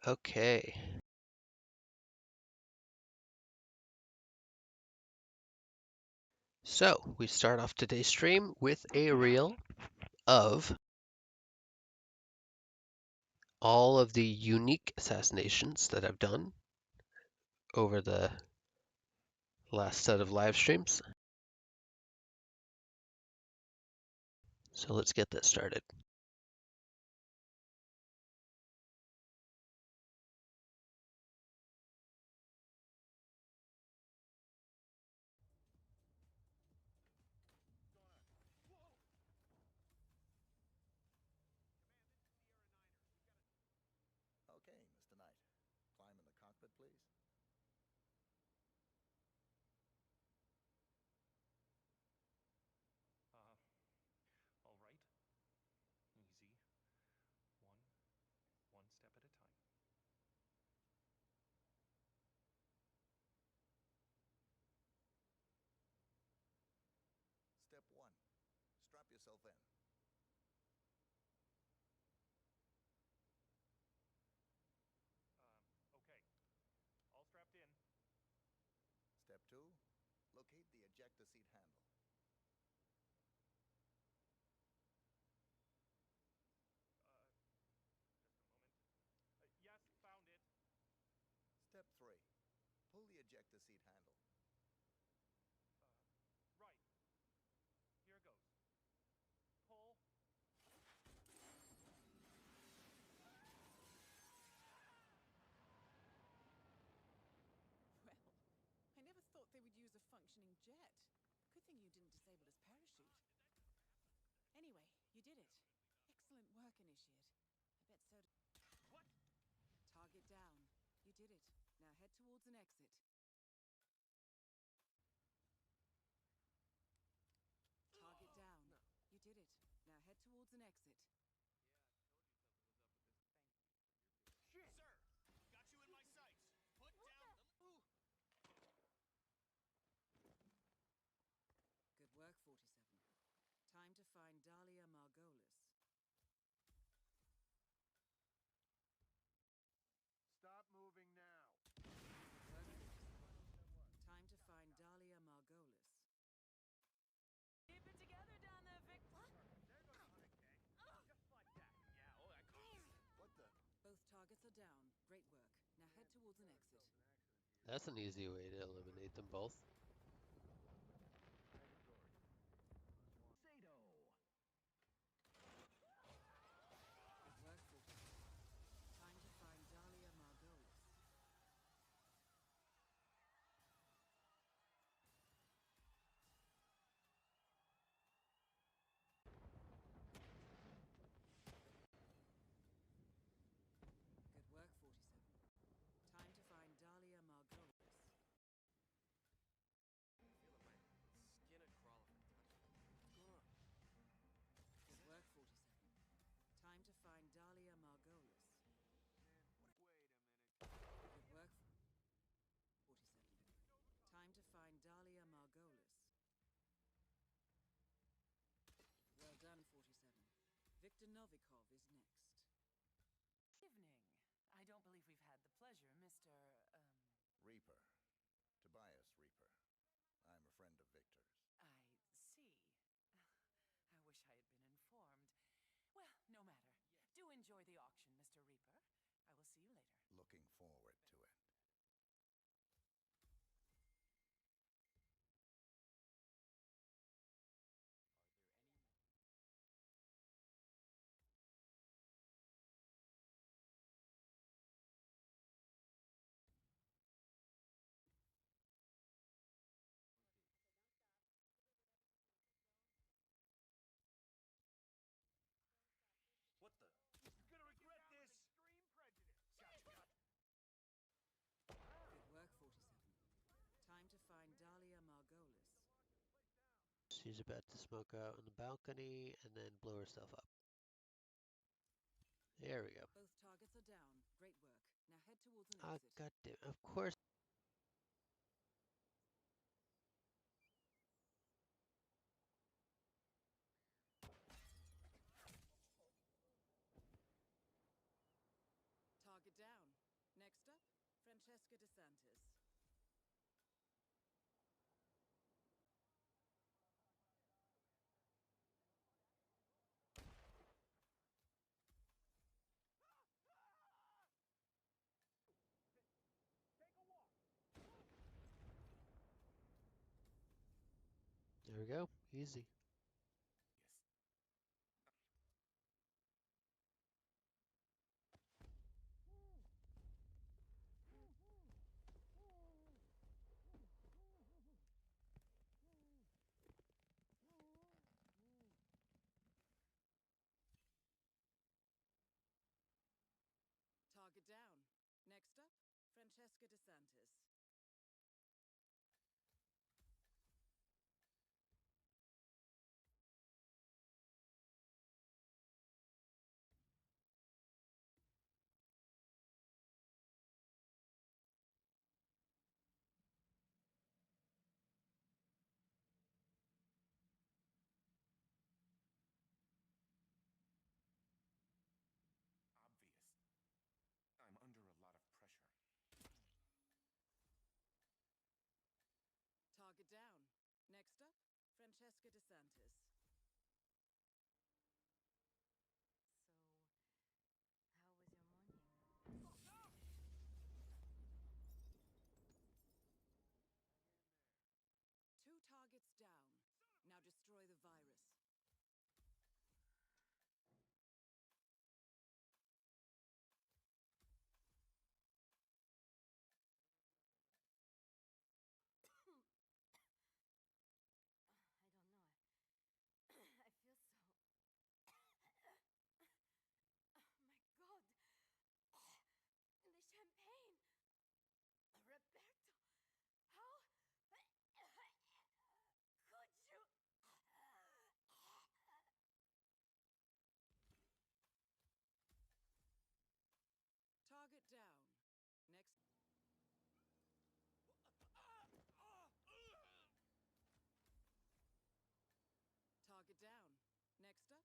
Okay. So, we start off today's stream with a reel of all of the unique assassinations that I've done over the last set of live streams. So let's get this started. Okay, Mr. Knight. Climb in the cockpit, please. All right. Easy. One step at a time. Step 1. Strap yourself in. Okay. All strapped in. Step 2. Locate the ejector seat handle. Just a moment. Yes, found it. Step 3. Pull the ejector seat handle. Right. Here goes. Pull. Well, I never thought they would use a functioning jet. Good thing you didn't disable his parachute. Anyway, you did it. Excellent work, Initiate. I bet so. What? Target down. You did it. Now head towards an exit. Target down. You did it. Now head towards an exit. Shit! Sir! Got you in my sights! Put down the... Ooh! Good work, 47. Time to find Dahlia Margolis. Stop moving now. Good work, 47. Time to find Dahlia Margolis. Keep it together down there, Vic. What? There goes the hunting gang. Just like that. Yeah, oh, that caught. What the? Both targets are down. Great work. Now head towards an exit. That's an easy way to eliminate them both. Good work, 47. Time to find Dahlia Margolis. Good work, 47. Time to find Dahlia Margolis. Feeling my skin a crawling. What's going on? Good work, 47. Time to find Dahlia Margolis. Wait a minute. Good work, 47. Time to find Dahlia Margolis. Well done, 47. Victor Novikov is next. Evening. I don't believe we've had the pleasure, Mr. Reaper. Tobias Reaper. I'm a friend of Victor's. I see. I wish I had been informed. Well, no matter. Do enjoy the auction, Mr. Reaper. I will see you later. Looking forward to it. What the? You're gonna regret this! Extreme prejudice. Gotcha. Good work, 47. Time to find Dahlia Margolis. She's about to smoke out on the balcony and then blow herself up. There we go. Both targets are down. Great work. Now head towards an Ah, exit. goddamn. Of course. Target down. Francesca DeSantis. Take a walk. There we go. Easy. Yes. Target down. Next up, Francesca DeSantis. Obvious. I'm under a lot of pressure. Target down. Next up, Francesca DeSantis. So, how was your morning? Two targets down. Now destroy the virus. I don't know. I feel so. Oh my god! The champagne! Roberto! How could you? Target down. Next. Target down. Next up.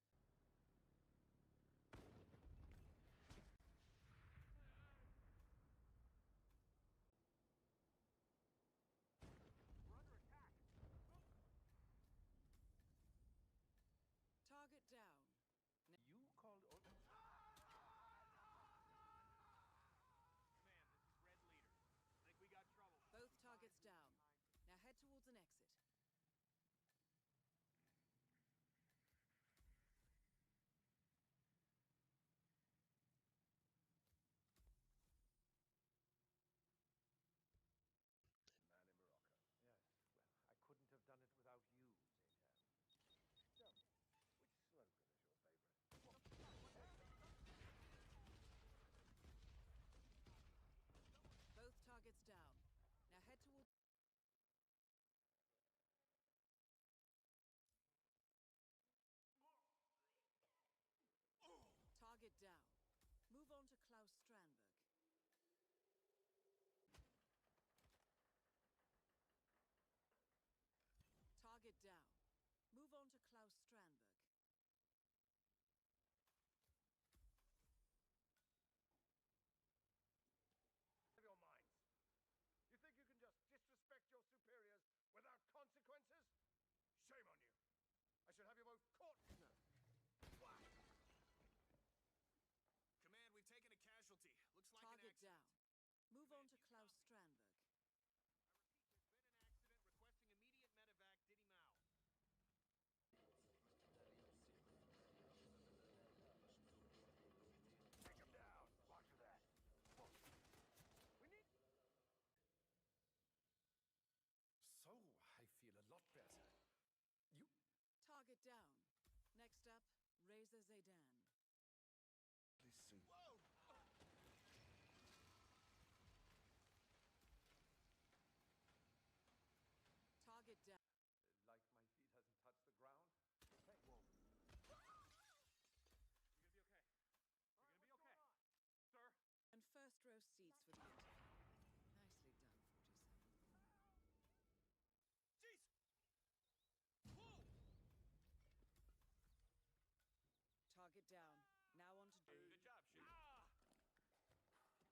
We're under attack. Target down. You called over. Man, this is Red Leader. I think we got trouble. Both targets down. Now head towards an exit. Man in Morocco. Yes, well, I couldn't have done it without you, Zaytan. So, which slogan is your favorite? Both targets down. Now head towards. Target down. Move on to Klaus Strandberg. Target down. Move on to Klaus Strandberg. Of your minds. You think you can just disrespect your superiors without consequences? Shame on you. I should have you both caught. No. Command, we've taken a casualty. Looks like an Target accident. down. Move on to Klaus Strandberg. I repeat, there's been an accident. Requesting immediate medevac. Diddy Mao. Take him down. Roger that. We need. So, I feel a lot better. You. Target down. Next up, Reza Zaydan. Listen. Whoa! Target down. Like my feet hasn't touched the ground? Hey, whoa. You're gonna be okay. You're gonna be okay. Sir? And first row seats for the interview. Nicely done, 47. Jeez! Whoa! Target down. Now on to Good job, shoot.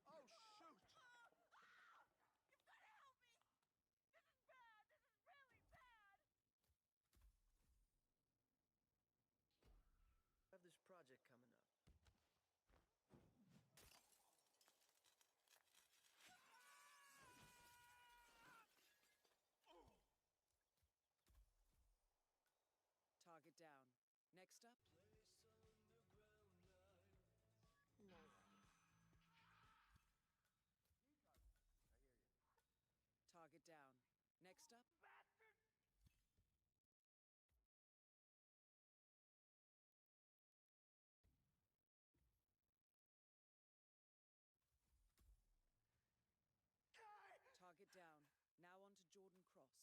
Oh, shoot! down. Next up. No way. Target down. Next up. Target down. Now on to Jordan Cross.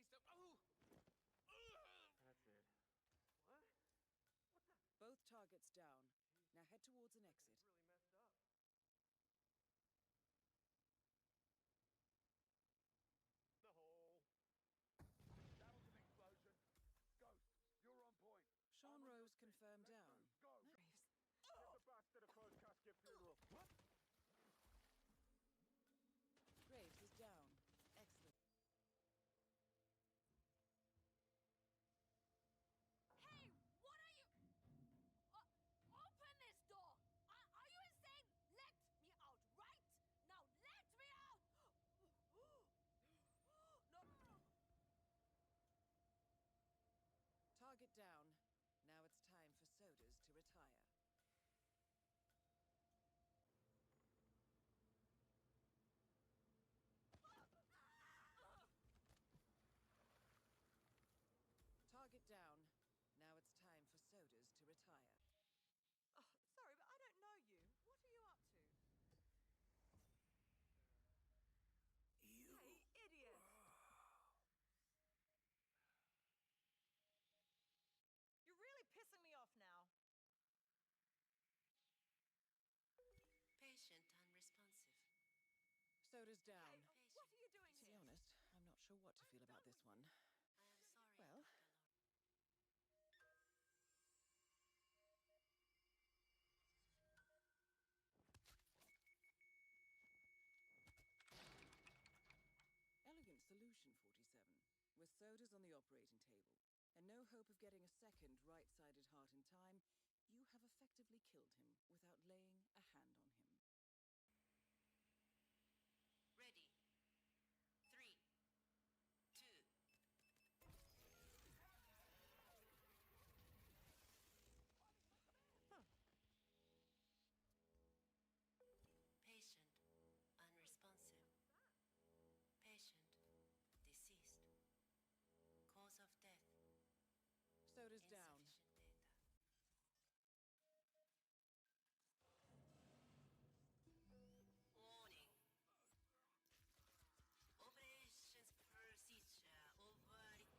Please don't. Oh! That's it. What? What the? Both targets down. Now head towards an exit. It's really messed up. The hole. That was an explosion. Ghost, you're on point. Sean I'm on your Rose team. confirmed Let's down. move. Go. Graves. Give the bastard a closed casket funeral. What? Graves is down. Excellent. Hey, what are you? Open this door! Are you insane? Let me out, right? Now let me out! No. Target down. Now it's time for sodas to retire. Target down. Now it's time for sodas to retire. Oh, sorry, but I don't know you. What are you up to? Hey, idiot! You're really pissing me off now. Patient unresponsive. Soda's down. Hey, what are you doing To be here? honest, I'm not sure what to feel about this one. I am sorry, Well, Dr. Lord. elegant solution, 47. With sodas on the operating table, and no hope of getting a second right-sided heart in time, you have effectively killed him without laying a hand on him. Ready. 3, 2. Patient unresponsive. Patient deceased. Cause of death. Soda's down. Insufficient data. Warning. Operations procedure overwritten.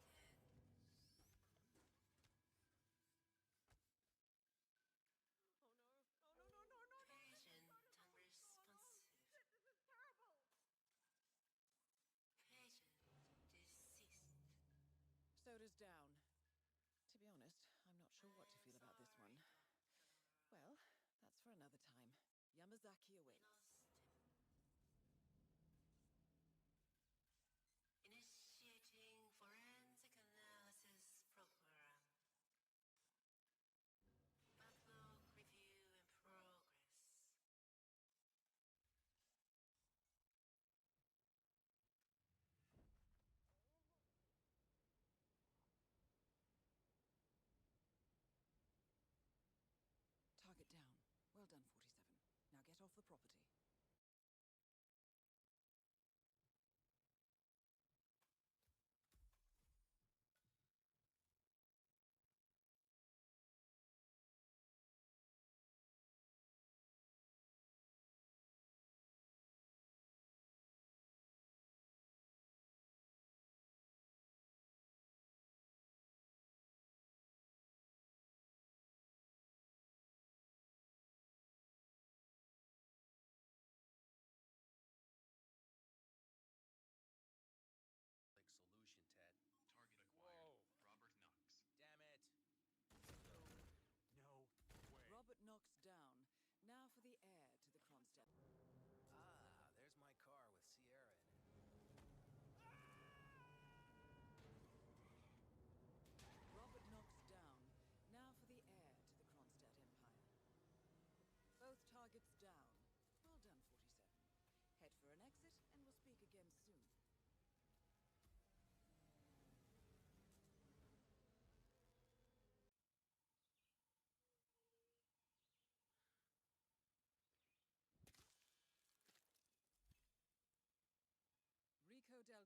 Oh no! Oh no! No! No! No! No! Patient unresponsive. Shit, this is terrible. Patient deceased. Soda's down. To be honest, I'm not sure what to feel about this one. Well, that's for another time. Yamazaki awaits. Initiating forensic analysis program. Backlog review in progress. Target down. Well done, 47. Now get off the property.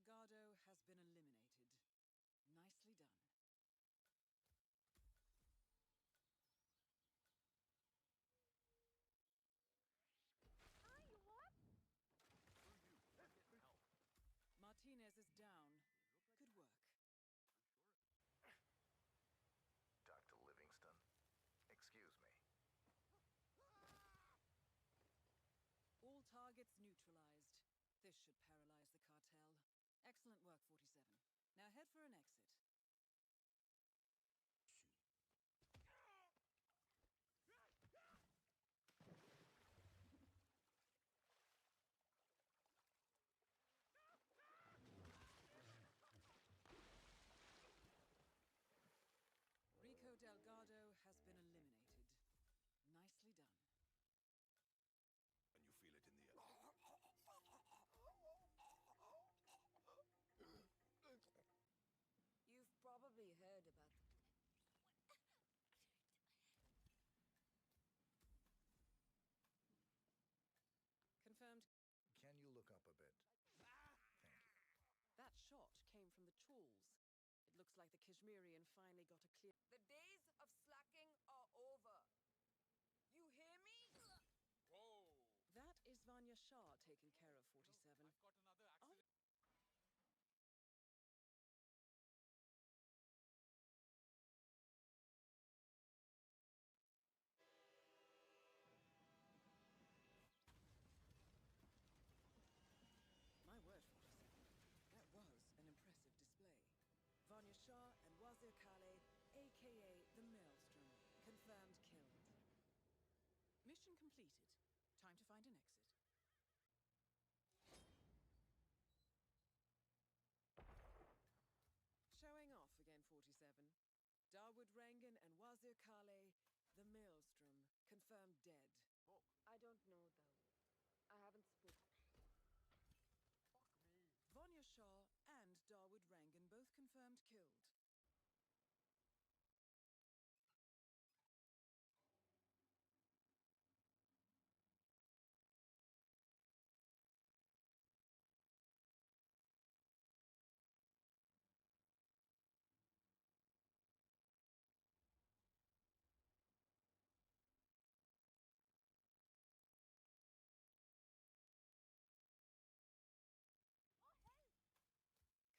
Delgado has been eliminated. Nicely done. Martinez is down. Good work. Dr. Livingston, excuse me. All targets neutralized. This should paralyze the cartel. Excellent work, 47. Now head for an exit. Rico Delgado has been eliminated. Nicely done. And you feel it in the air. You've probably heard about the... Confirmed. Can you look up a bit? Thank you. That shot came from the trawls. It looks like the Kashmirian finally got a clear... The days of slacking are over. You hear me? Whoa! That is Vanya Shah taking care of 47. I've got another accident. My word, 47. That was an impressive display. Vanya Shah and Wazir Kale, aka the Maelstrom, confirmed killed. Mission completed. Time to find an exit. Showing off again, 47. Dawood Rangan and Wazir Kale, the Maelstrom, confirmed dead. I don't know, Dawood. I haven't spoken. Vanya Shah and Dawood Rangan both confirmed killed.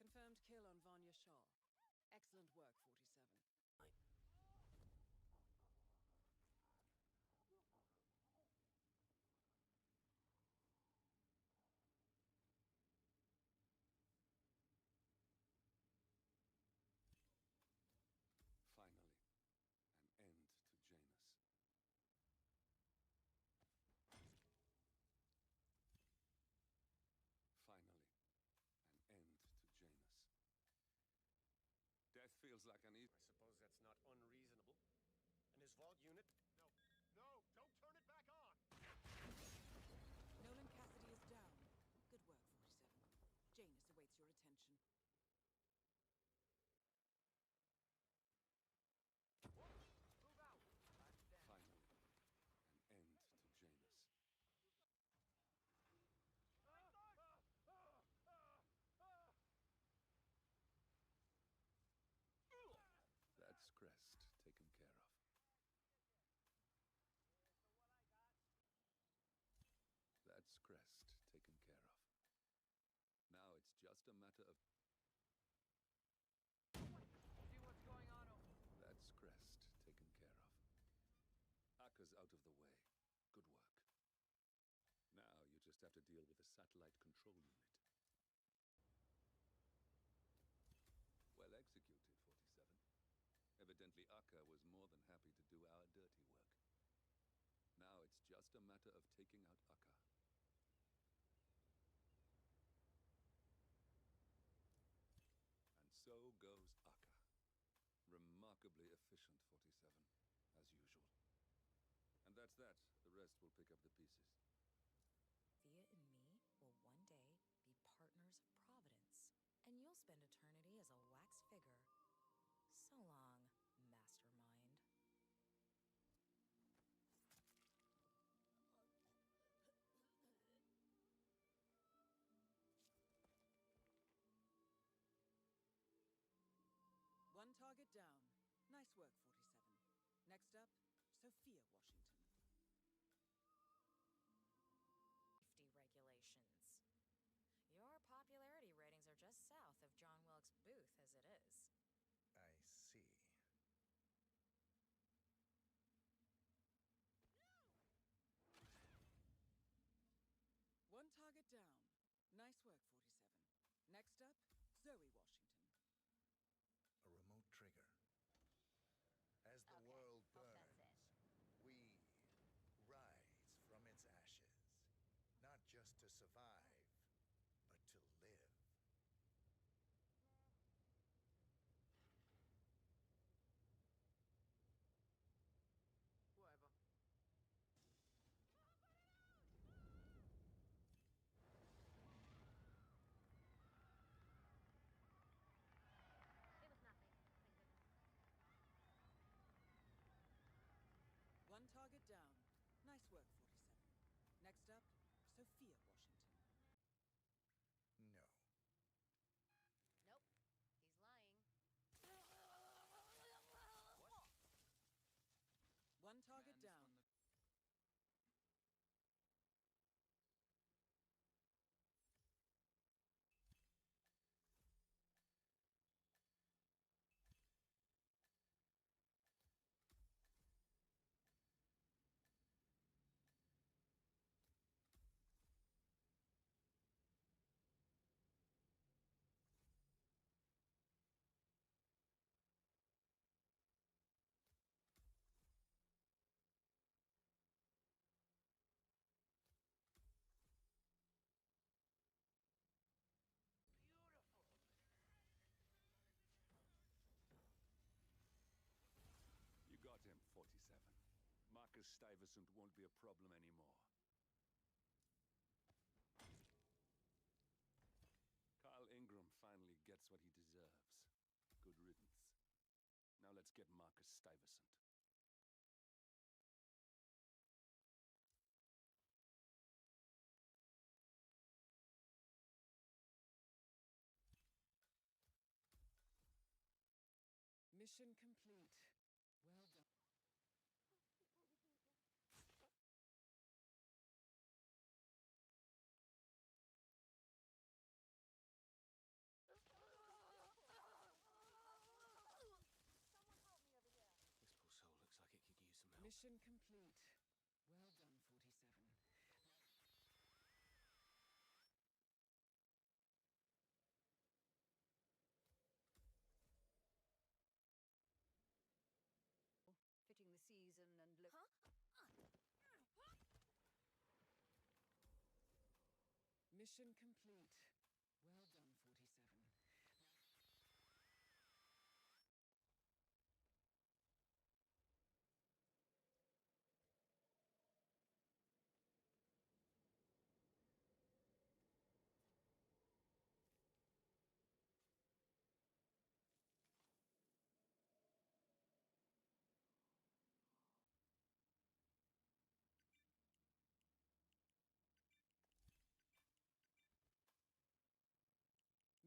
Confirmed kill on Vanya Shah. Excellent work, 47. Finally, an end to Janus. Finally, an end to Janus. Death feels like an easy... I suppose that's not unreasonable. And his vault unit? No, don't turn it back on! Nolan Cassidy is down. Good work, 47. Janus awaits your attention. Finally, an end to Janus. That's Crest taken care of. That's Crest taken care of. Now it's just a matter of... See what's going on over there. That's Crest taken care of. Akka's out of the way. Good work. Now you just have to deal with the satellite control unit. Well executed, 47. Evidently Akka was more than happy to do our dirty work. Now it's just a matter of taking out Akka. And so goes Akka. Remarkably efficient, 47, as usual. And that's that. The rest will pick up the pieces. Thea and me will one day be partners of Providence, and you'll spend eternity as a wax figure. So long, mastermind. One target down. Nice work, 47. Next up, Sophia, Washington. Safety regulations. Your popularity ratings are just south of John Wilkes Booth as it is. I see. One target down. Nice work, 47. Next up, Zoe, Washington. A remote trigger. As the world burns, we rise from its ashes. Not just to survive, but to live. Whatever. It was nothing. Thank goodness. One target down. Nice work, 47. Next up, Sophia, Washington. No. Nope. He's lying. One target down. You got him, 47. Marcus Stuyvesant won't be a problem anymore. Carl Ingram finally gets what he deserves. Good riddance. Now let's get Marcus Stuyvesant. Mission complete. Well done. Mission complete. Well done, 47. Fitting the season and look. Mission complete. Well done, 47.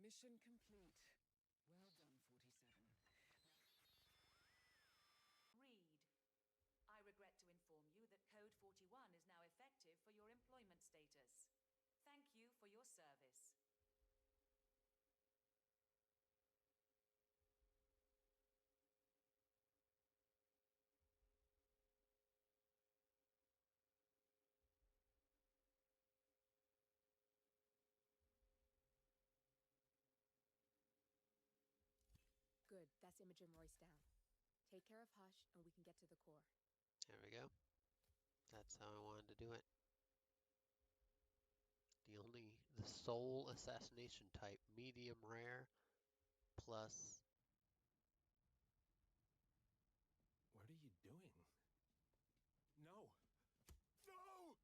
Mission complete. Well done, 47. Read. I regret to inform you that Code 41 is now effective for your employment status. Thank you for your service. Good, that's Imogen Royce down. Take care of Hush, and we can get to the core. There we go. That's how I wanted to do it. The sole assassination type, medium rare, plus. What are you doing? No! No!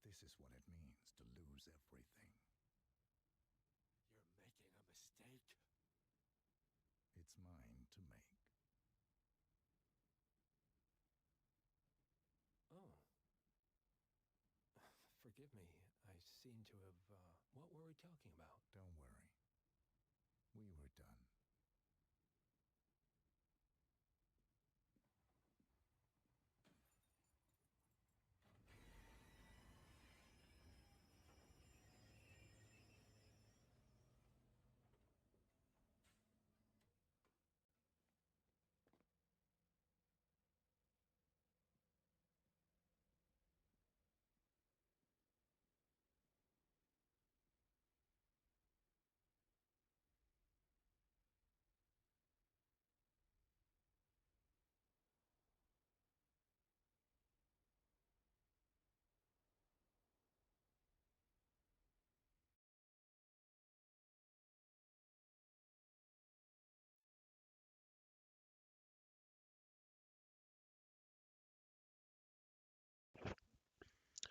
This is what it means to lose everything. You're making a mistake. It's mine to make. Oh. Forgive me. I seem to have, what were we talking about? Don't worry. We were done.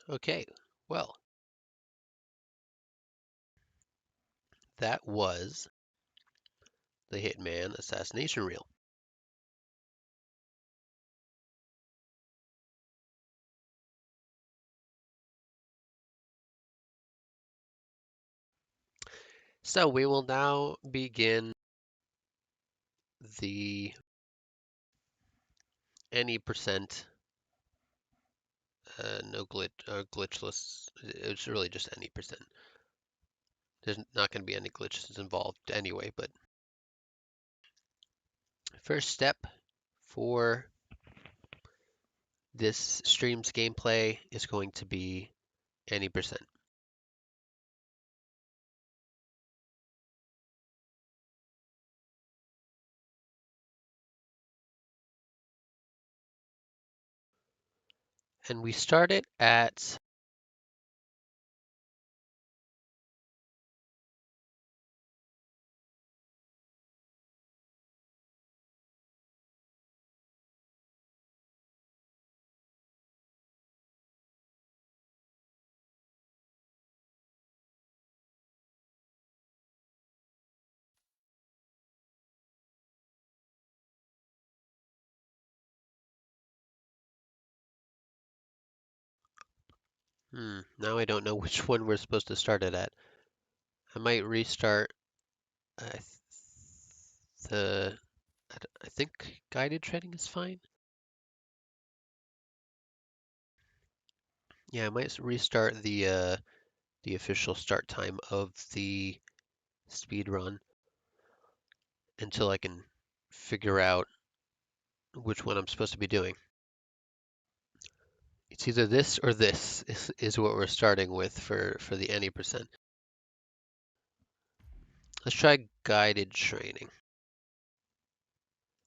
Okay, well, that was the Hitman Assassination reel. So we will now begin the any percent no glitchless. It's really just any percent. There's not going to be any glitches involved anyway, but first step for this stream's gameplay is going to be any percent. And we start it at now I don't know which one we're supposed to start it at. I might restart the I think guided trading is fine. Yeah, I might restart the official start time of the speed run until I can figure out which one I'm supposed to be doing. It's either this or this is what we're starting with for the any percent. Let's try guided training.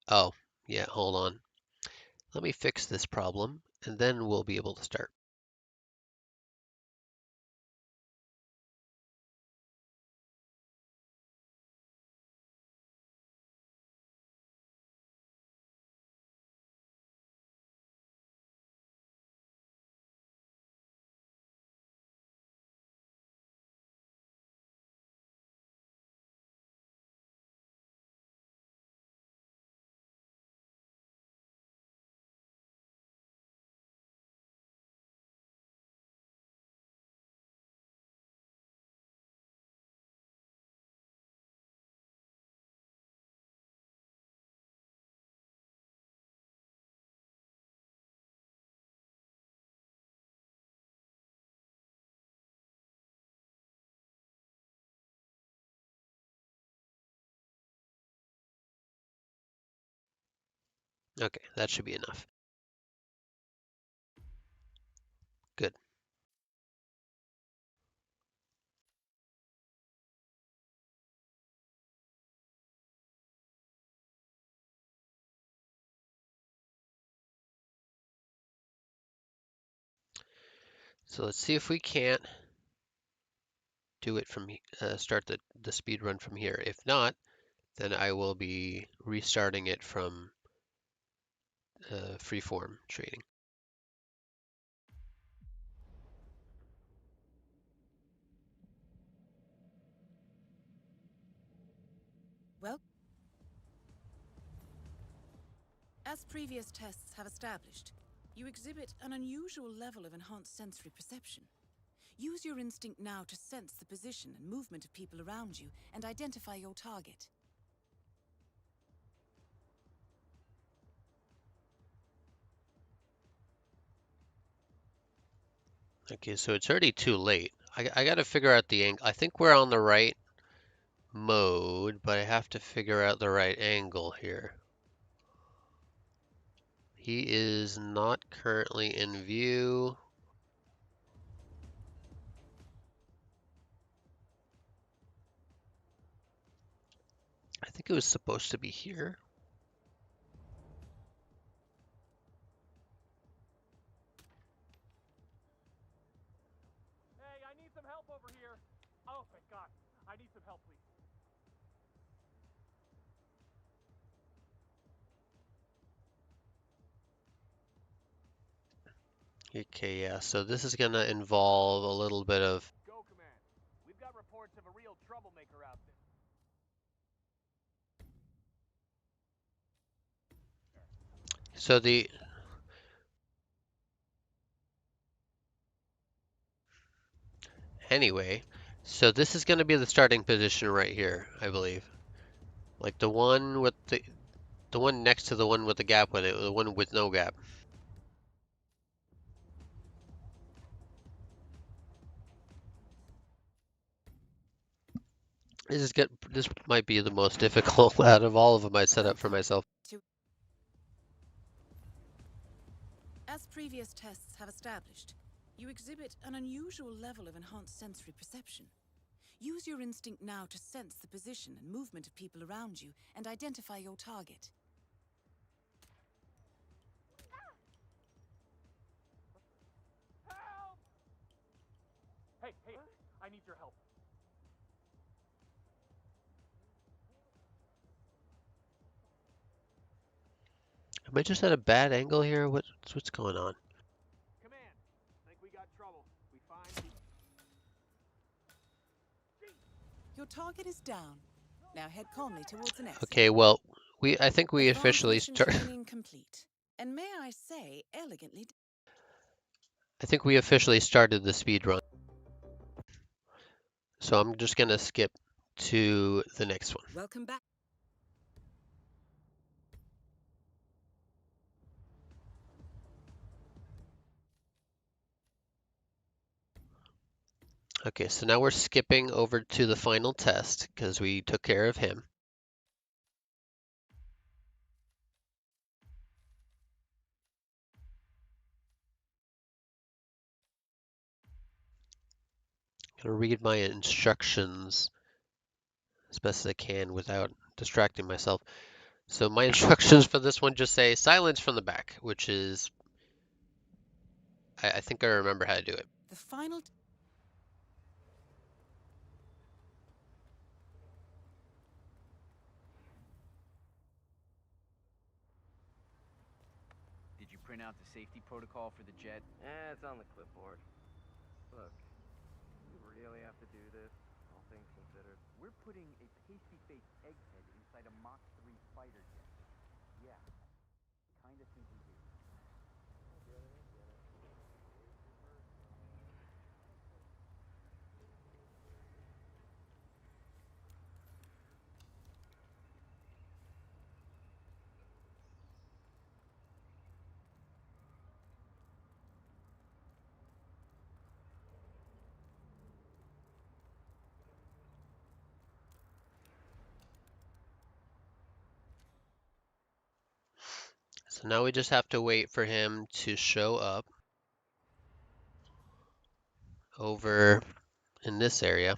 Oh, yeah, hold on. Let me fix this problem and then we'll be able to start. Okay, that should be enough. Good. So let's see if we can't do it from start the speed run from here. If not, then I will be restarting it from freeform trading. Well, as previous tests have established, you exhibit an unusual level of enhanced sensory perception. Use your instinct now to sense the position and movement of people around you and identify your target. Okay, so it's already too late. I gotta figure out the angle. I think we're on the right mode, but I have to figure out the right angle here. He is not currently in view. I think it was supposed to be here. Hey, I need some help over here. Oh, thank God. I need some help, please. Okay, yeah, so this is gonna involve a little bit of... Go, Command. We've got reports of a real troublemaker out there. So the... Anyway, so this is gonna be the starting position right here, I believe. Like the one with the one next to the one with the gap with it, the one with no gap. This might be the most difficult out of all of them I set up for myself. As previous tests have established, you exhibit an unusual level of enhanced sensory perception. Use your instinct now to sense the position and movement of people around you and identify your target. Help! Hey, I need your help. Am I just at a bad angle here? What's going on? Command, think we got trouble. We find... Your target is down. Now head calmly towards an exit. Okay, well, I think we officially start. Complete. And may I say, elegantly. I think we officially started the speed run. So I'm just gonna skip to the next one. Welcome back. Okay, so now we're skipping over to the final test because we took care of him. I'm gonna read my instructions as best as I can without distracting myself. So my instructions for this one just say silence from the back, which is, I think I remember how to do it. The final. Did you print out the safety protocol for the jet? It's on the clipboard. Look, you really have to do this, all things considered. We're putting a pasty-faced egghead inside a Mach 3 fighter jet. Yeah, kinda think we do. So now we just have to wait for him to show up over in this area.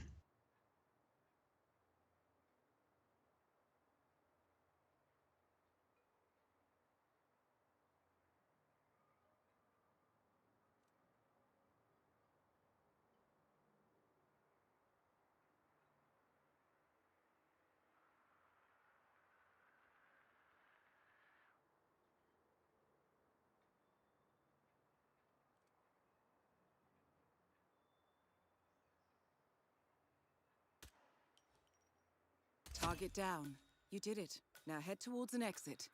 Target down. You did it. Now head towards an exit.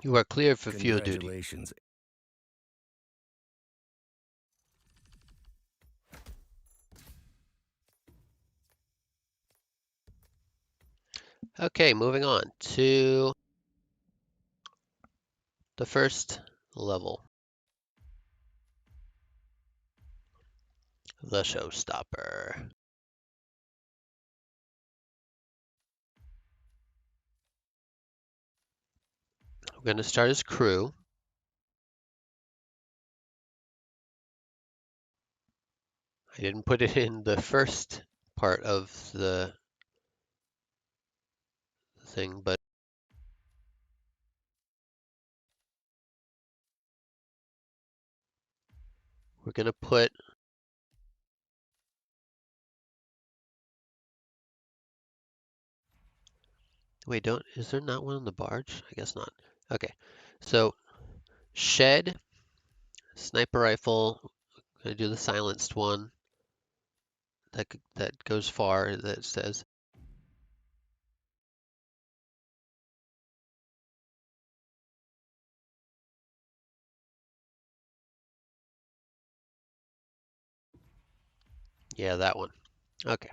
You are cleared for field duty. Congratulations. Okay, moving on to the first level. The showstopper. We're going to start as crew. I didn't put it in the first part of the thing, but we're going to put wait, is there not one on the barge? I guess not. Okay. So shed, sniper rifle, going to do the silenced one. That goes far, that says. Yeah, that one. Okay.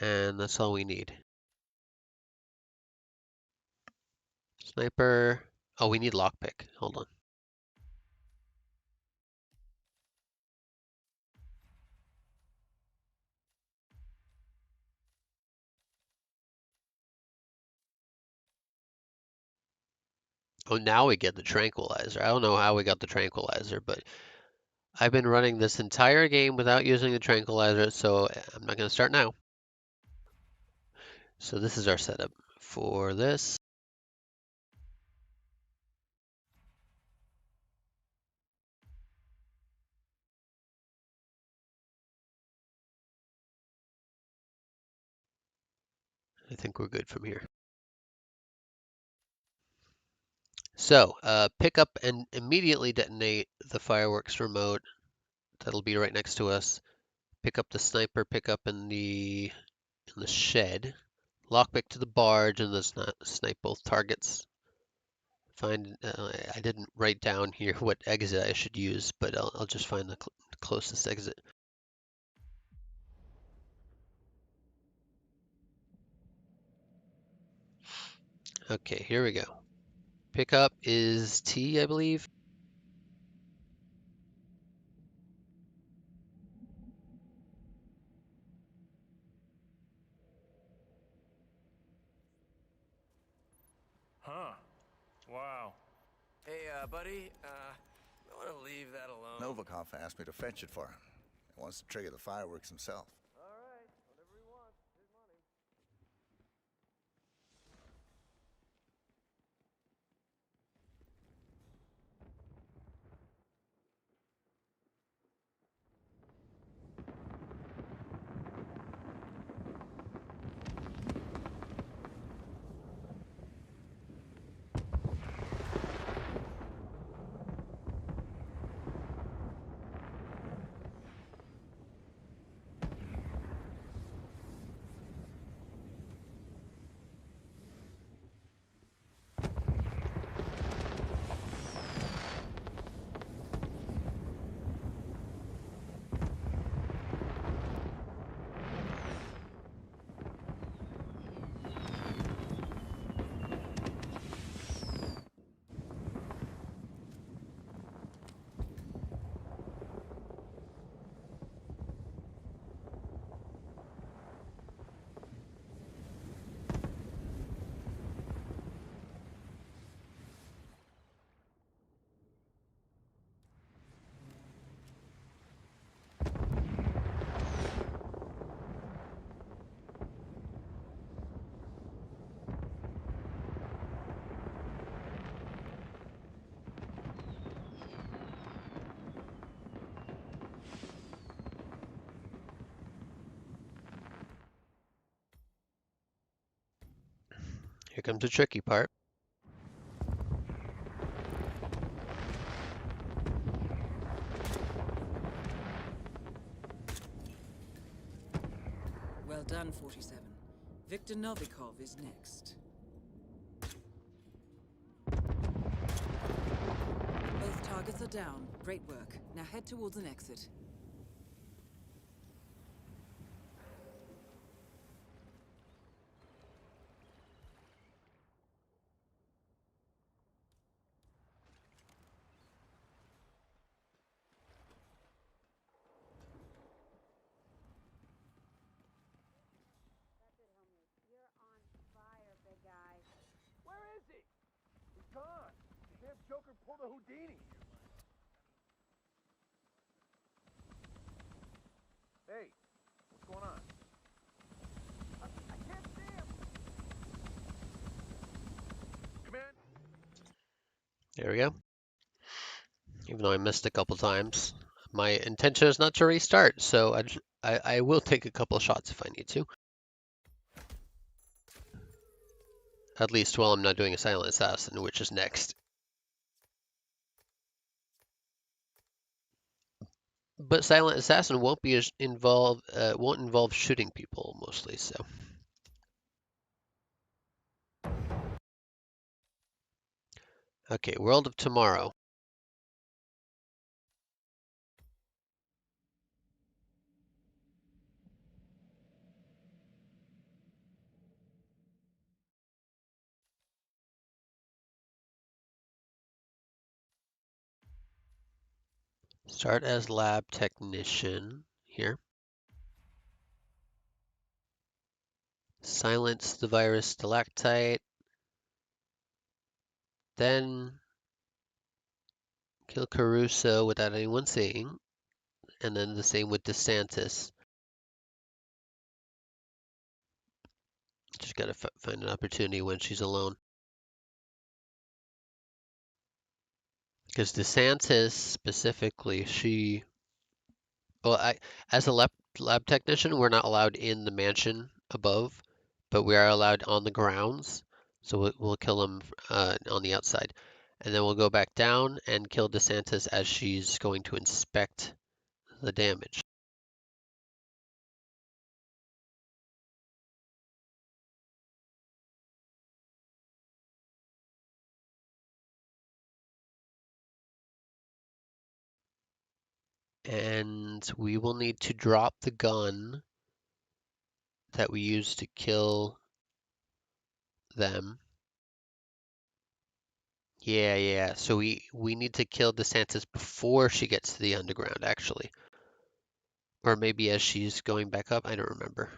And that's all we need. Sniper. Oh, we need lockpick. Hold on. Oh, now we get the tranquilizer. I don't know how we got the tranquilizer, but I've been running this entire game without using the tranquilizer, so I'm not going to start now. So this is our setup for this. I think we're good from here. So pick up and immediately detonate the fireworks remote. That'll be right next to us. Pick up the sniper pickup in the shed. Lockpick to the barge and let's not snipe both targets. Find I didn't write down here what exit I should use, but I'll just find the closest exit. Okay, here we go. Pickup is T, I believe. Huh. Wow. Hey, buddy, I want to leave that alone. Novikov asked me to fetch it for him. He wants to trigger the fireworks himself. All right, whatever he wants. His money. Here comes the tricky part. Well done, 47. Victor Novikov is next. are down. Great work. Now head towards an exit. You're on fire, big guy. Where is he? He's gone. The damn Joker pulled a Houdini. Hey, what's going on? I can't see him. Command. There we go. Even though I missed a couple times, my intention is not to restart, so I will take a couple of shots if I need to. At least while I'm not doing a silent assassin, which is next. But silent assassin won't be as won't involve shooting people mostly, so. Okay, World of Tomorrow. Start as lab technician here. Silence the virus stalactite. Then kill Caruso without anyone seeing. And then the same with DeSantis. Just gotta find an opportunity when she's alone. Because DeSantis specifically, as a lab technician, we're not allowed in the mansion above, but we are allowed on the grounds. So we'll kill him on the outside. And then we'll go back down and kill DeSantis as she's going to inspect the damage. And we will need to drop the gun that we used to kill them. Yeah. So we need to kill DeSantis before she gets to the underground, actually. Or maybe as she's going back up. I don't remember.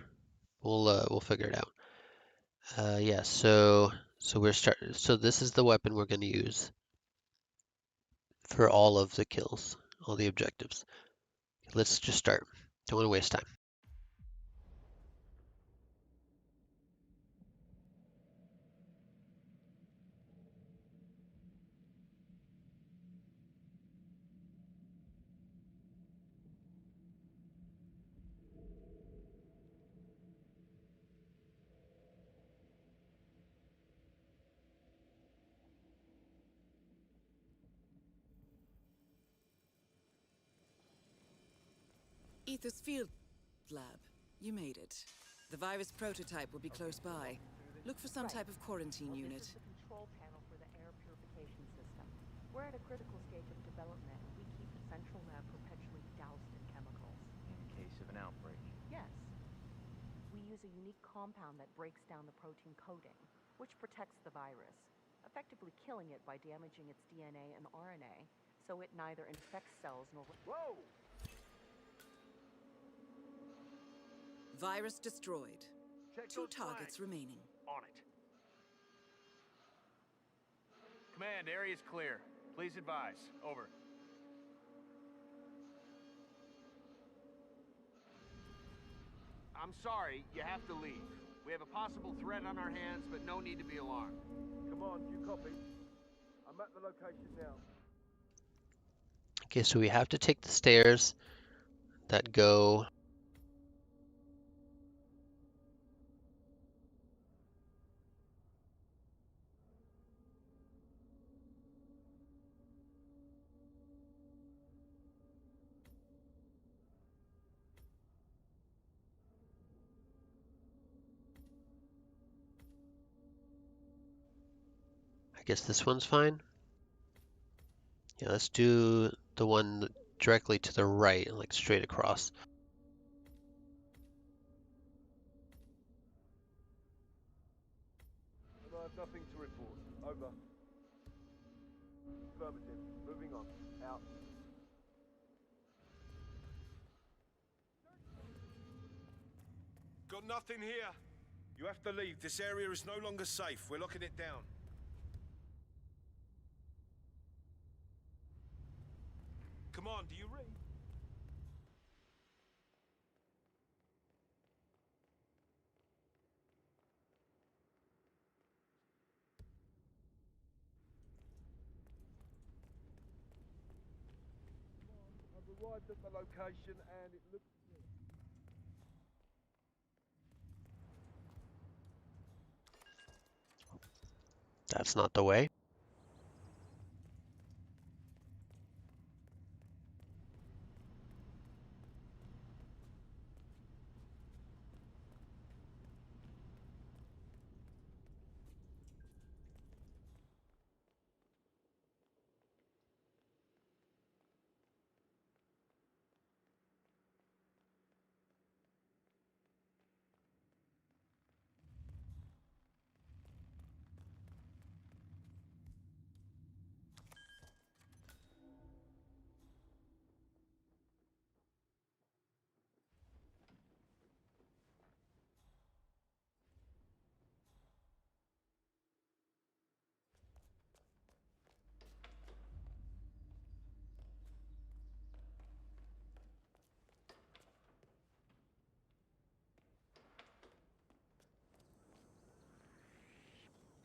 We'll figure it out. Yeah. So we're starting. So this is the weapon we're going to use for all of the kills, all the objectives. Let's just start. Don't want to waste time. Ether's field lab. You made it. The virus prototype will be close by. Look for some type of quarantine unit. This is the control panel for the air purification system. We're at a critical stage of development, and we keep the central lab perpetually doused in chemicals. In case of an outbreak. Yes. We use a unique compound that breaks down the protein coding, which protects the virus, effectively killing it by damaging its DNA and RNA, so it neither infects cells nor... Whoa! Virus destroyed. Check 2 those targets flags. remaining. On it. Command, area's clear. Please advise. Over. I'm sorry, you have to leave. We have a possible threat on our hands, but no need to be alarmed. Come on, you copy. I'm at the location now. Okay, so we have to take the stairs that go. I guess this one's fine. Yeah, let's do the one directly to the right, like straight across. I have nothing to report. Over. Affirmative. Moving on. Out. Got nothing here. You have to leave. This area is no longer safe. We're locking it down. Come on, do you read? I've arrived at the location and it looks clear. That's not the way.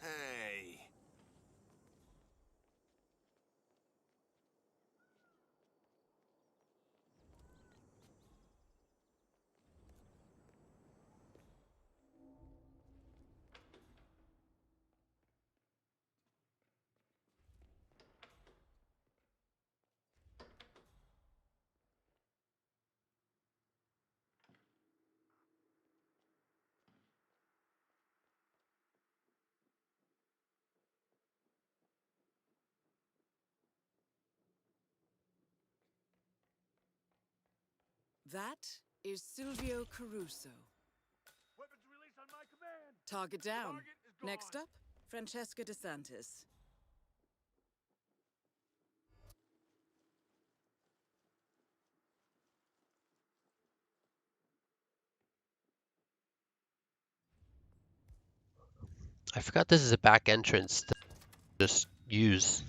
Hey. That is Silvio Caruso. Weapons released on my command. Target down. Target is gone. Next up, Francesca DeSantis. I forgot this is a back entrance to just use.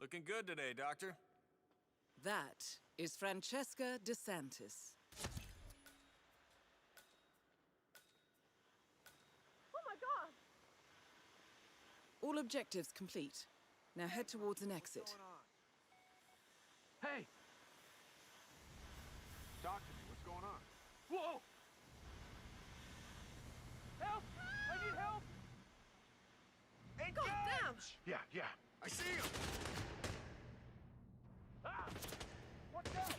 Looking good today, Doctor. That is Francesca DeSantis. Oh my god! All objectives complete. Now head towards an exit. Hey! Talk to me. What's going on? Whoa! Help! I need help! God damn! Yeah. I see him. Ah! What's that?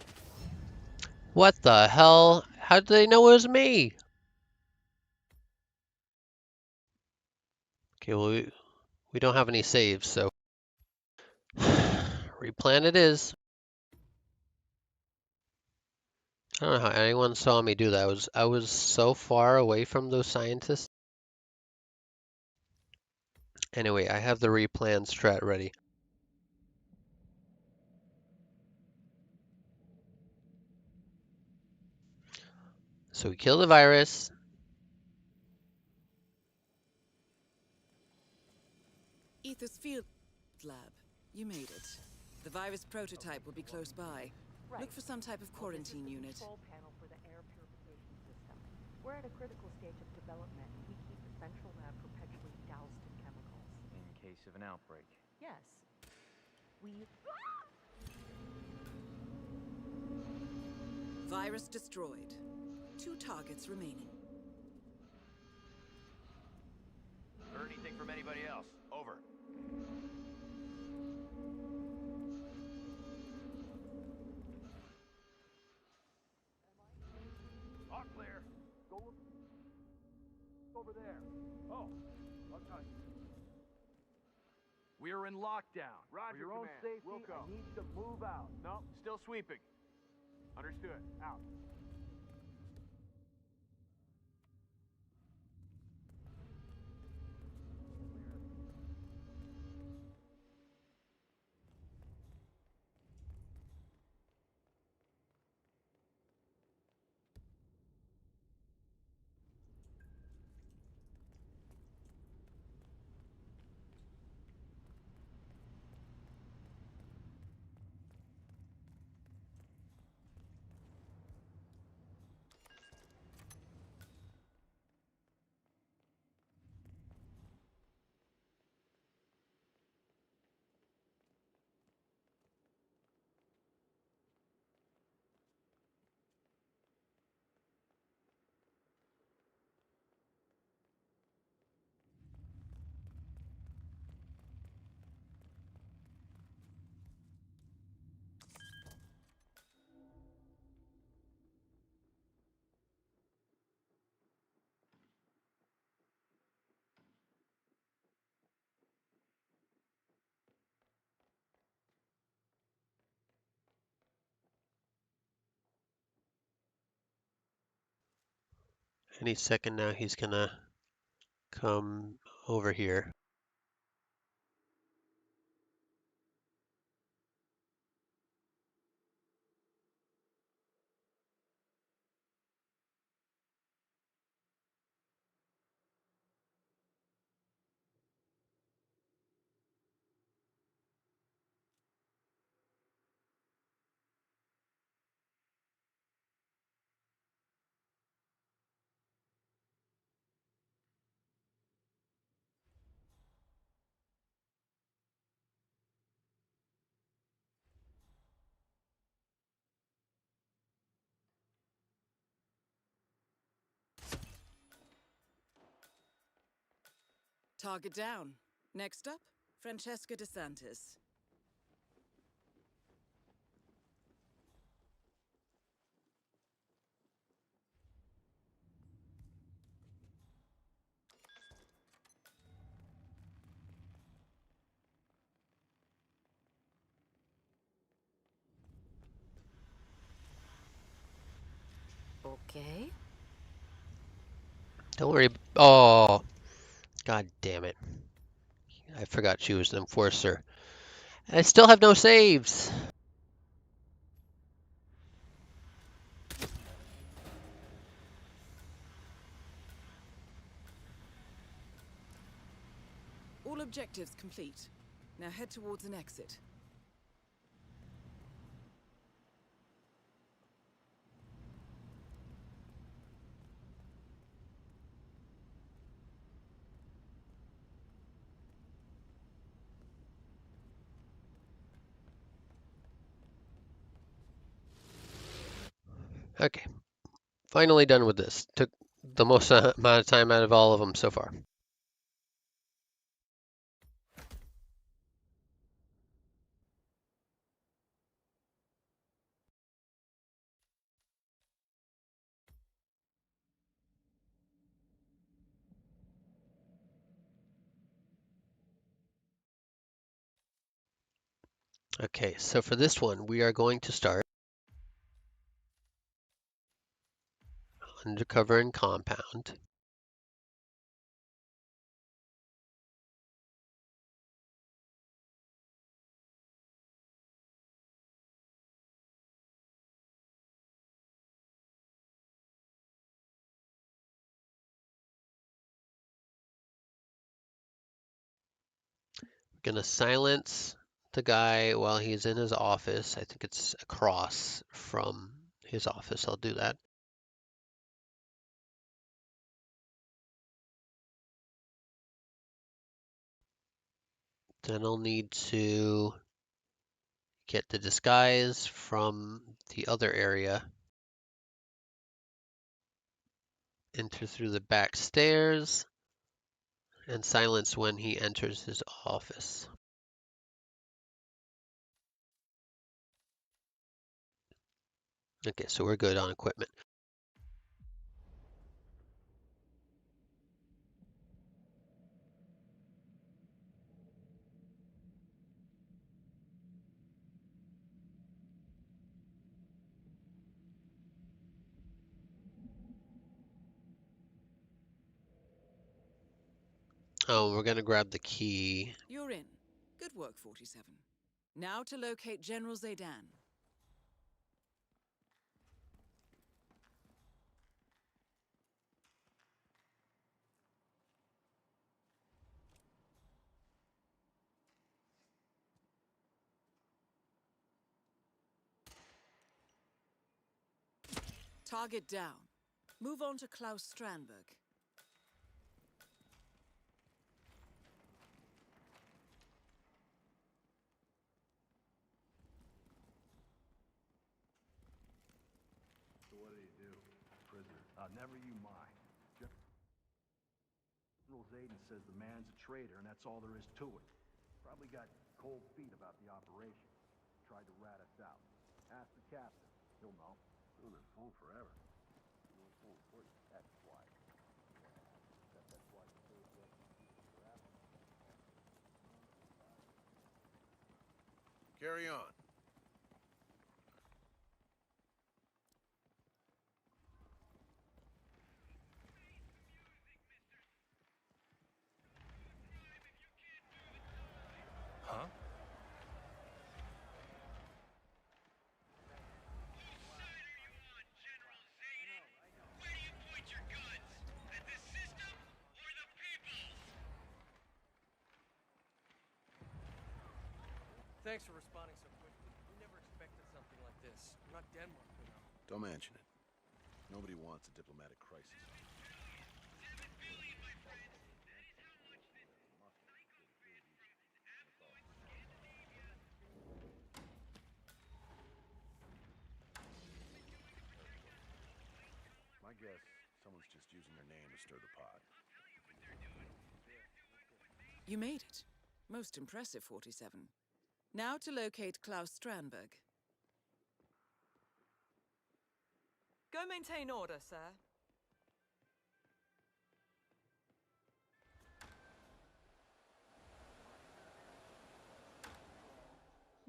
What the hell? How did they know it was me? Okay, well, we don't have any saves, so replan it is. I don't know how anyone saw me do that. I was so far away from those scientists. Anyway, I have the replan strat ready. So we kill the virus. Ether's Field Lab. You made it. The virus prototype will be close by. Right. Look for some type of quarantine This is the unit. control panel for the air purification system. We're at a critical stage of development. We keep the central lab perpetually doused in chemicals. In case of an outbreak. Yes. We... Virus destroyed. 2 targets remaining. Heard anything from anybody else? Over. All clear. Go over there. Oh, I'll tell you. We are in lockdown. Roger, For your own Command. safety, We'll go. I need you to move out. No, still sweeping. Understood. Out. Any second now he's gonna come over here. Target down. Next up, Francesca DeSantis. Okay. Don't worry. Oh, god damn it. I forgot she was an enforcer. I still have no saves. All objectives complete. Now head towards an exit. Okay, finally done with this. Took the most amount of time out of all of them so far. Okay, so for this one, we are going to start undercover and compound. Gonna silence the guy while he's in his office. I think it's across from his office. I'll do that. Then I'll need to get the disguise from the other area. Enter through the back stairs and silence when he enters his office. Okay, so we're good on equipment. Oh, we're gonna grab the key. You're in. Good work, 47. Now to locate General Zaydan. Target down. Move on to Klaus Strandberg. So what did he do? Prisoner. Never you mind. General Zayden says the man's a traitor, and that's all there is to it. Probably got cold feet about the operation. Tried to rat us out. Ask the captain. He'll know. Been on that phone forever. You know, it's so important. That's why. Yeah. That's why you say that forever. Carry on. Huh? Thanks for responding so quickly. We never expected something like this. We're not Denmark, you know. Don't mention it. Nobody wants a diplomatic crisis. My guess, someone's just using their name to stir the pot. You made it. Most impressive, 47. Now to locate Klaus Strandberg. Go maintain order, sir.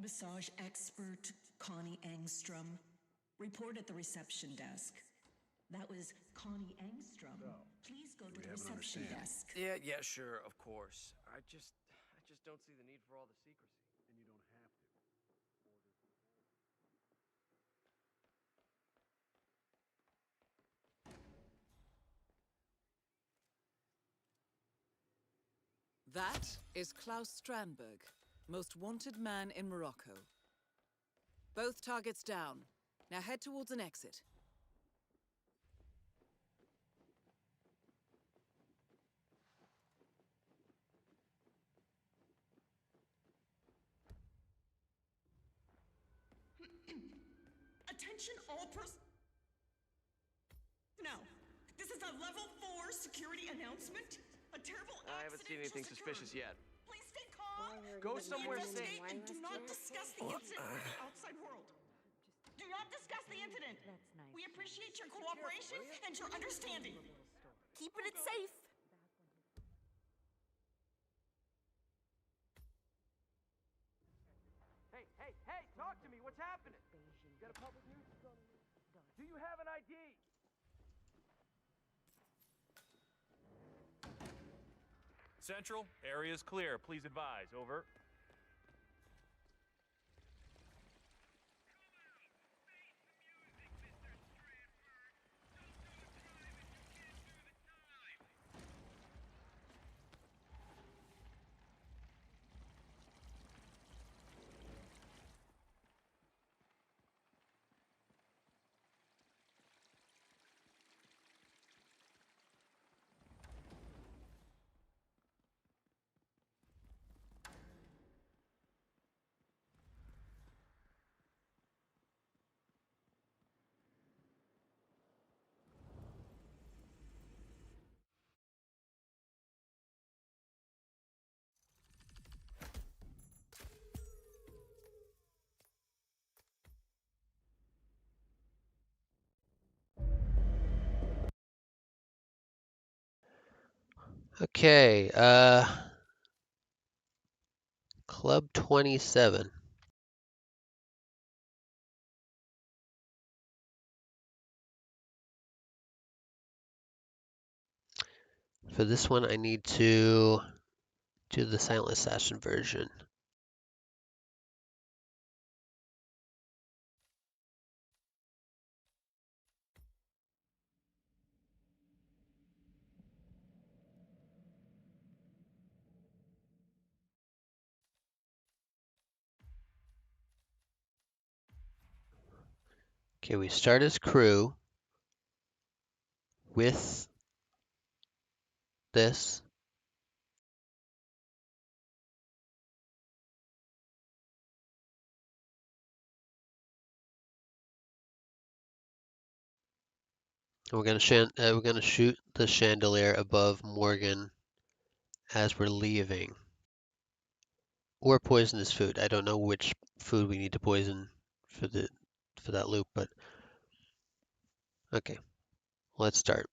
Massage expert Connie Engstrom. Report at the reception desk. That was Connie Engstrom. Please go to the reception desk. Yeah, sure, of course. I just don't see the need for all the secrecy. And you don't have to. That is Klaus Strandberg, most wanted man in Morocco. Both targets down. Now head towards an exit. Attention all Now, this is a level 4 security announcement. A terrible I haven't seen anything suspicious yet. Please stay calm. Go somewhere Investigate safe. and do not discuss the incident with the outside world. Do not discuss the incident. We appreciate your cooperation and your understanding. Keeping it safe. Hey, talk to me. What's happening? You got a public nuisance on the loose? Do you have an ID? Central, area is clear. Please advise. Over. Okay, Club 27. For this one, I need to do the Silent Assassin version. Okay, we start as crew with this. And we're gonna shoot the chandelier above Morgan as we're leaving, or poison his food. I don't know which food we need to poison for that loop, but okay, let's start.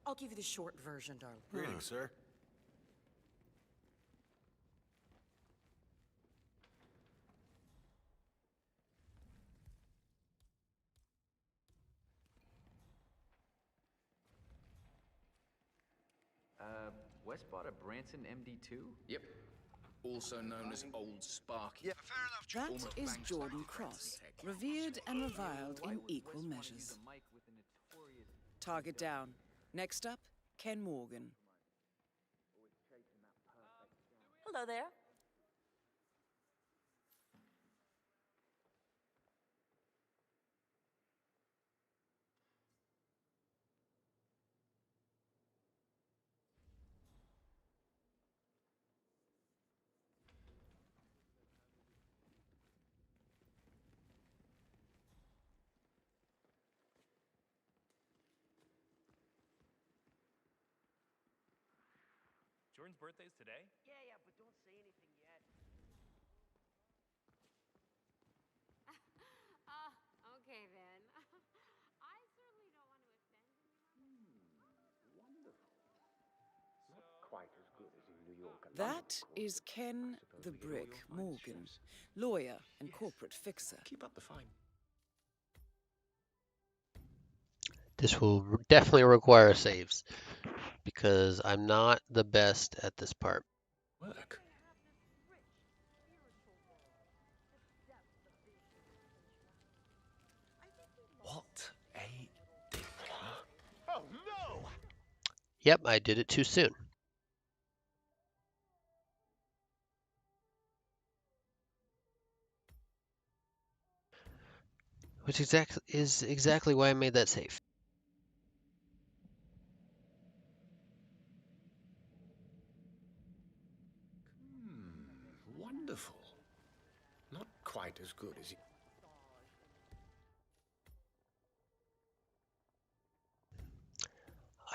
I'll give you the short version, darling. Greetings, sir. West bought a Branson MD2? Yep. Also known as Old Sparky. Yeah, fair enough. That is Jordan Cross, revered and reviled in equal measures. Target down. Next up, Ken Morgan. Hello there. Jordan's birthday's today? Yeah, but don't say anything yet. Okay then. I certainly don't want to offend anyone. Wonderful. Not quite as good as in New York. That is Ken the Brick Morgan, lawyer and corporate fixer. Keep up the fine. This will definitely require saves because I'm not the best at this part. Work. What a dick. Oh no! Yep, I did it too soon. Which is exactly why I made that save. Wonderful. Not quite as good as...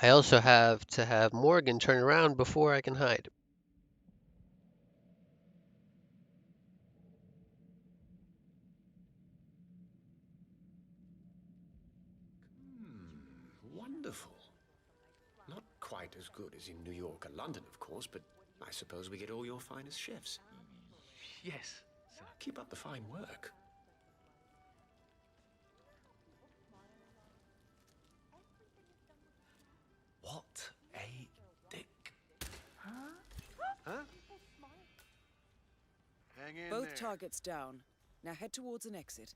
I also have to have Morgan turn around before I can hide. Wonderful. Not quite as good as in New York or London, of course, but I suppose we get all your finest chefs. Yes, sir. Keep up the fine work. What a dick. Huh? Hang in Both there. targets down. Now head towards an exit.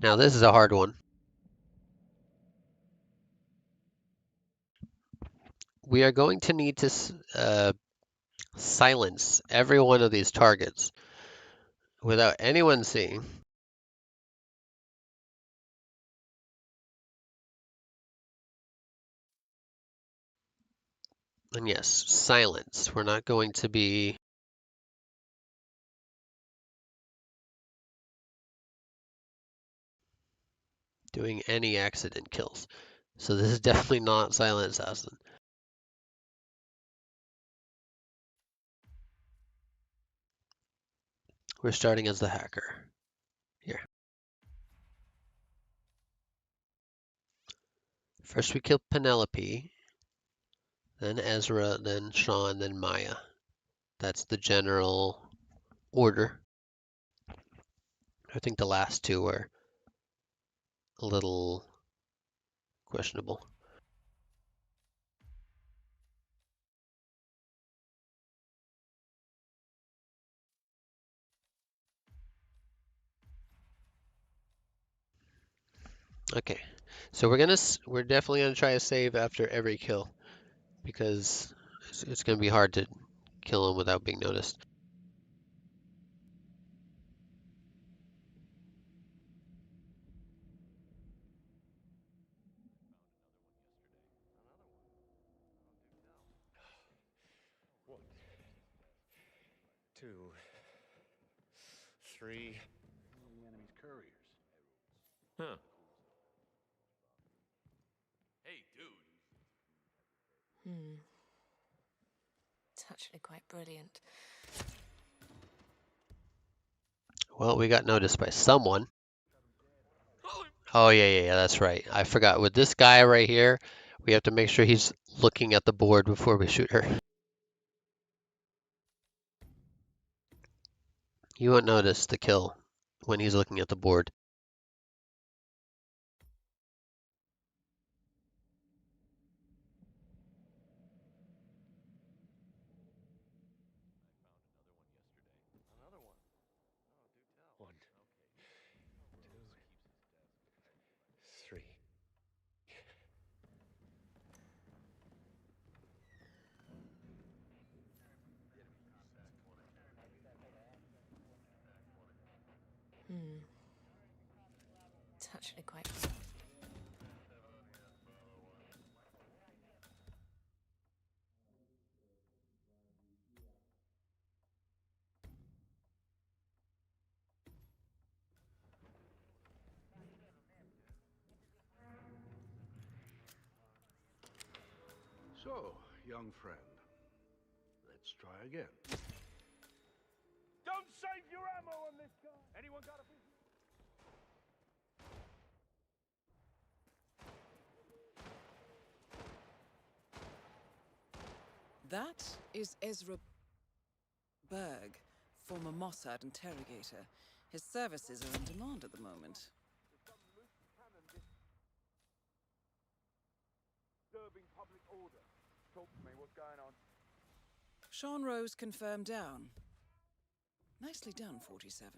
Now this is a hard one. We are going to need to silence every one of these targets without anyone seeing. And yes, silence. We're not going to be doing any accident kills. So this is definitely not Silent Assassin. We're starting as the hacker. Here. First we kill Penelope, then Ezra, then Sean, then Maya. That's the general order. I think the last two are a little questionable. Okay, so we're definitely gonna try to save after every kill because it's gonna be hard to kill him without being noticed. One, two, three. The enemy's couriers. Huh. Hey, dude. It's actually quite brilliant. Well, we got noticed by someone. Oh yeah, that's right. I forgot. With this guy right here, we have to make sure he's looking at the board before we shoot her. You won't notice the kill when he's looking at the board. One, two, three. It's actually quite. So, young friend, let's try again. Don't save your ammo on this guy! Anyone got a visual? That is Ezra Berg, former Mossad interrogator. His services are in demand at the moment. Disturbing public order. Talk to me, what's going on? Sean Rose confirmed down. Nicely done, 47.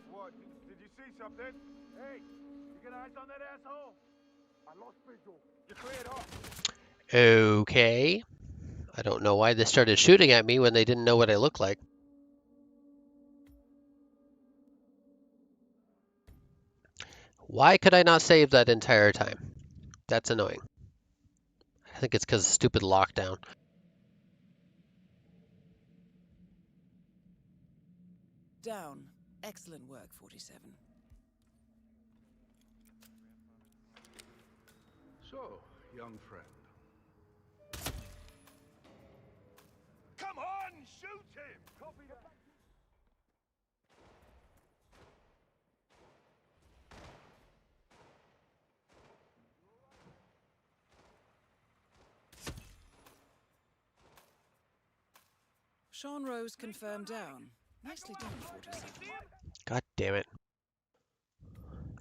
What? Did you see something? Hey, you get eyes on that asshole? I lost visual. You're cleared off. Okay. I don't know why they started shooting at me when they didn't know what I looked like. Why could I not save that entire time? That's annoying. I think it's because of stupid lockdown. Down. Excellent work, 47. So, young friend. Come on, shoot him! Copy that. Sean Rose confirmed down. Nicely done, 47. God damn it.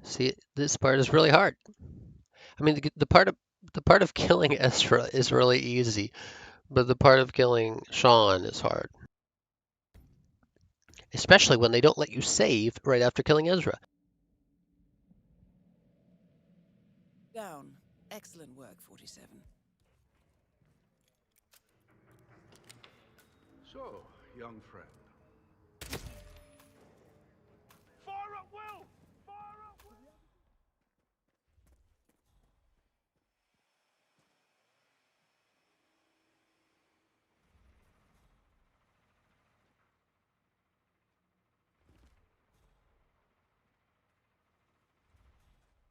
See, this part is really hard. I mean, the part of killing Ezra is really easy, but the part of killing Sean is hard. especially when they don't let you save right after killing Ezra. Down. Excellent work, 47. So, young friend. Fire at will! Fire at will!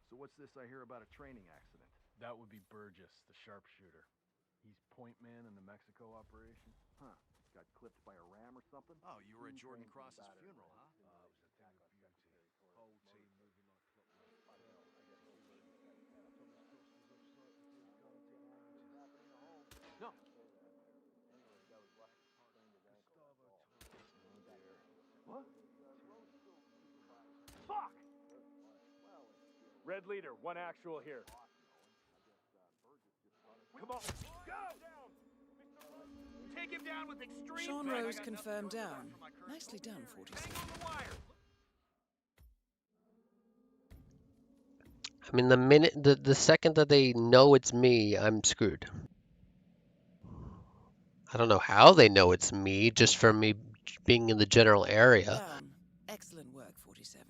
So what's this I hear about a training accident? That would be Burgess, the sharpshooter. He's point man in the Mexico operation. Huh. Got clipped by a ram or something? Oh, you were at Jordan Cross's funeral, huh? No. What? Fuck! Red leader, one actual here. Come on, go! Take him down with extreme Sean pain. Rose confirmed down. Nicely done, 47. I mean, the second that they know it's me, I'm screwed. I don't know how they know it's me, just from me being in the general area. Down. Excellent work, 47.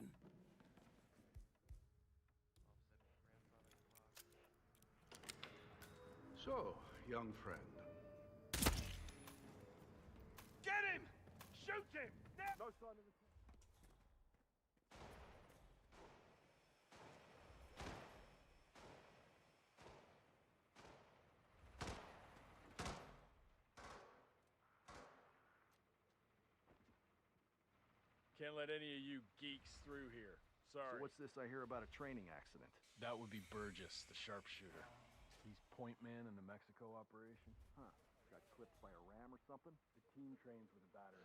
So, young friend. Get him! Shoot him! No sign of the... Can't let any of you geeks through here. Sorry. So what's this I hear about a training accident? That would be Burgess, the sharpshooter. He's point man in the Mexico operation. Huh. Got clipped by a ram or something? The team trains with a battery.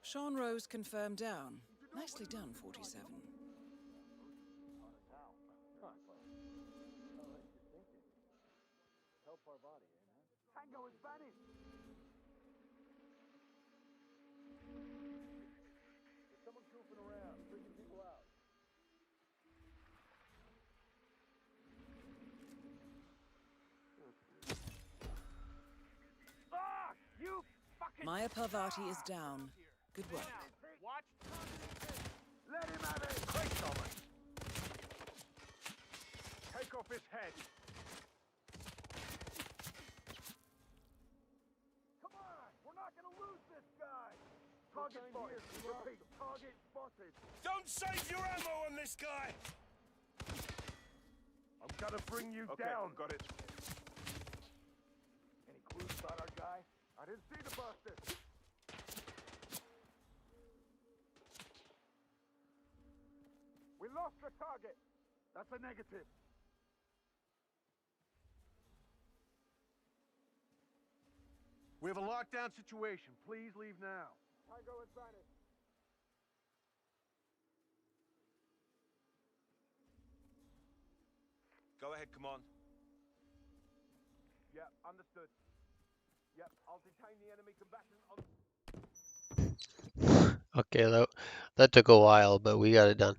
Sean Rose confirmed down. Nicely done, 47. Tango in Spanish! There's someone goofing around, freaking people out. Ah! You fucking... Maya Parvati is down. Good work. Watch! Let him have it! Quick, Thomas! Take off his head! Come on! We're not gonna lose this guy! Target spotted! Repeat, target spotted! Don't save your ammo on this guy! I'm gonna bring you down! Got it. Any clues about our guy? I didn't see the bastard! We lost the target! That's a negative. We have a lockdown situation. Please leave now. Tango in Spanish. Go ahead, come on. Yeah, understood. Yep, I'll detain the enemy combatant on... Okay, that took a while, but we got it done.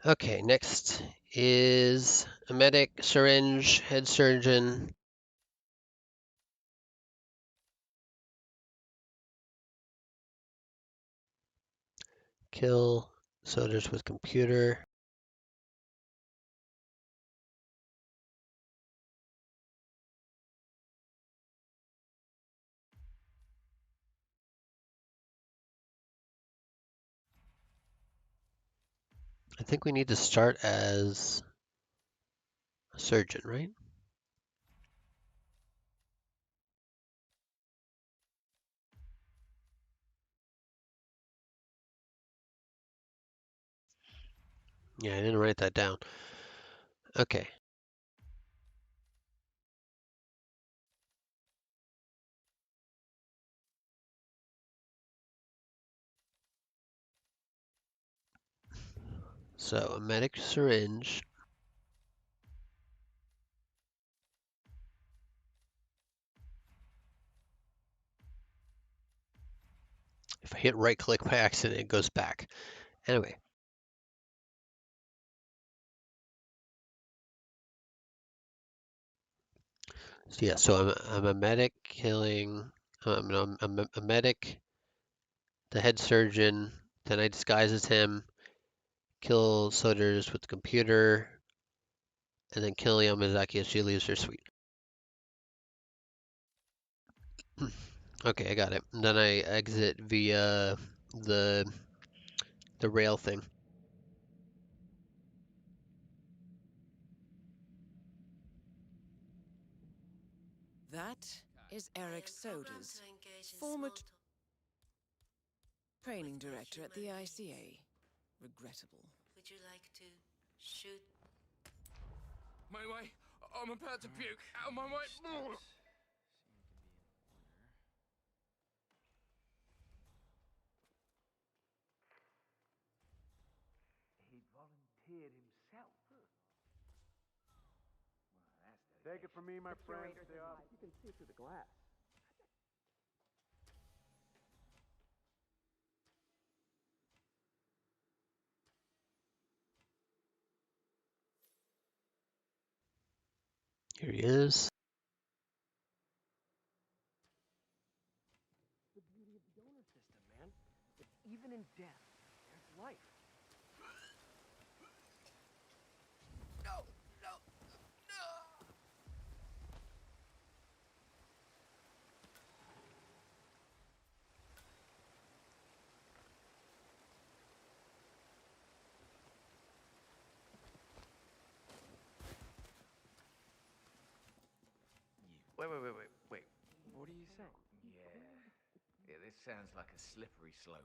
Okay, next is a medic, syringe, head surgeon. Kill soldiers with computer. I think we need to start as a surgeon, right? Yeah, I didn't write that down. Okay. So, a medic syringe. If I hit right click by accident, it goes back. Anyway. So yeah, so I'm a medic killing, no, I'm a medic, the head surgeon, then I disguise as him, kill soldiers with the computer, and then kill Yamazaki as she leaves her suite. Okay, I got it. And then I exit via the rail thing. That is Eric Soda's, former training director at the ICA. Regrettable. Would you like to shoot? My way! I'm about to puke! Out of my way! He volunteered himself. Take it from me, my friend. You can see through the glass. Here he is. The beauty of the donor system, man. It's even in death, there's life. No! No! No! Wait. What are you saying? Yeah, this sounds like a slippery slope.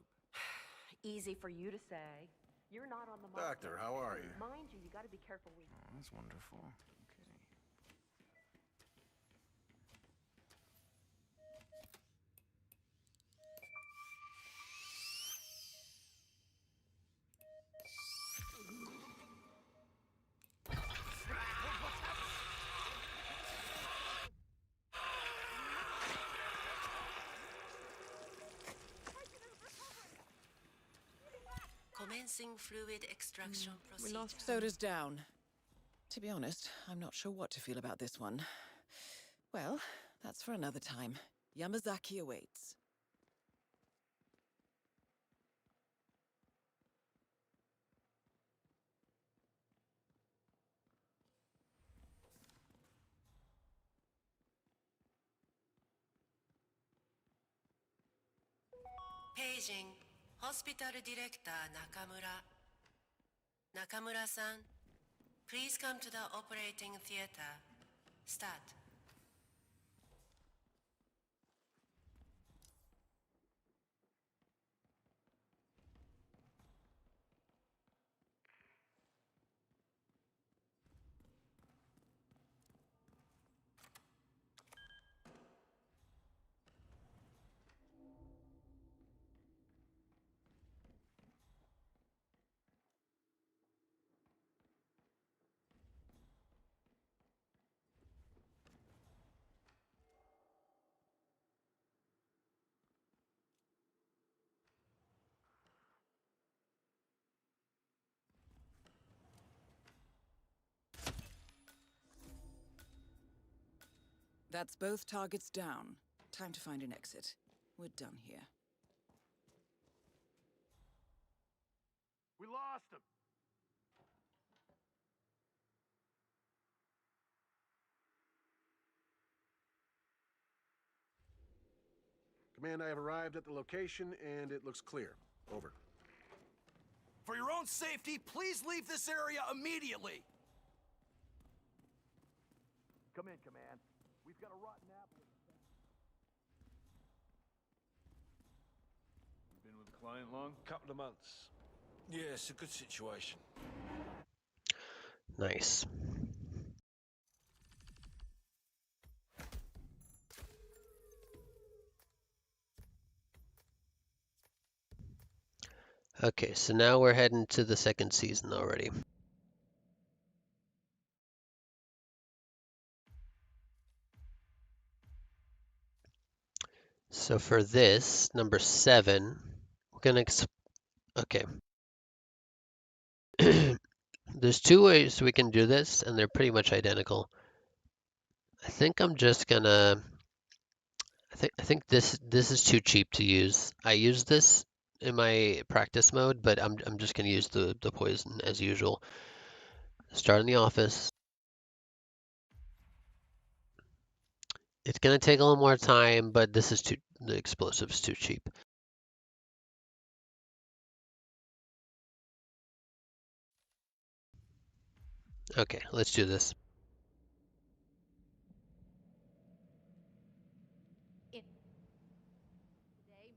Easy for you to say. You're not on the market. Doctor, how are you? Mind you, you got to be careful with. Oh, that's wonderful. Okay. Commencing fluid extraction We procedure. lost Soda's down. To be honest, I'm not sure what to feel about this one. Well, that's for another time. Yamazaki awaits. Paging Hospital Director Nakamura. Nakamura-san, please come to the operating theater. Start. That's both targets down. Time to find an exit. We're done here. We lost him. Command, I have arrived at the location, and it looks clear. Over. For your own safety, please leave this area immediately! Come in, Command. We've got a rotten apple. You been with the client long? Couple of months. Yeah, it's a good situation. Nice. Okay, so now we're heading to the second season already. So for this, number 7, we're gonna okay. There's 2 ways we can do this, and they're pretty much identical. I think I'm just gonna. I think this is too cheap to use. I use this in my practice mode, but I'm just gonna use the poison as usual. Start in the office. It's gonna take a little more time, but this is the explosive's too cheap. Okay, let's do this. Today,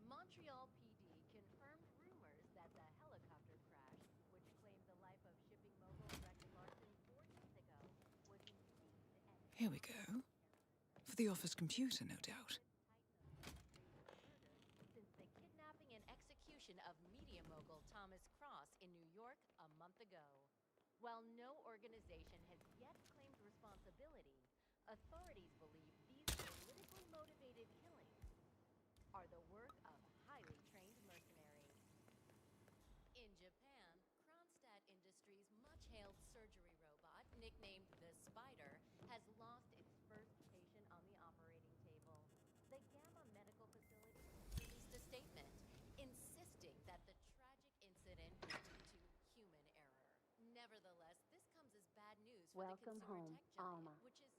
Montreal PD confirmed rumors that the helicopter crash, which claimed the life of shipping mogul Rex Larson 4 years ago, was indeed Here we go. For the office computer, no doubt. since the kidnapping and execution of media mogul Thomas Cross in New York a month ago. While no organization has yet claimed responsibility, authorities believe these politically motivated killings are the work of highly trained mercenaries. In Japan, Kronstadt Industries' much-hailed surgery robot, nicknamed the Spider, has lost its first patient on the operating table. The Gamma Medical Facility released a statement insisting that the tragic incident was due to human error. Nevertheless, this comes as bad news for the consumer tech giant, which is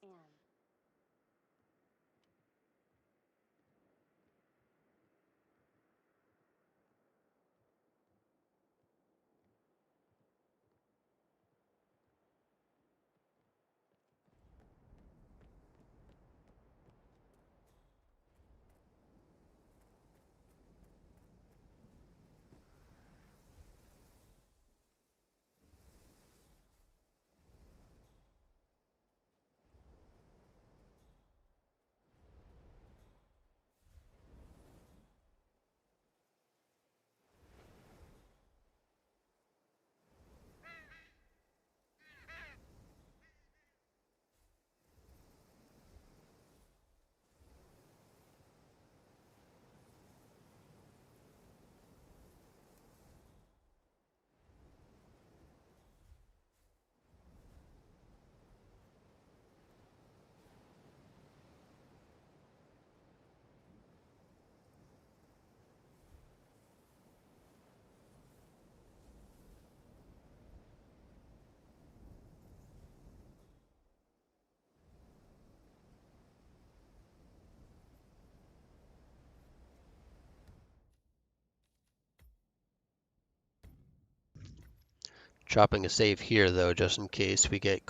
Dropping a save here though, just in case we get.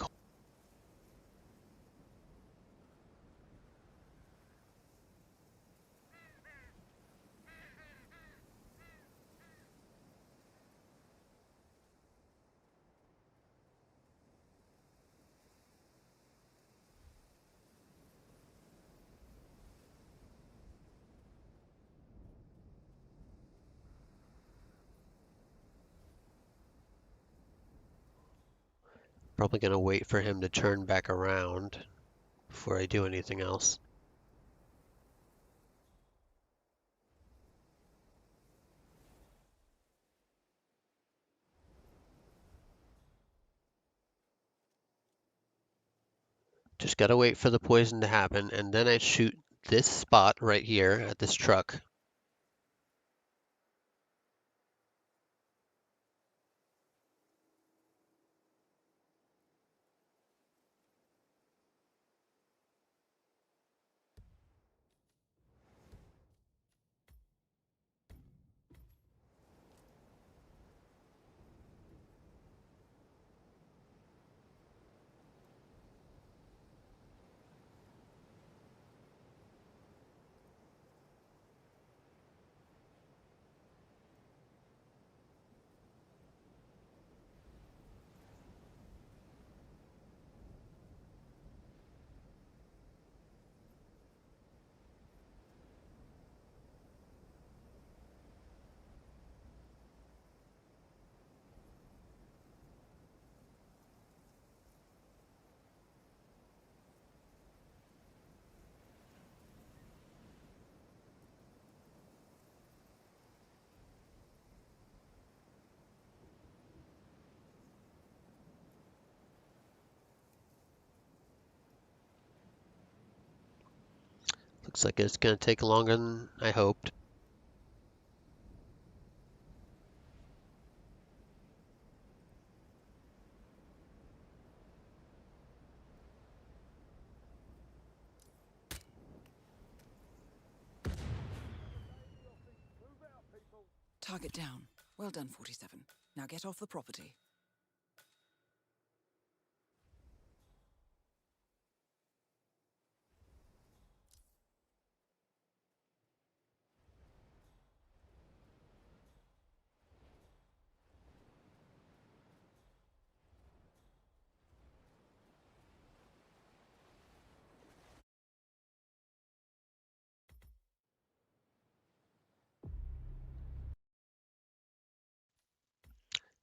Probably gonna wait for him to turn back around before I do anything else. Just gotta wait for the poison to happen, and then I shoot this spot right here at this truck. Looks like it's going to take longer than I hoped. Target down. Well done, 47. Now get off the property.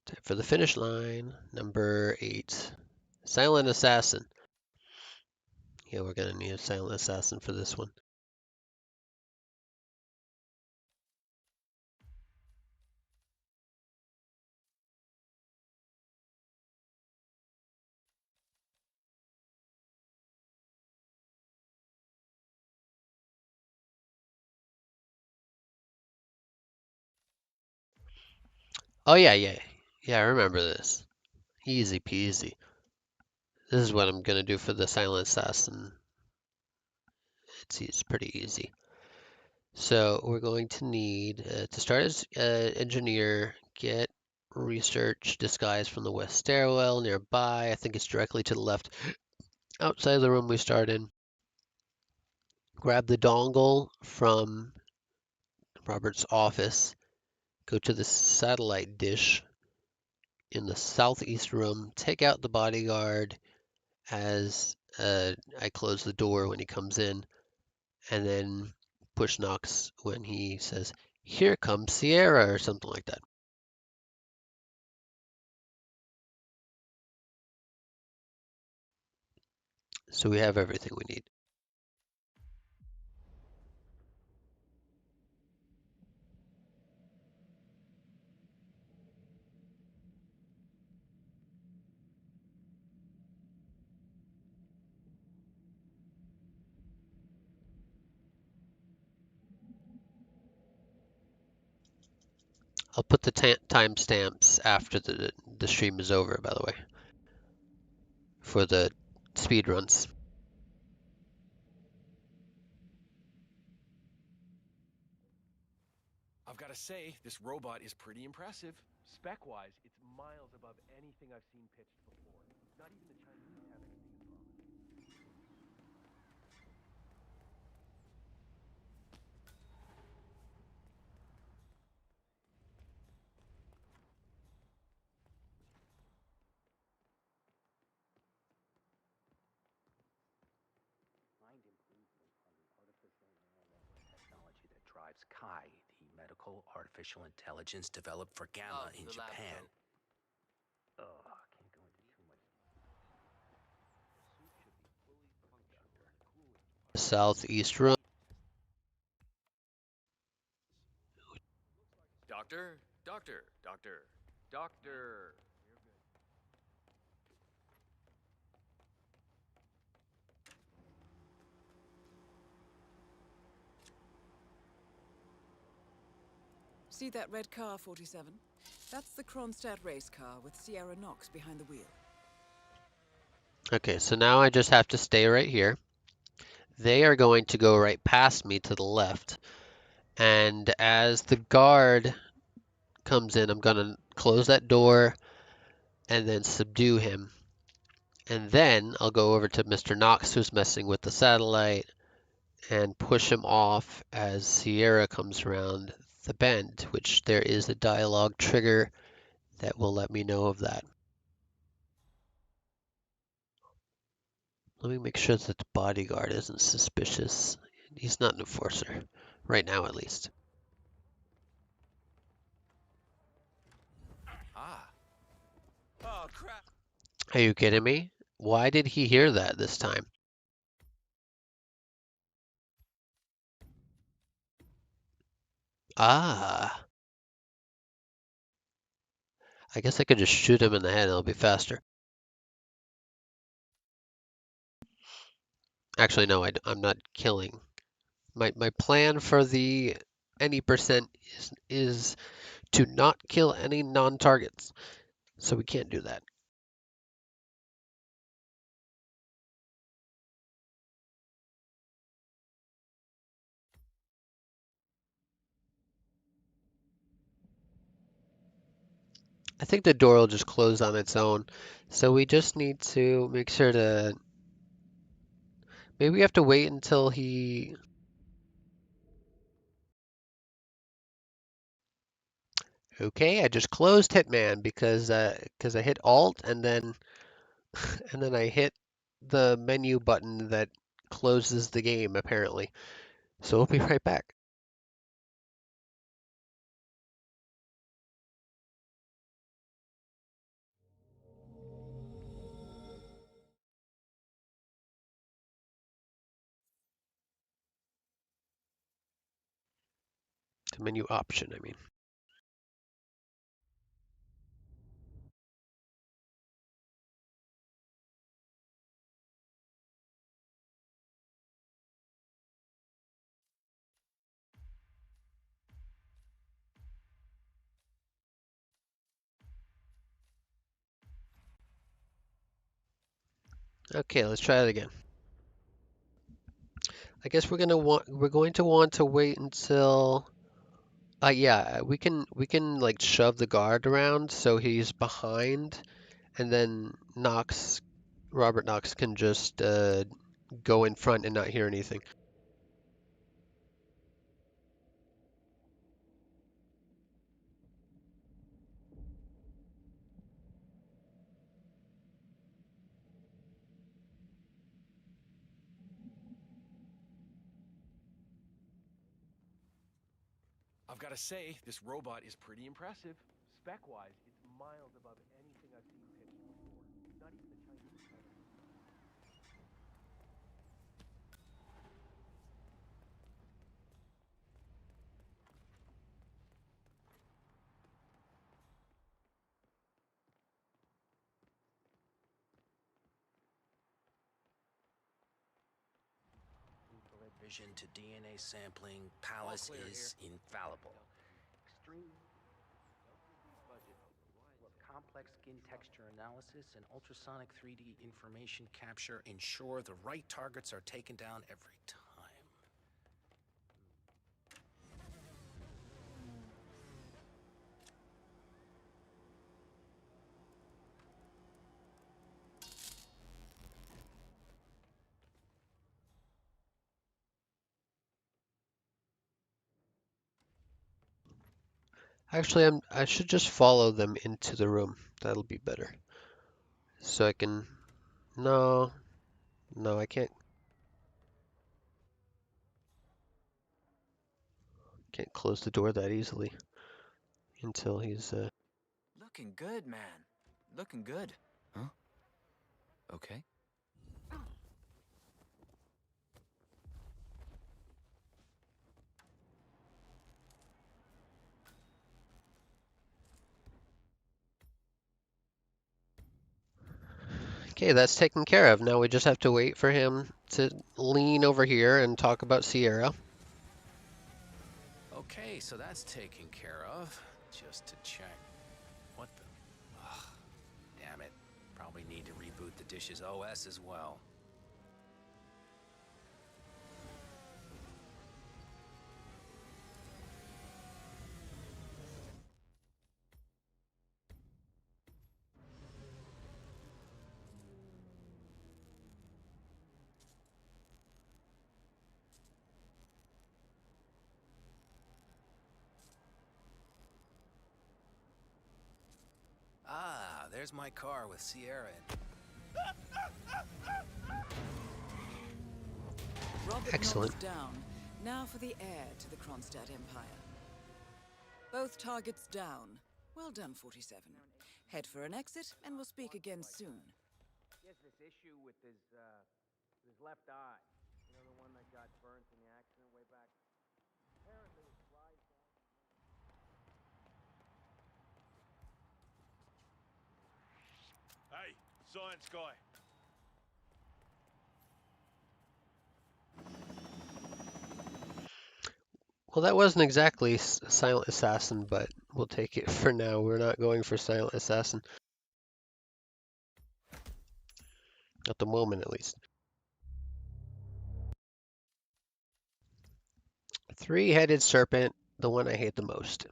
Time for the finish line. Number 8. Silent Assassin. Yeah, we're going to need a Silent Assassin for this one. Oh, yeah. Yeah, I remember this. Easy peasy. This is what I'm going to do for the Silent Assassin. It's pretty easy. So we're going to need, to start as engineer, get research disguise from the west stairwell nearby. I think it's directly to the left outside of the room we start in. Grab the dongle from Robert's office. Go to the satellite dish in the southeast room. Take out the bodyguard as I close the door when he comes in. And then push Knox when he says, "Here comes Sierra," or something like that. So we have everything we need. I'll put the timestamps after the stream is over, by the way, for the speed runs. I've got to say, this robot is pretty impressive. Spec-wise, it's miles above anything I've seen pitched before. Not even the Chinese have anything as promising. Find improvement on the artificial neural network technology that drives Kai, the medical artificial intelligence developed for Gamma in Japan. Can't go into too much. The suit should be fully functional. Cooling. Southeast room. Doctor. See that red car, 47? That's the Kronstadt race car with Sierra Knox behind the wheel. Okay, so now I just have to stay right here. They are going to go right past me to the left. And as the guard comes in, I'm going to close that door and then subdue him. And then I'll go over to Mr. Knox, who's messing with the satellite, and push him off as Sierra comes around the bend, which there is a dialogue trigger that will let me know of that. Let me make sure that the bodyguard isn't suspicious. He's not an enforcer, right now at least. Oh, crap. Are you kidding me? Why did he hear that this time? Ah. I guess I could just shoot him in the head and it'll be faster. Actually, no, I'm not killing My plan for the any percent is to not kill any non-targets. So we can't do that. I think the door will just close on its own. So we just need to make sure to... Maybe we have to wait until he... Okay, I just closed Hitman because I hit Alt and then and then I hit the menu button that closes the game apparently. So we'll be right back. The menu option, I mean. Okay, let's try it again. I guess we're going to want to wait until yeah, we can like shove the guard around so he's behind, and then Robert Knox can just go in front and not hear anything. I've got to say, this robot is pretty impressive. Spec-wise, it's miles above anything I've seen pitched before. Not even the Chinese competitor. Infrared vision to DNA sampling. Palace is infallible. Extreme budget. Complex skin texture analysis and ultrasonic 3D information capture ensure the right targets are taken down every time. Actually, I should just follow them into the room. That'll be better. So I can... No, I can't close the door that easily until he's Looking good, man. Looking good. Huh? Okay. Okay, that's taken care of. Now we just have to wait for him to lean over here and talk about Sierra. Okay, so that's taken care of. Just to check. What the... Ugh, damn it. Probably need to reboot the Dish's OS as well. Ah, there's my car with Sierra in. Robert Excellent. Knox down. Now for the heir to the Kronstadt Empire. Both targets down. Well done, 47. Head for an exit, and we'll speak again soon. He has this issue with his left eye. You know, the one that got burnt in the accident way back. Apparently it flies down. Hey, science guy. Well, that wasn't exactly Silent Assassin, but we'll take it for now. We're not going for Silent Assassin. At the moment, at least. Three-headed serpent, the one I hate the most.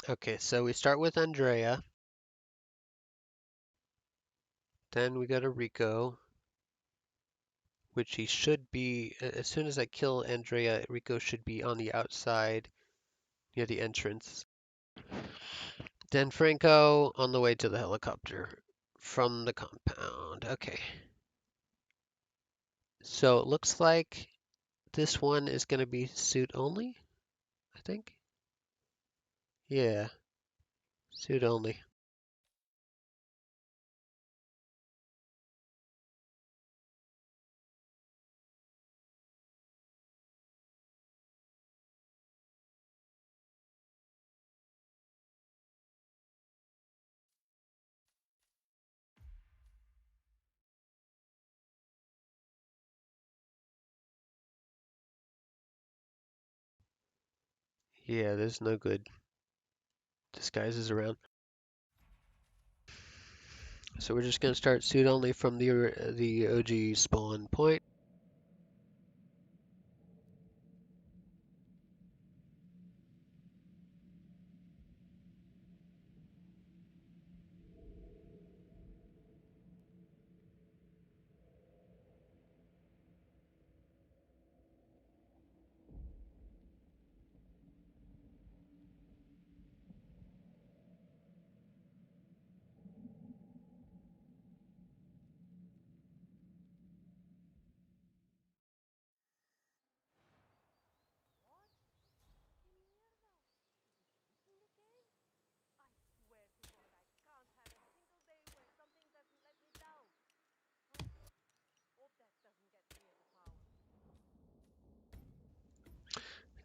Okay, so we start with Andrea. Then we go to Rico, which he should be, as soon as I kill Andrea, Rico should be on the outside near the entrance. Then Franco on the way to the helicopter from the compound. Okay. So it looks like this one is going to be suit only, I think. Yeah, suit only. Yeah, there's no good disguises around. So we're just going to start suit only from the OG spawn point.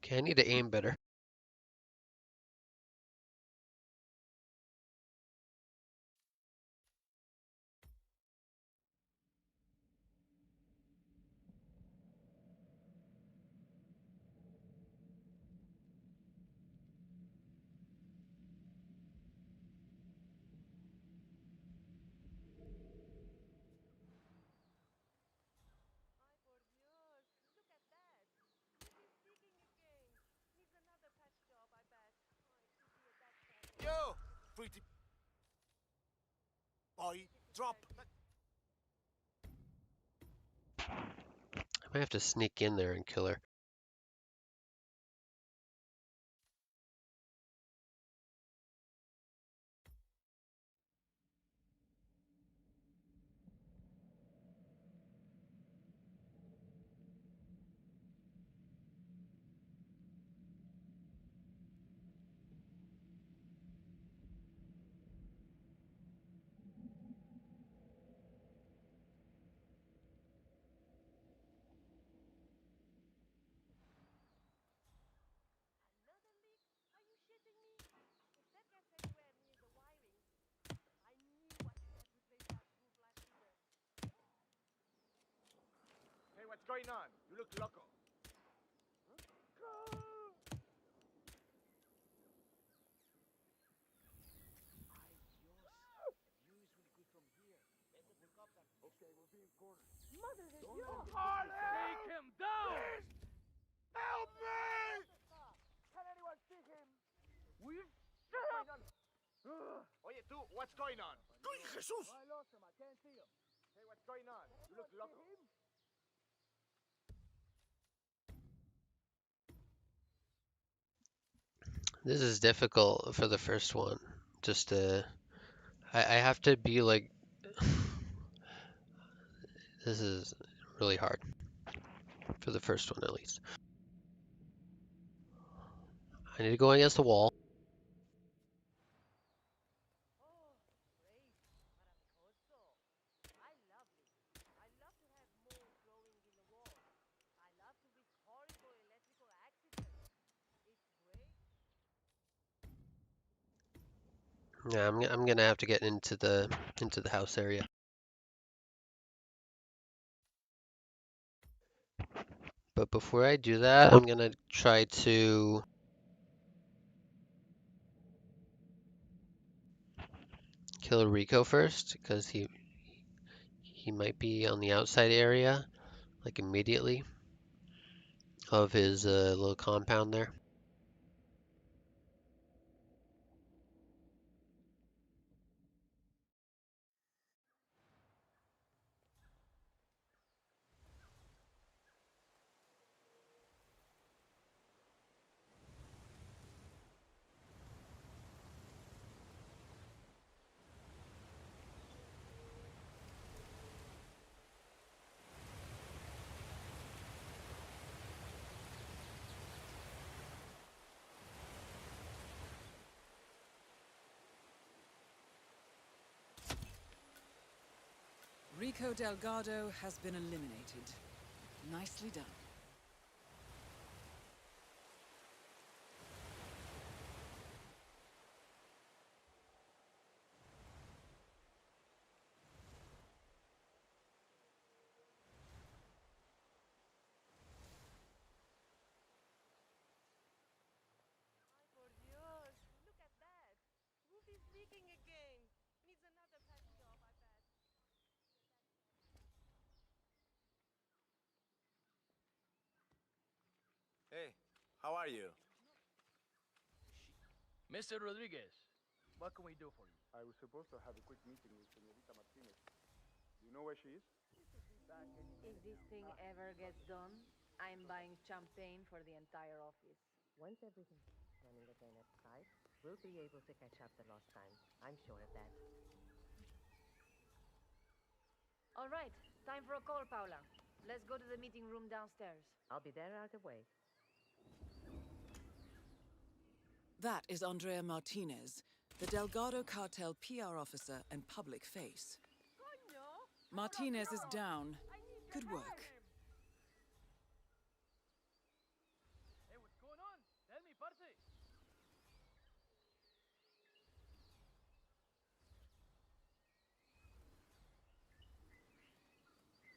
Okay, I need to aim better. Yo! Pretty boy, drop. I might have to sneak in there and kill her. Hey, what's going on? You look loco. Mother, there's no... Take him down! what's going on? Jesus! I lost him. I can't see him. Hey, what's going on? You look loco. This is difficult for the first one. Just I have to be like, this is really hard for the first one at least. I need to go against the wall. Yeah, I'm gonna have to get into the house area. But before I do that, I'm gonna try to kill Rico first, because he might be on the outside area, like immediately, of his little compound there. Rico Delgado has been eliminated. Nicely done. Por Dios, look at that. Goofy's speaking again. Needs another patchy off, I bet. Hey, how are you? Mr. Rodriguez, what can we do for you? I was supposed to have a quick meeting with Senorita Martinez. Do you know where she is? If this thing ever gets done, I'm buying champagne for the entire office. Once everything's running again at site, we'll be able to catch up the lost time. I'm sure of that. All right, time for a call, Paula. Let's go to the meeting room downstairs. I'll be there right away. That is Andrea Martinez, the Delgado cartel PR officer and public face. Martinez is down. Good work. Hey, what's going on? Tell me, parce.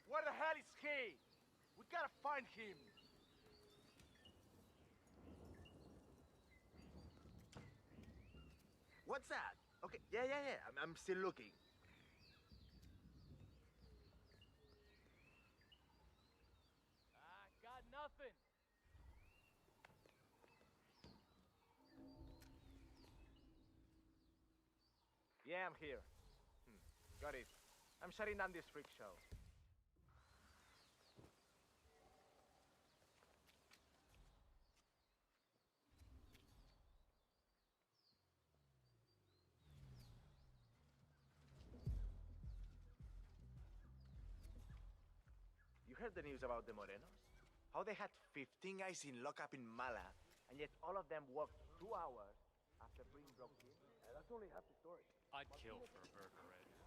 Where the hell is he? We gotta find him. What's that? Okay, yeah. I'm still looking. Got nothing. Yeah, I'm here. Got it. I'm shutting down this freak show. You heard the news about the Morenos? How they had 15 guys in lockup in Mala, and yet all of them worked 2 hours after being broke in? That's only half the story. I'd kill for a burger right now.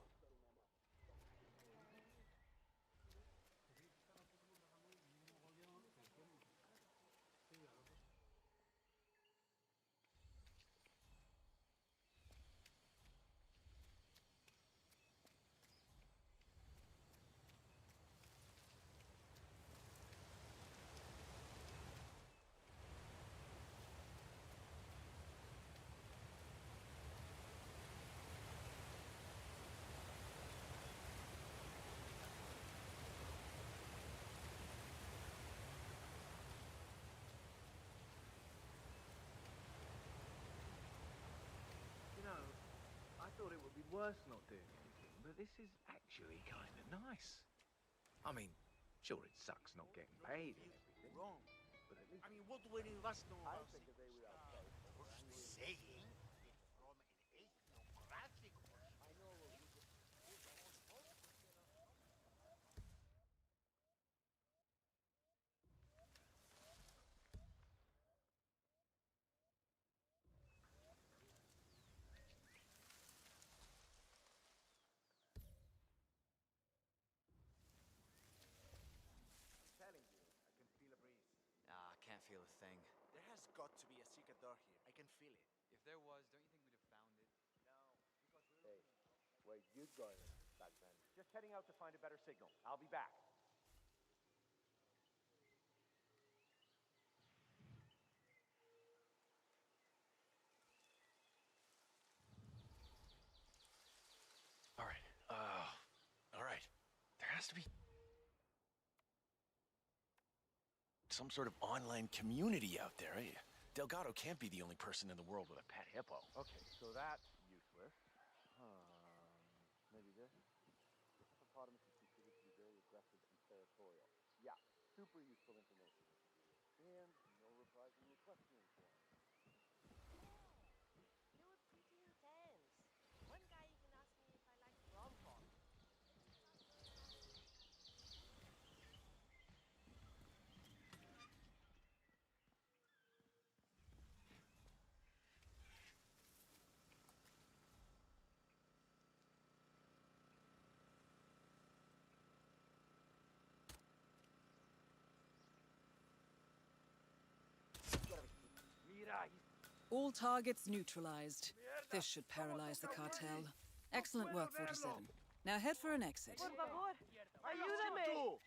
was not doing anything, but this is actually kind of nice. I mean, sure, it sucks not getting paid and everything. Wrong. But at least I mean, what do any of us know about they were okay. saying it's from an ethnographic I know. Telling you, I can feel a breeze. Ah, I can't feel a thing. There has got to be a secret door here. I can feel it. If there was, don't you think we'd have found it? Hey, where you going back then? Just heading out to find a better signal. I'll be back. All right. There has to be some sort of online community out there. Delgado can't be the only person in the world with a pet hippo. Okay, so that's useless. Maybe this? The hippopotamus is considered to be very aggressive and territorial. Yeah, super useful information. And no reply from your questioning form. You were pretty intense. One guy even asked me if I like rom-com. All targets neutralized. This should paralyze the cartel. Excellent work, 47. Now head for an exit. Por favor, ayúdame.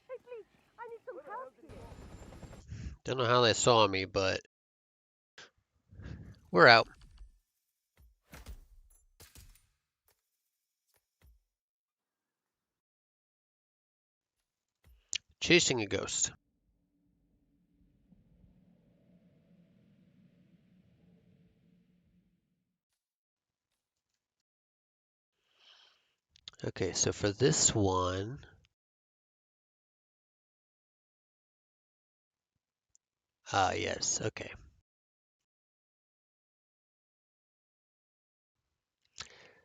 Hey, please, I need some help here. Don't know how they saw me, but we're out. Chasing a ghost. Okay, so for this one, yes, okay.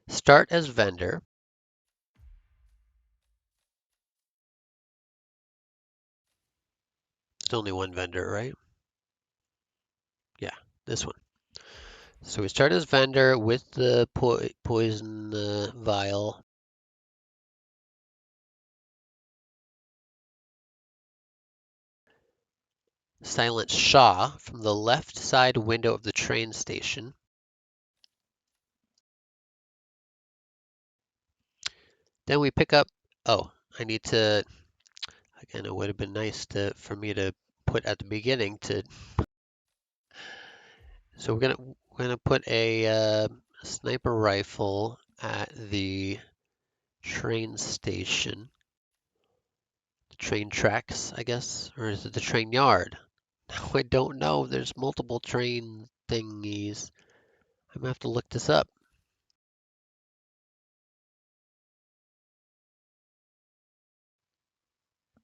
Start as vendor. There's only one vendor, right? Yeah, this one. So we start as vendor with the poison vial. Silence Shaw from the left side window of the train station. Then we pick up, I need to, again, it would have been nice for me to put at the beginning to, so we're gonna put a sniper rifle at the train station, the train tracks, I guess, or is it the train yard? Now I don't know, there's multiple train thingies. I'm gonna have to look this up.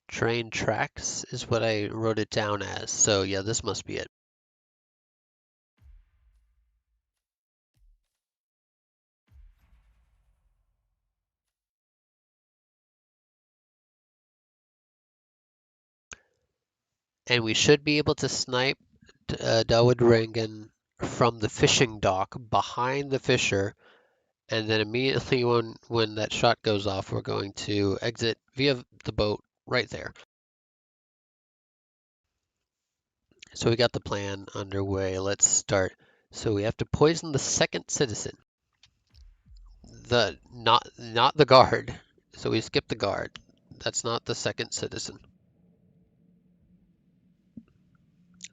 Train tracks is what I wrote it down as. So yeah, this must be it. And we should be able to snipe Dawood Rangan from the fishing dock behind the fisher. And then immediately when that shot goes off, we're going to exit via the boat right there. So we got the plan underway. Let's start. So we have to poison the second citizen. Not the guard. So we skip the guard. That's not the second citizen.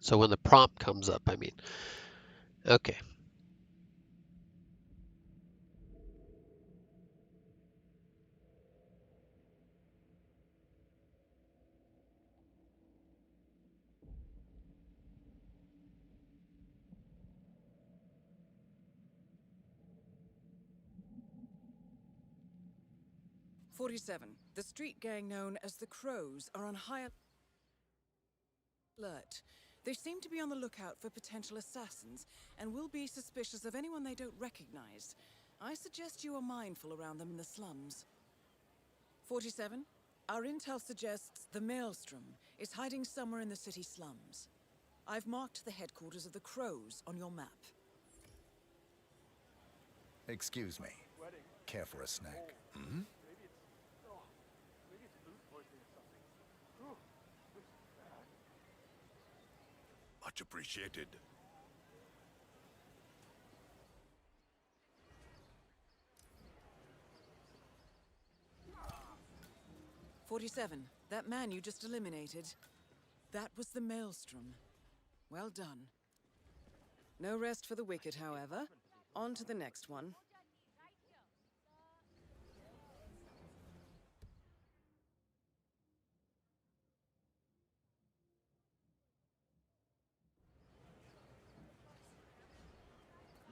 So when the prompt comes up, I mean. Okay. 47. The street gang known as the Crows are on high alert. They seem to be on the lookout for potential assassins and will be suspicious of anyone they don't recognize. I suggest you are mindful around them in the slums. 47. Our intel suggests the Maelstrom is hiding somewhere in the city slums. I've marked the headquarters of the Crows on your map. Excuse me. Care for a snack? Hmm? Maybe it's food poisoning or something. Ooh, this is bad. Much appreciated. – 47. That man you just eliminated. That was the Maelstrom. Well done. No rest for the wicked, however. On to the next one.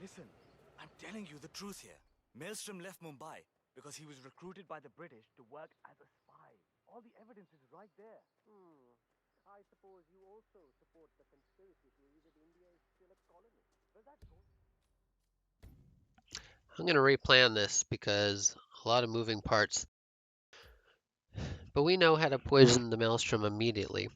Listen, I'm telling you the truth here. Maelstrom left Mumbai because he was recruited by the British to work as a spy. All the evidence is right there. I suppose you also support the conspiracy theory that India is still a colony. Well, that's cool. I'm going to replan this because a lot of moving parts. But we know how to poison the Maelstrom immediately.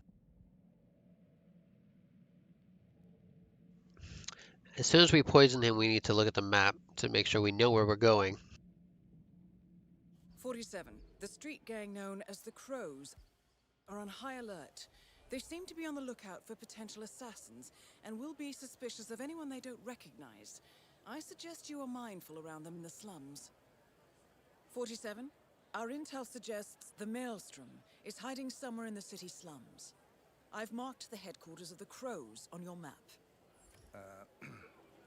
As soon as we poison him, we need to look at the map to make sure we know where we're going. 47. The street gang known as the Crows are on high alert. They seem to be on the lookout for potential assassins and will be suspicious of anyone they don't recognize. I suggest you are mindful around them in the slums. 47. Our intel suggests the Maelstrom is hiding somewhere in the city slums. I've marked the headquarters of the Crows on your map.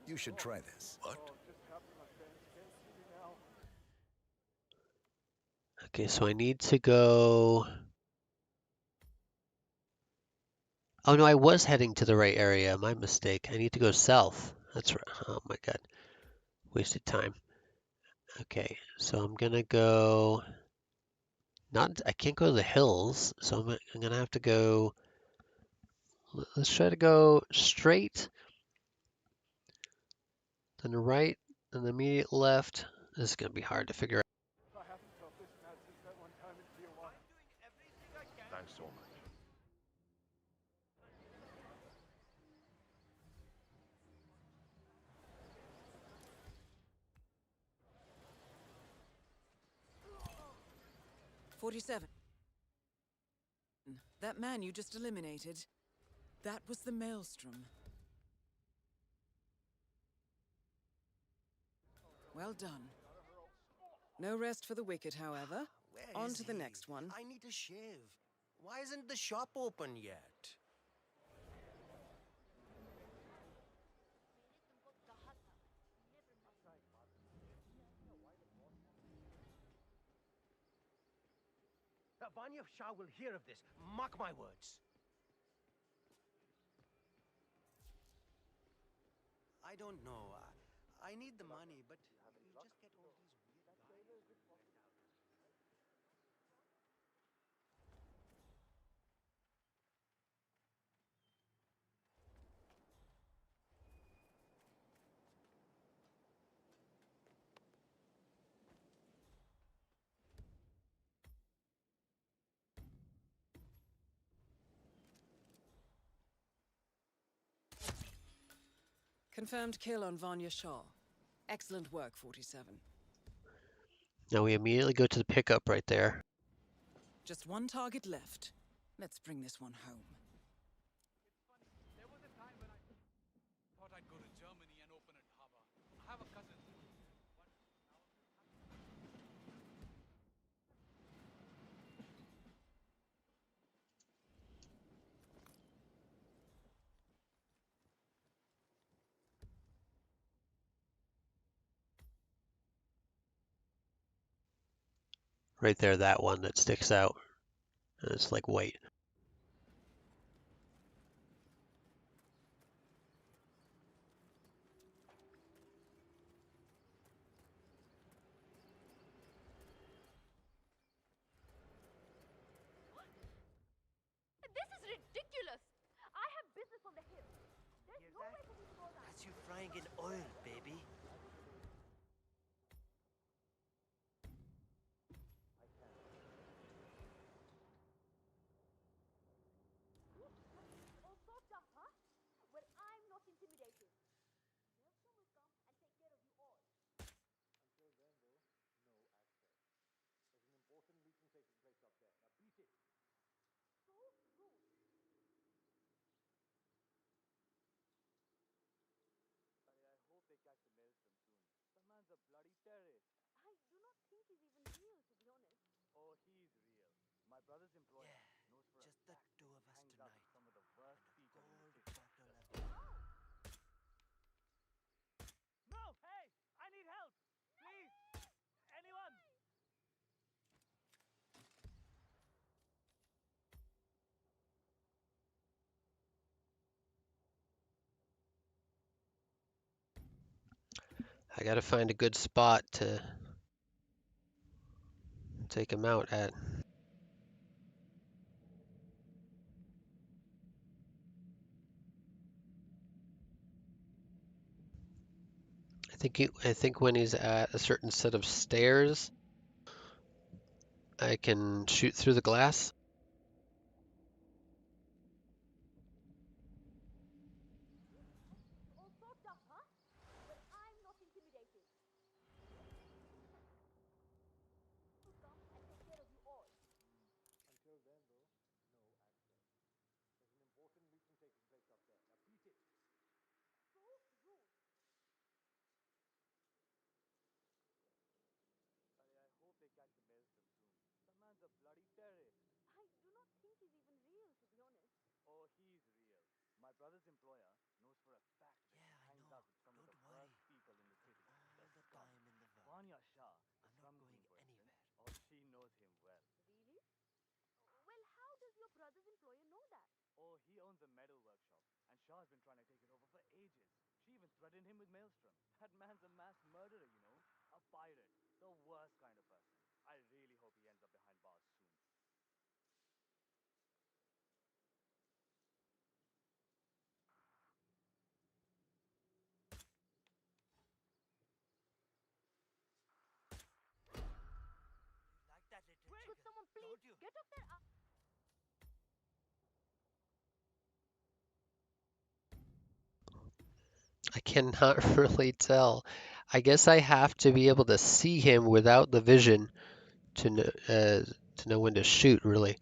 You should try this. What? Okay, so I need to go... Oh no, I was heading to the right area. My mistake. I need to go south. That's right. Oh my god. Wasted time. Okay, so I'm gonna go... I can't go to the hills, so I'm gonna have to go... Let's try to go straight, then the right, and the immediate left. This is gonna be hard to figure out. I haven't felt this mad since that one time in Tijuana. Thanks so much. – 47. That man you just eliminated. That was the Maelstrom. Well done. No rest for the wicked, however. On to the next one. I need to shave. Why isn't the shop open yet? Vanya Shah will hear of this. Mark my words. I don't know. I need the money, but you just get all these weird... Confirmed kill on Vanya Shah. Excellent work, 47. Now we immediately go to the pickup right there. Just one target left. Let's bring this one home. There was a time when I thought I'd go to Germany and open a dhaba. I have a cousin. Right there, that one that sticks out. And it's like white. That's you frying in oil, baby. All soaked up, huh? Well, I'm not intimidated. Maelstrom will come and take care of you all. Until then, though, no access. There's an important meeting taking place up there. Now beat it. So rude. I hope they catch the Maelstrom soon. The man's a bloody terrorist. I do not think he's even real, to be honest. Oh, he's real. My brother's employer knows for Just a the fact two that of he us hangs out tonight. with some of the worst people in the Gold city. bottle of No! Hey! I need help! Please! Anyone! I gotta find a good spot to take him out at. I think when he's at a certain set of stairs, I can shoot through the glass. All soaked up, huh? Well, I'm not intimidated. Will come and take care of you all. Until then, though, no access. There's an important meeting taking place up there. Now beat it. So rude. I hope they catch the Maelstrom soon. The man's a bloody terrorist. I do not think he's even real, to be honest. Oh, he's real. My brother's employer knows for a fact that he hangs out with some of the worst people in the city. The scum. time in the world. Vanya Shah, the I'm not scum going queen, for instance. anywhere. Oh, she knows him well. Really? Well, how does your brother's employer know that? Oh, he owns a metal workshop, and Shah's been trying to take it over for ages. She even threatened him with Maelstrom. That man's a mass murderer, you know? A pirate. The worst kind of person. I really hope he ends up behind bars soon. You like that little Could someone please don't you? get off their I cannot really tell. I guess I have to be able to see him without the vision to know when to shoot, really.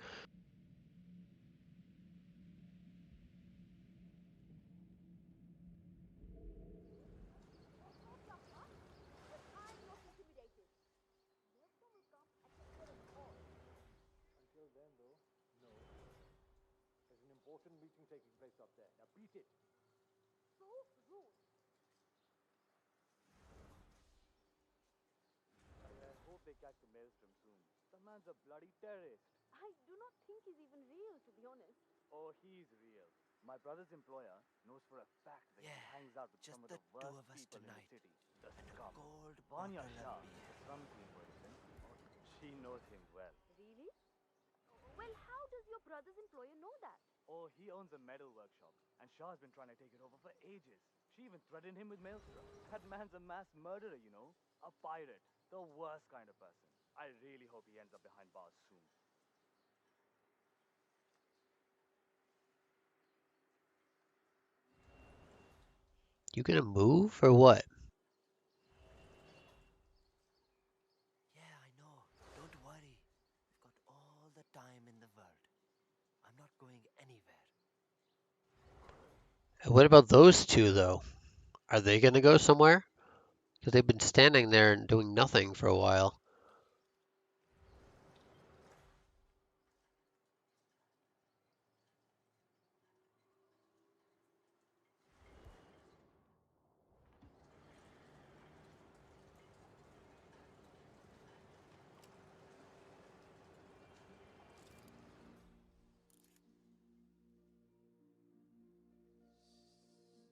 all soaked up, huh? Well, I'm not intimidated. Maelstrom will come and take care of you all. Until then, though, no access. There's an important meeting taking place up there. Now beat it. So rude. I hope they catch the Maelstrom soon. The man's a bloody terrorist. I do not think he's even real, to be honest. Oh, he's real. My brother's employer knows for a fact that he hangs out with some of the worst people in the city. The scum. Gold Vanya bottle of Shah, beer. the scum queen, for instance. Oh, she knows him well. Really? Well, how does your brother's employer know that? Oh, he owns a metal workshop, and Shah's been trying to take it over for ages. She even threatened him with Maelstrom. That man's a mass murderer, you know? A pirate. The worst kind of person. I really hope he ends up behind bars soon. You gonna move or what? Yeah, I know. Don't worry. We've got all the time in the world. I'm not going anywhere. What about those two, though? Are they gonna go somewhere? Because they've been standing there and doing nothing for a while.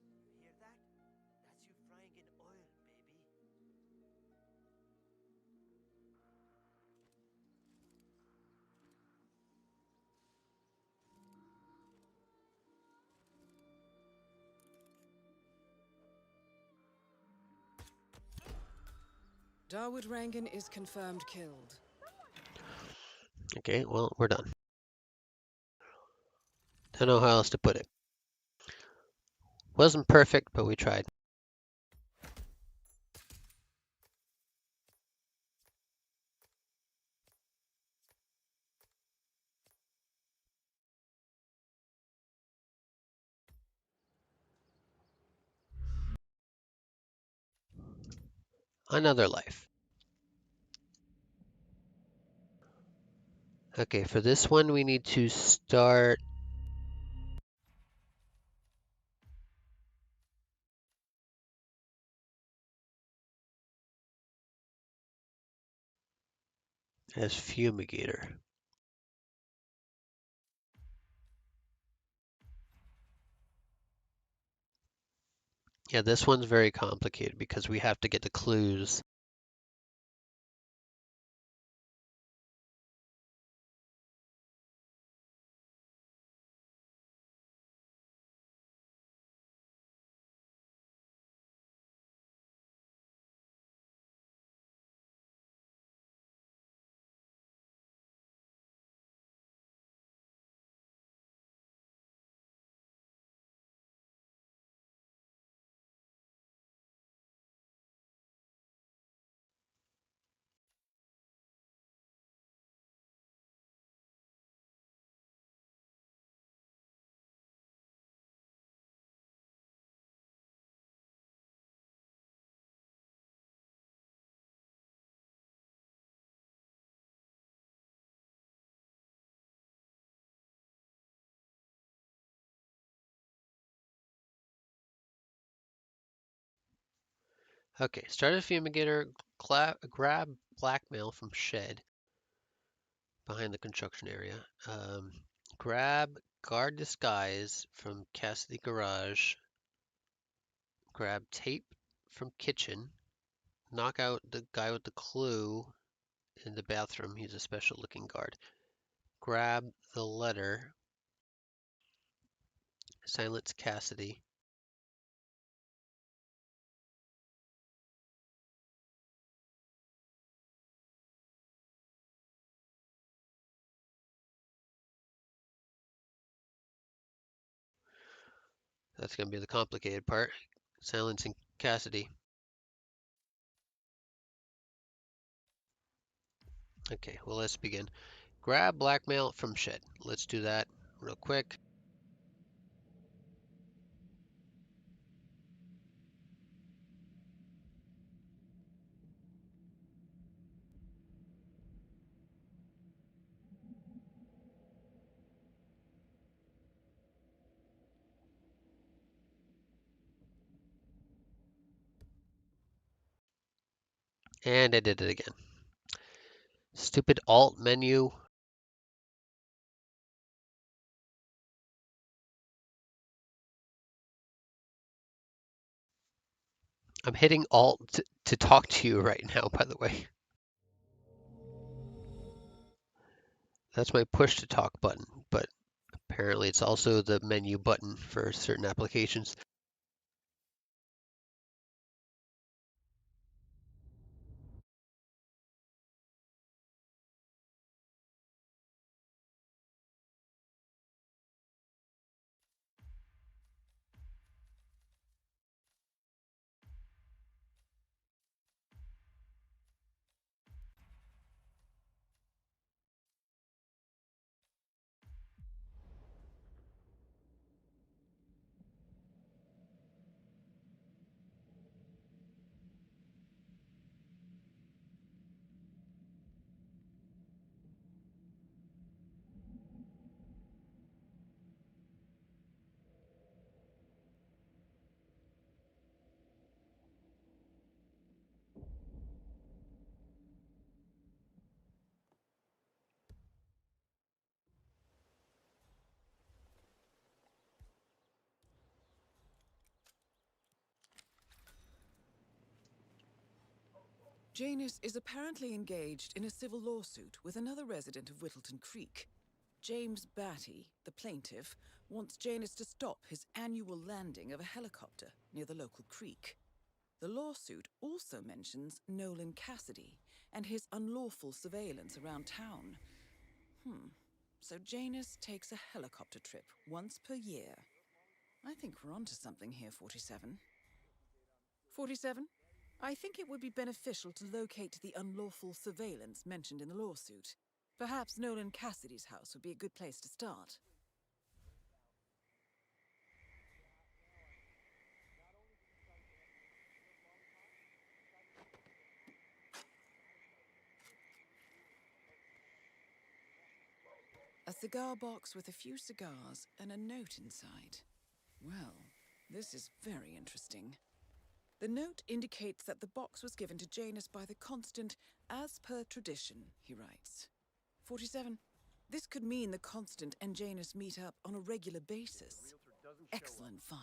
You hear that? That's you frying in oil, baby. Dawood Rangan is confirmed killed. Okay, well, we're done. Don't know how else to put it. Wasn't perfect, but we tried. Another life. Okay, for this one, we need to start as Fumigator. Yeah, this one's very complicated because we have to get the clues. Okay, start as Fumigator, grab blackmail from shed behind the construction area. Grab guard disguise from Cassidy garage. Grab tape from kitchen. Knock out the guy with the clue in the bathroom. He's a special looking guard. Grab the letter. Silence Cassidy. That's going to be the complicated part. Silencing Cassidy. Okay, well, let's begin. Grab blackmail from shed. Let's do that real quick. And I did it again. Stupid alt menu. I'm hitting alt to talk to you right now, by the way. That's my push to talk button, but apparently it's also the menu button for certain applications. Janus is apparently engaged in a civil lawsuit with another resident of Whittleton Creek. James Batty, the plaintiff, wants Janus to stop his annual landing of a helicopter near the local creek. The lawsuit also mentions Nolan Cassidy and his unlawful surveillance around town. So Janus takes a helicopter trip once per year. I think we're onto something here, 47. 47? I think it would be beneficial to locate the unlawful surveillance mentioned in the lawsuit. Perhaps Nolan Cassidy's house would be a good place to start. A cigar box with a few cigars and a note inside. Well, this is very interesting. The note indicates that the box was given to Janus by the Constant as per tradition, he writes. 47. This could mean the Constant and Janus meet up on a regular basis. Excellent find.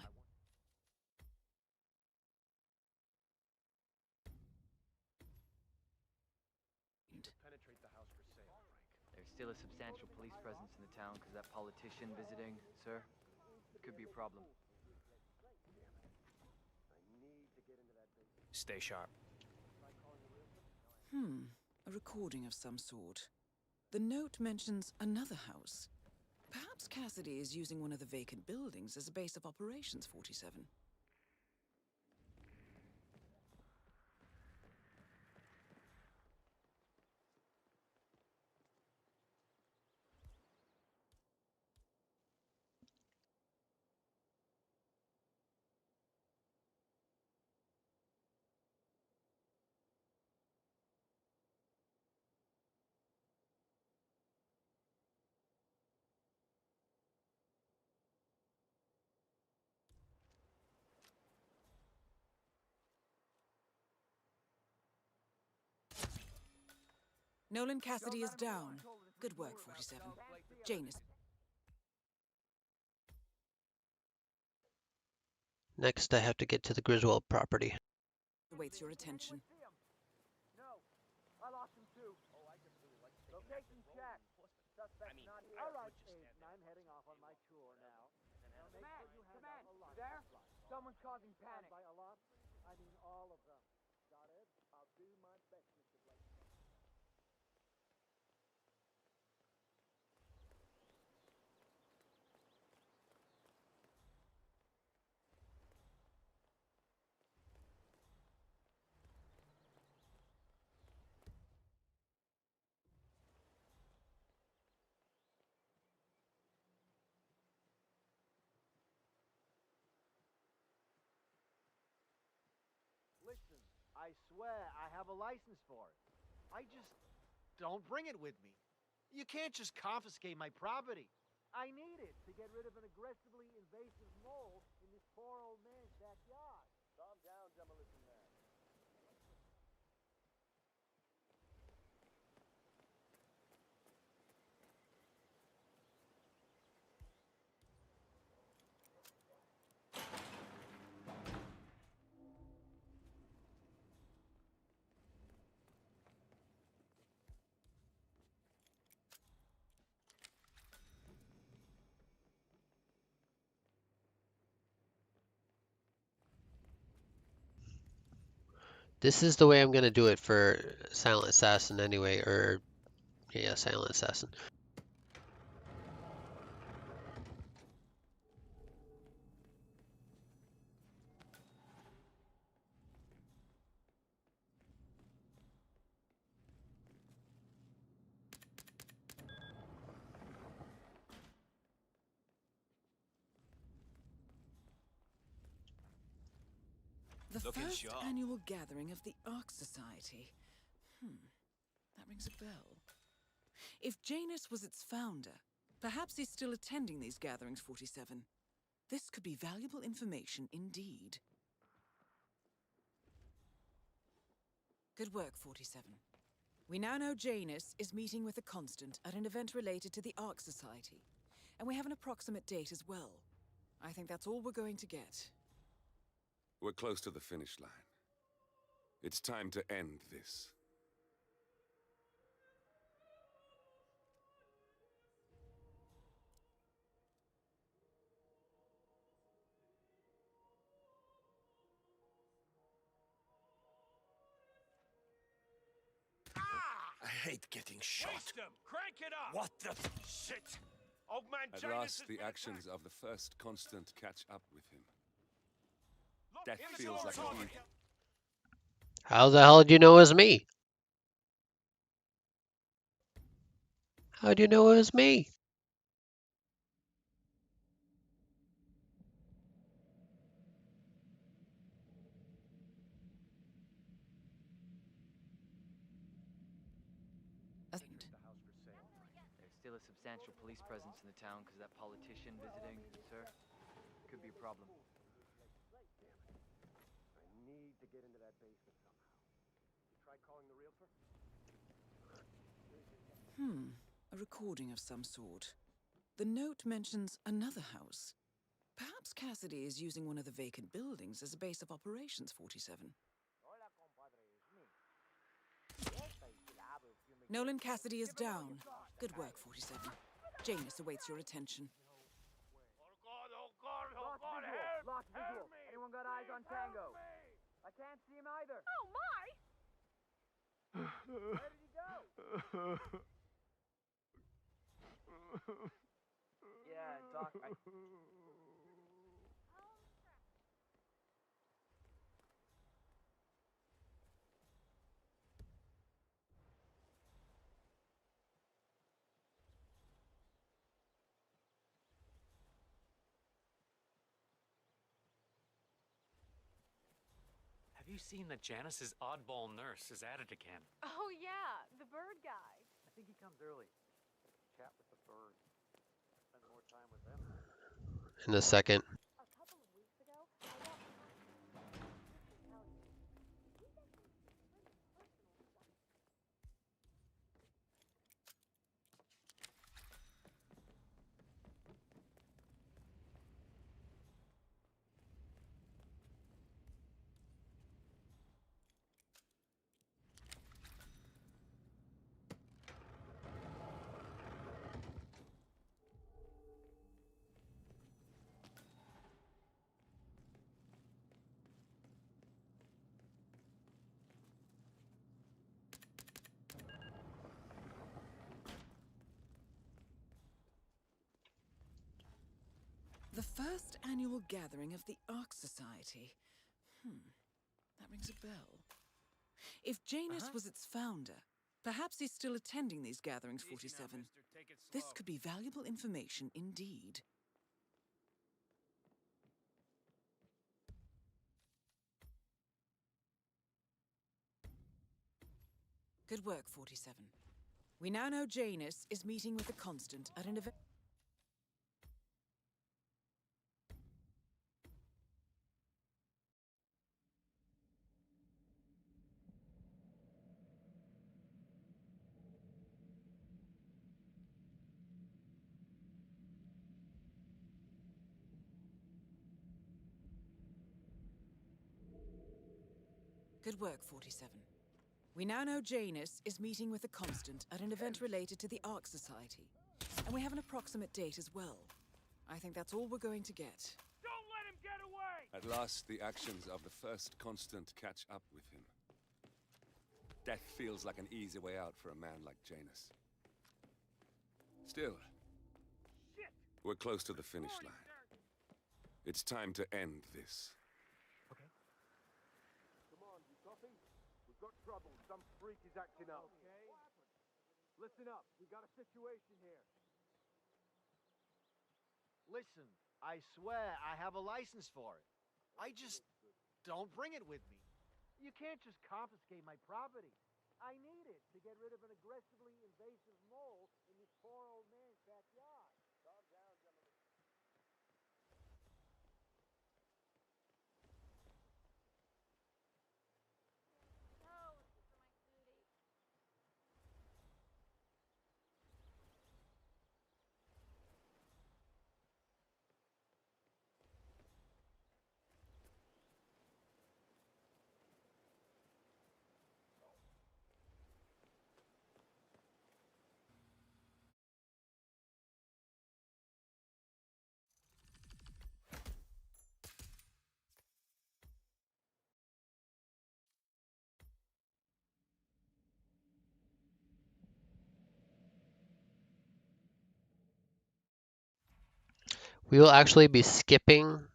Penetrate the house for sale, Frank. There's still a substantial police presence in the town because that politician visiting, sir, could be a problem. Stay sharp. A recording of some sort. The note mentions another house. Perhaps Cassidy is using one of the vacant buildings as a base of operations, 47. Nolan Cassidy is down. Good work, 47. Janus. Next, I have to get to the Griswold property. Awaits your attention. No, I lost him too. Oh, I just really like location check. Suspect not here. All right, Aiden, I'm heading off on my tour now. Command, you there? Someone's causing panic. By a lot, I mean all of them. Got it? I'll do my best, Mr. Blake. Listen, I swear I have a license for it. I just don't bring it with me. You can't just confiscate my property. I need it to get rid of an aggressively invasive mole in this poor old man's backyard. Calm down, Demolition Man. This is the way I'm gonna do it for Silent Assassin anyway, or yeah, Silent Assassin. The first annual gathering of the Ark Society. That rings a bell. If Janus was its founder, perhaps he's still attending these gatherings, 47. This could be valuable information indeed. Good work, 47. We now know Janus is meeting with the Constant at an event related to the Ark Society, and we have an approximate date as well. I think that's all we're going to get. We're close to the finish line. It's time to end this. hate getting shot. Wisdom, crank it up! What the shit? Old man At Janus last, has the been actions attacked. of the first constant catch up with him. Look, Death in the feels like door's an open. How the hell did you know it was me? How'd you know it was me? There's still a substantial police presence in the town because that politician visiting, sir. Could be a problem. I need to get into that basement somehow. You try calling the realtor? A recording of some sort. The note mentions another house. Perhaps Cassidy is using one of the vacant buildings as a base of operations, 47. Nolan Cassidy is down. Good work, 47. Janus awaits your attention. Lost visual. Anyone got eyes on Tango? I can't see him either. Oh my! Where did he go? Yeah, Doc, Have you seen that Janice's oddball nurse is at it again? Oh yeah, the bird guy. I think he comes early. Chat with the birds. Spend more time with them. In a second. A couple of weeks ago, I walked past just to tell you. We get some pretty personal stuff. The first annual gathering of the Ark Society. That rings a bell. If Janus was its founder, perhaps he's still attending these gatherings, 47. This could be valuable information indeed. Good work, 47. We now know Janus is meeting with the Constant at an event. Good work, 47. We now know Janus is meeting with the Constant at an event related to the Ark Society. And we have an approximate date as well. I think that's all we're going to get. Don't let him get away! At last, the actions of the first constant catch up with him. Death feels like an easy way out for a man like Janus. Still, we're close to the finish line. It's time to end this. Come on, you copy? We've got trouble. Some freak is acting up. Okay. Listen up. We got a situation here. Listen, I swear I have a license for it. I just don't bring it with me. You can't just confiscate my property. I need it to get rid of an aggressively invasive mole in this poor old man's backyard. Calm down, gentlemen. We will actually be skipping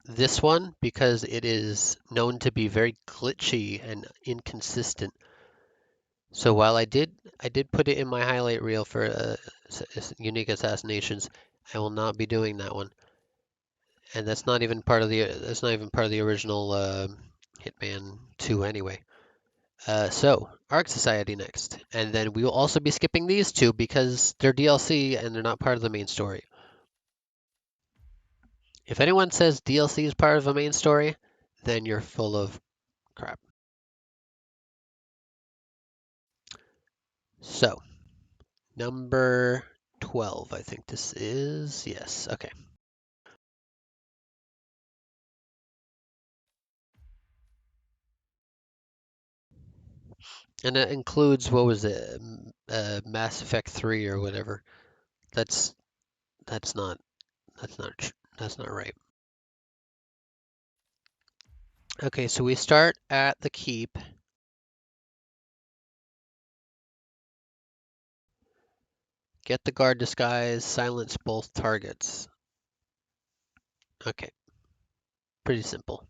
this one because it is known to be very glitchy and inconsistent. So while I did put it in my highlight reel for unique assassinations, I will not be doing that one. And that's not even part of the original Hitman 2 anyway. So Arc Society next, and then we will also be skipping these two because they're DLC and they're not part of the main story. If anyone says DLC is part of a main story, then you're full of crap. So, number 12, I think this is. Yes, okay. And that includes, what was it, Mass Effect 3 or whatever. That's not right. Okay, so we start at the keep. Get the guard disguise, silence both targets. Okay, pretty simple.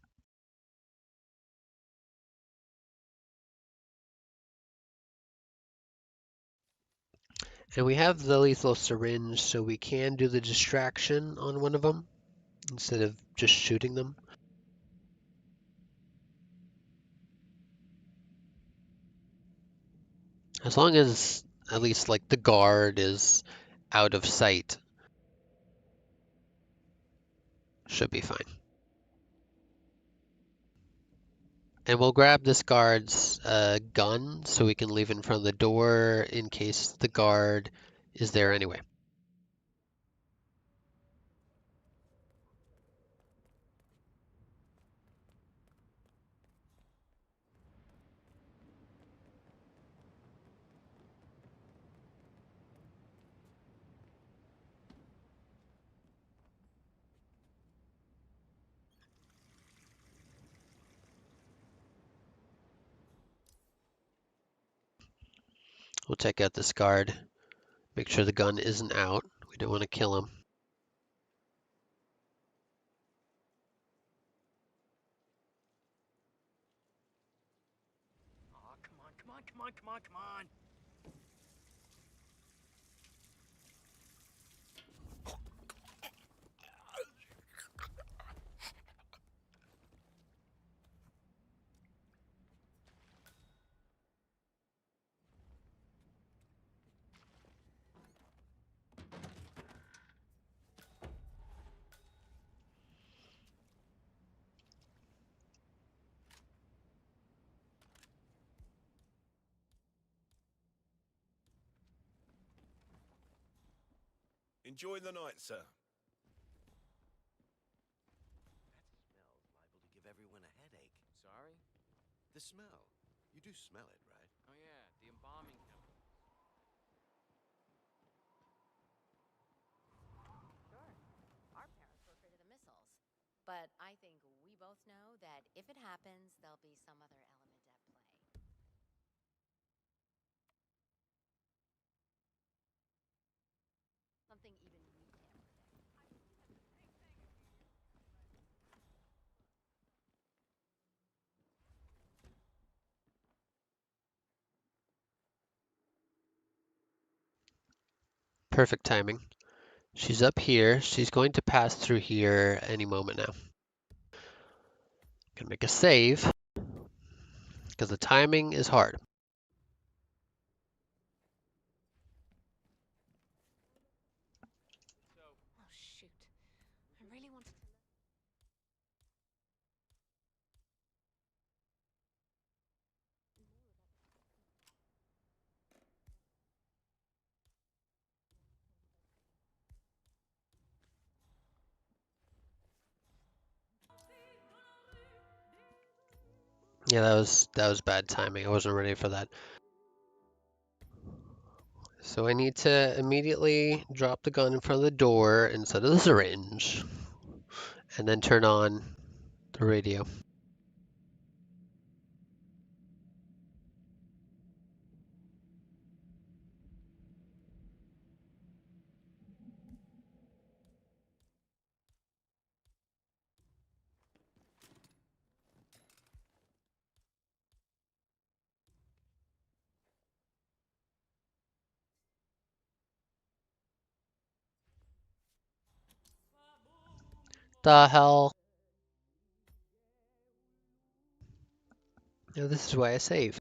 And we have the lethal syringe, so we can do the distraction on one of them instead of just shooting them. As long as at least like the guard is out of sight, should be fine. And we'll grab this guard's gun so we can leave it in front of the door in case the guard is there anyway. We'll check out this guard, make sure the gun isn't out. We don't want to kill him. Oh, come on, come on, come on, come on, come on. Enjoy the night, sir. That smell's liable to give everyone a headache. Sorry? The smell. You do smell it, right? Oh yeah, the embalming chemical. Sure. Our parents were afraid of the missiles. But I think we both know that if it happens, there'll be some other element at play. Something even we can't predict. Perfect timing. She's up here. She's going to pass through here any moment now. Gonna make a save because the timing is hard. Oh, shoot. I really wanted to... Yeah, that was bad timing. I wasn't ready for that. So I need to immediately drop the gun in front of the door instead of the syringe, and then turn on the radio. the hell? Now this is why I save.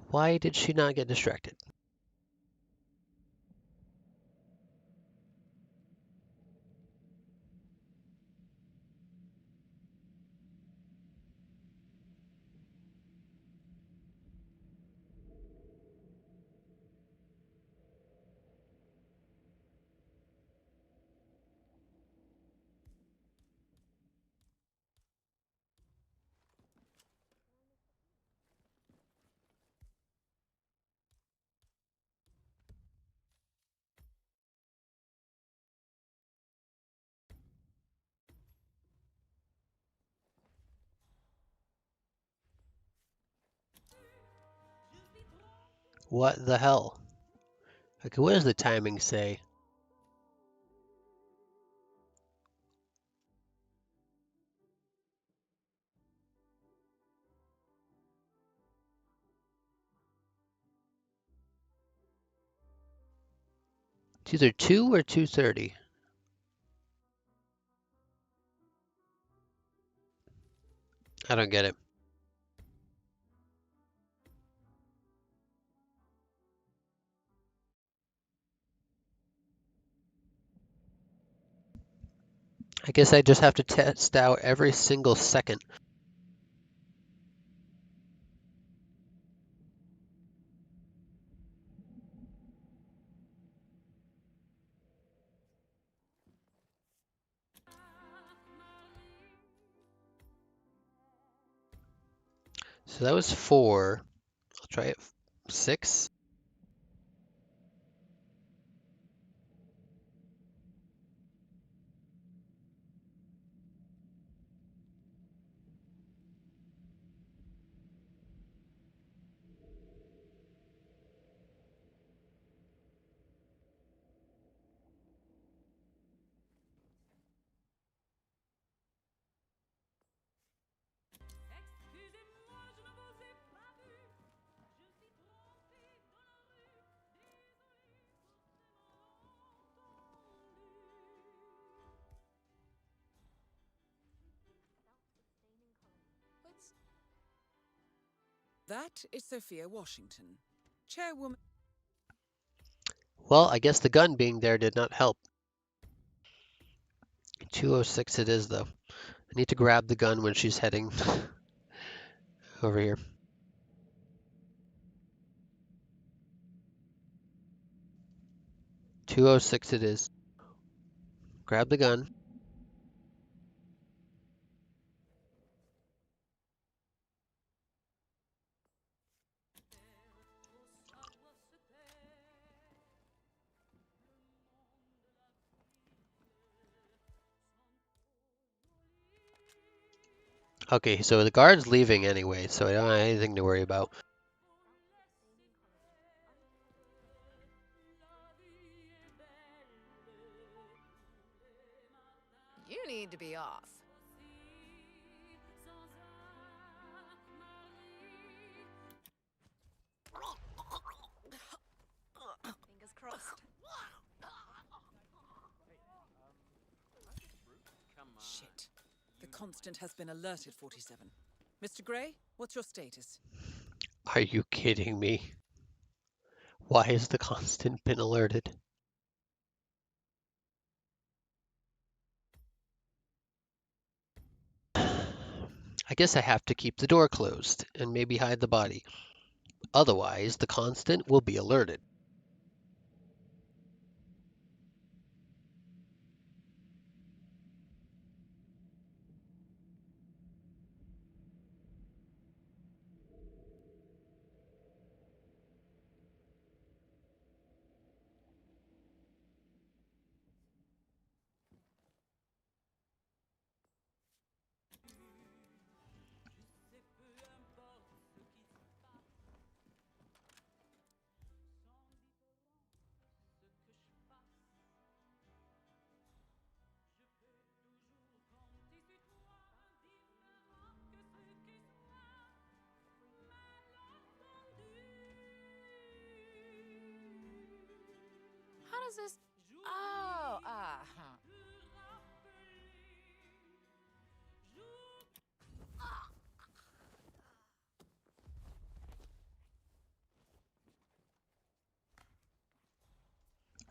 Why did she not get distracted? What the hell? Okay, what does the timing say? It's either 2 or 2:30. I don't get it. I guess I just have to test out every single second. So that was 4. I'll try it. 6. That is Sophia Washington, chairwoman. Well, I guess the gun being there did not help. 2:06 it is, though. I need to grab the gun when she's heading over here. 2:06 it is. Grab the gun. Okay, so the guard's leaving anyway, so I don't have anything to worry about. You need to be off. Fingers crossed. Shit. The Constant has been alerted, 47. Mr. Gray, what's your status? Are you kidding me? Why has the Constant been alerted? I guess I have to keep the door closed and maybe hide the body. Otherwise, the Constant will be alerted. How does this... Oh,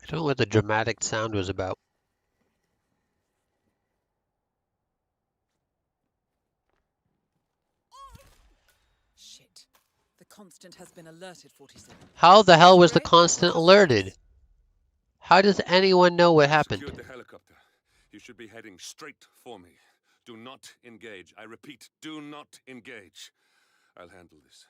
I don't know what the dramatic sound was about. Shit. The constant has been alerted, 47. How the hell was the Gray, constant what's your alerted? status? How does anyone know what happened? Secured the helicopter. You should be heading straight for me. Do not engage. I repeat, do not engage. I'll handle this.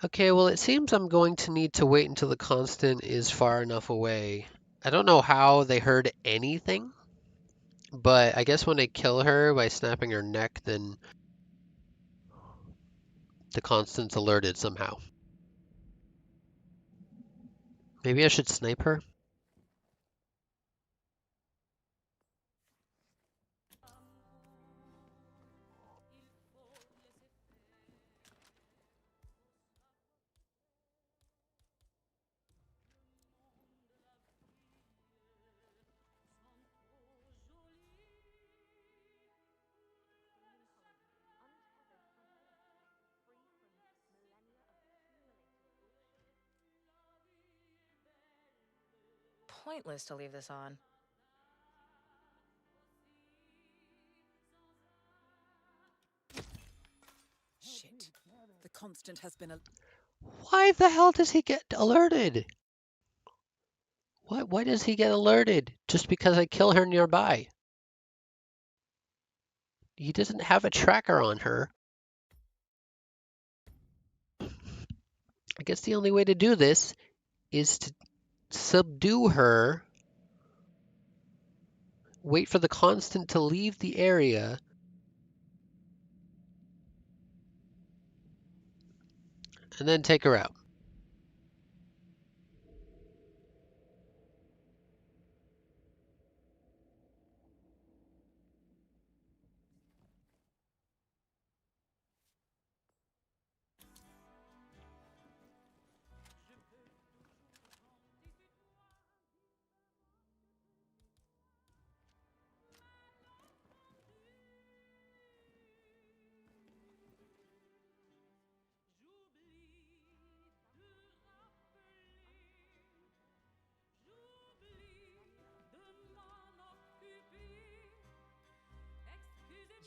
Okay, well, it seems I'm going to need to wait until the constant is far enough away. I don't know how they heard anything, but I guess when they kill her by snapping her neck, then the constant's alerted somehow. Maybe I should snipe her? Pointless to leave this on. Shit. The constant has been Why the hell does he get alerted? Why does he get alerted? Just because I kill her nearby? He doesn't have a tracker on her. I guess the only way to do this is to subdue her, wait for the constant to leave the area, and then take her out.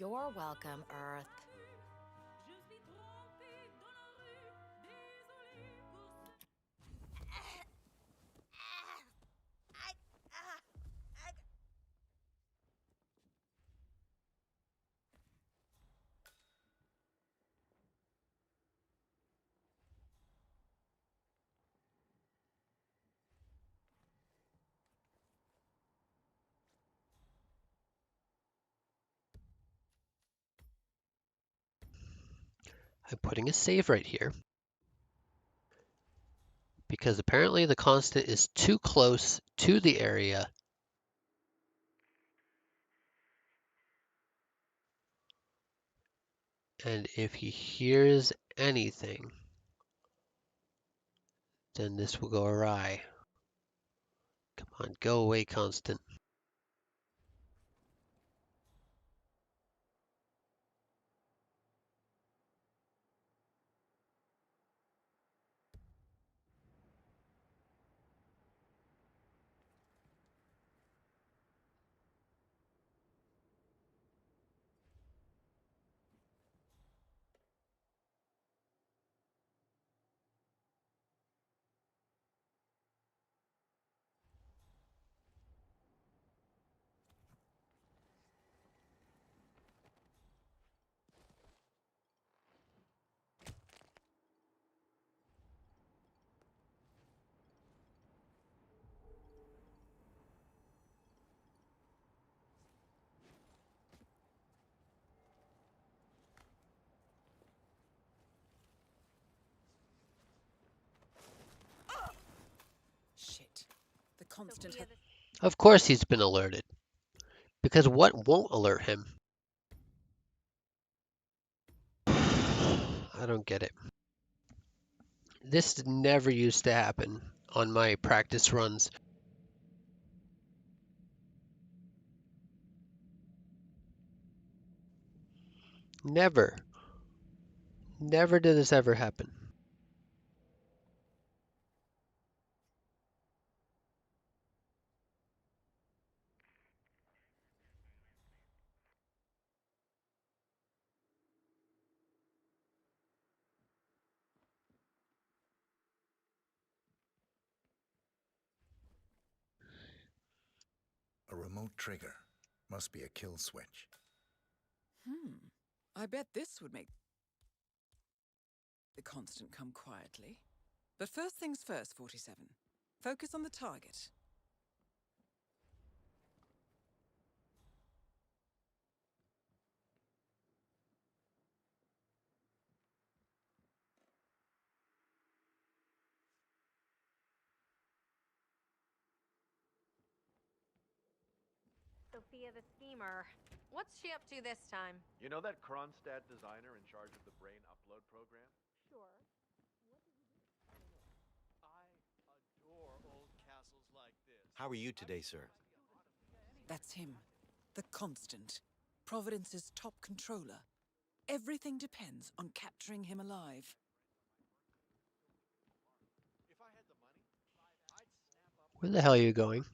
You're welcome, Earth. I'm putting a save right here because apparently the constant is too close to the area. And if he hears anything, then this will go awry. Come on, go away, constant. Shit. The constant has... Of course he's been alerted. Because what won't alert him? I don't get it. This never used to happen on my practice runs. Never. Never did this ever happen. A remote trigger. Must be a kill switch. I bet this would make the constant come quietly. But first things first, 47. Focus on the target. Sophia the schemer. What's she up to this time? You know that Kronstadt designer in charge of the brain upload program? Sure. I adore old castles like this. How are you today, sir? That's him. The Constant. Providence's top controller. Everything depends on capturing him alive. Where the hell are you going?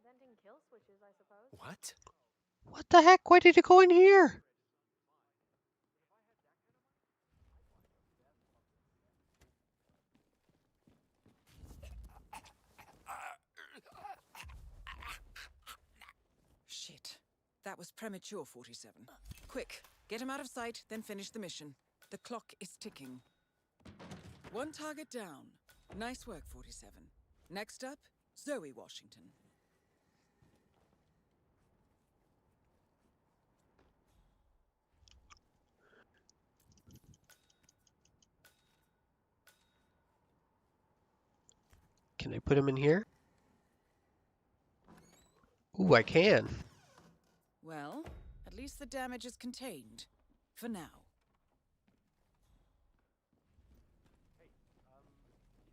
Venting kill switches, I suppose. What? What the heck? Why did you go in here? Shit. That was premature, 47. Quick, get him out of sight, then finish the mission. The clock is ticking. One target down. Nice work, 47. Next up, Zoe Washington. Can I put him in here? Ooh, I can. Well, at least the damage is contained. For now.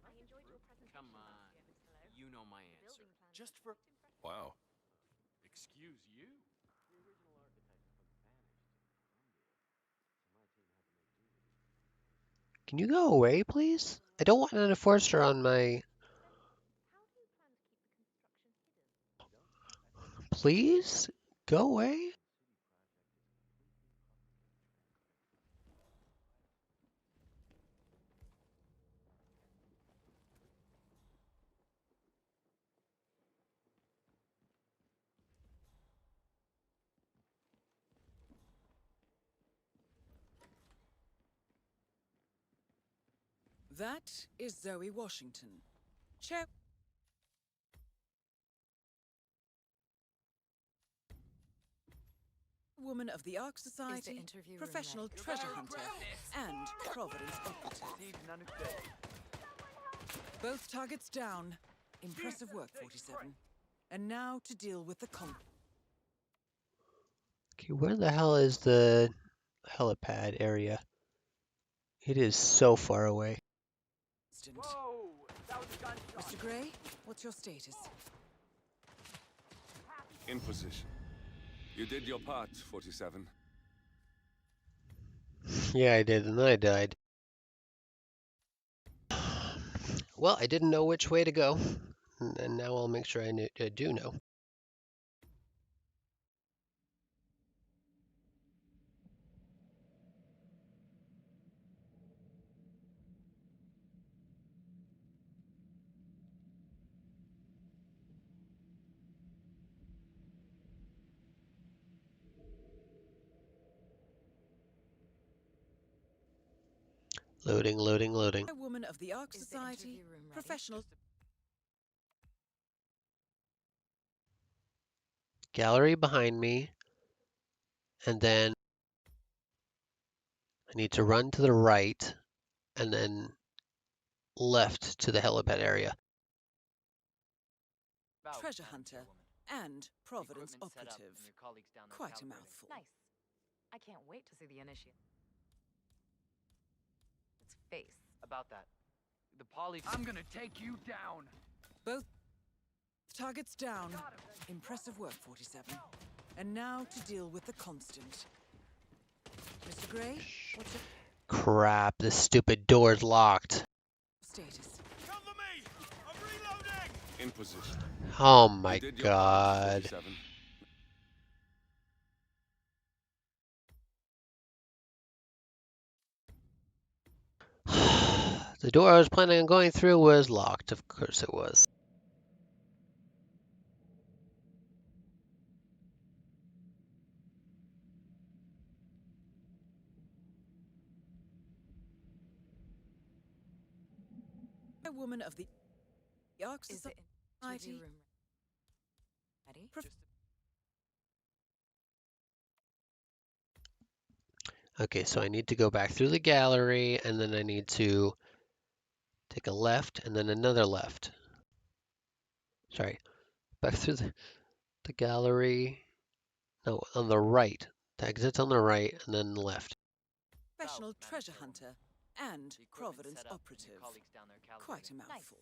I enjoyed your presentation. Come on. You know my answer. Just for... Wow. Excuse you? Can you go away, please? I don't want an enforcer on my... Please? Go away? That is Zoe Washington. Chair... Woman of the Ark Society, professional treasure hunter, and Providence operative. Both targets down. Impressive work, 47. And now to deal with the Okay, where the hell is the helipad area? It is so far away. Whoa! That was a gunshot. Mr. Gray, what's your status? In position. You did your part, 47. Yeah, I did, and then I died. Well, I didn't know which way to go, and now I'll make sure I do know. Loading, loading, loading. Woman of the Ark Society, professional... Gallery behind me, and then I need to run to the right, and then left to the helipad area. Treasure hunter and Providence operative. Quite a mouthful. Nice. I can't wait to see the initiate. Its face. About that. The poly... I'm gonna take you down. Both targets down. Impressive work, 47. And now to deal with the Constant. Mr. Gray, what's your Crap, this stupid door's locked. status? In position. Oh my You did your part, god. 47. The door I was planning on going through was locked. Of course it was. A woman of the Ark Is the Society. interview room ready? Okay, so I need to go back through the gallery, and then I need to take a left, and then another left. Sorry, back through the gallery. No, on the right. The exit's on the right, and then left. Professional treasure hunter and Providence operative. Quite a mouthful.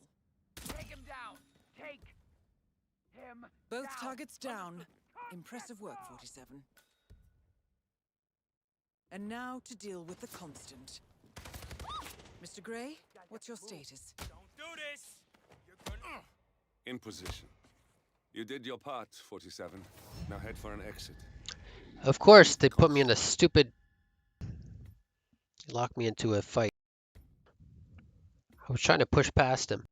Take him down! Take him Both down. targets down. Impressive work, 47. And now to deal with the constant. Mr. Gray, what's your status? Don't do this! You're gonna... In position. You did your part, 47. Now head for an exit. Of course, they put me in a stupid... Locked me into a fight. I was trying to push past him.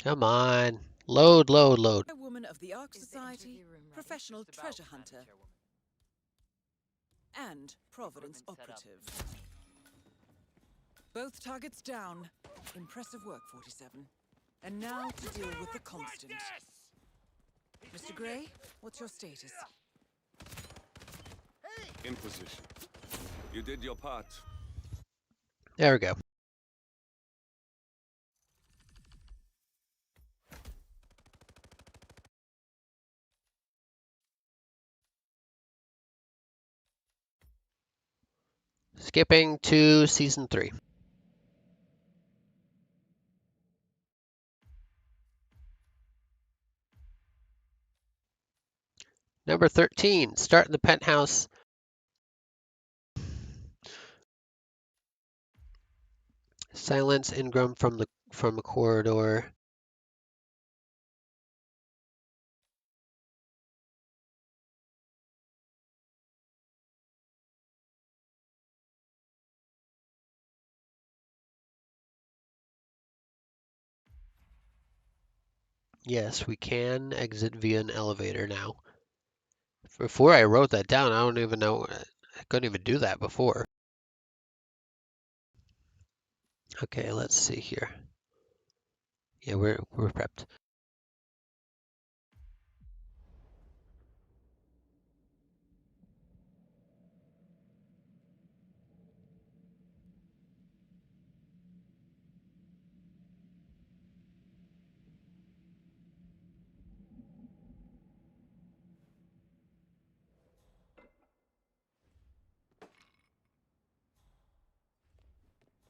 Come on. Load, load, load. A woman of the Ark Society, professional treasure hunter, and Providence operative. Both targets down. Impressive work, 47. And now to deal with the constant. Mr. Gray, what's your status? In position. You did your part. There we go. Skipping to season 3. Number 13, start in the penthouse. Silence Ingram from a corridor. Yes, we can exit via an elevator now. Before I wrote that down, I don't even know. I couldn't even do that before. Okay, let's see here. Yeah, we're prepped.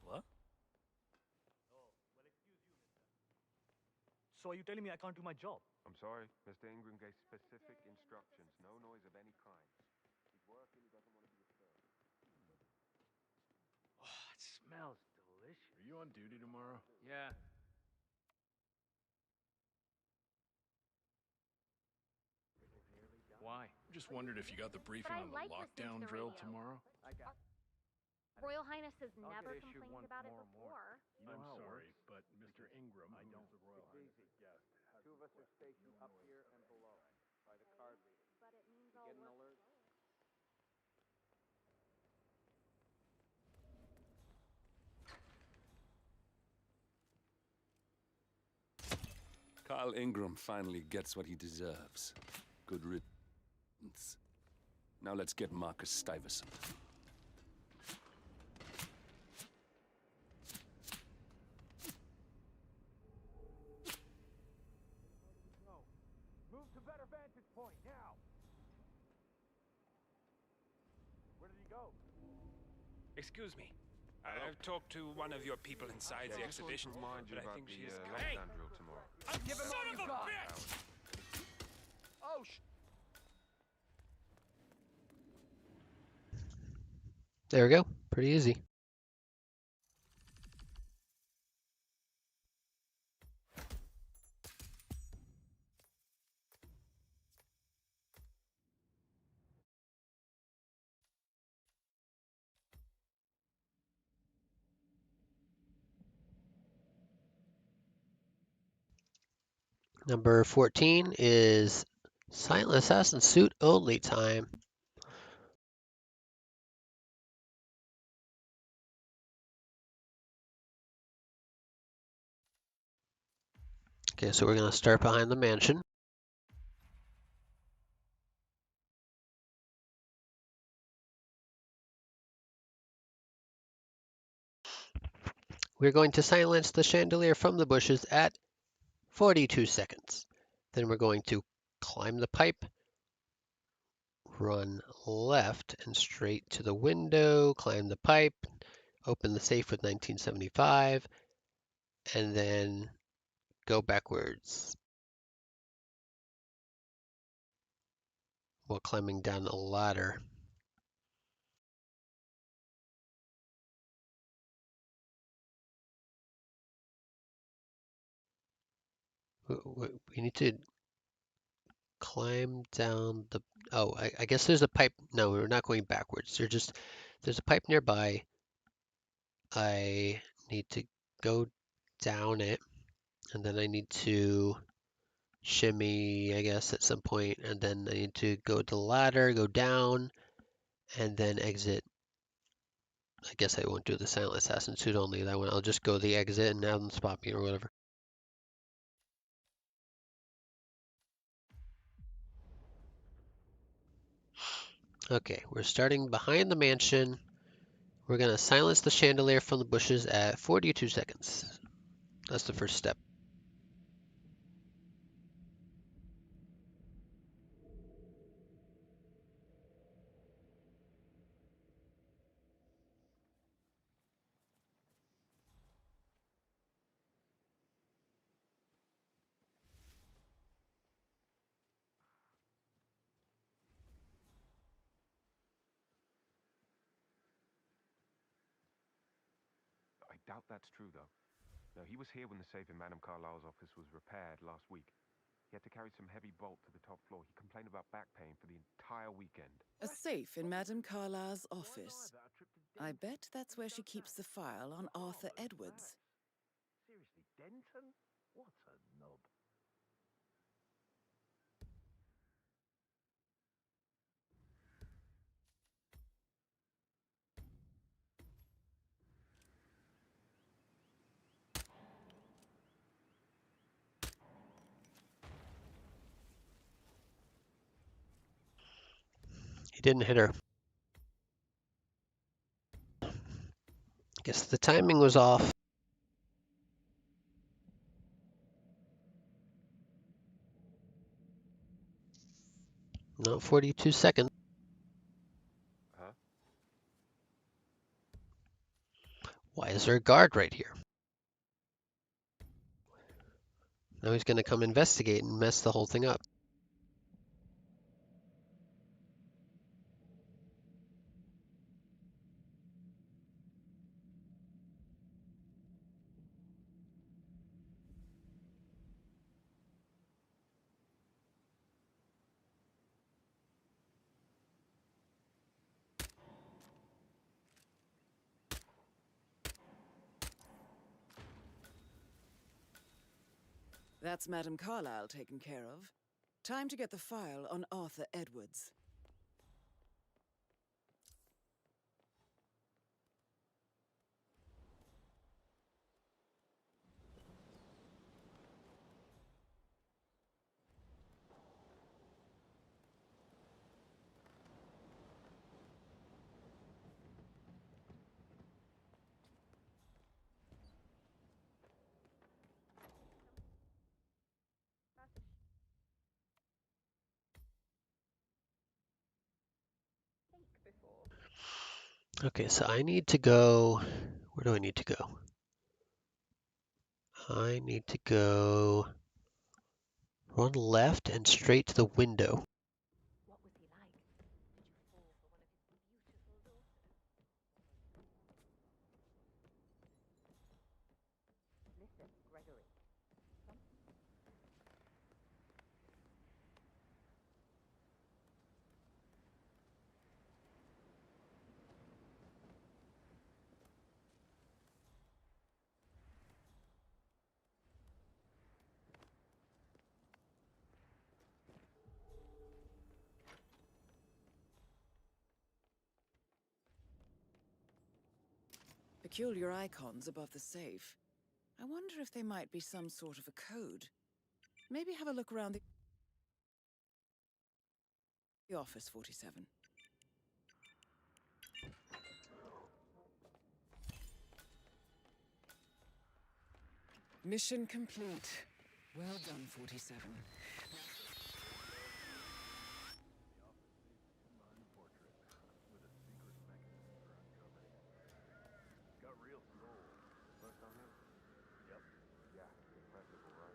What? So are you telling me I can't do my job? I'm sorry. Mr. Ingram gave specific instructions. No noise of any kind. He's working. He doesn't want to be disturbed. Oh, it smells delicious. Are you on duty tomorrow? Yeah. Why? Just wondered if you got the briefing I on the like listening lockdown to the drill radio. tomorrow. I got Royal Highness has I'll never get issued complained one about it tomorrow before. You know I'm how it sorry, works? but Mr. Ingram, I who don't. is the Royal It's Highness's easy. guest, has Two of us are stationed up here and below by the card reader. But it means You I'll get an work alert? Carl Ingram finally gets what he deserves. Good riddance. Now let's get Marcus Stuyvesant. Move to better vantage point now. Go. Excuse me. I've talked to one of your people inside the exhibition, but I think she is... Hey! Give him all you got! Oh, There we go. Pretty easy. Number 14 is Silent Assassin suit only time. Okay, so we're going to start behind the mansion. We're going to silence the chandelier from the bushes at 42 seconds. Then we're going to climb the pipe, run left and straight to the window, climb the pipe, open the safe with 1975, and then go backwards while climbing down a ladder. We need to climb down the... Oh, I guess there's a pipe. No, we're not going backwards. There's a pipe nearby. I need to go down it, and then I need to shimmy, I guess, at some point, and then I need to go to the ladder, go down, and then exit. I guess I won't do the Silent Assassin suit only that one. I'll just go the exit and have them spot me or whatever. Okay, we're starting behind the mansion. We're going to silence the chandelier from the bushes at 42 seconds. That's the first step. I doubt that's true, though. No, he was here when the safe in Madame Carlyle's office was repaired last week. He had to carry some heavy bolt to the top floor. He complained about back pain for the entire weekend. A safe in Madame Carlyle's office. I bet that's where she keeps the file on Arthur Edwards. Seriously, Denton? What a nub. He didn't hit her. I guess the timing was off. No, 42 seconds. Huh? Why is there a guard right here? Now he's going to come investigate and mess the whole thing up. That's Madame Carlyle taken care of. Time to get the file on Arthur Edwards. Okay, so I need to go. Where do I need to go? I need to go run left and straight to the window. What was he like? Did you fall for one of his beautiful daughters? Listen, Gregory. Peculiar icons above the safe. I wonder if they might be some sort of a code. Maybe have a look around the office, 47. Mission complete. Well done, 47. Got real soul. First time here? Yep. Yeah, impressive, all right.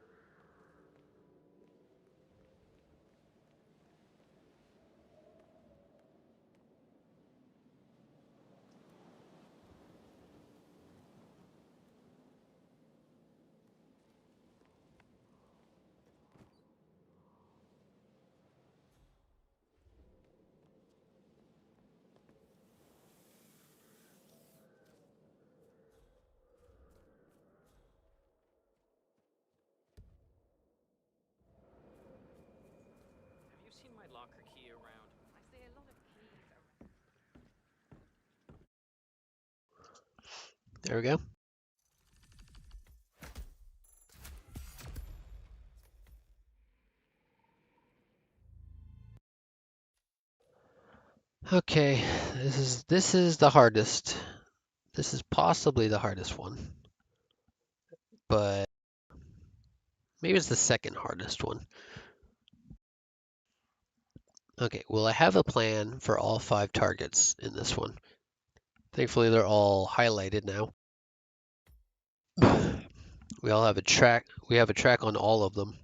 Have you seen my locker key around? I see a lot of keys around. There we go. Okay, this is the hardest. This is possibly the hardest one, but maybe it's the second hardest one. Okay, well, I have a plan for all 5 targets in this one. Thankfully, they're all highlighted now. We all have a track. We have a track on all of them.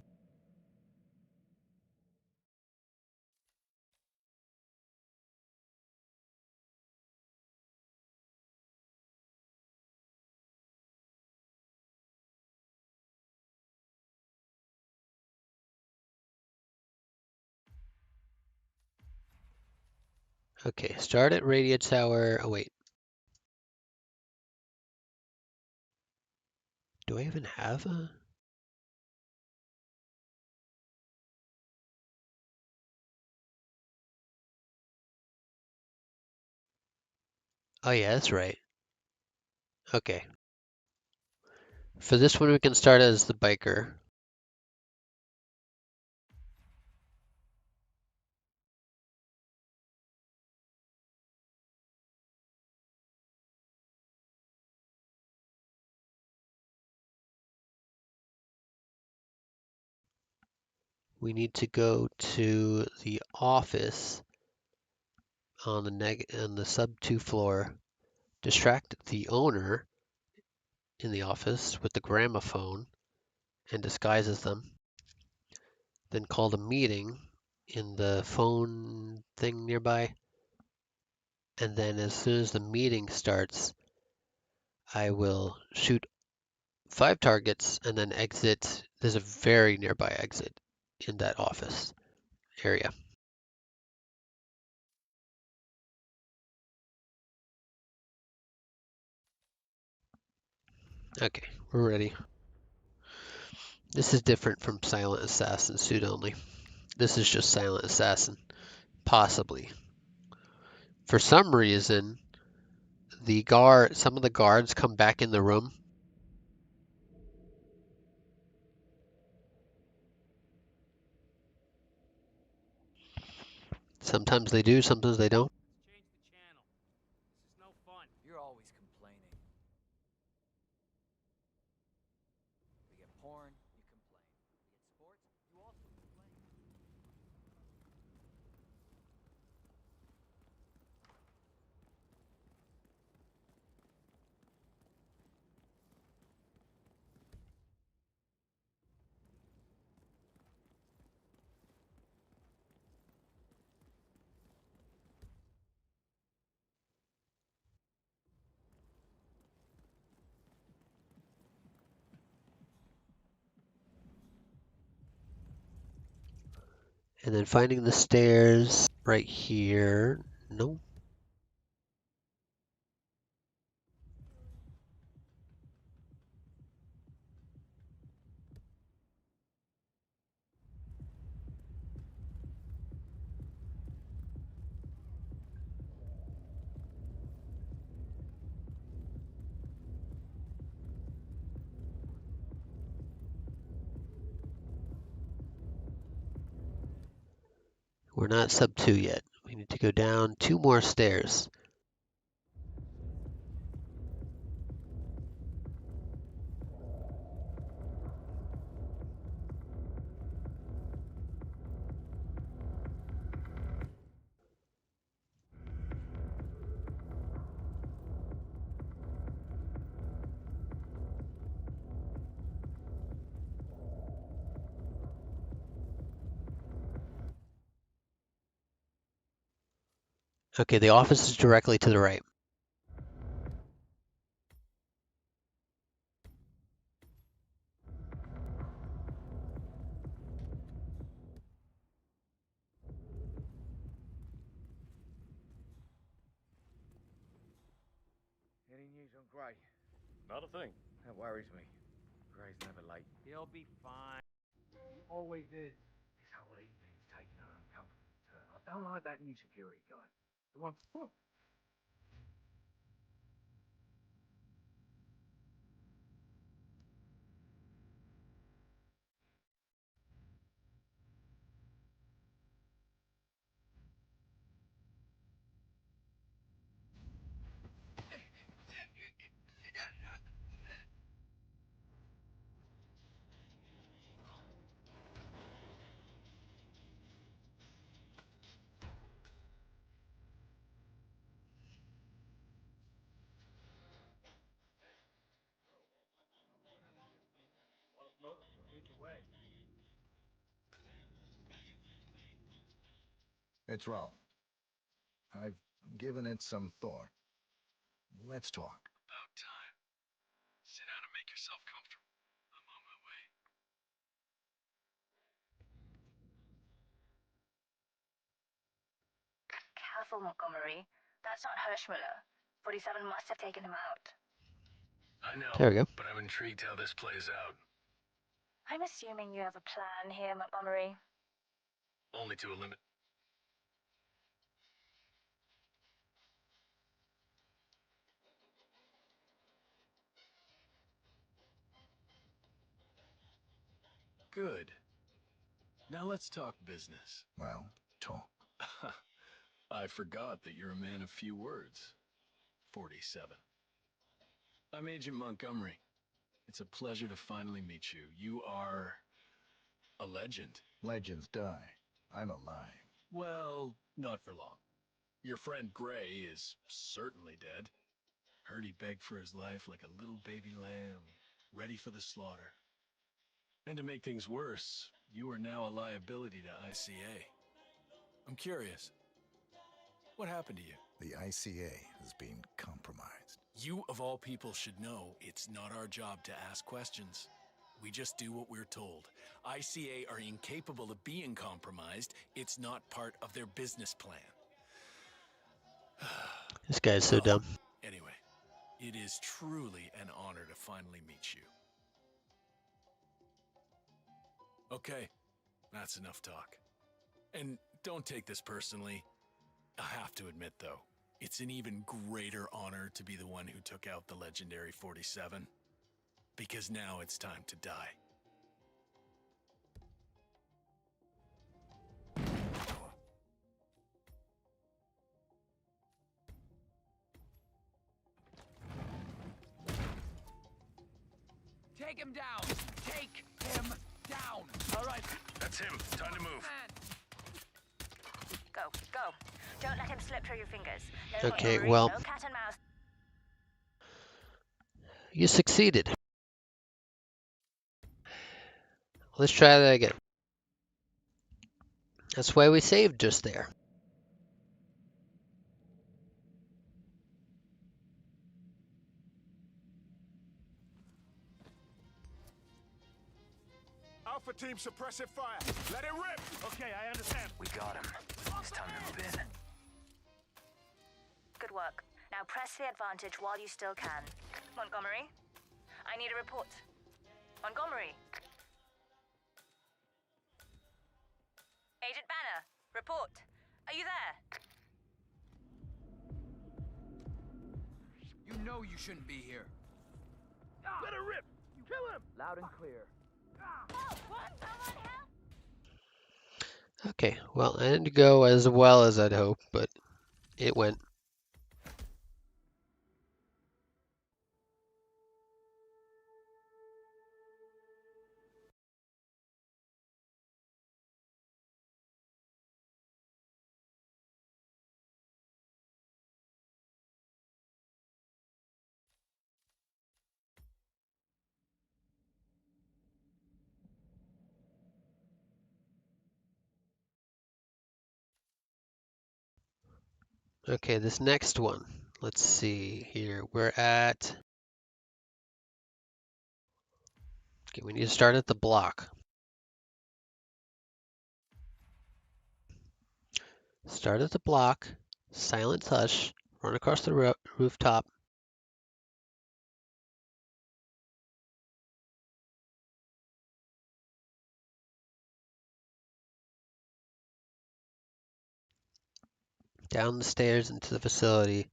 Okay, start at radio tower. Oh, wait. Do I even have a? Oh, yeah, that's right. Okay. For this one, we can start as the biker. We need to go to the office on the sub 2 floor, distract the owner in the office with the gramophone and disguise as them. Then call the meeting in the phone thing nearby. And then as soon as the meeting starts, I will shoot 5 targets and then exit. There's a very nearby exit in that office area. Okay, we're ready. This is different from Silent Assassin suit only. This is just Silent Assassin, possibly. For some reason, some of the guards come back in the room. Sometimes they do, sometimes they don't. Change the channel. This is no fun. You're always complaining. We get porn, you complain. We get sports, you also complain. And then finding the stairs right here. Nope. We're not sub 2 yet. We need to go down 2 more stairs. Okay, the office is directly to the right. Any news on Gray? Not a thing. That worries me. Gray's never late. He'll be fine. He always is. This whole evening's taking an uncomfortable turn. I don't like that new security guy. The one before. It's wrong. I've given it some thought. Let's talk. About time. Sit down and make yourself comfortable. I'm on my way. Careful, Montgomery. That's not Hirschmuller. 47 must have taken him out. I know, There we go. but I'm intrigued how this plays out. I'm assuming you have a plan here, Montgomery. Only to a limit. Good. Now let's talk business. Well, talk. I forgot that you're a man of few words. 47. I'm Agent Montgomery. It's a pleasure to finally meet you. You are a legend. Legends die. I'm alive. Well, not for long. Your friend Gray is certainly dead. Heard he begged for his life like a little baby lamb, ready for the slaughter. And to make things worse, you are now a liability to ICA. I'm curious. What happened to you? The ICA has been compromised. You, of all people, should know it's not our job to ask questions. We just do what we're told. ICA are incapable of being compromised. It's not part of their business plan. This guy's so dumb. Anyway, it is truly an honor to finally meet you. Okay, that's enough talk. And don't take this personally. I have to admit, though, it's an even greater honor to be the one who took out the legendary 47. Because now it's time to die. Take him down! Take him down! All right, that's him. Time to move. Go, go. Don't let him slip through your fingers. Okay, Montgomery, well, no cat and mouse. you succeeded. Let's try that again. That's why we saved just there. Our Alpha team suppressive fire. Let it rip! Okay, I understand. We got him. It's time to move in. Good work. Now press the advantage while you still can. Montgomery, I need a report. Montgomery. Agent Banner, report. Are you there? You know you shouldn't be here. Let it rip! Kill him! Loud and clear. Okay, well, it didn't go as well as I'd hoped, but it went. Okay, this next one. Let's see here. We're at. Okay, we need to start at the block. Start at the block. Silent hush. Run across the rooftop. Down the stairs into the facility.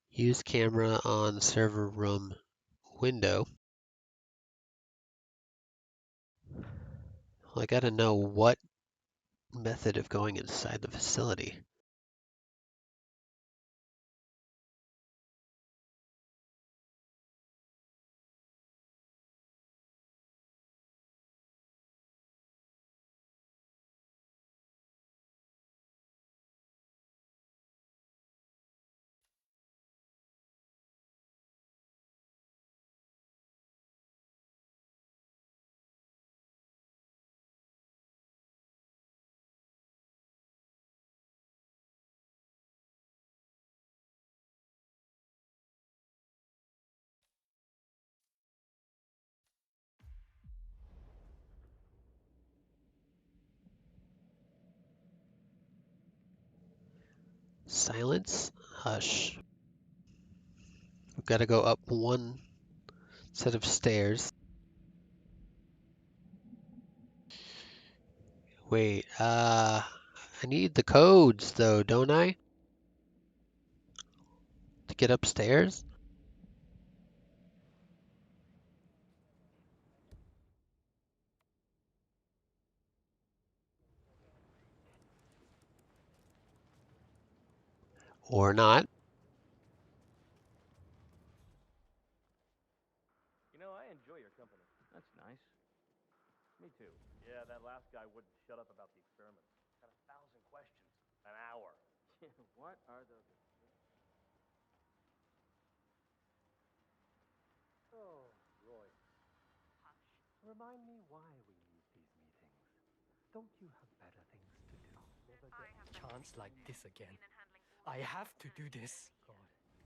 Use camera on server room window. Well, I gotta know what method of going inside the facility. Silence, hush. We've got to go up one set of stairs. Wait, I need the codes though, don't I? To get upstairs? Or not? You know, I enjoy your company. That's nice. Me too. Yeah, that last guy wouldn't shut up about the experiment. Got 1,000 questions. An hour. What are those? Oh, Roy. Remind me why we need these meetings. Don't you have better things to do? Never get a Chance like this again. I have to do this. God,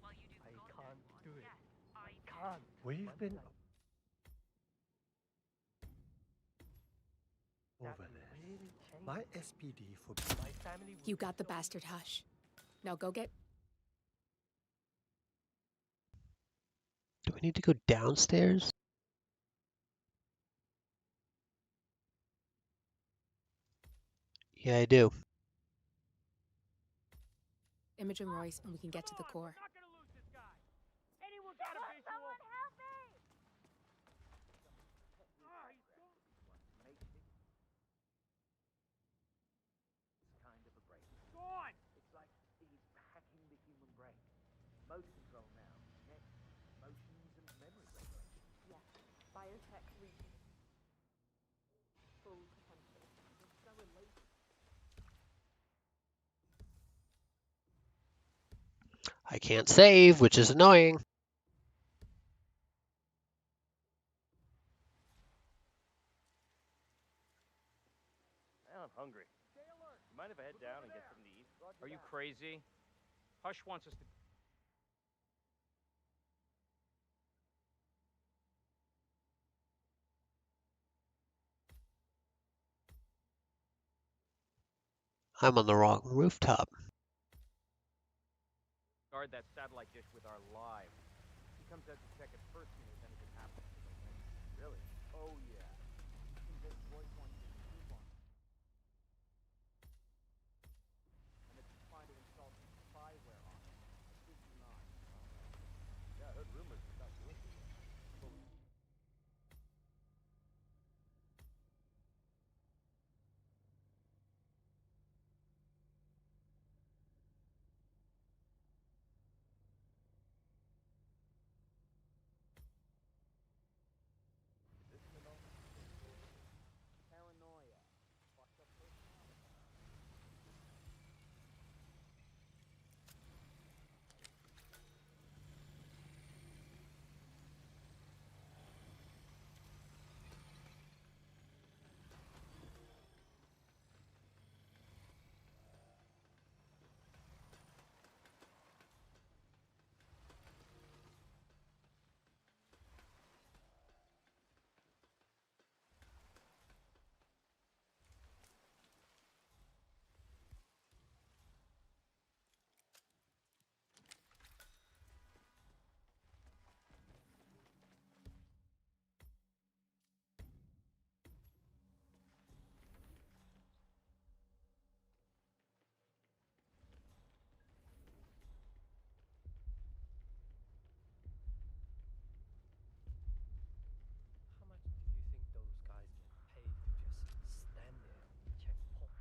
I can't do it. I can't. We've been over this. My SPD for My family. You got the bastard, Hush. Now go get. Do we need to go downstairs? Yeah, I do. Imogen Royce, and we can get to the core. Anyone got a visual? Someone help me! It's kind of a break. Gone! It's like he's hacking the human brain. Mode control now. Next, motions and memory regulation. Yes, biotech reaching full potential. It's so elated. I can't save, which is annoying. I'm hungry. You mind if I head down and get something to eat? Are you crazy? Hush wants us to... I'm on the wrong rooftop. Guard that satellite dish with our live. He comes out to check it first thing if anything happens to those things. Really? Oh yeah. Convinced Royce wants to scoop on it. And if you find it, install some spyware on it. I kid you not. Yeah, I heard rumors he stopped doing too much. Paranoia. Fucked up personality. How much do you think those guys get paid to just stand there and check ports?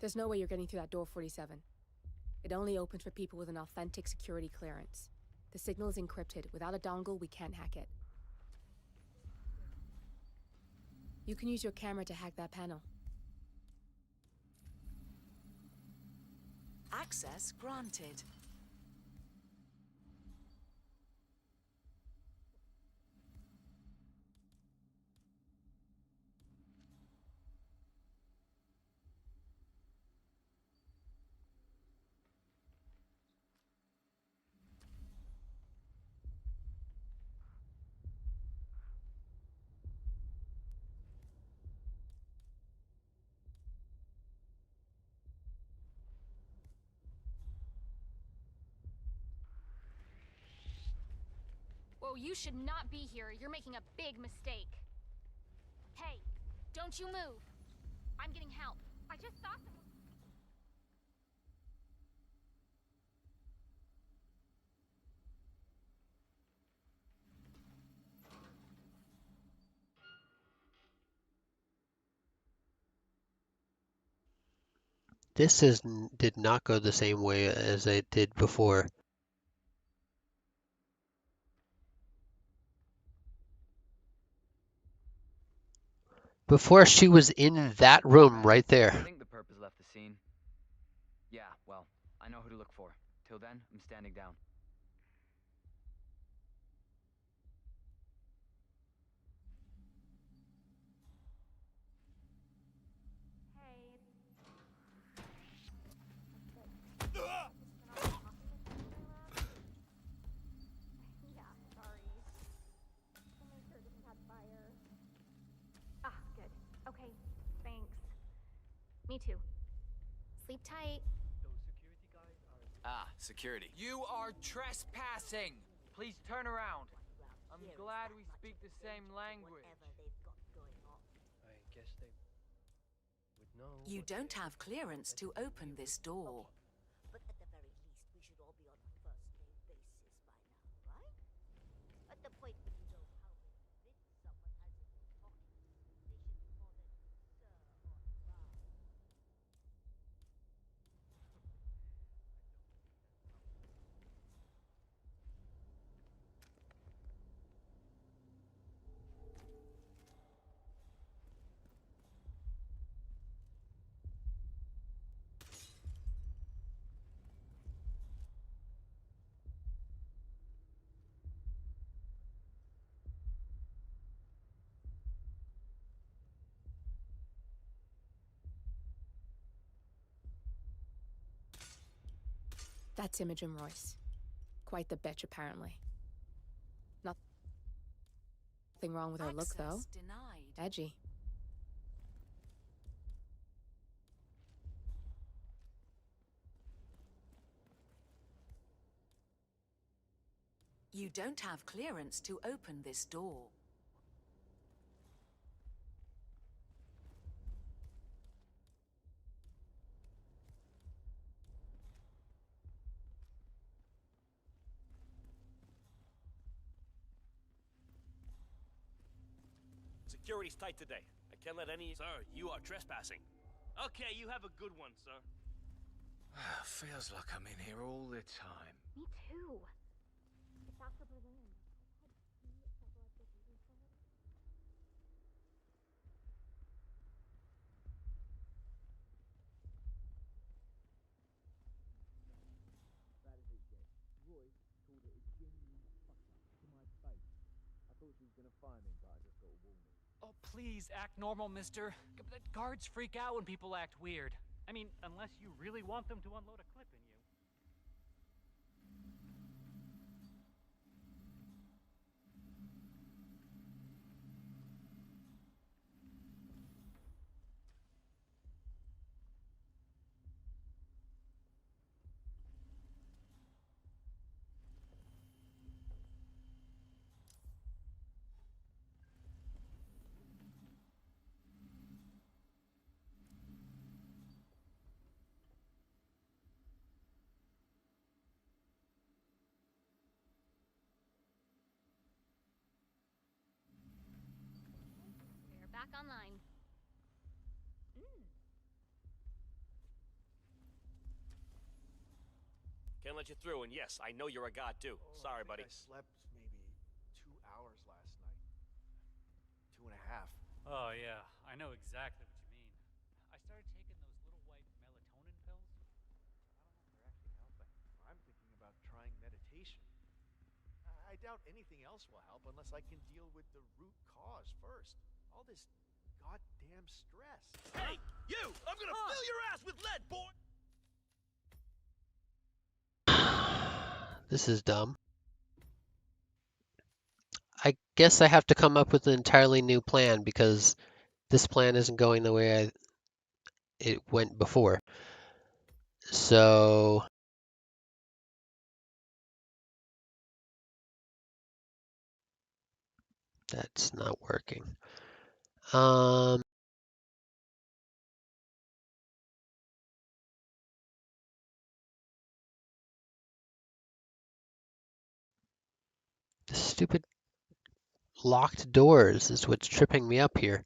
There's no way you're getting through that door 47. It only opens for people with an authentic security clearance. The signal is encrypted. Without a dongle, we can't hack it. You can use your camera to hack that panel. Access granted. Whoa, you should not be here. You're making a big mistake. Hey, don't you move. I'm getting help. I just saw someone. Did not go the same way as it did before. Before she was in that room right I there. think the perp has left the scene. Yeah, well, I know who to look for. Till then, I'm standing down. Yeah, sorry. We'll make sure it doesn't catch fire. Ah, good. Okay, thanks. Me too. Sleep tight. Those security guys are... Ah, security. You are trespassing! Please turn around. I'm glad we speak the same language. I guess they would know. You what don't they have clearance to open this door. But at the very least, we should all be on a first-name basis by now, right? At the point when you know how to convince someone has in their pocket, they should be more than sir or ma'am. That's Imogen Royce. Quite the bitch, apparently. Nothing wrong with her look, though. Access denied. Edgy. You don't have clearance to open this door. Security's tight today. I can't let any... Sir, you are trespassing. Okay, you have a good one, sir. Feels like I'm in here all the time. Me too. It's after Berlin. That is it, Jay. Roy called it a genuine fuck up to my face. I thought she was gonna fire me, but I just got a warning. Oh, please, act normal, mister. Guards freak out when people act weird. I mean, unless you really want them to unload a clip in you. We're back online. Can't let you through, and yes, I know you're a god too. Sorry, buddy. I slept maybe 2 hours last night. 2.5. Oh, yeah, I know exactly what you mean. I started taking those little white melatonin pills. I don't know if they're actually helping. I'm thinking about trying meditation. I doubt anything else will help unless I can deal with the root cause first. All this goddamn stress. Hey, you! I'm gonna fill your ass with lead, boy! This is dumb. I guess I have to come up with an entirely new plan because this plan isn't going the way it went before. So that's not working. The stupid locked doors is what's tripping me up here.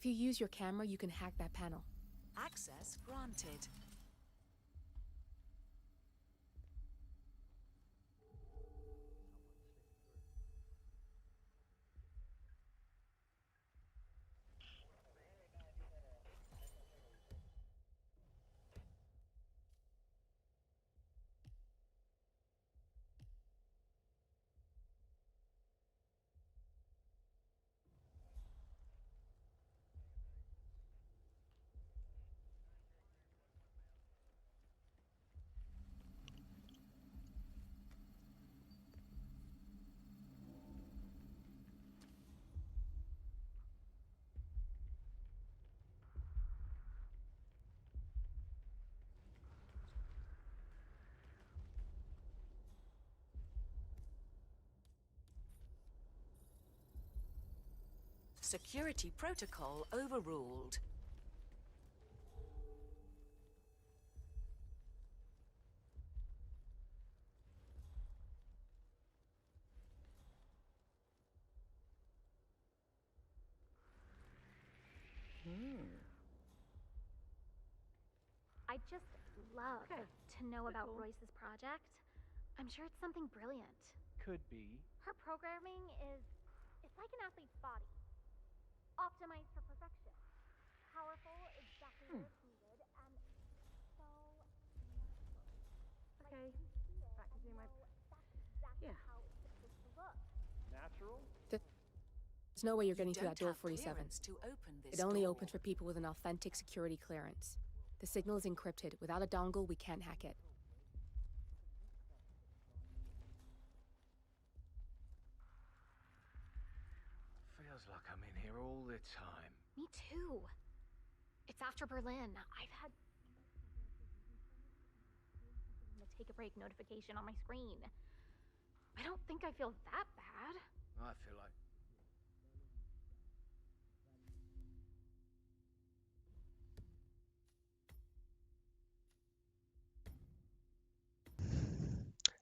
If you use your camera, you can hack that panel. Access granted. Security protocol overruled. I'd just love to know about Royce's project. I'm sure it's something brilliant. Could be. Her programming is... it's like an athlete's body. Optimized for perfection. Powerful, exactly where it's needed, and so natural. Okay. Like, you see it, Back to and doing my... that's exactly how it's supposed to look. Natural? There's no way you're getting through that door 47. To open this It only door. opens for people with an authentic security clearance. The signal is encrypted. Without a dongle, we can't hack it. Feels like I'm in here all the time. Me too. It's after Berlin. I've had the take a break notification on my screen. I don't think I feel that bad. I feel like...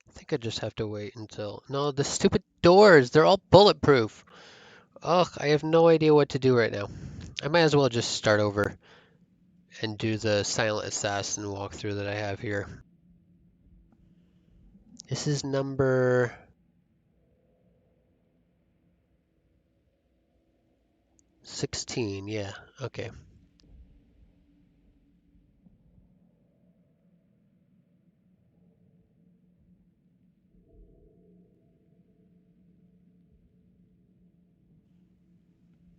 I think I just have to wait until... No, the stupid doors! They're all bulletproof! Ugh, I have no idea what to do right now. I might as well just start over and do the Silent Assassin walkthrough that I have here. This is number... $16, yeah, okay.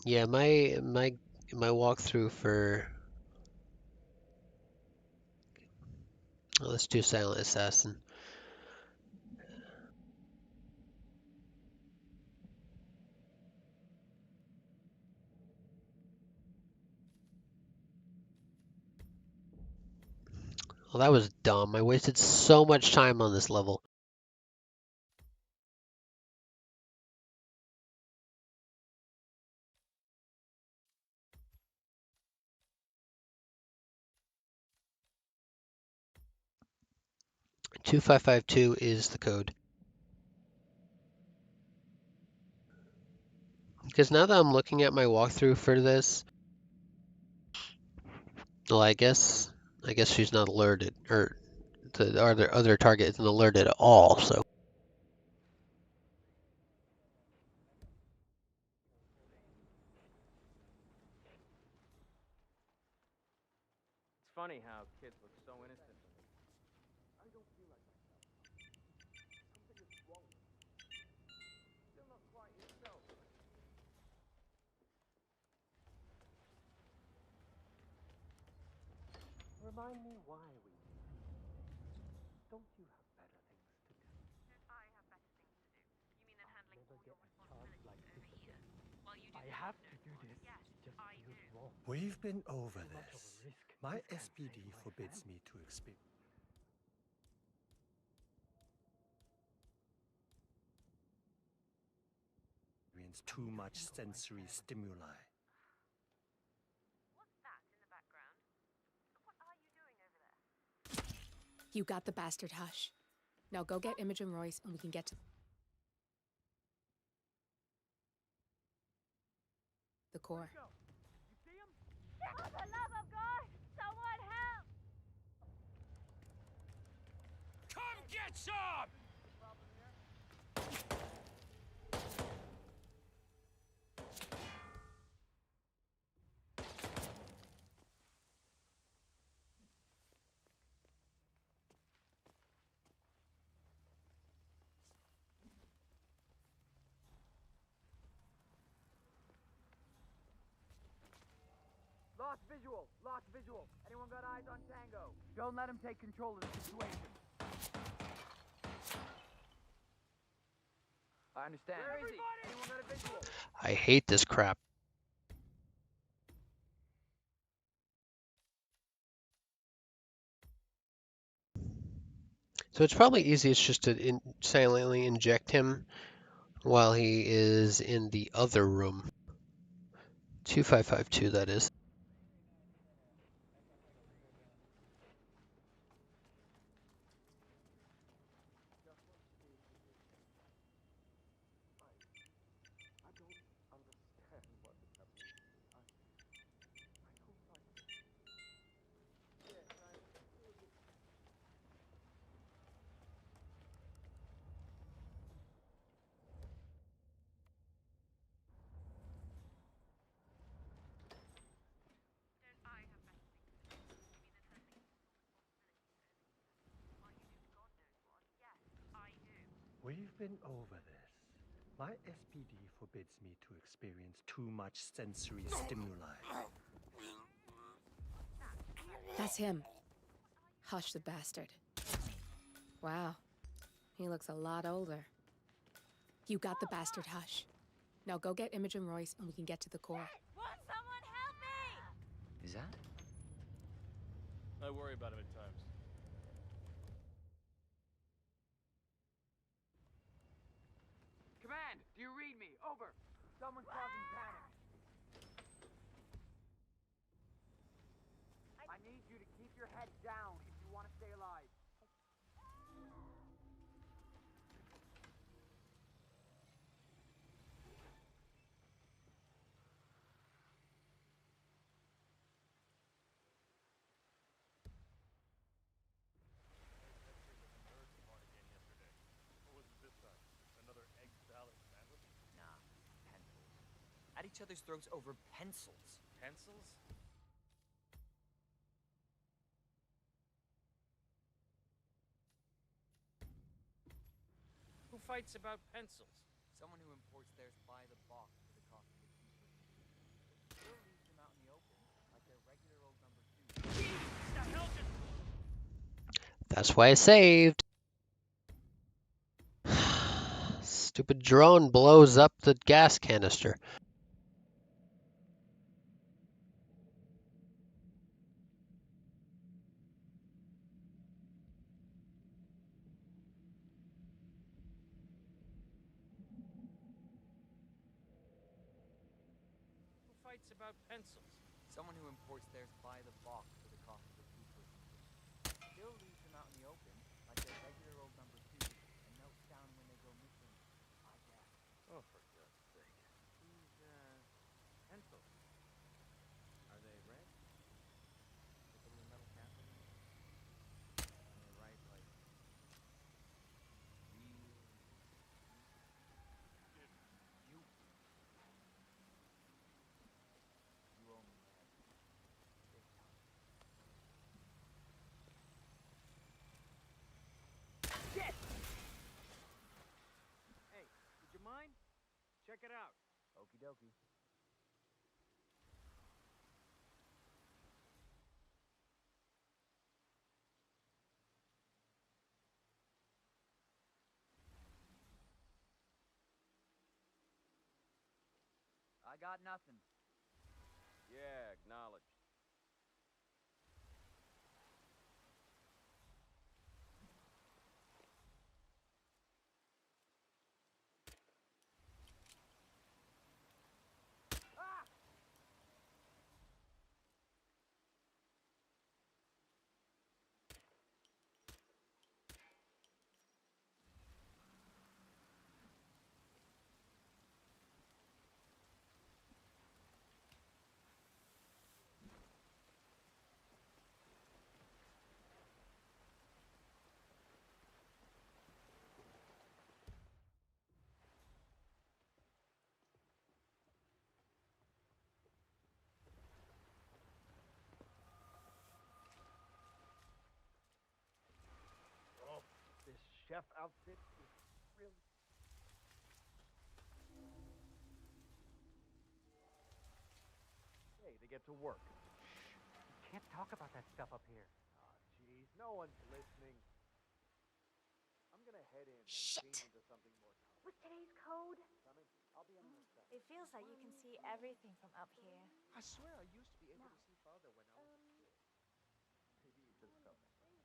Yeah, my walkthrough for... Let's do Silent Assassin. Well, that was dumb. I wasted so much time on this level. $2552 is the code. Because now that I'm looking at my walkthrough for this, well, I guess she's not alerted, or the other target isn't alerted at all. So It's funny how kids look so innocent when they... I don't feel like myself. Something is wrong with me. Still not quite yourself. Remind me why we need these meetings. Don't you have better things to do? I have better things to do. You mean than handling all your responsibilities like over this here? again. While you do I the have to honors do part. this. Yes, It just I feels do. wrong. We've been over Too much of this. a risk. My This can't SPD save my forbids family. me to experience too much sensory stimuli. What's that in the background? What are you doing over there? You got the bastard, Hush. Now go get Imogen Royce and we can get to the core. You see him? For the love of God, someone help! Come get some! Lost visual! Lost visual! Anyone got eyes on Tango? Don't let him take control of the situation. I understand. Where is he? Anyone got a visual? I hate this crap. So it's probably easiest just to silently inject him while he is in the other room. 2552, that is. I don't understand what is happening. We've been over this. My SPD forbids me to experience too much sensory stimuli. That's him. Hush the bastard. Wow. He looks a lot older. You got the bastard, Hush. Now go get Imogen Royce and we can get to the core. Won't someone help me? Is that? I worry about him at times. Command, do you read me? Over. Someone's causing panic. I need you to keep your head down if you want to stay alive. What was it this time? Another egg salad sandwich? Nah, pencils. At each other's throats over pencils. Pencils? Who fights about pencils? Someone who imports theirs by the box for the cost of the keeper. Still leaves them out in the open, like their regular old number 2. The hell just... That's why I saved. Stupid drone blows up the gas canister. Who fights about pencils? Someone who imports theirs by the box for the cost of the keeper. Still leaves them out in the open, like their regular old number 2, and melts down when they go missing, I guess. Oh, for God's sake. These, pencils. Are they red? With a little metal cap in them? And they write like real. You. You owe me, man. Big time. Shit! Hey, would you mind? Check it out. Okie dokie. I got nothing. Yeah, acknowledged. Oh, this chef outfit is really... Hey, they get to work. You can't talk about that stuff up here. Oh, jeez, no one's listening. I'm gonna head in and change into something more colorful. What's today's code? Coming? I'll be on the side. It feels like you can see everything from up here. I swear I used to be able to see farther when I was a kid. Maybe you just felt that way.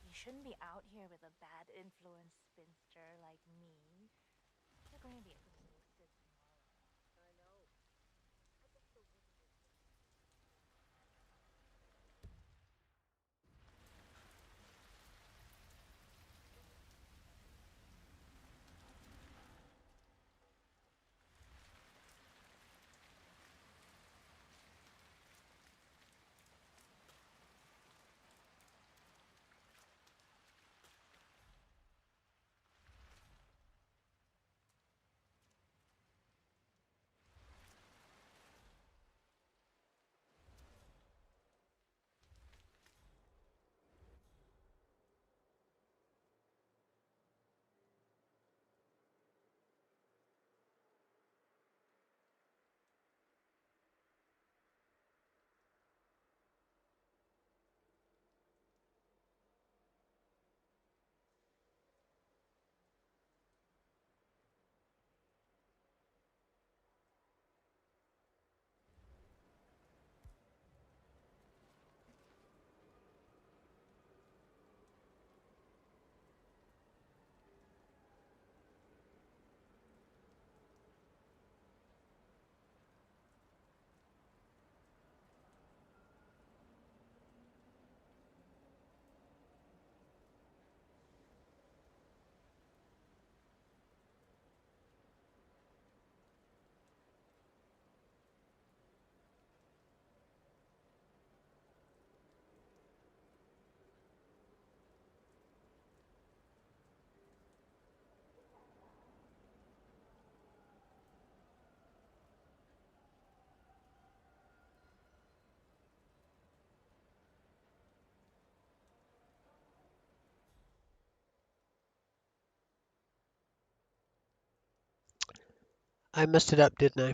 You shouldn't be out here with a bad influence spinster like me. You're going to be exhausted tomorrow. I know. I just don't want to make this. I messed it up, didn't I?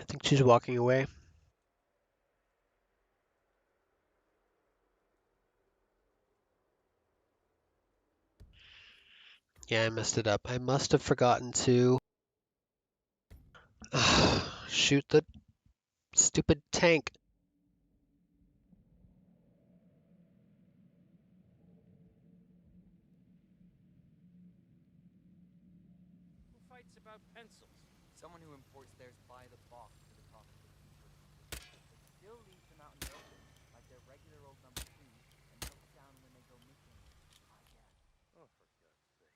I think she's walking away. Yeah, I messed it up. I must have forgotten to shoot the stupid tank. Who fights about pencils? Someone who imports theirs by the box for the cost of a piece or something. But still leaves them out in the open, like their regular old number twos, and melts down when they go missing, I guess. Oh, for God's sake.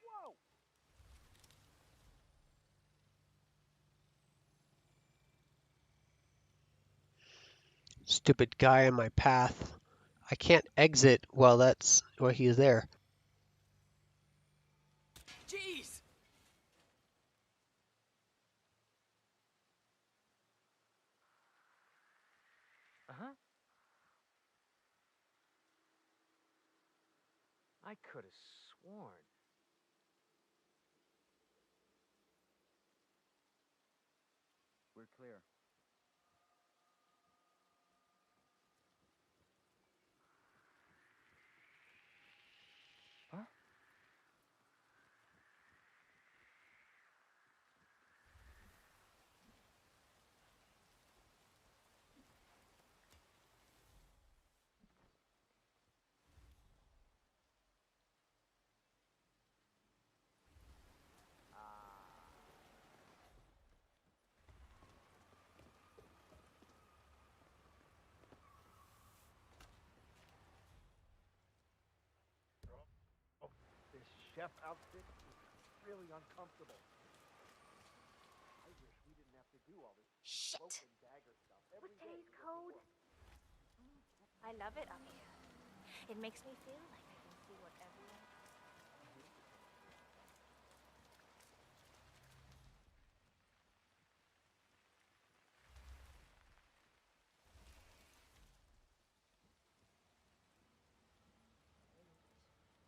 Whoa! Stupid guy in my path. I can't exit while he's there. Jeez! Uh-huh. I could have sworn. We're clear. Huh? Oh, this chef outfit is really uncomfortable. I wish we didn't have to do all this cloak and dagger stuff every With day. today's code, I love it up here. It makes me feel like I can see what everyone.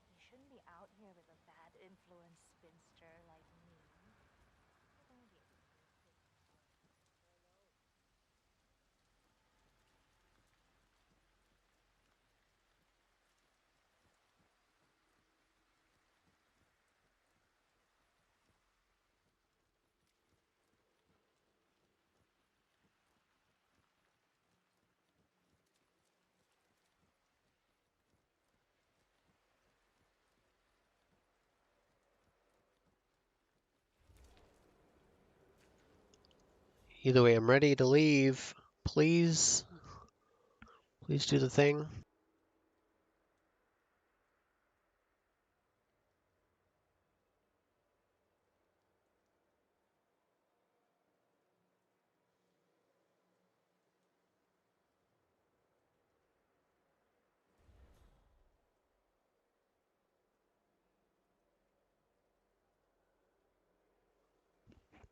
You shouldn't be out here with a bad influence spinster like me. You're gonna be able to do things alone. Either way, I'm ready to leave. Please. Please do the thing.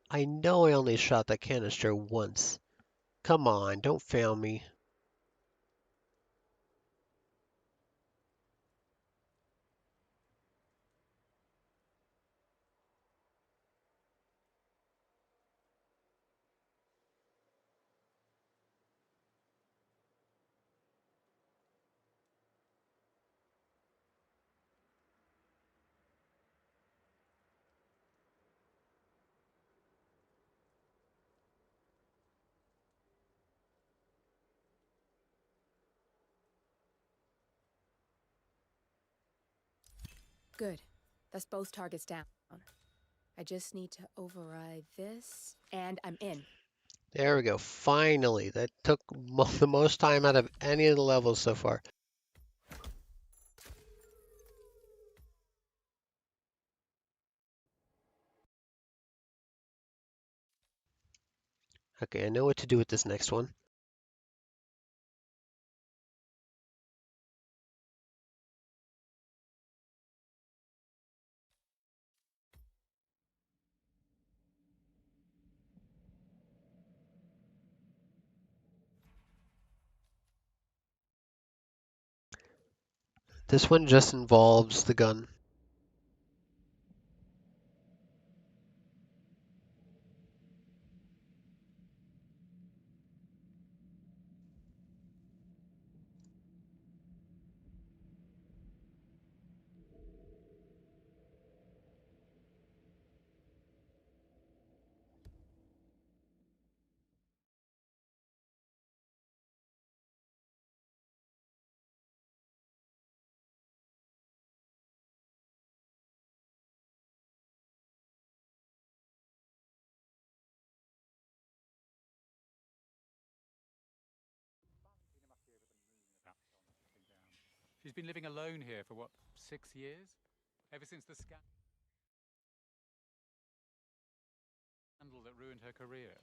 I know I only shot that canister once. Come on, don't fail me. Good. That's both targets down. I just need to override this, and I'm in. There we go. Finally. That took the most time out of any of the levels so far. Okay, I know what to do with this next one. This one just involves the gun. She's been living alone here for what, 6 years? Ever since the scandal that ruined her career.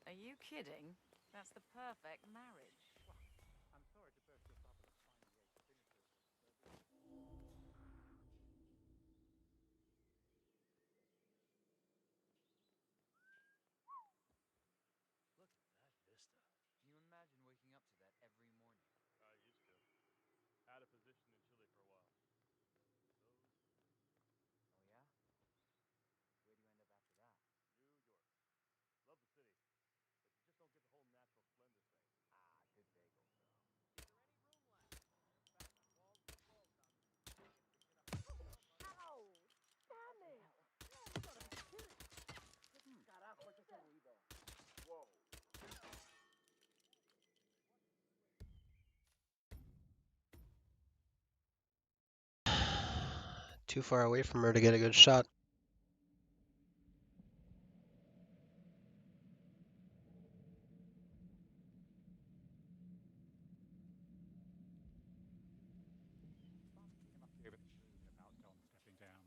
Are you kidding? That's the perfect marriage. I'm sorry to burst your bubble of fine Look at that vista. Can you imagine waking up to that every morning? I used to. Had a position in Chile for a while. Oh yeah? Where do you end up after that? New York. Love the city, but you just don't get the whole natural splendor thing. Ah, good bagel, though. Ow! Damn it! No, you gotta be kidding! Carajo, ese es el ruido. Whoa. Too far away from her to get a good shot. about Dom stepping down.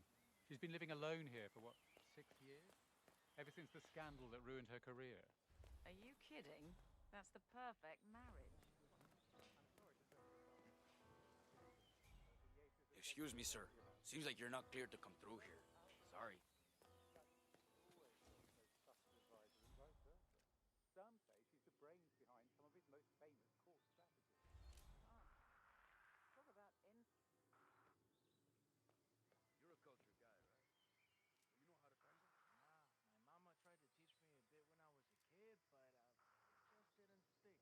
She's been living alone here for what, 6 years? Ever since the scandal that ruined her career. Are you kidding? That's the perfect marriage. Excuse me, sir. Seems like you're not cleared to come through here. Sorry. Some say she's the brains behind some of his most famous court strategies. Talk about You're a cultured guy, right? You know how to tango? Nah, my mama tried to teach me a bit when I was a kid, but it just didn't stick.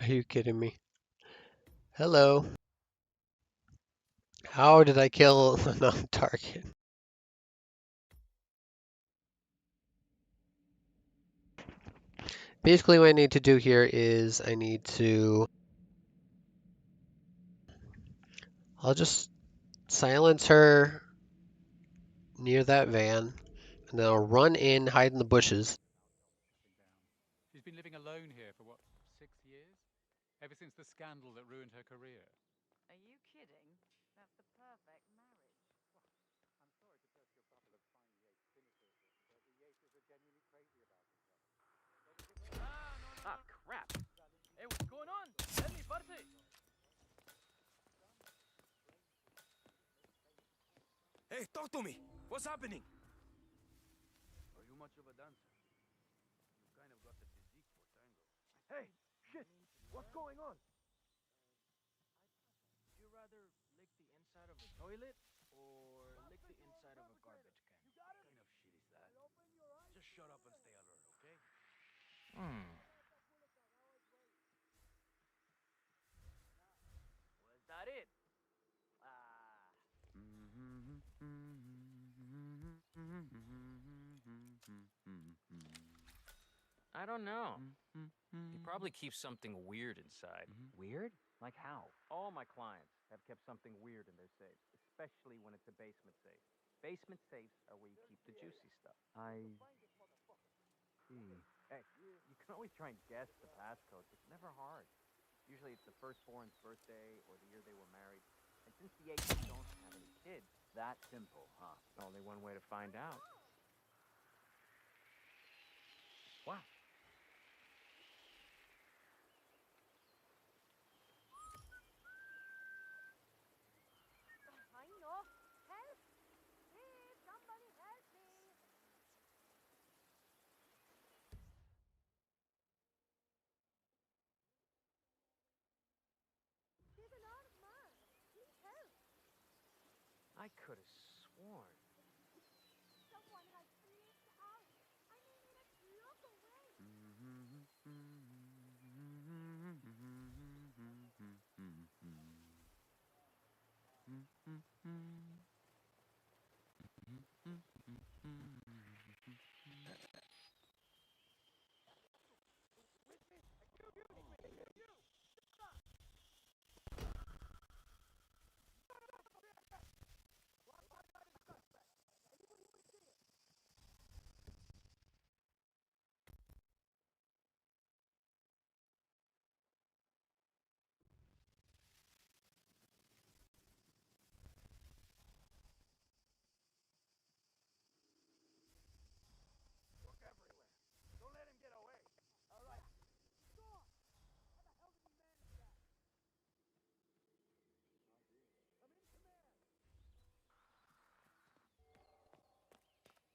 Are you kidding me? Hello. How did I kill a non-target? Basically what I need to do here is I need to... I'll just silence her near that van, and then I'll run in, hide in the bushes. She's been living alone here for what, 6 years? Ever since the scandal that ruined her career. Are you kidding? That's the perfect marriage. I'm sorry to burst your bubble of fine Yates cynicism, but the Yates are genuinely crazy about each other. Ah, crap! Hey, what's going on? Tell me, parce! Hey, talk to me. What's happening? Are you much of a dancer? You kind of got the physique for tango. Hey, shit! What's going on? Would you rather lick the inside of a toilet or lick the inside of a garbage can? What kind of shit is that? Just shut up and stay alert, okay? Was that it? Ah. I don't know. He probably keeps something weird inside. Weird? Like how? All my clients have kept something weird in their safes, especially when it's a basement safe. Basement safes are where you keep the juicy stuff. I see. Hey, you can always try and guess the passcodes. It's never hard. Usually it's the firstborn's birthday or the year they were married. And since the agents don't have any kids, that simple, huh? Only one way to find out. Wow. I know. Help! Please, somebody help me! There's an armed man. Please help! I could have sworn. Someone has sneaked out. I mean, in a block away. Look everywhere. Don't let him get away. All right. Stop! How the hell did he manage that? I'm in command.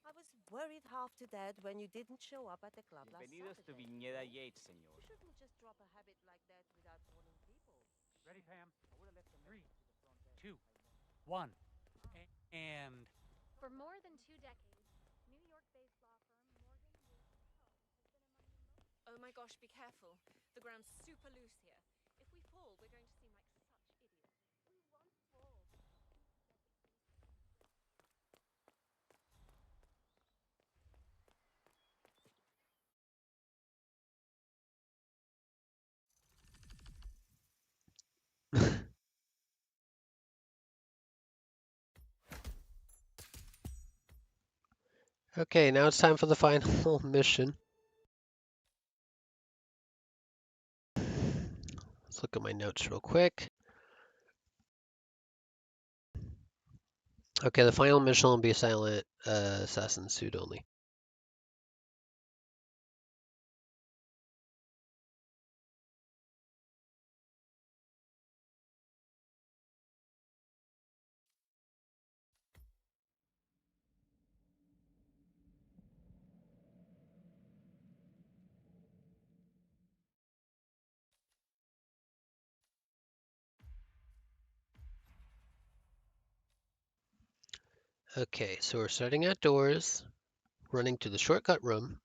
I was worried half to death when you didn't show up at the club last Bienvenidos to Saturday. Viñeda Yates, You señor. shouldn't just drop a habit like that without warning people. Ready, Pam? I would have left the 3, message to the front desk. 2, 1. And For more than 2 decades, New York-based law firm Morgan, Wood & Co. has been among the most... Oh my gosh, be careful. The ground's super loose here. If we fall, we're going to seem like such idiots. We won't fall. Okay, now it's time for the final mission. Let's look at my notes real quick. Okay, the final mission will be silent assassin suit only. Okay, so we're starting outdoors, running to the shortcut room.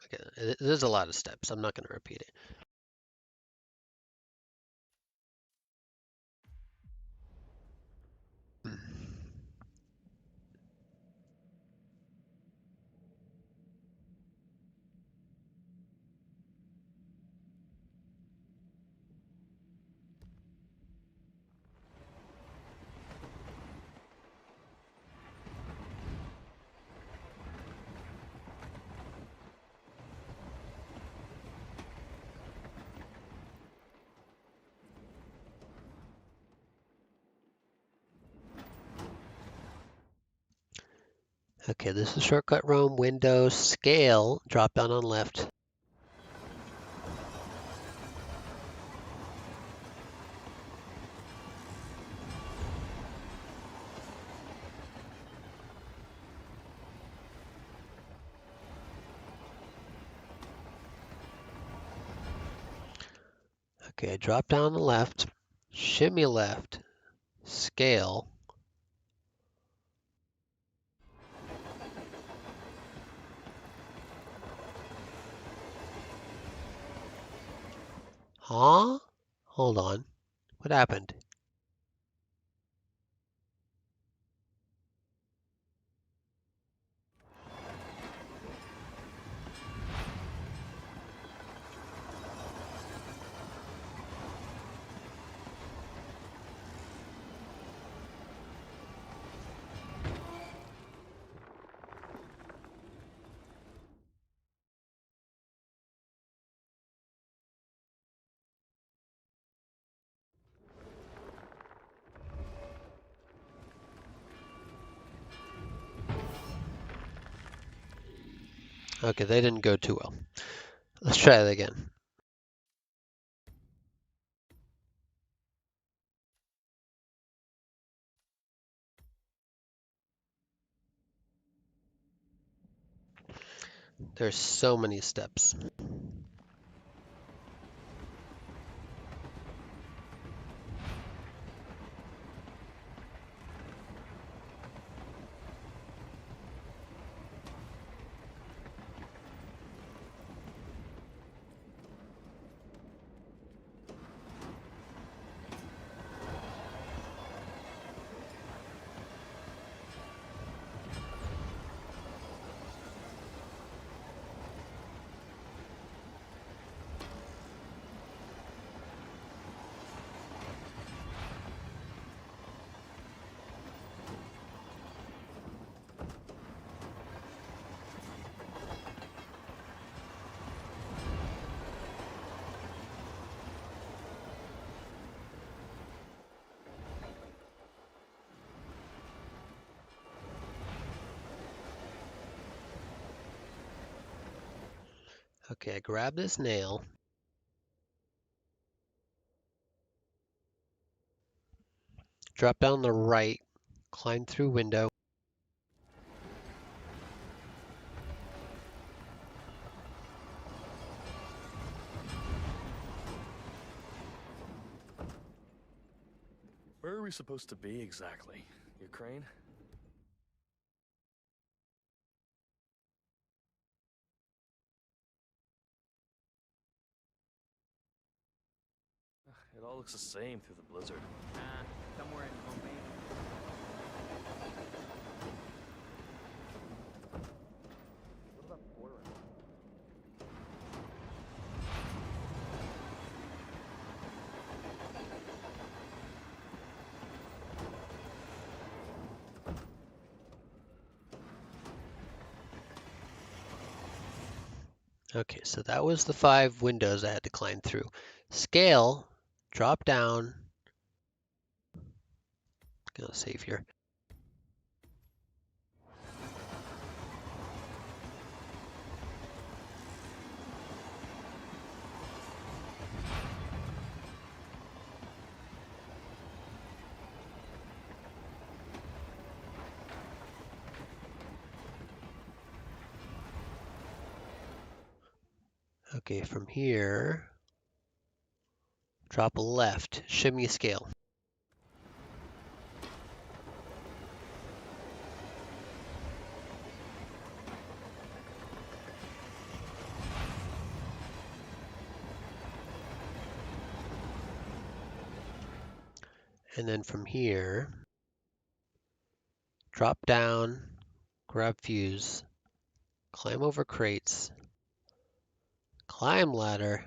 Okay, there's a lot of steps. I'm not going to repeat it. Okay, this is shortcut room, window, scale, drop down on left. Okay, drop down on the left, shimmy left, scale. Huh? Hold on. What happened? Okay, they didn't go too well. Let's try that again. There's so many steps. Okay, I grab this nail. Drop down the right, climb through window. Where are we supposed to be exactly? Ukraine? It all looks the same through the blizzard. Somewhere in Romania. What about the border? Okay, so that was the 5 windows I had to climb through. Scale, drop down. Gonna save here. Okay, from here, drop left, shimmy scale. And then from here, drop down, grab fuse, climb over crates, climb ladder.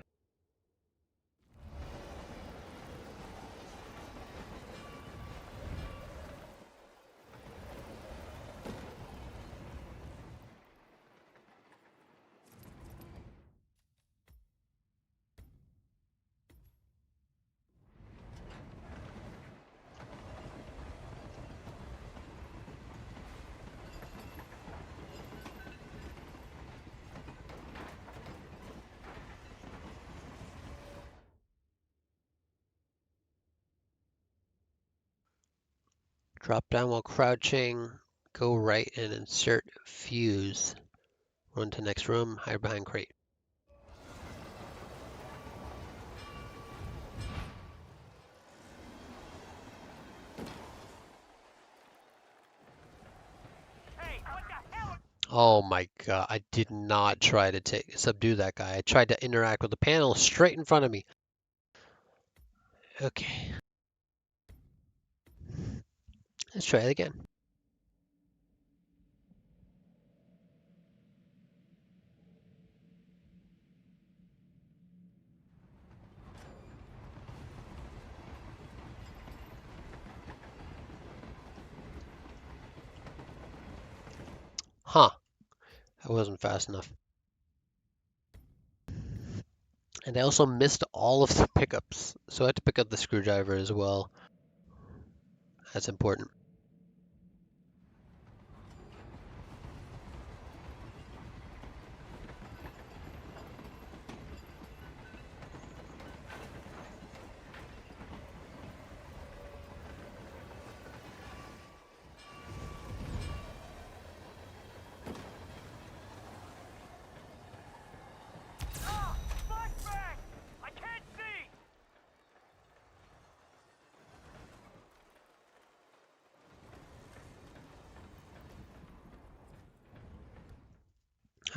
Drop down while crouching, go right and insert fuse. Run to next room, hide behind crate. Oh my god, I did not try to subdue that guy. I tried to interact with the panel straight in front of me. Okay. Let's try it again. Huh. I wasn't fast enough. And I also missed all of the pickups, so I had to pick up the screwdriver as well. That's important.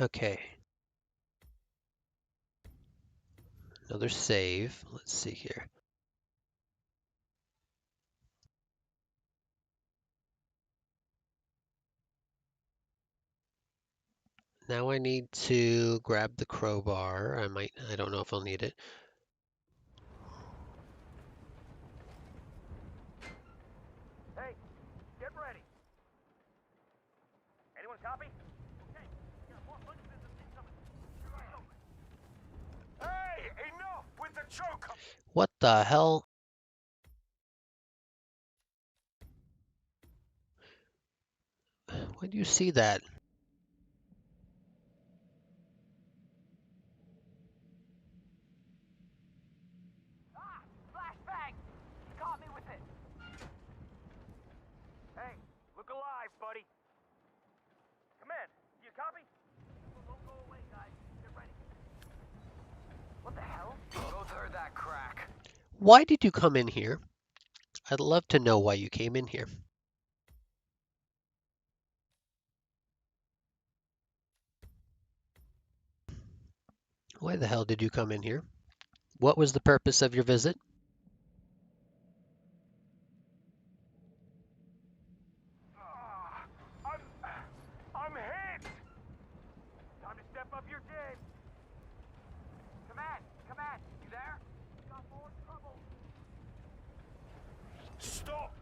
Okay. Another save. Let's see here. Now I need to grab the crowbar. I don't know if I'll need it. Hey, get ready. Anyone copy? Okay, we got more punches incoming. Hey, enough with the choke! What the hell? Why do you see that? Flashbang! Caught me with it. Hey, look alive, buddy. Command, you copy? Don't go away, guys. Get ready. What the hell? Both heard that crack. Why did you come in here? I'd love to know why you came in here. Why the hell did you come in here? What was the purpose of your visit? I'm hit! Time to step up your game. Command, you there? Got more trouble. Stop!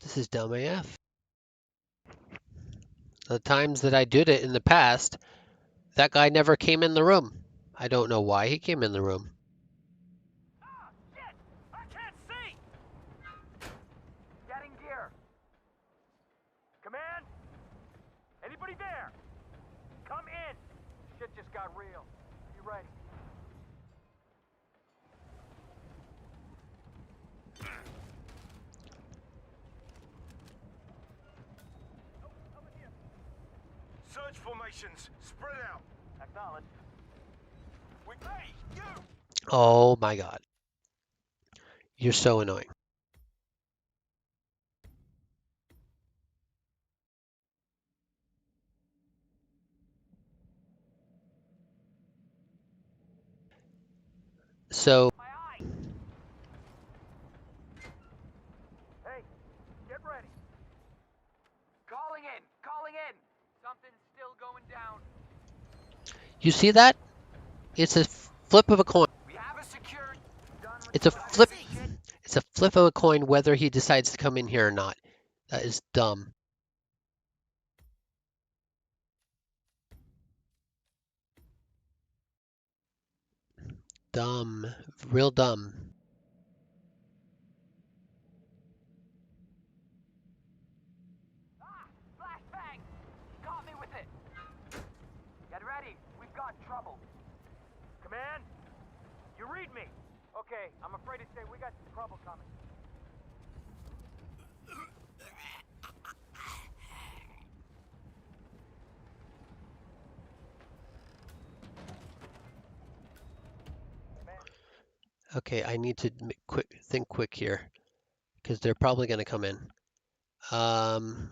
This is dumb AF. The times that I did it in the past, that guy never came in the room. I don't know why he came in the room. Shit! I can't see! Getting gear. Command? Anybody there? Come in. Shit just got real. You ready? Search formations, spread out. Acknowledge. Hey, you! Oh my god. You're so annoying. So, Hey, get ready. Calling in. Something's still going down. you see that? It's a flip of a coin. We have a secure. It's a flip of a coin whether he decides to come in here or not. That is dumb. Dumb. Real dumb. Flashbang! Caught me with it. Get ready. We've got trouble. Command? You read me? Okay, I'm afraid to say we got some trouble coming. Okay, I need to think quick here because they're probably going to come in.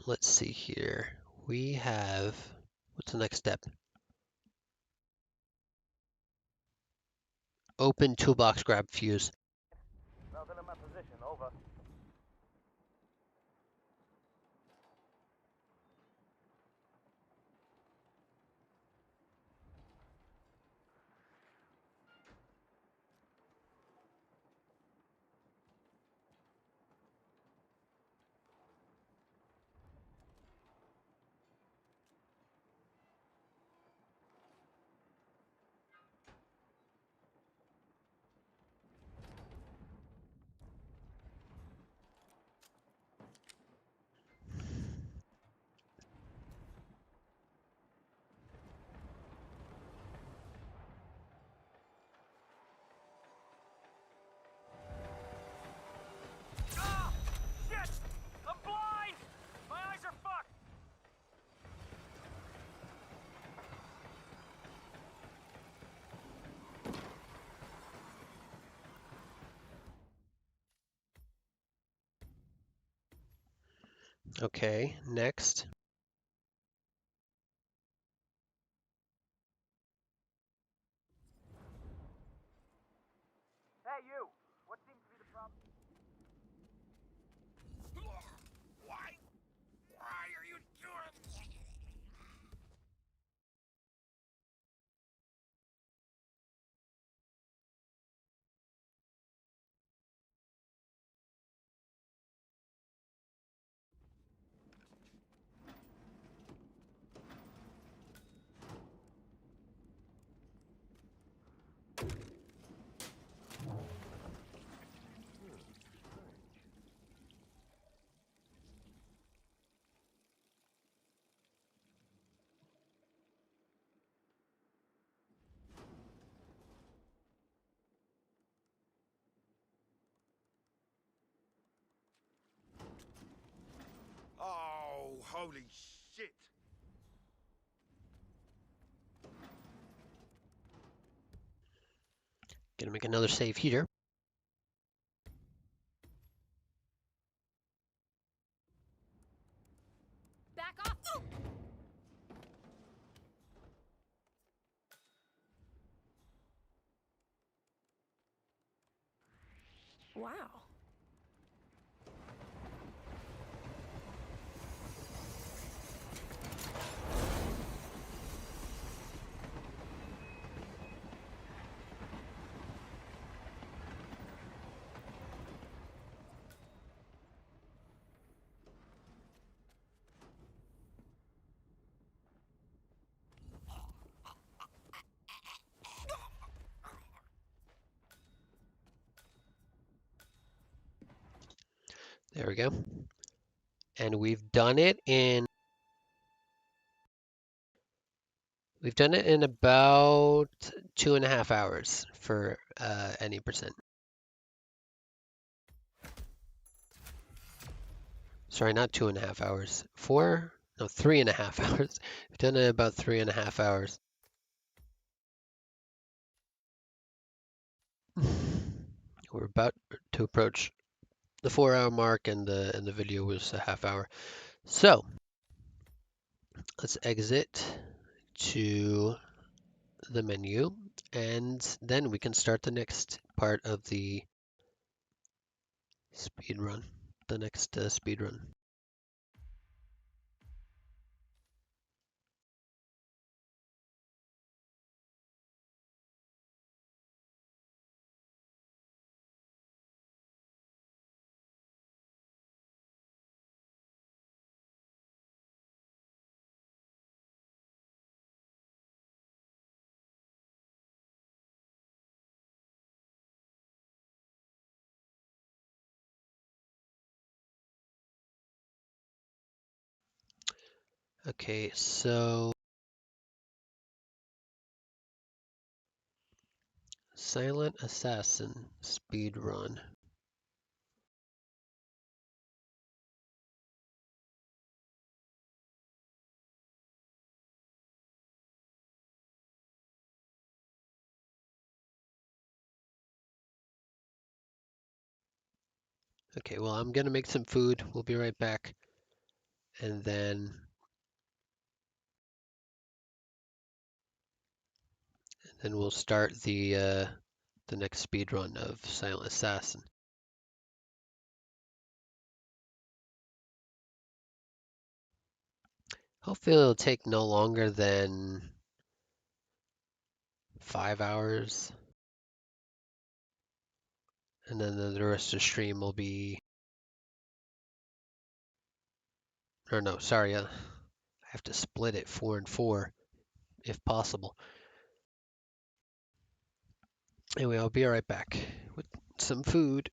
Let's see here. We have, what's the next step? Open toolbox, grab fuse. Nothing in my position. Over. Okay, next. Hey, you! What seems to be the problem? Why? Why are you doing this? Oh, holy shit! Gonna make another save here. Back off! Wow. There we go. And we've done it in about 2.5 hours for any percent. Sorry, not 2.5 hours. 3.5 hours. We've done it in about 3.5 hours. We're about to approach the 4-hour mark, and the video was a half hour. So let's exit to the menu, and then we can start the next part of the speed run. The next speed run. Okay, so Silent Assassin speed run. Okay, well, I'm gonna make some food. We'll be right back, and then we'll start the next speed run of Silent Assassin. Hopefully, it'll take no longer than 5 hours, and then the rest of the stream will be. Or no, sorry, I have to split it 4 and 4 if possible. Anyway, I'll be right back with some food.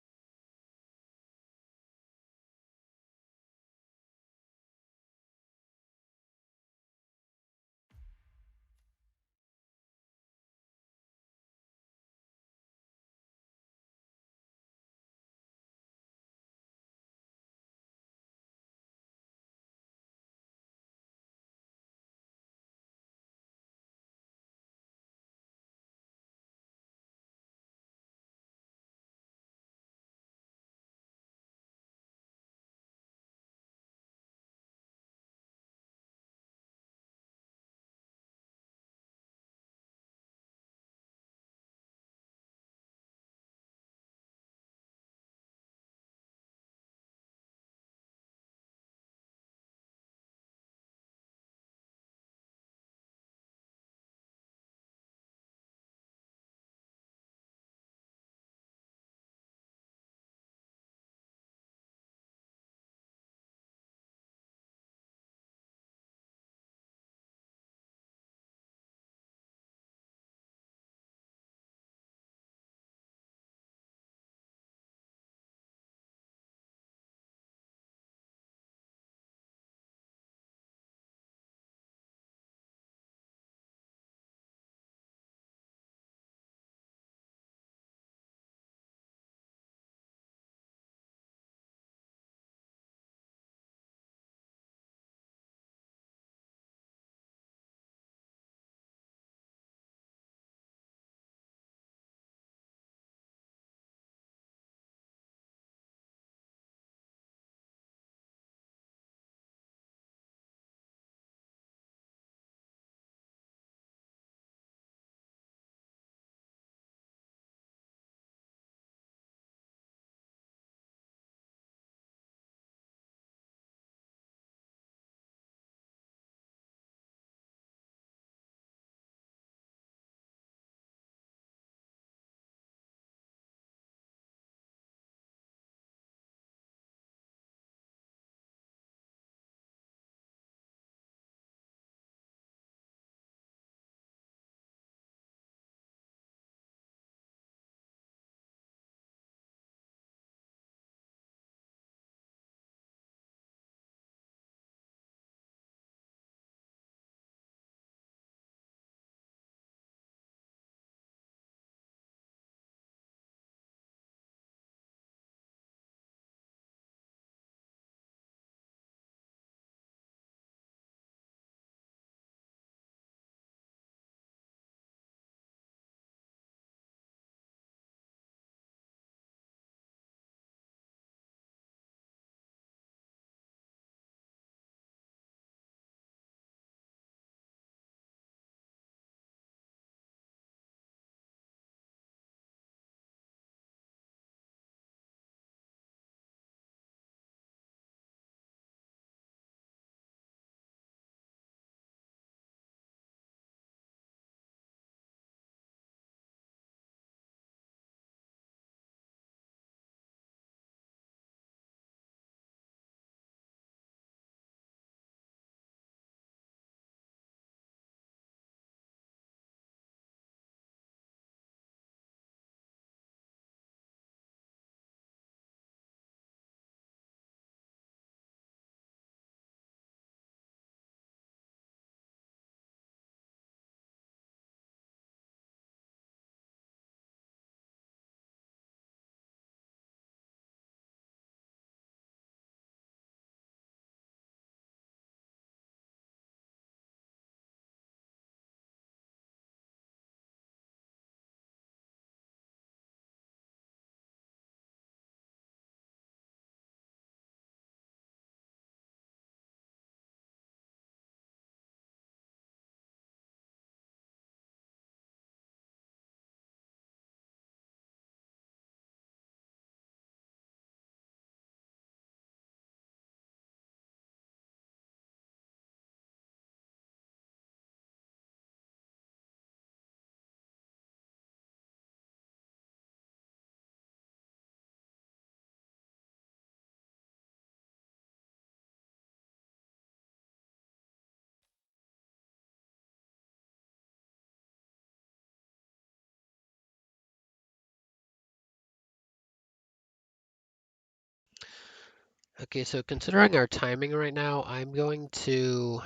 Okay, so considering our timing right now, I'm going to...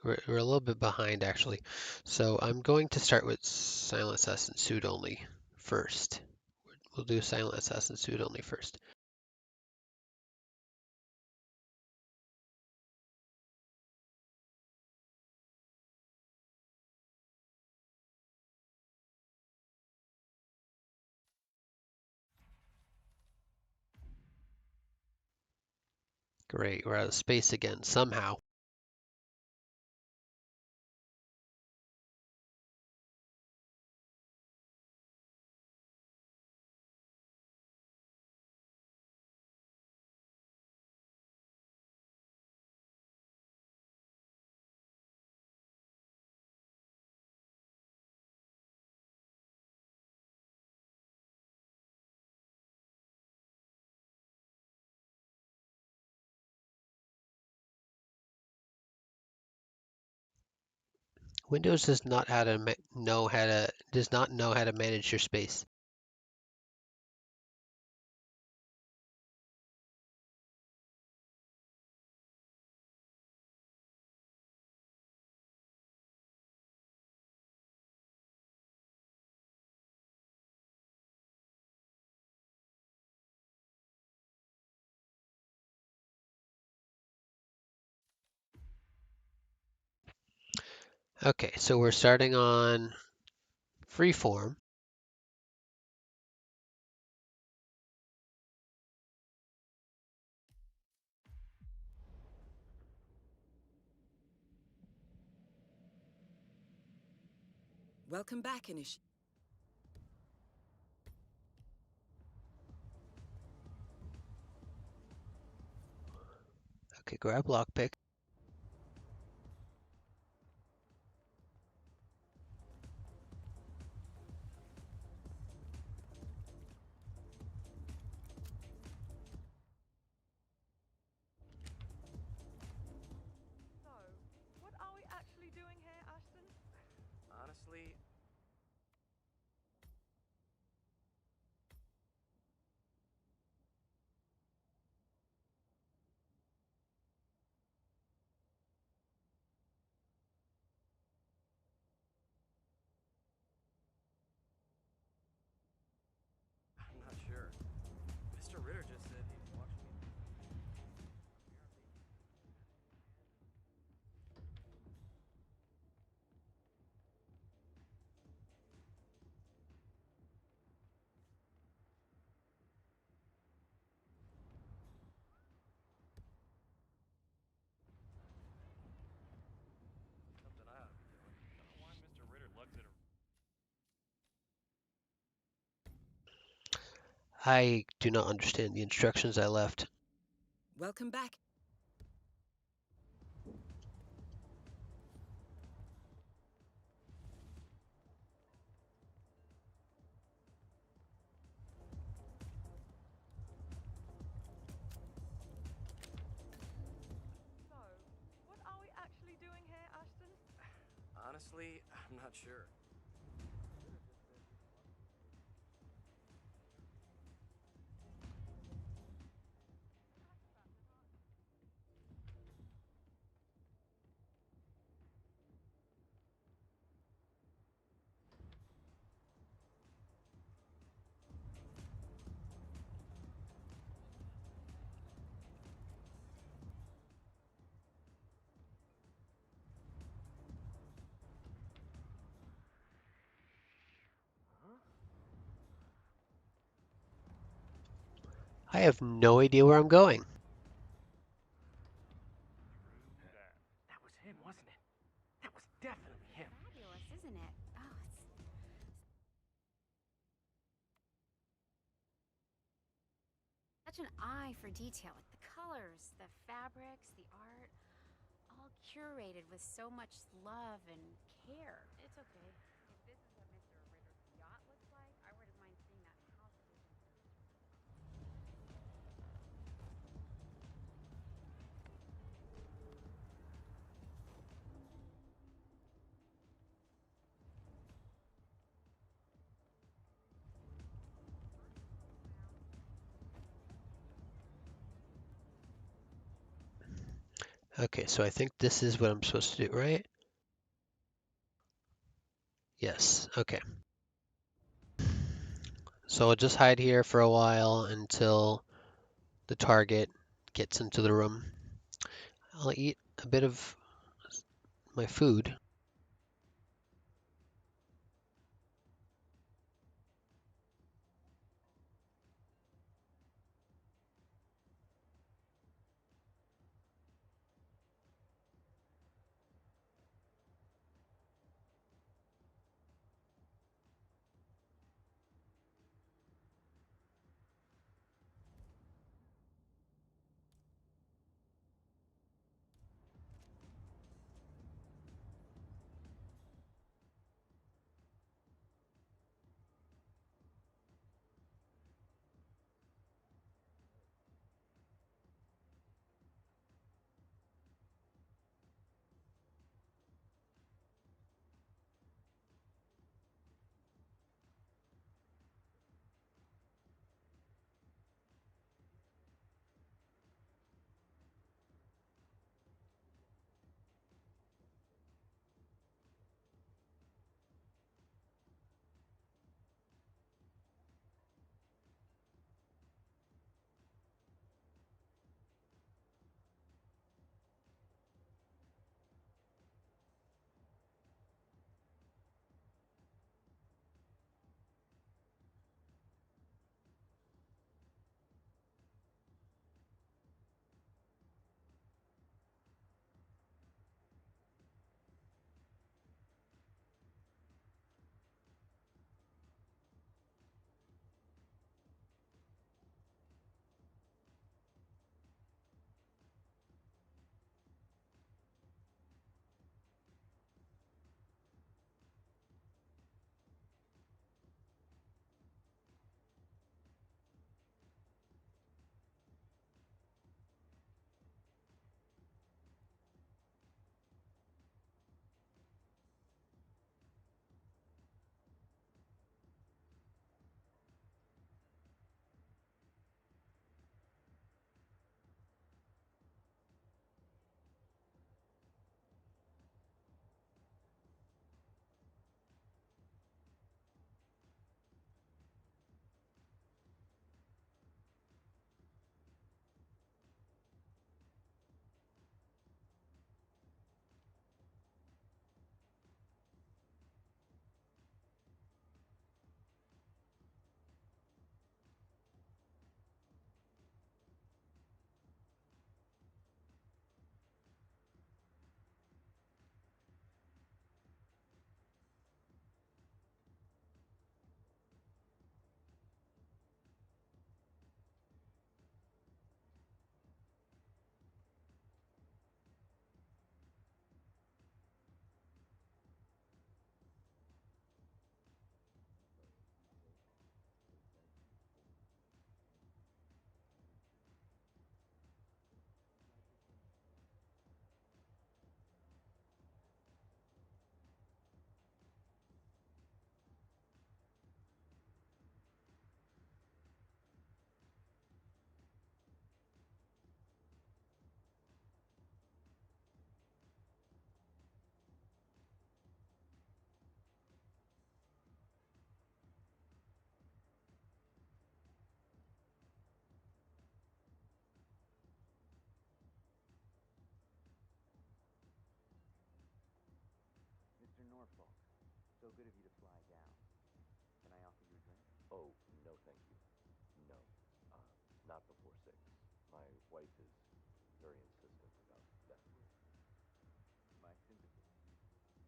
We're a little bit behind, actually. So I'm going to start with Silent Assassin Suit Only first. We'll do Silent Assassin Suit Only first. Great, we're out of space again, somehow. Windows does not know how to manage your space. Okay, so we're starting on freeform. Welcome back, Inish. Okay, grab lockpick. So, what are we actually doing here, Ashton? Honestly, I'm not sure. Mr. Ritter just said he was watching me. Something I ought to be doing. I don't know why Mr. Ritter lugs it around. I do not understand the instructions I left. Welcome back. So, what are we actually doing here, Ashton? Honestly, I'm not sure. I have no idea where I'm going. That was him, wasn't it? That was definitely him. Fabulous, isn't it? Oh, it's such an eye for detail. Like the colors, the fabrics, the art, all curated with so much love and care. It's okay. If this is what Mr. Ritter's yacht looks like, I wouldn't mind seeing that house of his in person. Okay, so I think this is what I'm supposed to do, right? Yes, okay. So I'll just hide here for a while until the target gets into the room. I'll eat a bit of my food. Mr. Norfolk, so good of you to fly down. Can I offer you a drink? Oh, no, thank you. No. Not before 6. My wife is very insistent about that rule. My sympathy.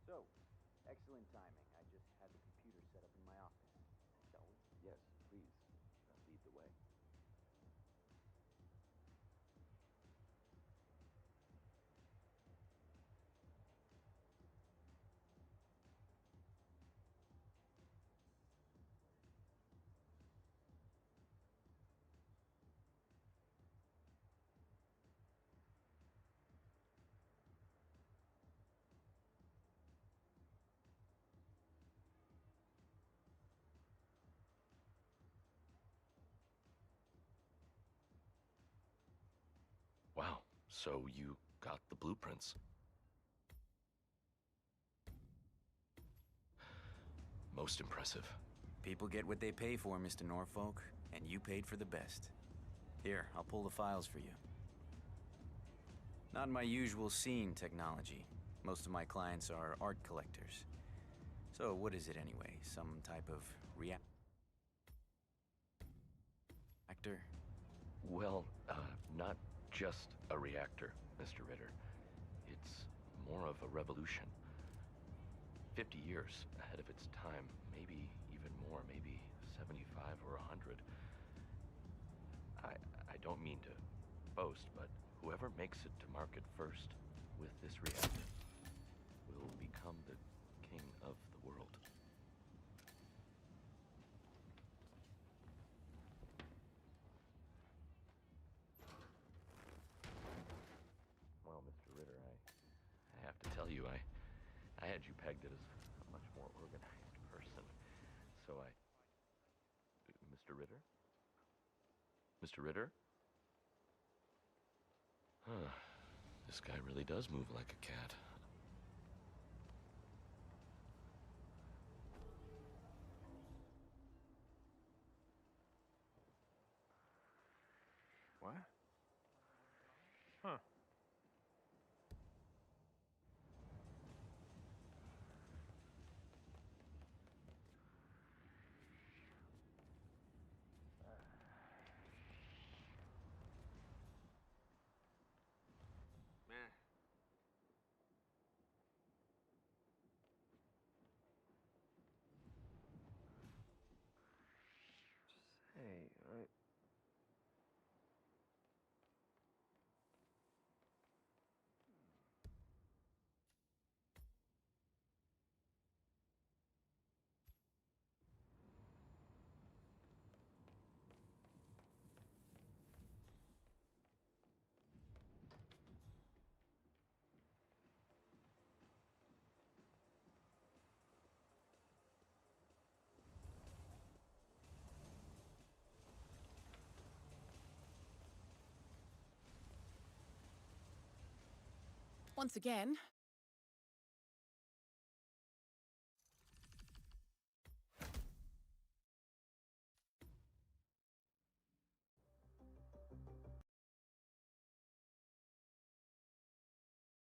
So, excellent timing. I just had the computer set up in my office. Shall we? Yes, please. Lead the way. Wow, so you got the blueprints. Most impressive. People get what they pay for, Mr. Norfolk, and you paid for the best. Here, I'll pull the files for you. Not my usual scene technology. Most of my clients are art collectors. So what is it anyway? Some type of reactor? Well, not just a reactor, Mr. Ritter. It's more of a revolution. 50 years ahead of its time, maybe even more, maybe 75 or 100. I don't mean to boast, but whoever makes it to market first with this reactor will become the king of the world. Well, Mr. Ritter, I have to tell you, I had you pegged as a much more organized person. So Mr. Ritter? Mr. Ritter? Huh. This guy really does move like a cat. What? Huh. Man. Hey, Once again,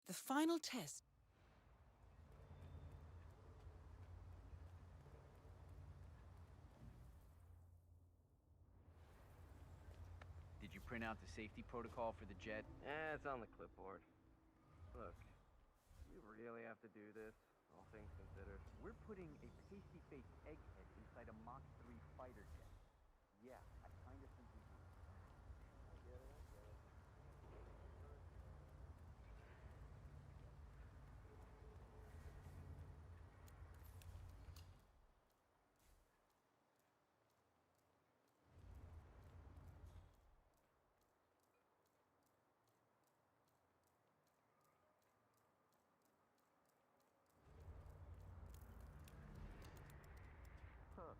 the final test. Did you print out the safety protocol for the jet? it's on the clipboard. Look, we really have to do this, all things considered. We're putting a pasty-faced egghead inside a Mach 3 fighter jet. Yeah, I kinda think we do. I get it, I get it. Huh.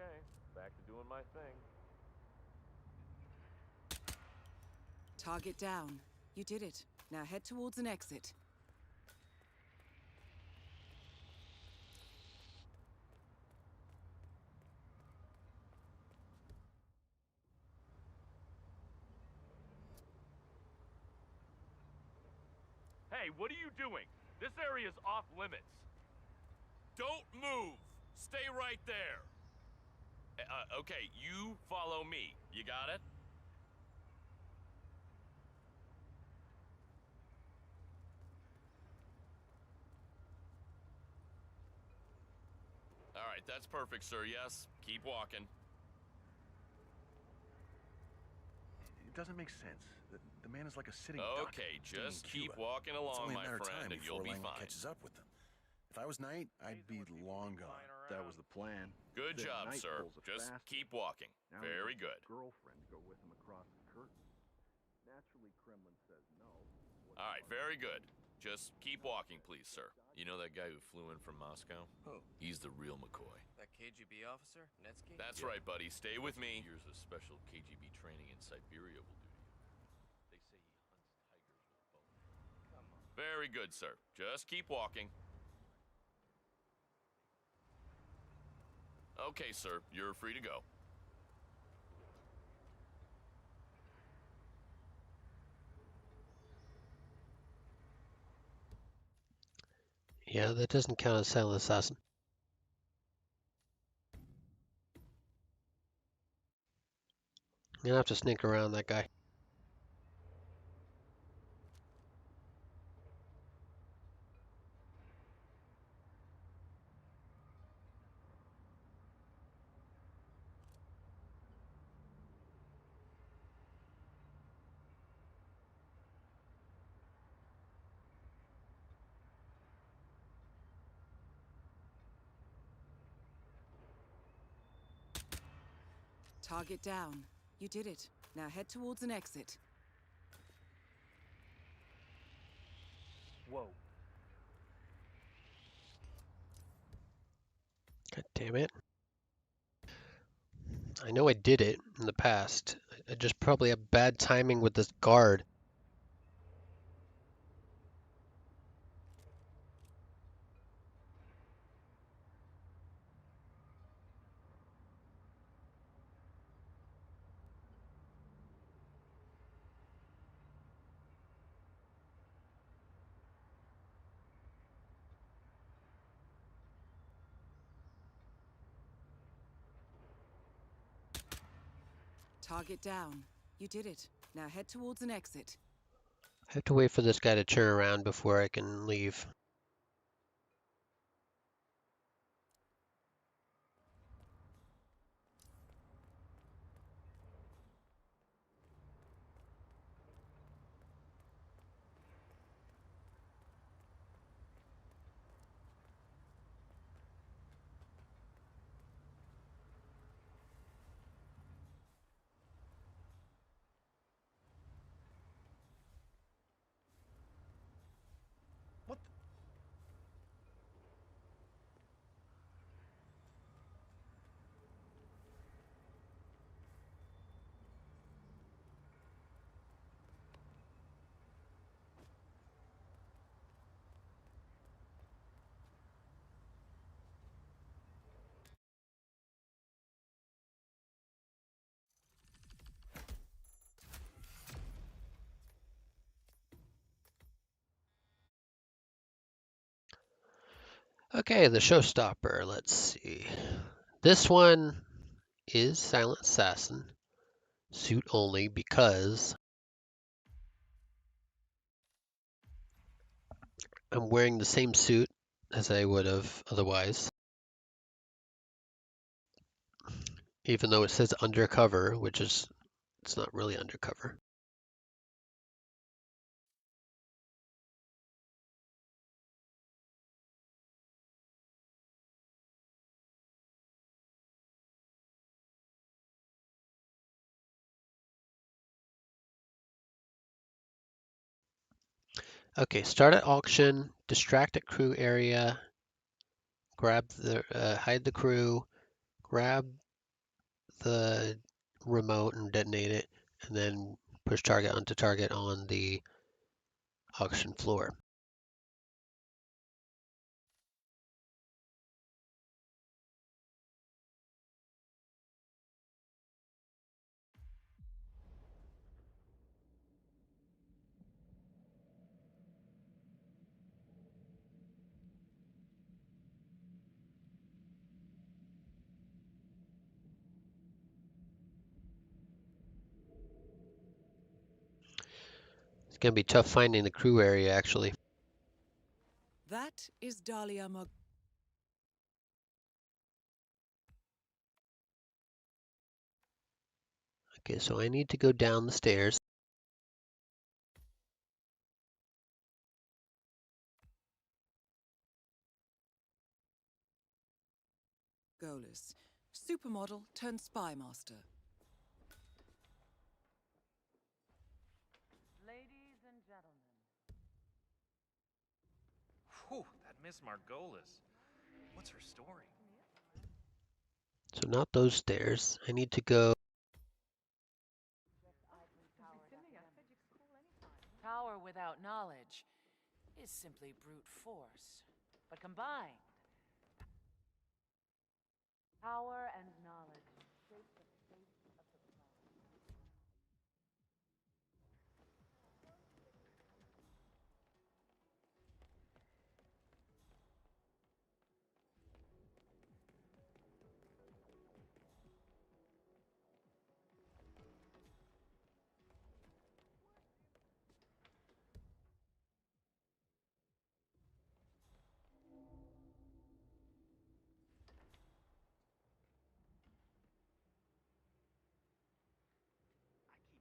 Okay, back to doing my thing. Target down. You did it. Now head towards an exit. Hey, what are you doing? This area's off limits. Don't move. Stay right there. Okay, you follow me. You got it? All right, that's perfect, sir. Yes, keep walking. It doesn't make sense. The man is like a sitting duck. Okay, just Staying keep Cuba. walking It's along, only a my matter of friend, time and you'll before be Langley fine. catches up with them. If I was Knight, I'd be long gone. That was the plan. Good Then job, Knight sir. pulls a Just fast keep walking. Now he Very lets his good. girlfriend go with him across the curtain. Naturally, Kremlin says no. All right, very good. Just keep walking, please, sir. You know that guy who flew in from Moscow? Who? He's the real McCoy. That KGB officer, Netsky? That's right, buddy. Stay with me. Years of special KGB training in Siberia will do to you. They say he hunts tigers with bows. Come on. Very good, sir. Just keep walking. Okay, sir. You're free to go. Yeah, that doesn't count as silent assassin. I'm gonna have to sneak around that guy. Target down. You did it. Now head towards an exit. Whoa. God damn it. I know I did it in the past. I just probably have bad timing with this guard. Target down. You did it. Now head towards an exit. I have to wait for this guy to turn around before I can leave. What? Okay, the showstopper. Let's see. This one is Silent Assassin. Suit only because I'm wearing the same suit as I would have otherwise. Even though it says undercover, which is, it's not really undercover. Okay, start at auction, distract at crew area, grab the, hide the crew, grab the remote and detonate it, and then push target onto target on the auction floor. It's gonna be tough finding the crew area, actually. That is Dahlia Mug. Okay, so I need to go down the stairs. Golis, supermodel turned spy master. Ladies and gentlemen. Whew, that Miss Margolis. What's her story? So not those stairs. I need to go. Power without knowledge is simply brute force. But combined, power and knowledge shape the fate of the planet.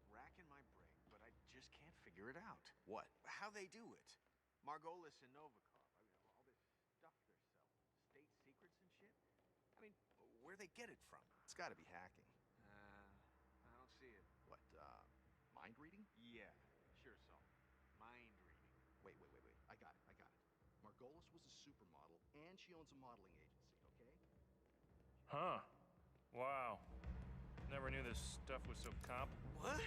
Racking my brain, but I just can't figure it out. What? How they do it? Margolis and Novikov. I mean, all this stuff they're selling. State secrets and shit? I mean, where they get it from? It's gotta be hacking. I don't see it. What, mind reading? Yeah, sure so. Mind reading. Wait. I got it. Margolis was a supermodel, and she owns a modeling agency, okay? Huh. Wow. Never knew this stuff was so comp. What?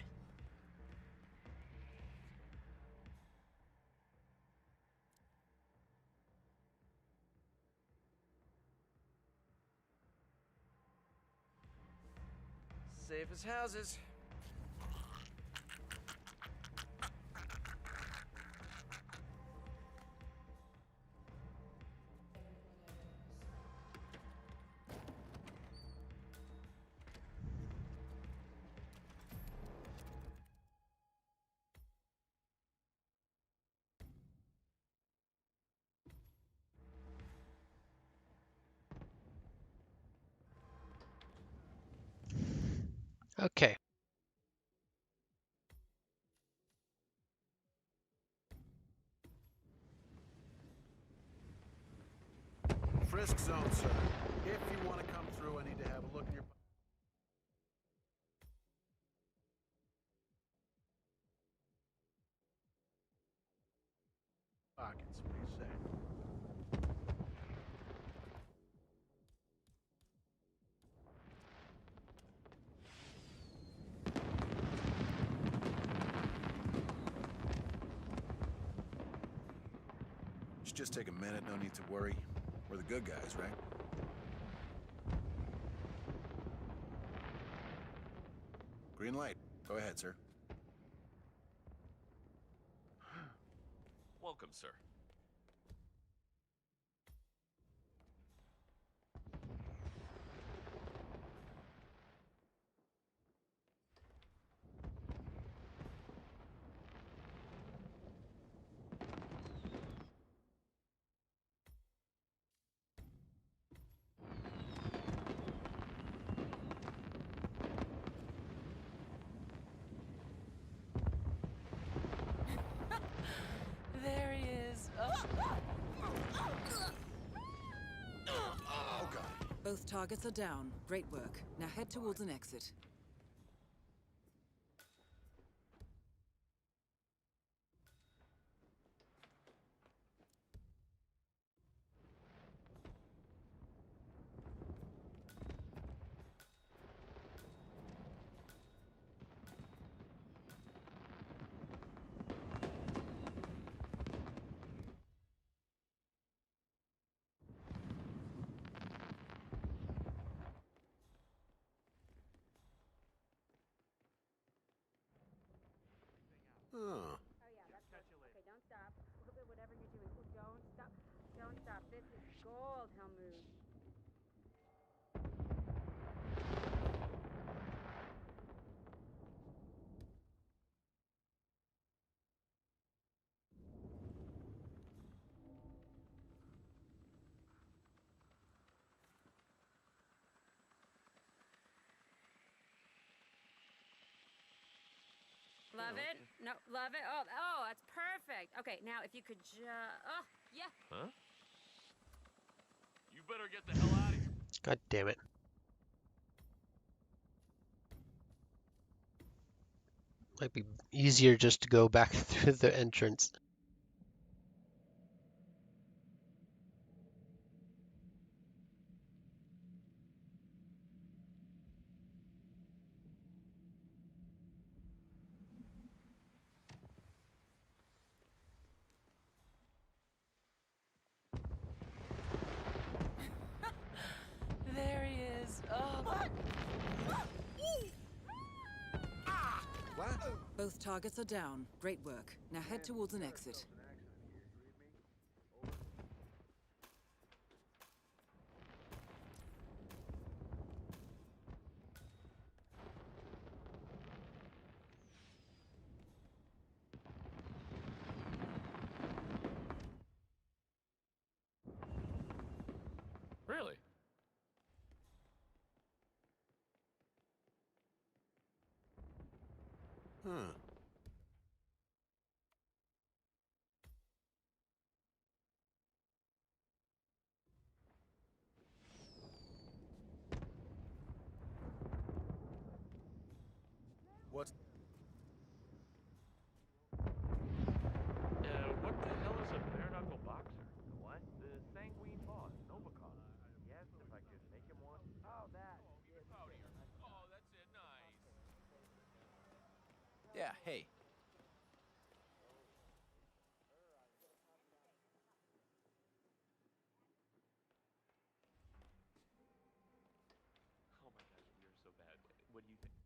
Safe as houses. Okay. Frisk zone, sir. If you want to come through, I need to have a look in your pockets. What do you say? Should just take a minute, no need to worry. We're the good guys, right? Green light. Go ahead, sir. Welcome, sir. There he is. Oh, God. Both targets are down. Great work. Now head towards an exit. Huh. Oh yeah, that's good. Okay, don't stop. Whatever you're doing. Ooh, don't stop. Don't stop. This is gold, Helmut. Love it? No, love it? Oh, that's perfect. Okay, now if you could oh, yeah. Huh? You better get the hell out of here. God damn it. Might be easier just to go back through the entrance. There he is. Oh. What? Both targets are down. Great work. Now head towards an exit. Really? Huh. What's... What the hell is a bare-knuckle boxer? What? The sanguine boss, Novikov. He asked if I could make him one. Oh, that. Oh, that's it. Nice. Yeah, hey. Oh my gosh, we are so bad. What do you think?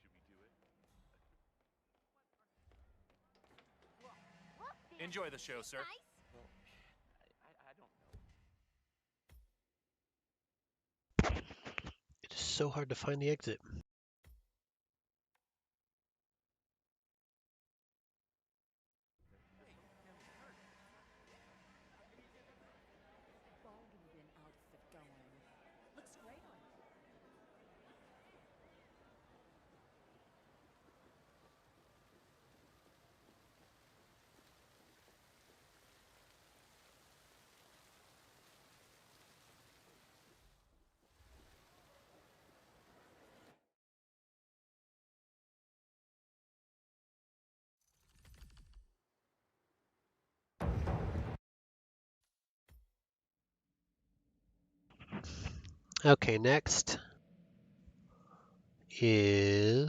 Should we do it? Enjoy the show, sir. Well, I don't know. It is so hard to find the exit. Bargain outfit going. Looks great on you. Okay, next is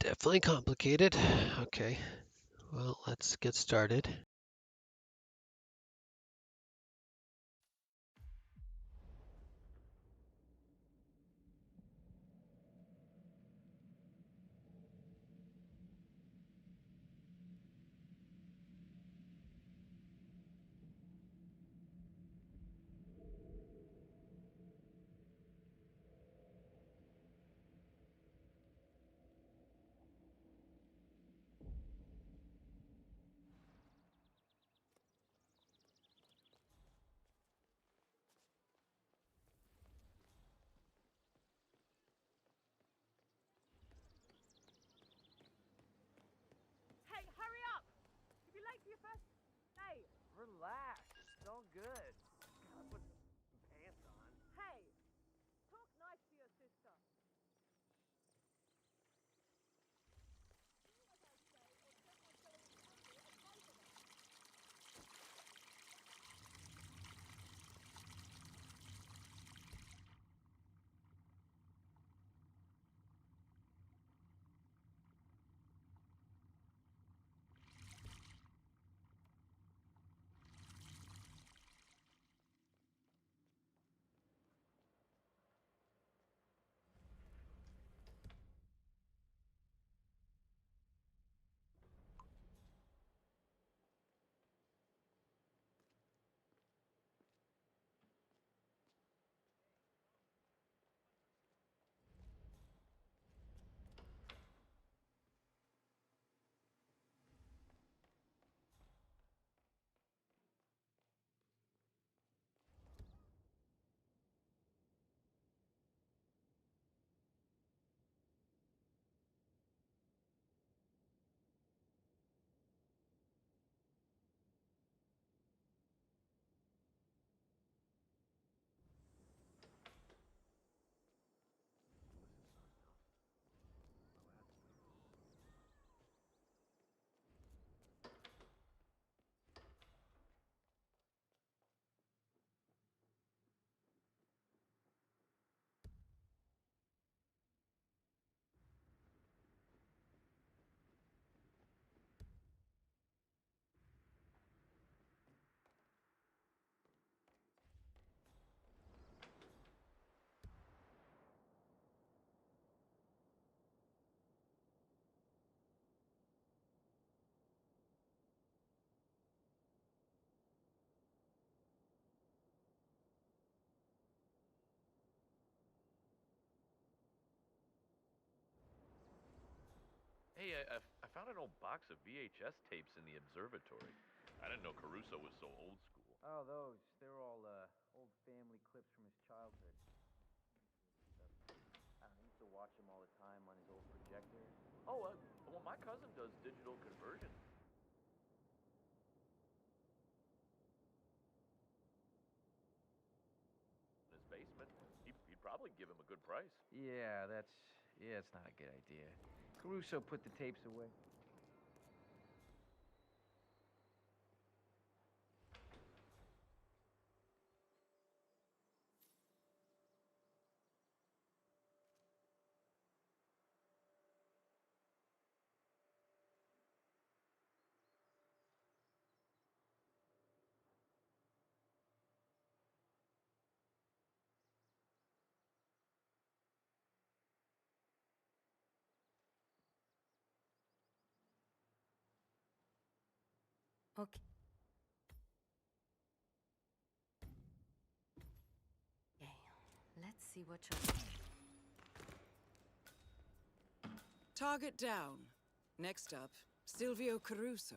definitely complicated. Okay, well, let's get started. Hey, relax. It's all good. Gotta put some pants on. Hey, talk nice to your sister. Hey, I found an old box of VHS tapes in the observatory. I didn't know Caruso was so old school. Oh, those. They're all, old family clips from his childhood. I don't know, he used to watch them all the time on his old projector. Oh, well, my cousin does digital conversion. In his basement. He'd probably give him a good price. Yeah, it's not a good idea. Caruso put the tapes away. Okay. Okay, let's see what you're... Target down. Next up, Silvio Caruso.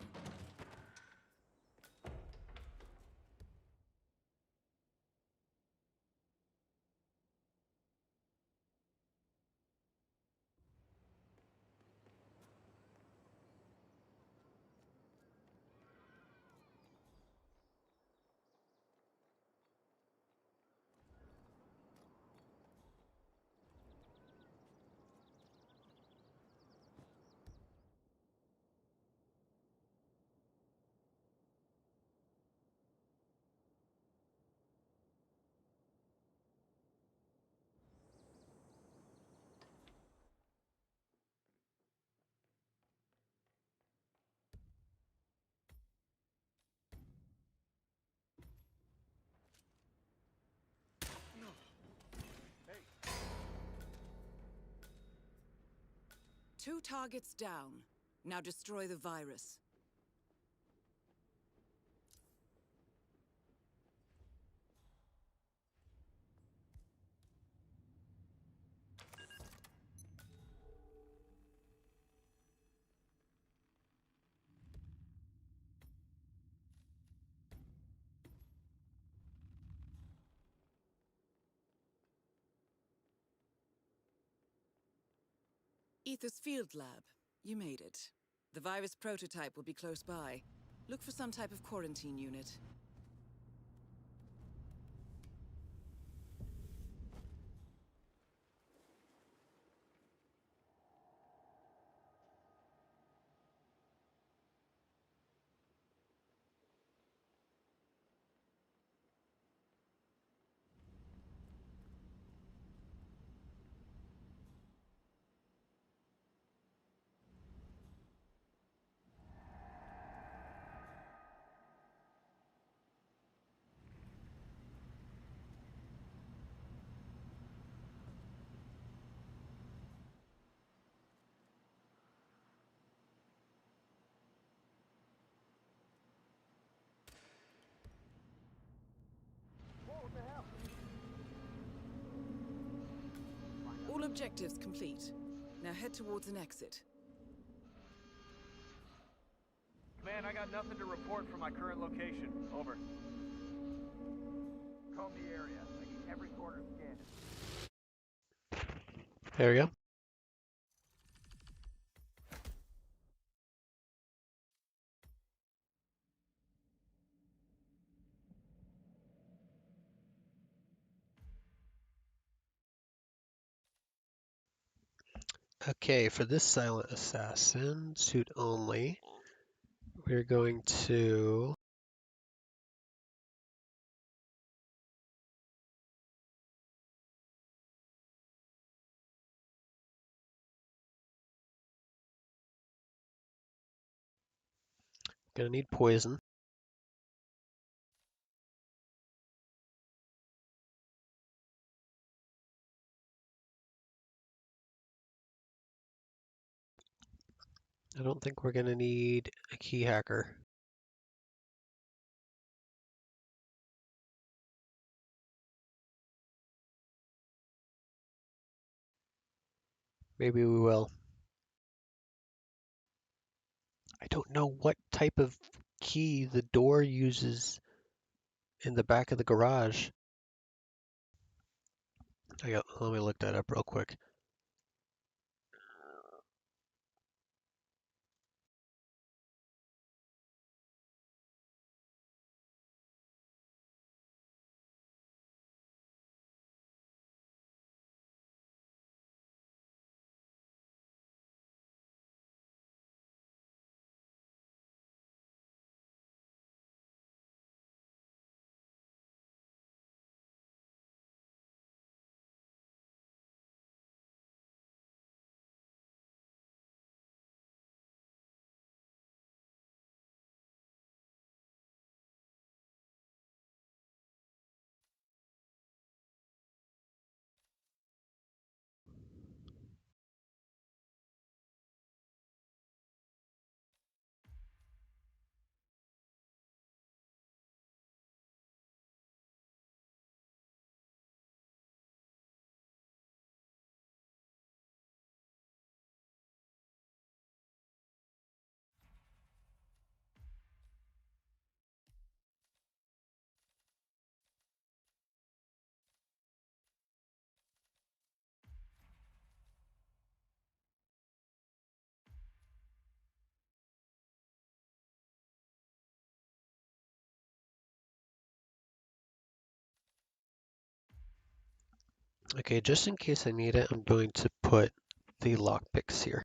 Hey. 2 targets down. Now destroy the virus. Ether's field lab. You made it. The virus prototype will be close by. Look for some type of quarantine unit. All objectives complete. Now head towards an exit. Man, I got nothing to report from my current location. Over. Comb the area. I need every corner scanned. There we go. Okay, for this silent assassin, suit only, we're going to need poison. I don't think we're gonna need a key hacker. Maybe we will. I don't know what type of key the door uses in the back of the garage. Let me look that up real quick. Okay, just in case I need it, I'm going to put the lockpicks here.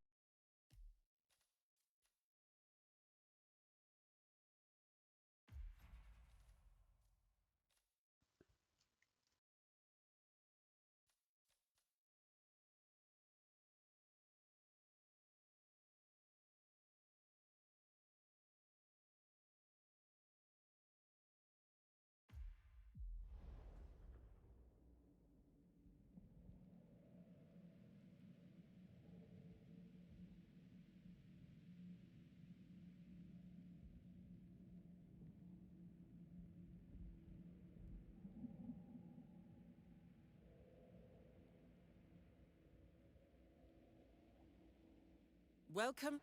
Welcome.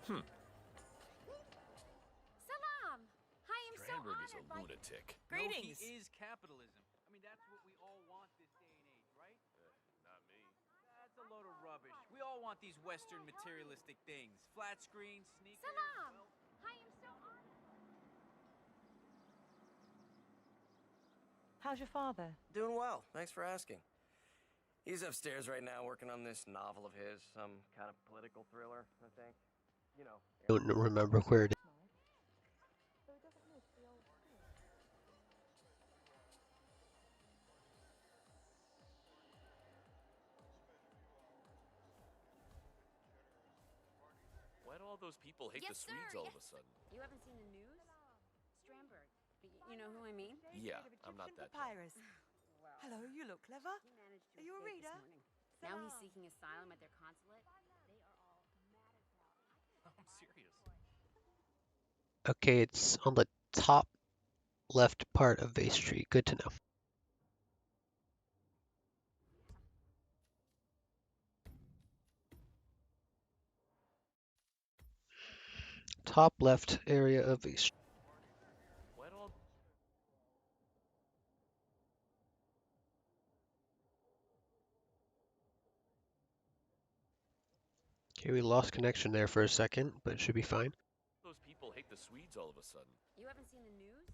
Salam! I am so Strandberg is a honored by... lunatic. Greetings. No, he is capitalism. I mean, that's what we all want this day and age, right? Not me. That's a load of rubbish. We all want these Western materialistic things. Flat screens, sneakers... Salam! Well, I am so honored. How's your father? Doing well. Thanks for asking. He's upstairs right now working on this novel of his, some kind of political thriller, I think. You know. Don't remember where it is. So he doesn't miss the old school. Why do all those people hate the Swedes all of a sudden? You haven't seen the news? Strandberg. You know who I mean? Yeah, I'm not that Papyrus. Hello, you look clever. Are you a reader? Now he's seeking asylum at their consulate. They are all mad as hell. I'm serious. Okay, it's on the top left part of Bay Street. Good to know. Top left area of Bay Street. Why do all... Okay, we lost connection there for a second, but it should be fine. those people hate the Swedes all of a sudden? You haven't seen the news?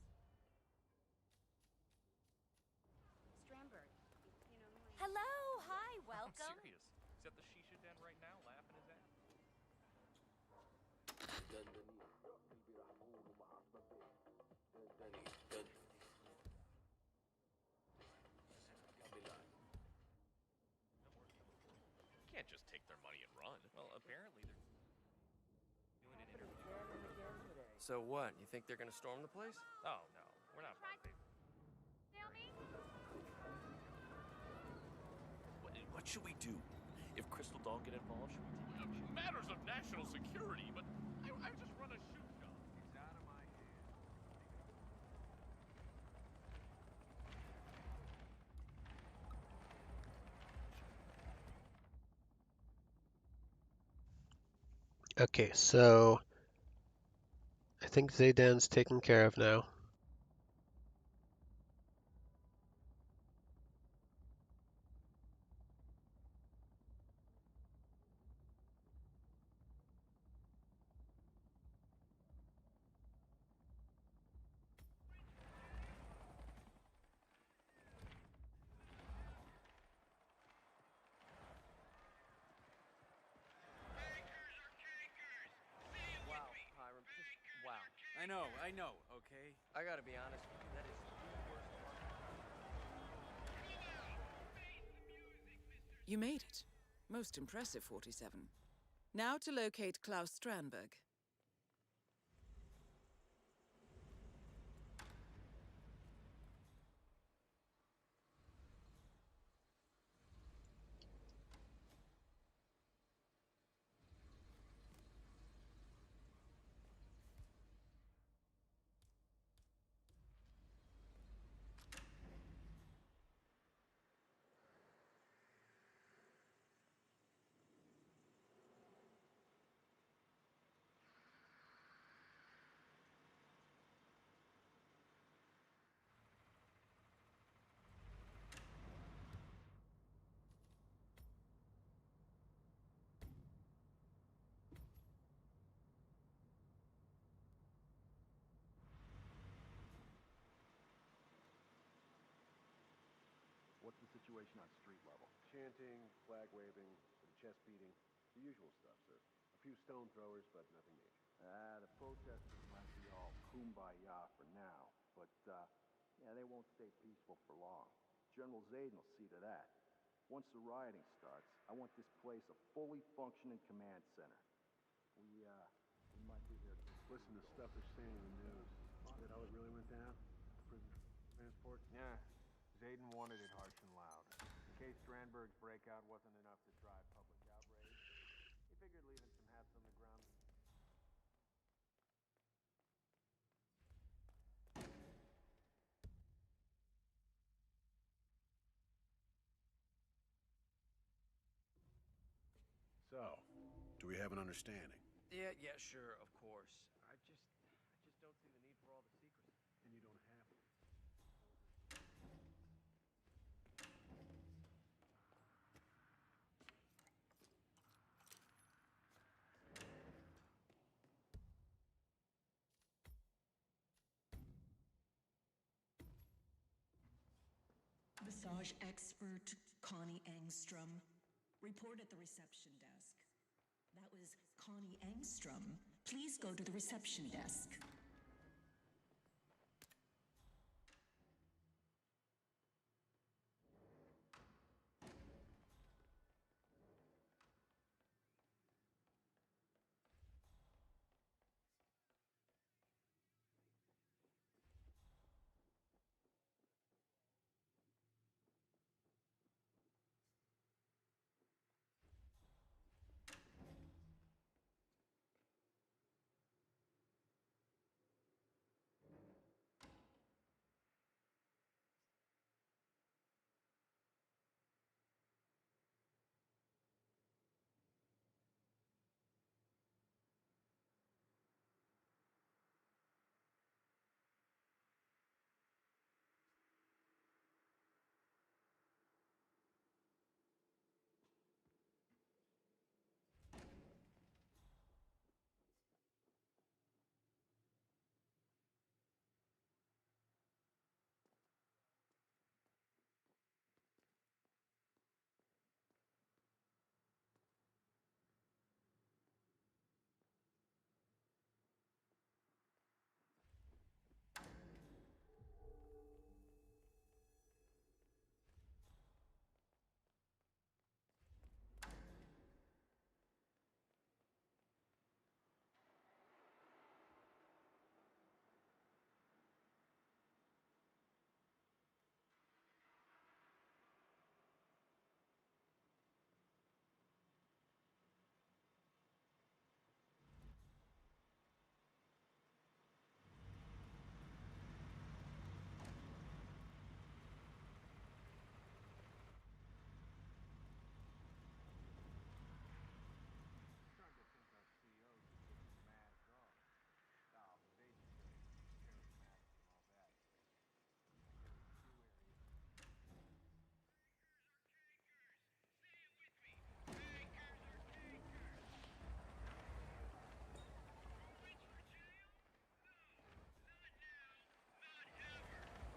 Strandberg. You know who I mean? Hello, hi, welcome. I'm serious. He's at the shisha den right now, laughing his ass. You can't just take their money and run. Well, apparently they're doing an interview. So what? You think they're gonna storm the place? Oh, no. We're not bumping. What should we do? If Crystal don't get involved, should we take action? Matters of national security, but I just run a shoe shop. It's out of my hands. Okay, so I think Zaydan's taken care of now. wow, Hiram, just wow. I know, okay? I gotta be honest with you, that is the worst part. You made it. Most impressive, 47. Now to locate Klaus Strandberg. What's the situation on street level? Chanting, flag waving, chest beating, the usual stuff, sir. A few stone throwers, but nothing major. The protesters might be all kumbaya for now, but, yeah, they won't stay peaceful for long. General Zayden will see to that. Once the rioting starts, I want this place a fully functioning command center. We might be there to... Listen to stuff they're saying in the news. Is that how it really went down? Prisoner transport? Yeah. Zayden wanted it harsh and loud. In case Strandberg's breakout wasn't enough to drive public outrage, he figured leaving some hats on the ground. So, do we have an understanding? Yeah, sure, of course. I just don't see the need for all the secrecy. And you don't have to. Visage expert Connie Engstrom. Report at the reception desk. That was Connie Engstrom. Please go to the reception desk.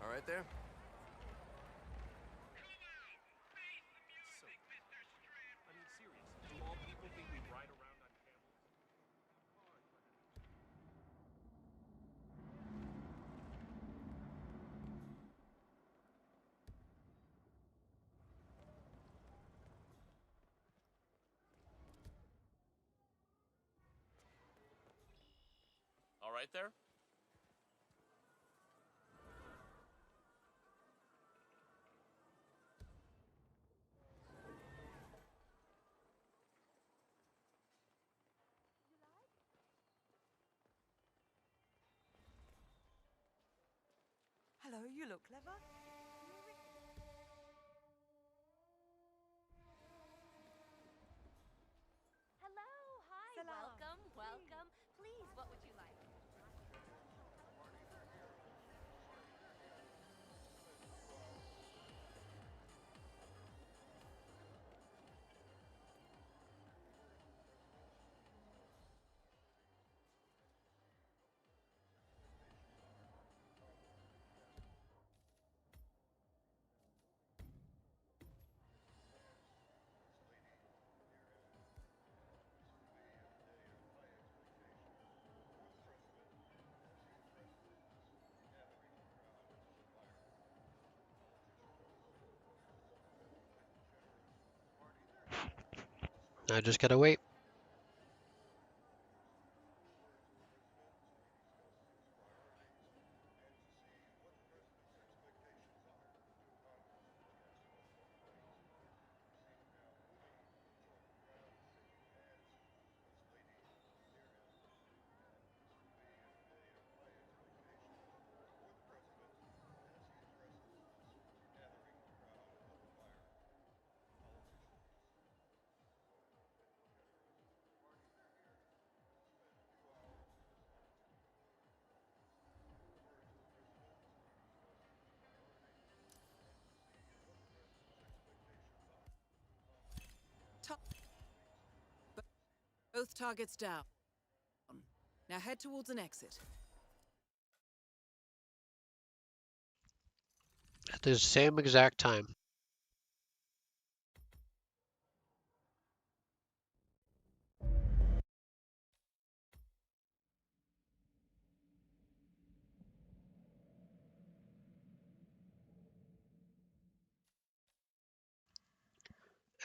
All right there? So, I mean, seriously, do all people think we ride around on camels? All right there? Hello, you look clever. Hello, hi, Salam. welcome. Please, what would you like? I just gotta wait. Both targets down. Now head towards an exit. At the same exact time.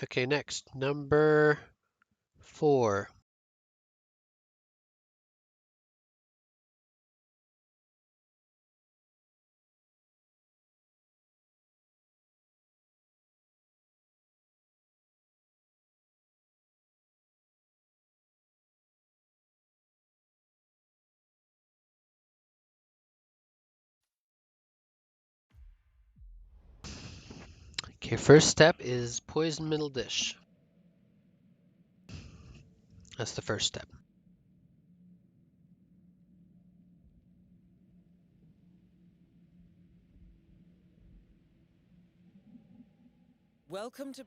Okay, next, number 4. Okay, first step is poison middle dish. That's the first step. Welcome to...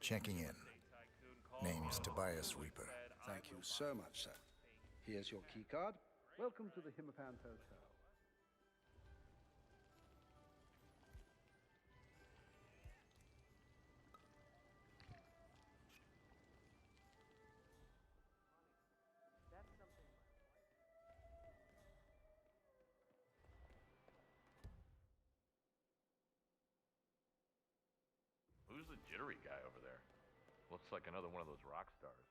Checking in. Name's Tobias Reaper. Thank you so much, sir. Here's your keycard. Welcome to the Himmelpant Hotel. Who's the jittery guy over there? Looks like another one of those rock stars.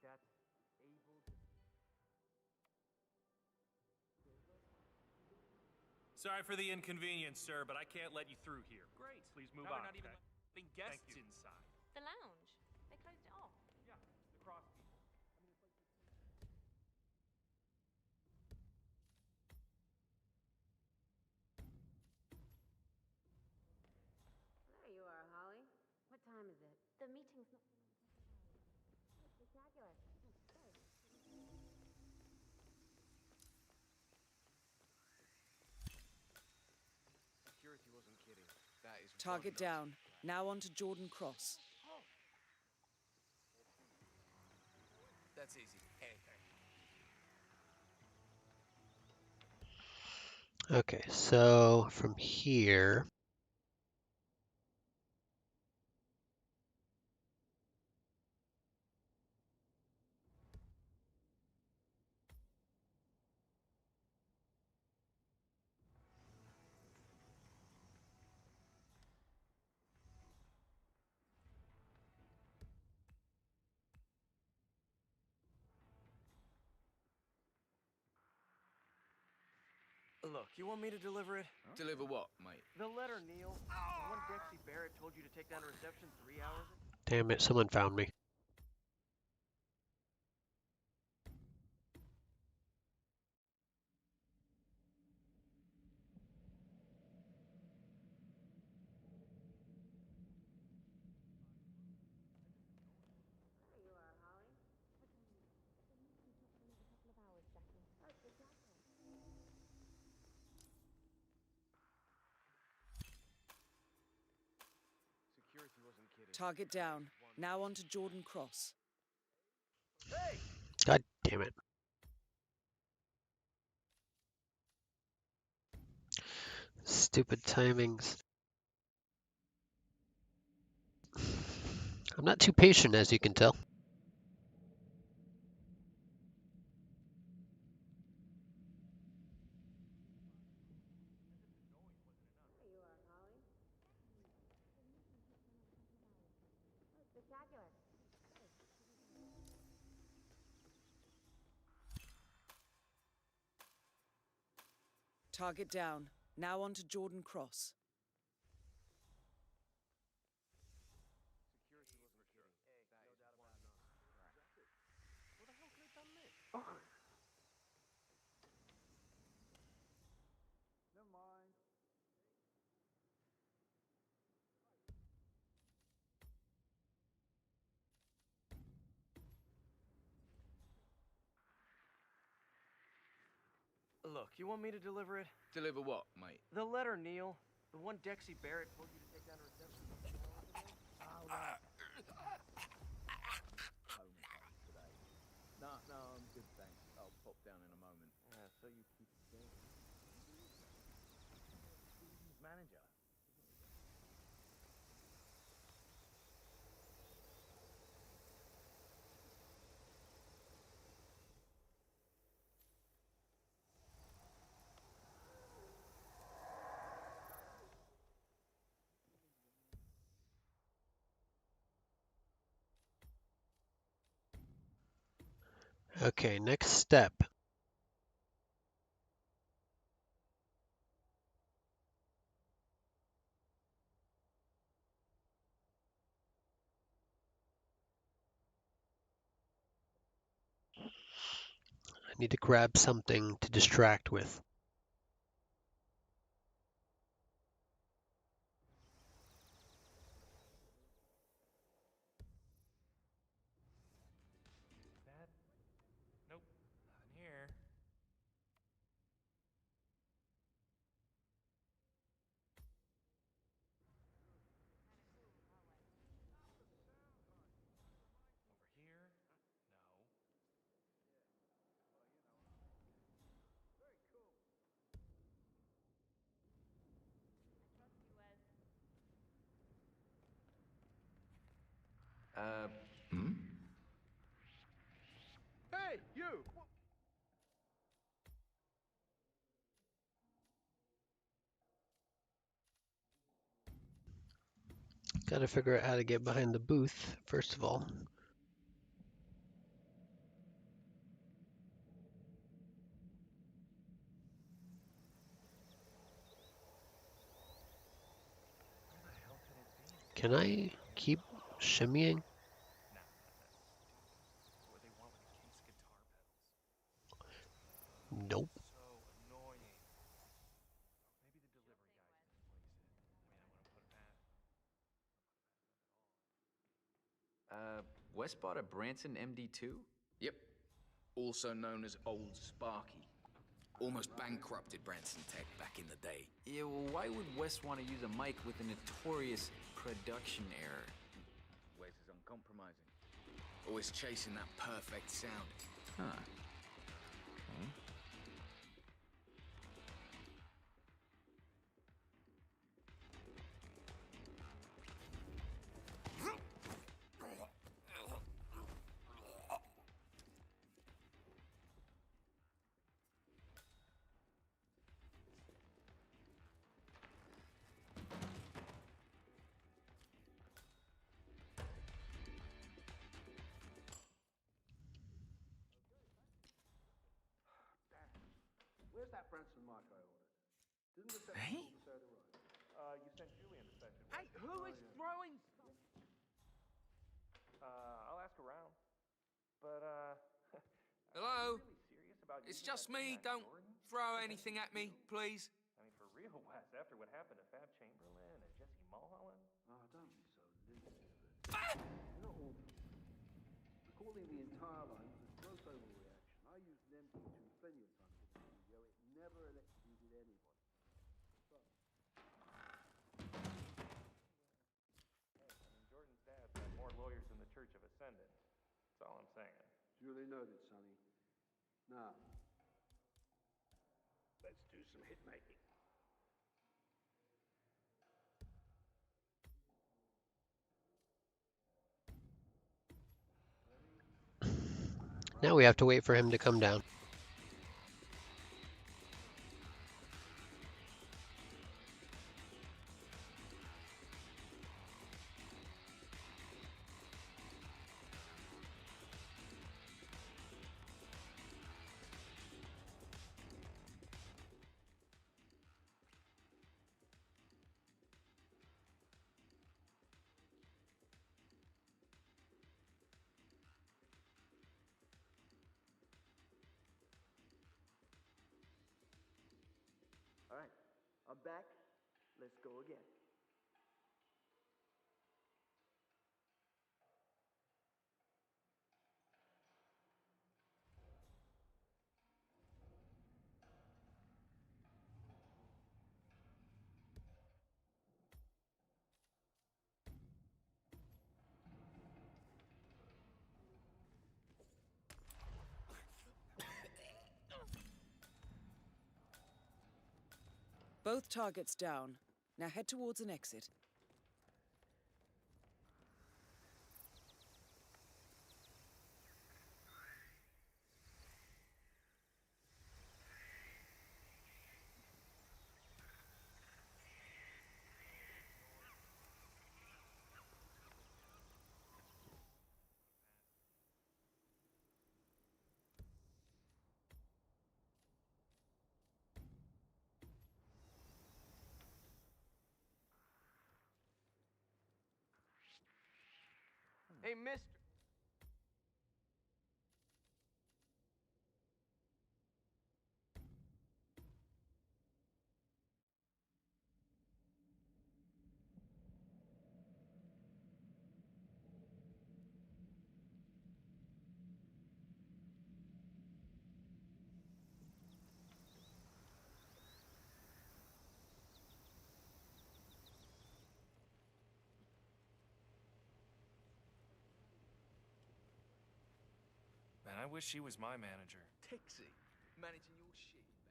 That's able to... Sorry for the inconvenience, sir, but I can't let you through here. Great. Please move Now on. they're not even okay? letting guests Thank you. inside. The lounge. They closed it off. Yeah, the cross people. There you are, Holly. What time is it? The meeting's not... Oh, spectacular. Oh, good. Security wasn't kidding. That is Target down. Now on to Jordan Cross. That's easy. Anything. Okay, so from here, Look, you want me to deliver it? Huh? Deliver what, mate? The letter, Neil. The one Dexy Barrett told you to take down to reception 3 hours ago. damn it, someone found me. There you are, Holly. What time is it? The meeting's not for another couple of hours, Jackie. Oh, spectacular. Security wasn't kidding. Target down. Now on to Jordan Cross. God damn it. Stupid timings. I'm not too patient, as you can tell. There you are, Holly. The meeting's not for another couple of hours, Jackie. Oh, spectacular. Good. Target down. Now on to Jordan Cross. Security wasn't kidding. That is no doubt about it. Where the hell could have done this? Never mind. Look, you want me to deliver it? Deliver what, mate? The letter, Neil. The one Dexy Barrett told you to take down to reception. Oh, right. Home today. No, I'm good, thanks. I'll pop down in a moment. Yeah, so you keep saying. Steven's manager. Okay, next step. I need to grab something to distract with. That? Nope. Nothing here. Over here? No. Hmm? Hey, you! Gotta figure out how to get behind the booth, first of all. Can I keep shimmying? What they want with a case of guitar pedals. Nope. So annoying. Maybe the delivery guys misplaced it. I mean, I wouldn't put it past. Wes bought a Branson MD2? Yep. Also known as Old Sparky. Almost bankrupted Branson Tech back in the day. Yeah, well, why would Wes want to use a mic with a notorious production error? Wes is uncompromising. Always chasing that perfect sound. Huh. Where's that Branson mic I ordered? Didn't the second Hey? order say the right? You sent Julian to fetch it. Hey, who is throwing stuff? I'll ask around. But, Hello? Are you really serious about It's using just that me. thing on Don't Jordan? throw anything at me, please. I mean, for real, Wes, after what happened to Fab Chamberlain and Jesse Mulholland? Oh, don't be so limp. You're not all. Recalling the entire line was a gross overreaction. I used an MD2 plenty of times in the studio. It never electrocuted anybody. So, Hey, I mean, Jordan's dad's got more lawyers than the Church of Ascendant. That's all I'm saying. duly noted, Sonny. Now, let's do some hit making. Now we have to wait for him to come down. All right, I'm back. Let's go again. Both targets down. Now head towards an exit. Hey, mister. Man, I wish she was my manager. Tixie, managing your shit, man.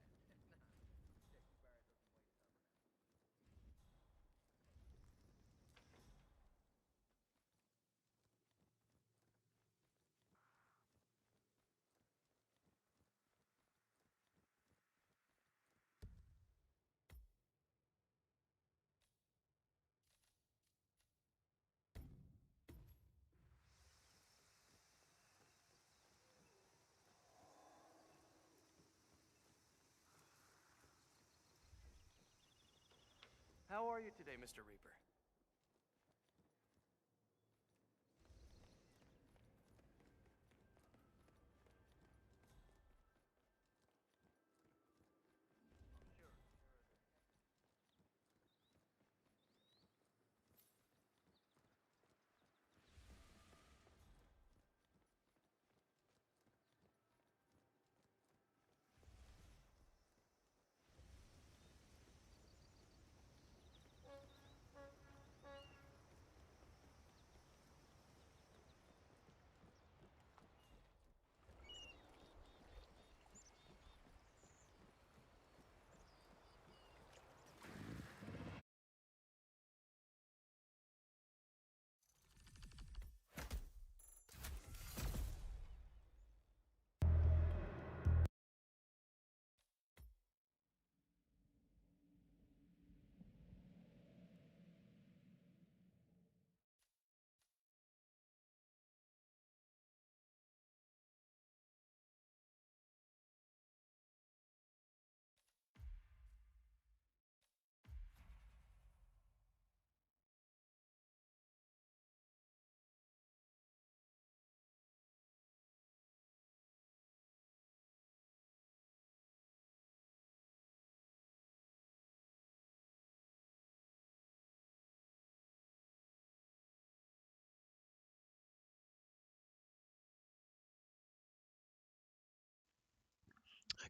How are you today, Mr. Reaper?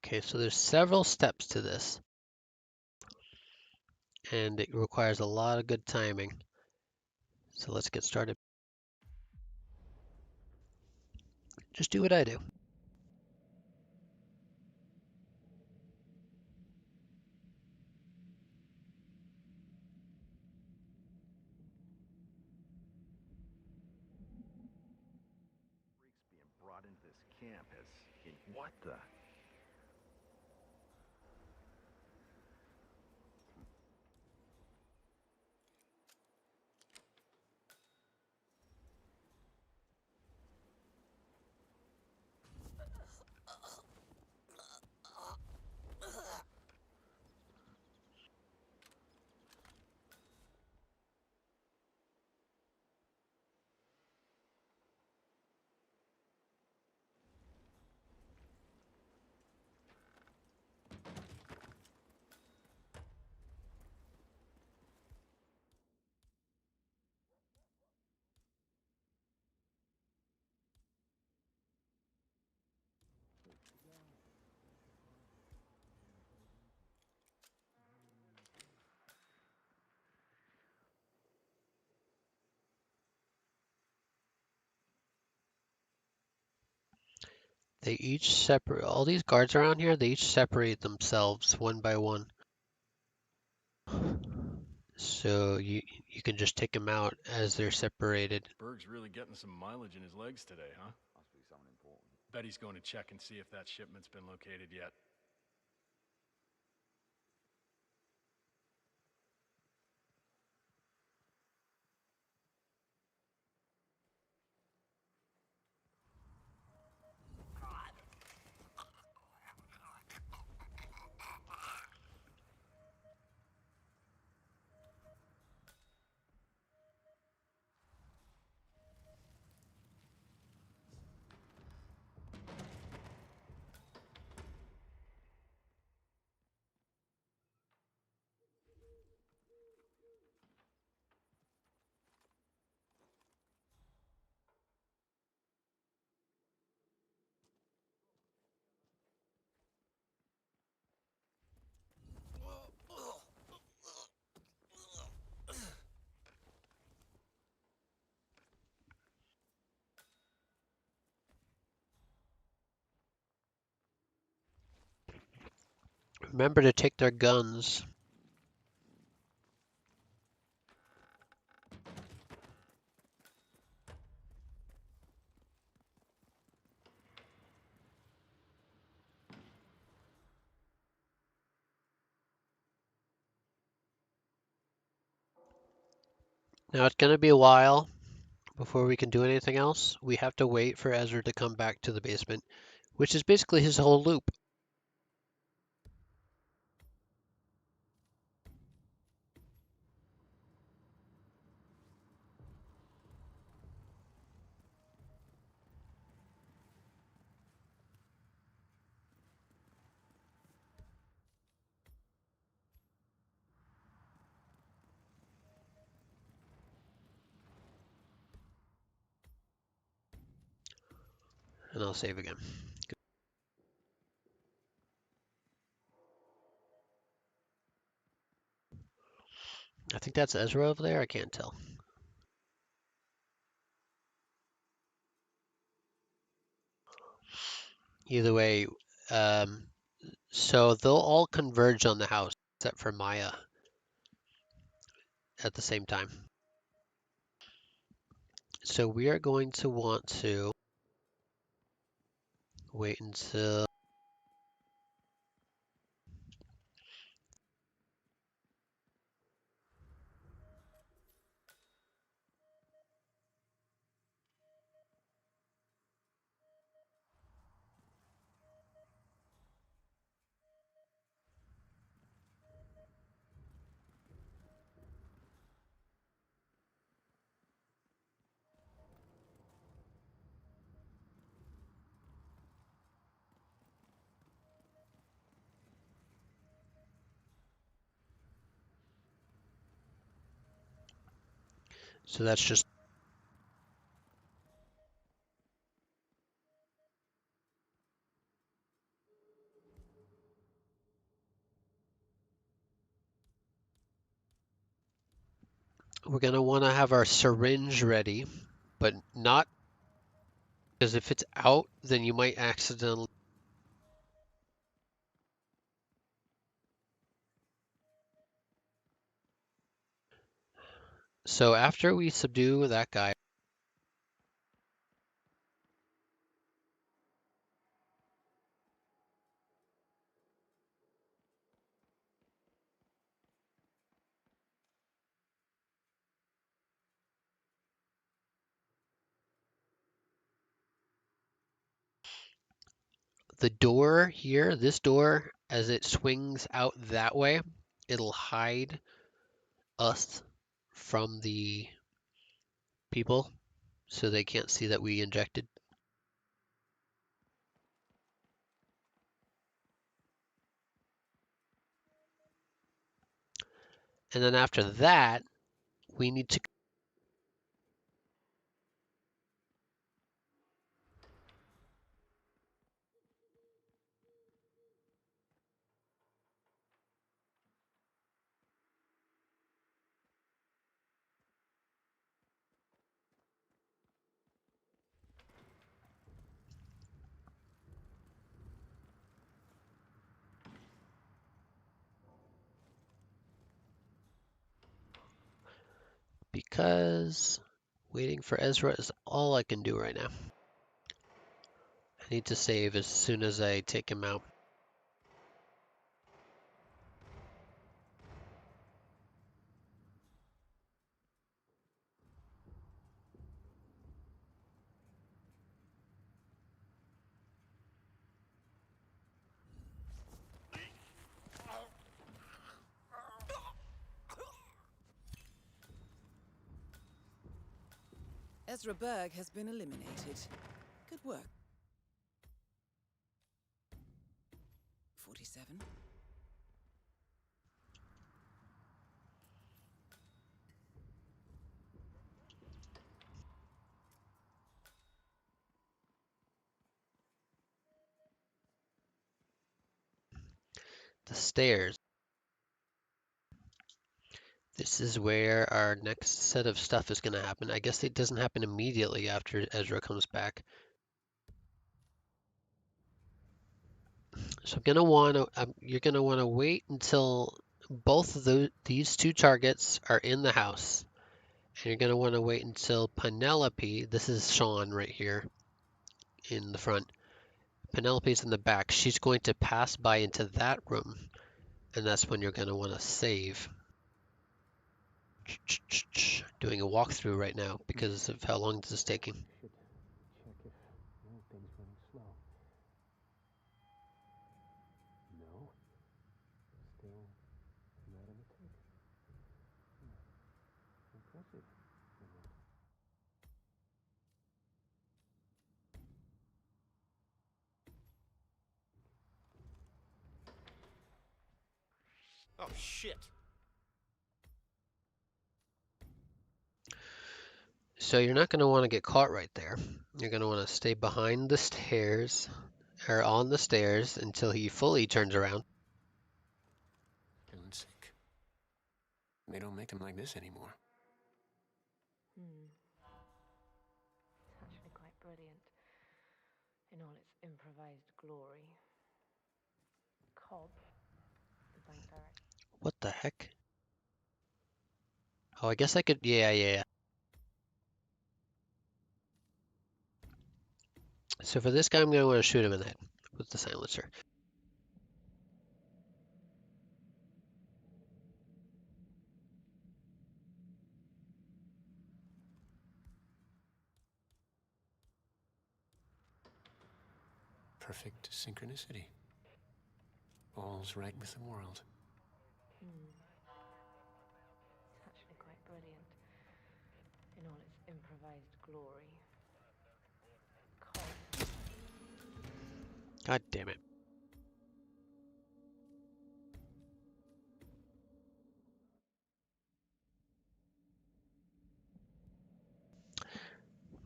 Okay, so there's several steps to this, and it requires a lot of good timing. So let's get started. Just do what I do. Freaks being brought into this camp as in what the? They each separate, all these guards around here, they each separate themselves one by one. So you can just take them out as they're separated. Berg's really getting some mileage in his legs today, huh? Must be something important. Bet he's going to check and see if that shipment's been located yet. Remember to take their guns. Now it's going to be a while before we can do anything else. We have to wait for Ezra to come back to the basement, which is basically his whole loop. And I'll save again. I think that's Ezra over there. I can't tell. Either way, so they'll all converge on the house except for Maya at the same time. So we are going to want to wait until so that's just we're going to want to have our syringe ready, but not because if it's out, then you might accidentally. So after we subdue that guy, the door here, this door, as it swings out that way, it'll hide us from the people so they can't see that we injected. And then after that, we need to. because waiting for Ezra is all I can do right now. I need to save as soon as I take him out. Ezra Berg has been eliminated. Good work. 47. The stairs. This is where our next set of stuff is going to happen. I guess it doesn't happen immediately after Ezra comes back. So I'm gonna want to. You're gonna want to wait until both of these two targets are in the house, and you're gonna want to wait until Penelope. This is Sean right here in the front. Penelope's in the back. She's going to pass by into that room, and that's when you're gonna want to save. Doing a walkthrough right now because of how long this is taking. Should check if things running slow. No. Still not in the tank. Impressive. Oh, shit. So you're not going to want to get caught right there. You're going to want to stay behind the stairs, or on the stairs, until he fully turns around. Feeling sick. They don't make them like this anymore. It's actually quite brilliant in all its improvised glory. Cobb, the bank director. What the heck? Oh, I guess I could, yeah. So for this guy, I'm going to want to shoot him in the head with the silencer. Perfect synchronicity. All's right with the world. It's actually quite brilliant in all its improvised glory. Cobb. God damn it.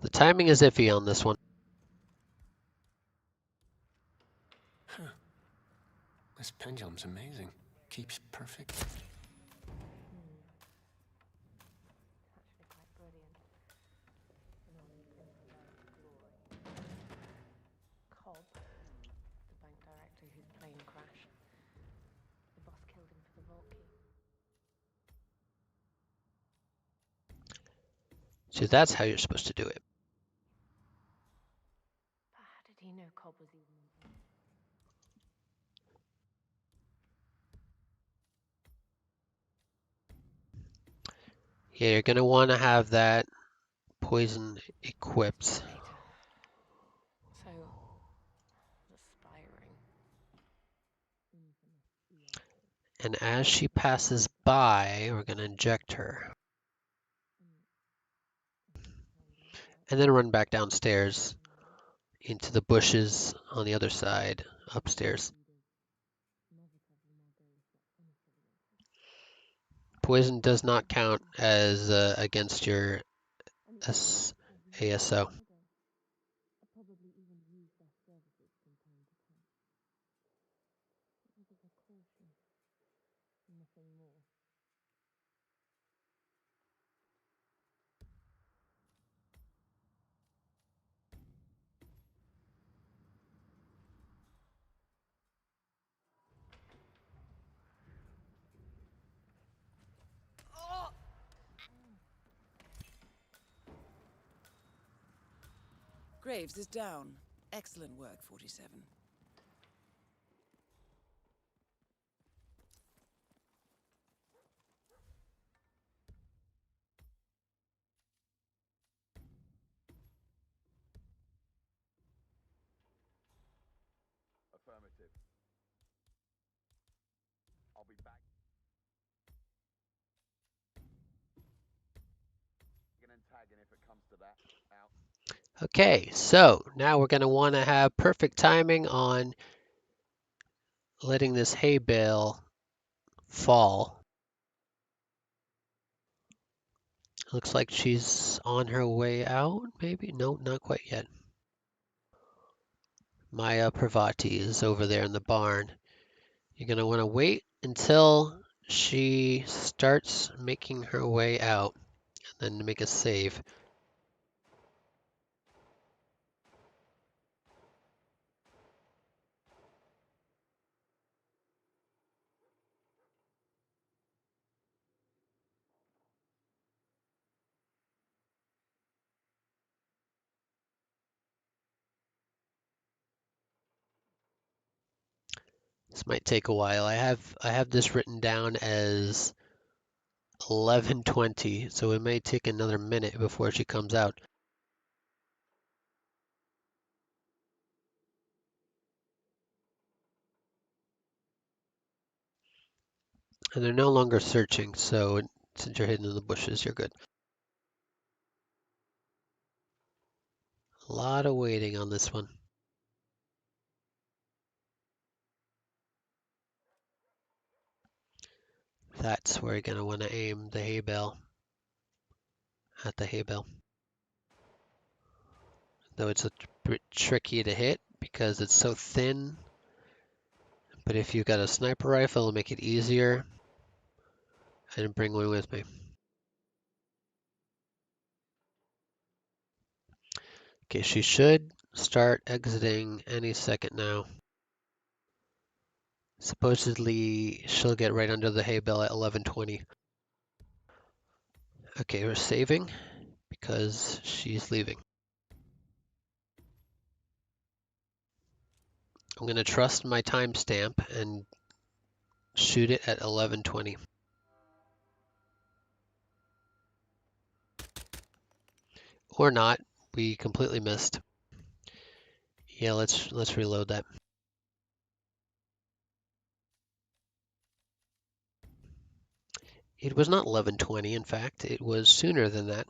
The timing is iffy on this one. Huh. This pendulum's amazing. Keeps perfect. It's actually quite brilliant in all its improvised glory. Cobb, the bank director whose plane crashed. The boss killed him for the vault key. So that's how you're supposed to do it. But how did he know Cobb was even... Yeah, you're going to want to have that poison equipped. So, aspiring. And as she passes by, we're going to inject her. And then run back downstairs into the bushes on the other side, upstairs. Poison does not count as against your ASO. Graves is down. Excellent work, 47. Affirmative. I'll be back. And tagging if it comes to that. Out. Okay, so now we're going to want to have perfect timing on letting this hay bale fall. Looks like she's on her way out, maybe? No, not quite yet. Maya Pravati is over there in the barn. You're going to want to wait until she starts making her way out, and then make a save. This might take a while. I have this written down as 11:20, so it may take another minute before she comes out. And they're no longer searching, so since you're hidden in the bushes, you're good. A lot of waiting on this one. That's where you're going to want to aim the hay bale, at the hay bale. Though it's a bit tricky to hit because it's so thin. But if you've got a sniper rifle, it'll make it easier. I didn't bring one with me. Okay, she should start exiting any second now. Supposedly, she'll get right under the hay bale at 11:20. Okay, we're saving because she's leaving. I'm going to trust my timestamp and shoot it at 11:20. Or not. We completely missed. Yeah, let's reload that. It was not 11:20, in fact, it was sooner than that.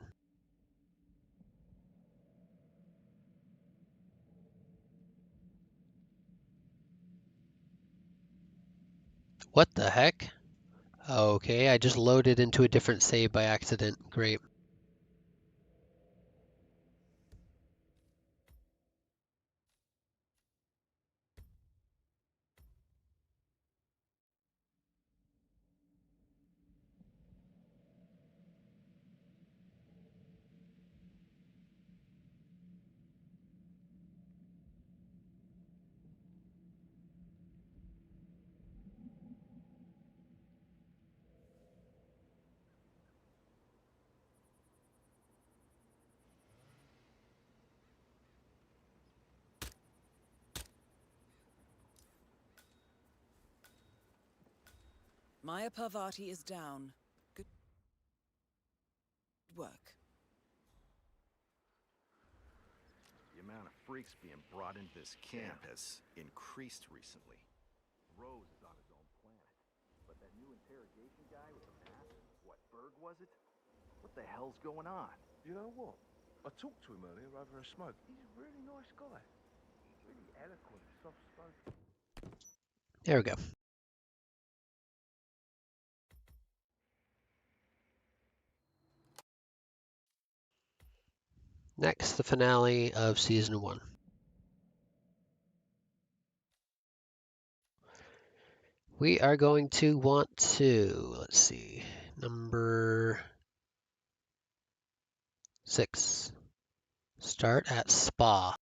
What the heck? Okay, I just loaded into a different save by accident. Great. Maya Parvati is down. Good work. The amount of freaks being brought into this camp has increased recently. Rose is on his own planet. But that new interrogation guy with the mask, what, Berg was it? What the hell's going on? You know what? I talked to him earlier over a smoke. He's a really nice guy. Really eloquent, soft-spoken. There we go. Next, the finale of Season 1. We are going to want to, let's see, number 6. Start at Spa.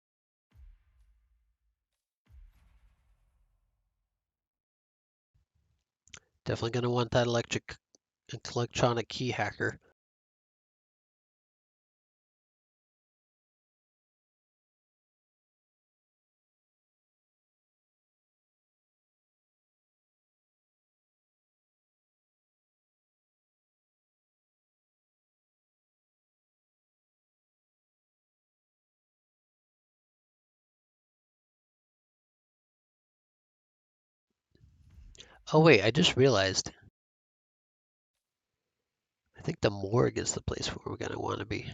Definitely going to want that electronic key hacker. Oh wait, I just realized. I think the morgue is the place where we're gonna want to be.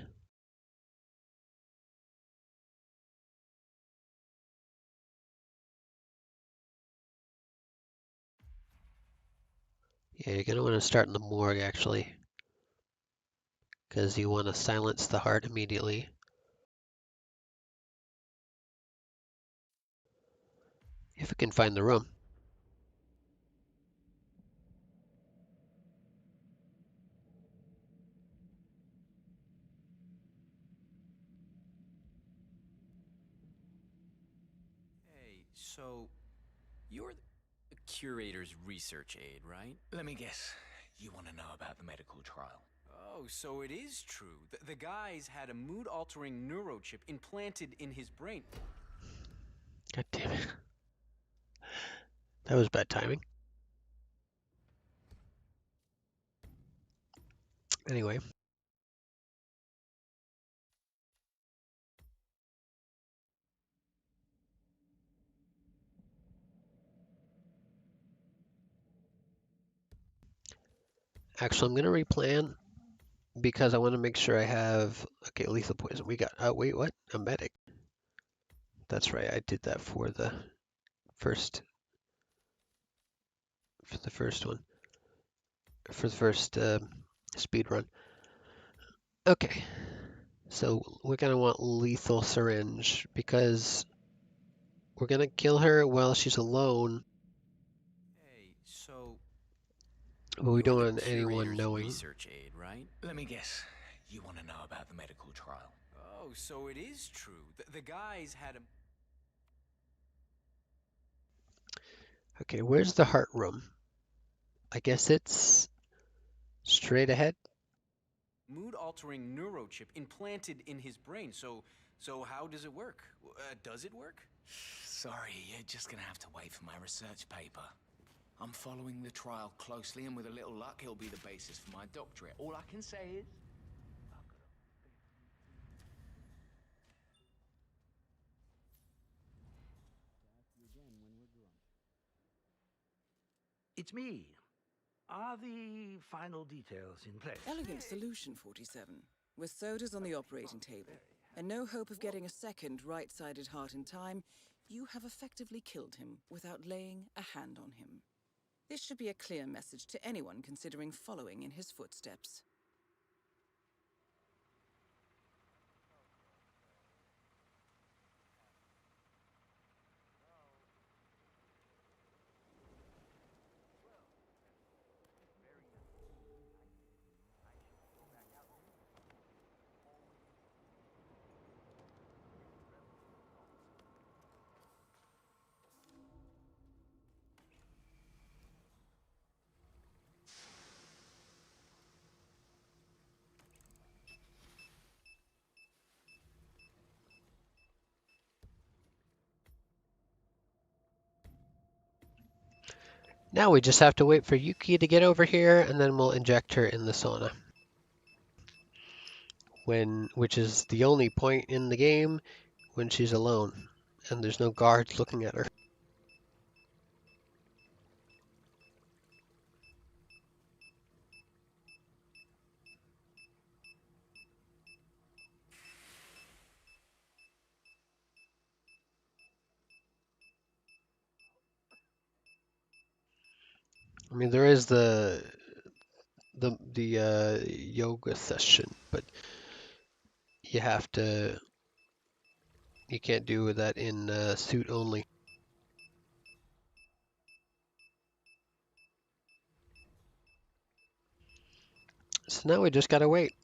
Yeah, you're gonna want to start in the morgue actually, because you want to silence the heart immediately. If we can find the room. Hey, so you're the curator's research aide, right? Let me guess. You want to know about the medical trial? Oh, so it is true. The guy's had a mood-altering neurochip implanted in his brain. God damn it. That was bad timing. Anyway. Actually, I'm going to replan because I want to make sure I have... Okay, lethal poison. We got... Oh, wait, what? A medic. That's right, I did that for the first... For the first one. For the first speed run. Okay. So we're going to want lethal syringe because we're going to kill her while she's alone. Hey, so But we you're don't the want anyone curator's knowing. research aide, right? Let me guess. You want to know about the medical trial? Oh, so it is true. The guy's had a... Okay, where's the heart room? I guess it's straight ahead. mood-altering neurochip implanted in his brain. So how does it work? Does it work? Sorry, you're just gonna have to wait for my research paper. I'm following the trial closely, and with a little luck, it'll be the basis for my doctorate. All I can say is... It's me. Are the final details in place? Elegant solution, 47. With sodas on the operating table, and no hope of getting a second right-sided heart in time, you have effectively killed him without laying a hand on him. This should be a clear message to anyone considering following in his footsteps. Now we just have to wait for Yuki to get over here, and then we'll inject her in the sauna. Which is the only point in the game when she's alone, and there's no guards looking at her. I mean, there is the yoga session, but you can't do that in suit only. So now we just gotta wait.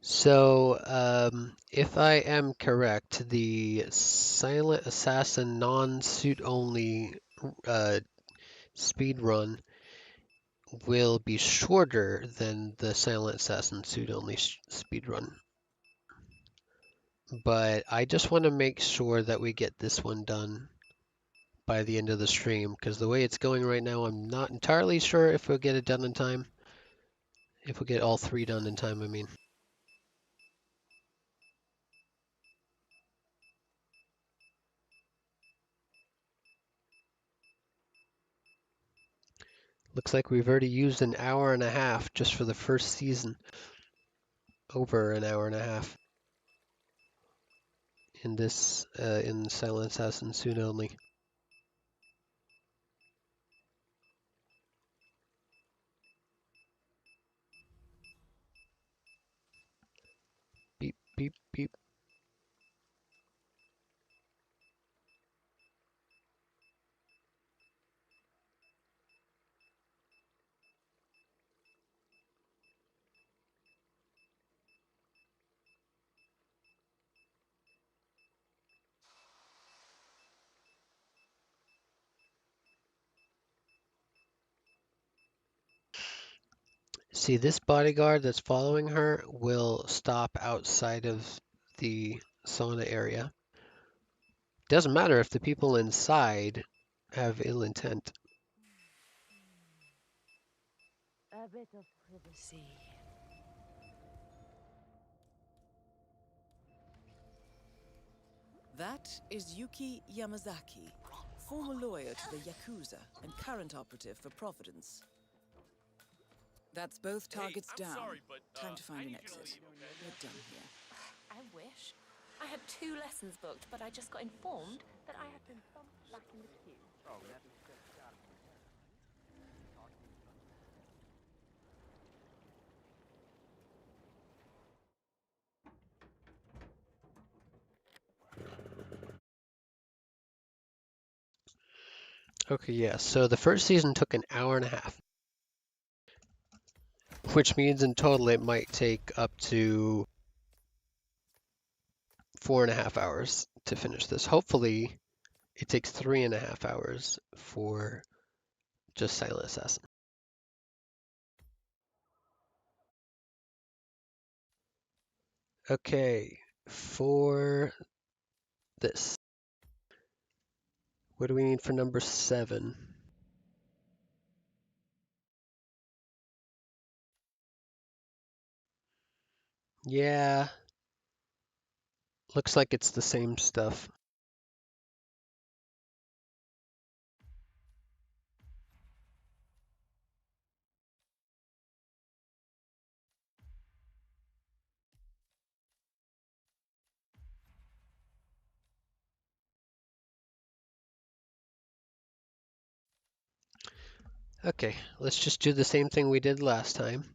So, if I am correct, the Silent Assassin non-suit only speed run will be shorter than the Silent Assassin suit only speed run. But I just want to make sure that we get this one done by the end of the stream, because the way it's going right now, I'm not entirely sure if we'll get it done in time. If we get all 3 done in time, I mean. Looks like we've already used an hour and a half just for the first season. Over an hour and a half. In this, in Silent Assassin soon only. Beep, beep, beep. See, this bodyguard that's following her will stop outside of the sauna area. Doesn't matter if the people inside have ill intent. A bit of privacy. That is Yuki Yamazaki, former lawyer to the Yakuza and current operative for Providence. That's both targets I'm down. sorry, but, Time to I find an need you to exit. leave, okay? We're done here. I wish. I had 2 lessons booked, but I just got informed that I had been bumped back in the queue. Oh, that's gotta be there. Okay, yeah, so the first season took an hour and a half. Which means in total it might take up to 4.5 hours to finish this. Hopefully it takes 3.5 hours for just Silent Assassin. Okay, for this, what do we need for number 7? Yeah, looks like it's the same stuff. Okay, let's just do the same thing we did last time.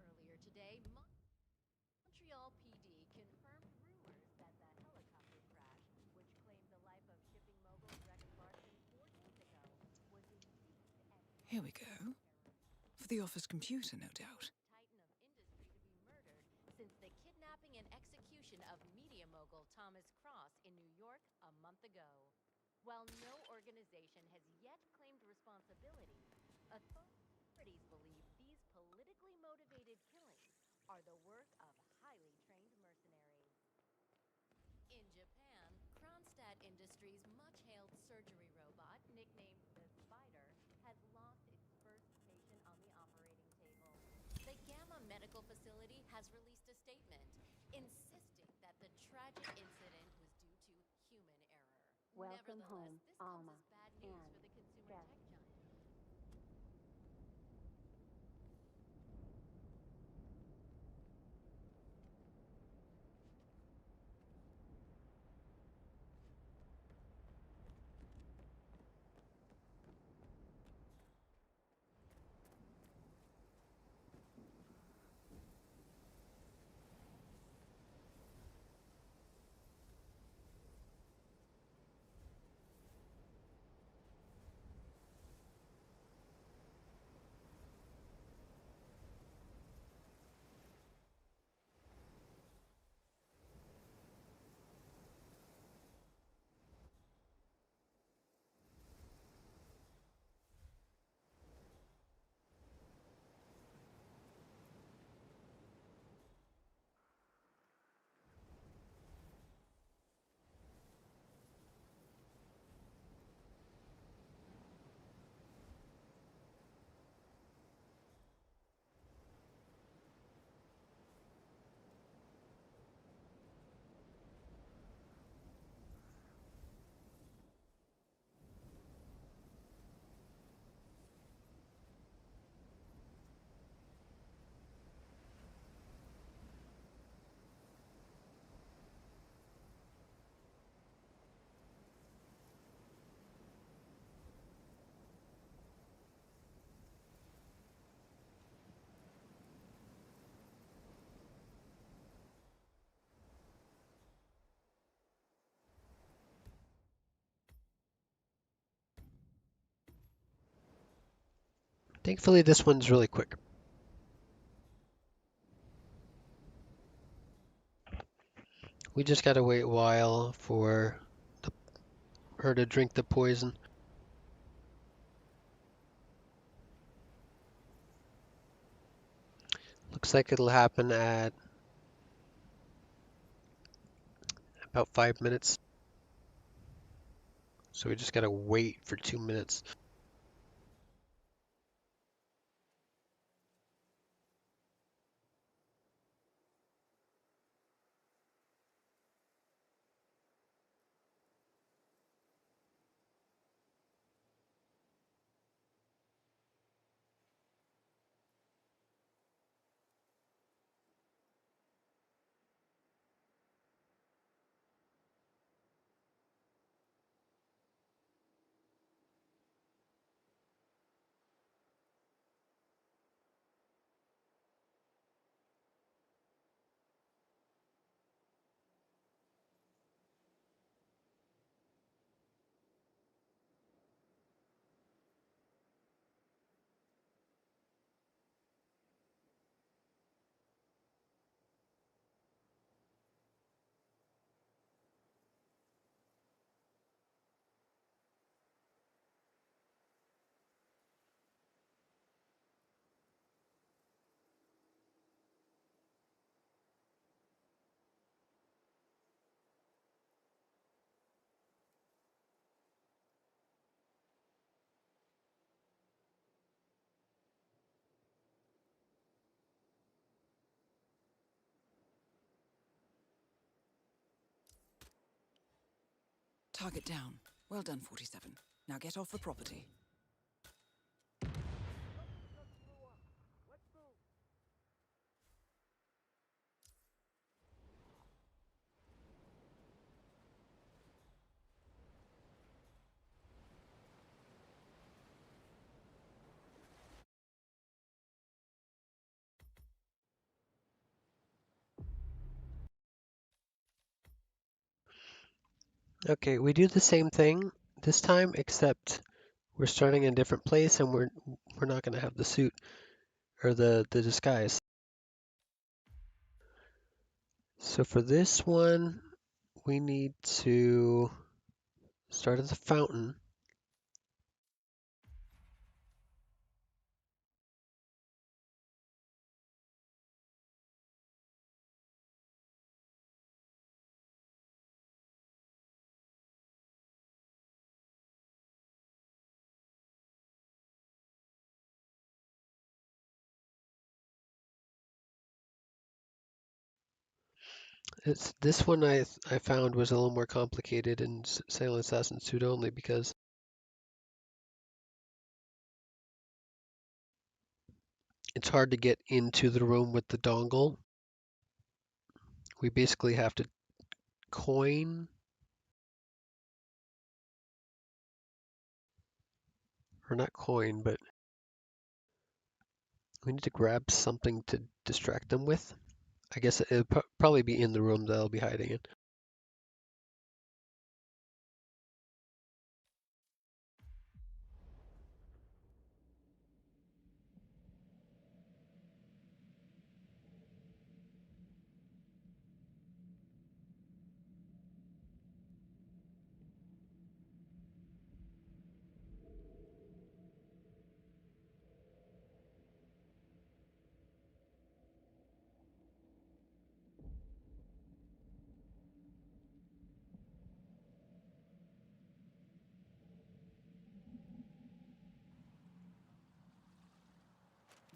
Earlier today, Montreal PD confirmed rumors that the helicopter crash, which claimed the life of shipping mogul Rex Larson 4 days ago, was indeed Here we go. For the office computer, no doubt. titan of industry to be murdered since the kidnapping and execution of media mogul Thomas Cross in New York a month ago. While no organization has yet claimed responsibility, authorities believe these politically motivated killings are the work of highly trained mercenaries. In Japan, Kronstadt Industries' much-hailed surgery robot, nicknamed the Spider, has lost its first patient on the operating table. The Gamma Medical Facility has released a statement insisting that the tragic incident was due to human error. Welcome home, Nevertheless, this comes Alma as bad news and for the consumer Jeff. tech giant. Thankfully, this one's really quick. We just gotta wait a while for her to drink the poison. Looks like it'll happen at about 5 minutes. So we just gotta wait for 2 minutes. Target down. Well done, 47. Now get off the property. Okay, we do the same thing this time, except we're starting in a different place and we're not gonna have the suit or the disguise. So for this one, we need to start at the fountain. This one I found was a little more complicated in Silent Assassin suit only because it's hard to get into the room with the dongle. We basically have to coin, or not coin, but we need to grab something to distract them with. I guess it'll probably be in the room that they'll be hiding in.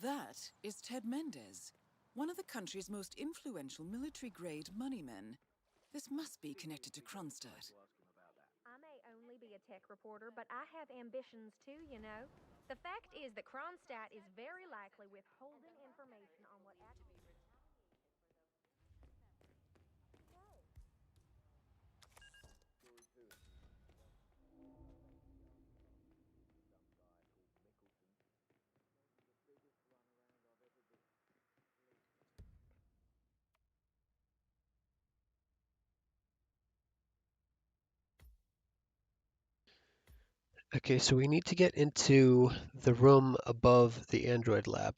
That is Ted Mendez, one of the country's most influential military-grade moneymen. This must be connected to Kronstadt. I may only be a tech reporter, but I have ambitions too, you know. The fact is that Kronstadt is very likely withholding information on what actually... Okay, so we need to get into the room above the Android lab.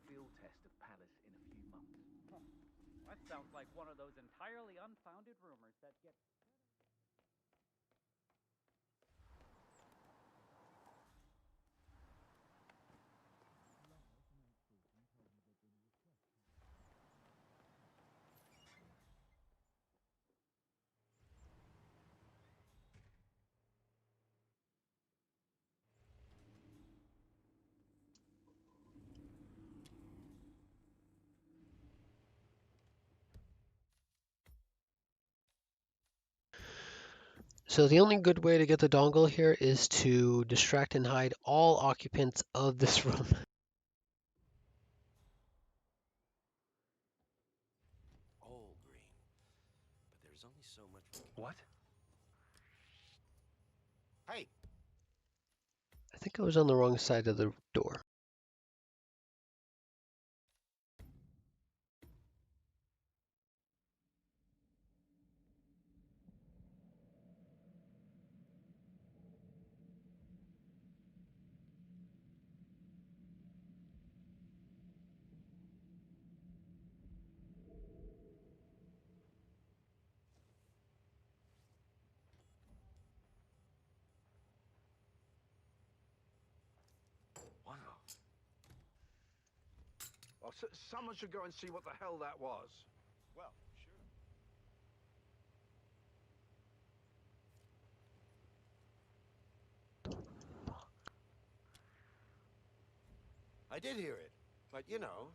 Field test of Palace in a few months. That sounds like one of those entirely unfounded rumors that get... So the only good way to get the dongle here is to distract and hide all occupants of this room. All green. But there's only so much... What? Hey! I think I was on the wrong side of the door. Wow. Well, someone should go and see what the hell that was. Well, sure. I did hear it, but you know.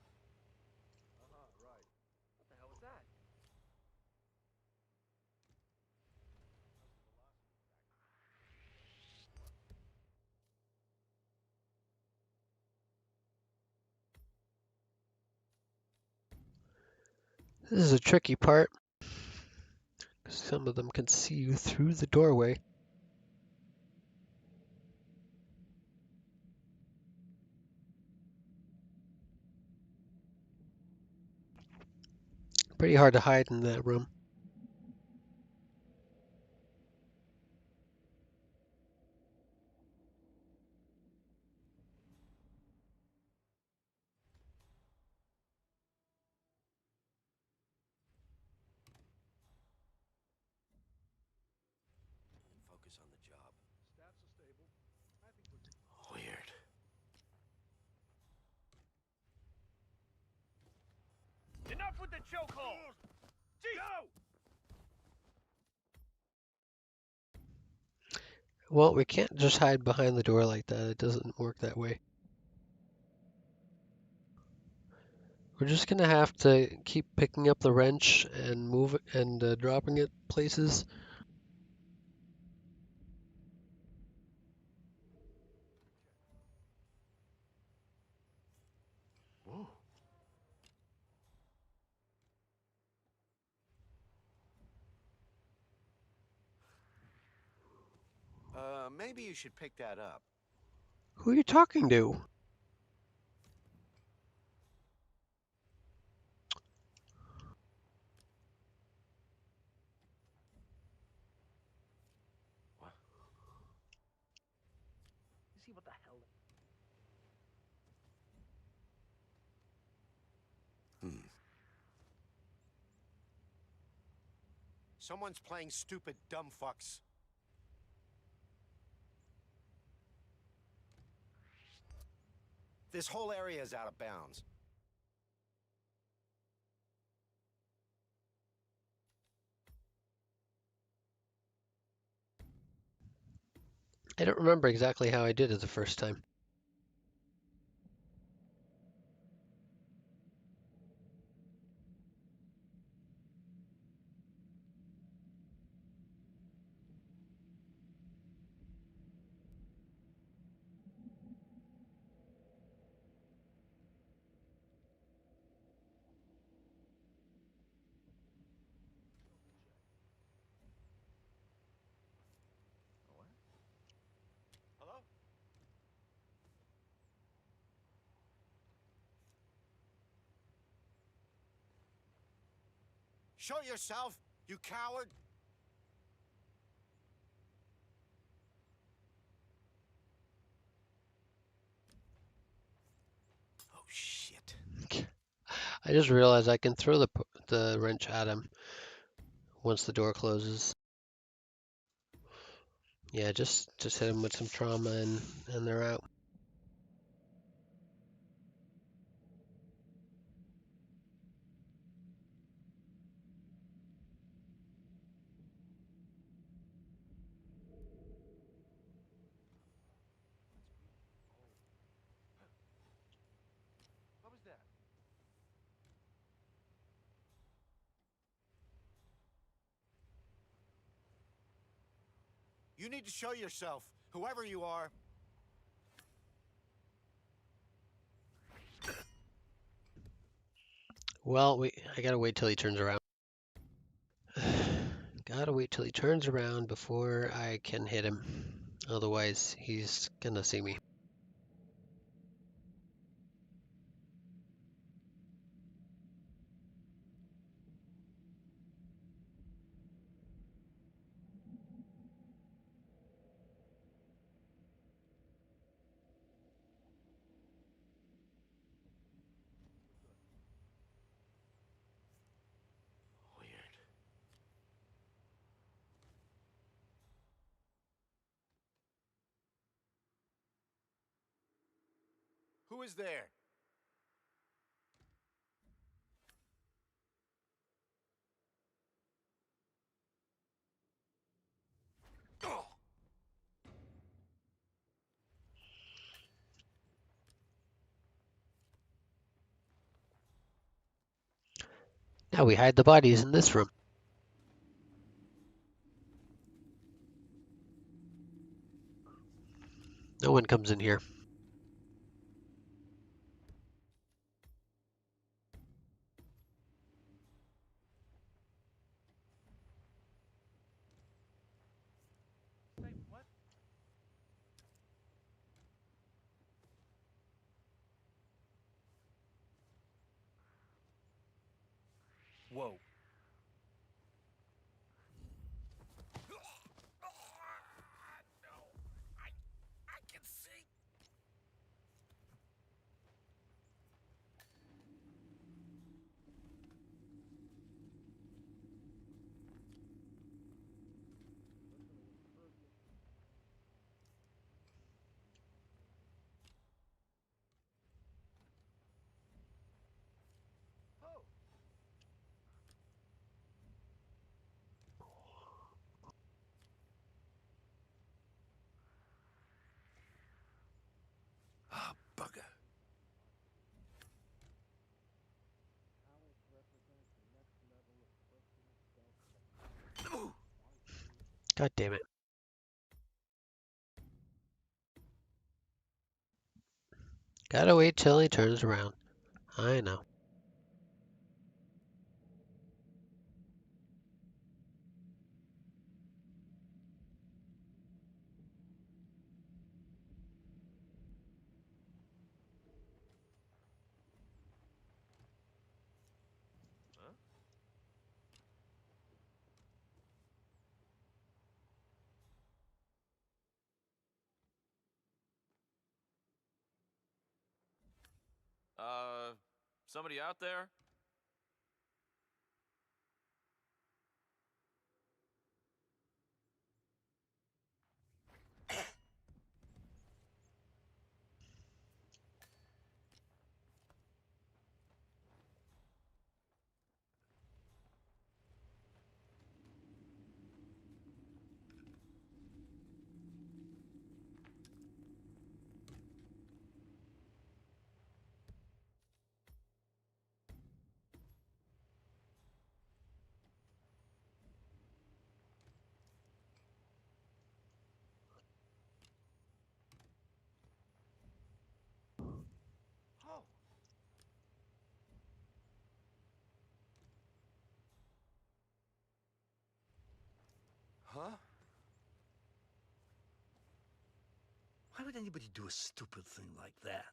Right. What the hell was that? This is a tricky part. Some of them can see you through the doorway. Pretty hard to hide in that room. Focus on the job. Stats are stable. I think we're good. Weird. Enough with the chokehold! Go! Well, we can't just hide behind the door like that. It doesn't work that way. We're just gonna have to keep picking up the wrench and move it and dropping it places. Whoa. Maybe you should pick that up. Who are you talking to? What? See what the hell? Someone's playing stupid dumb fucks. This whole area is out of bounds. I don't remember exactly how I did it the first time. Show yourself, you coward! Oh, shit. I just realized I can throw the wrench at him once the door closes. Yeah, just hit him with some trauma and they're out. What was that? You need to show yourself, whoever you are. Well, I gotta wait till he turns around. Gotta wait till he turns around before I can hit him. Otherwise, he's gonna see me. Weird. Who is there? Now we hide the bodies in this room. No one comes in here. Wait, what? Whoa. I can see. Oh! Ah, bugger. God damn it. Gotta wait till he turns around. I know. Somebody out there? Oh! Huh? Why would anybody do a stupid thing like that?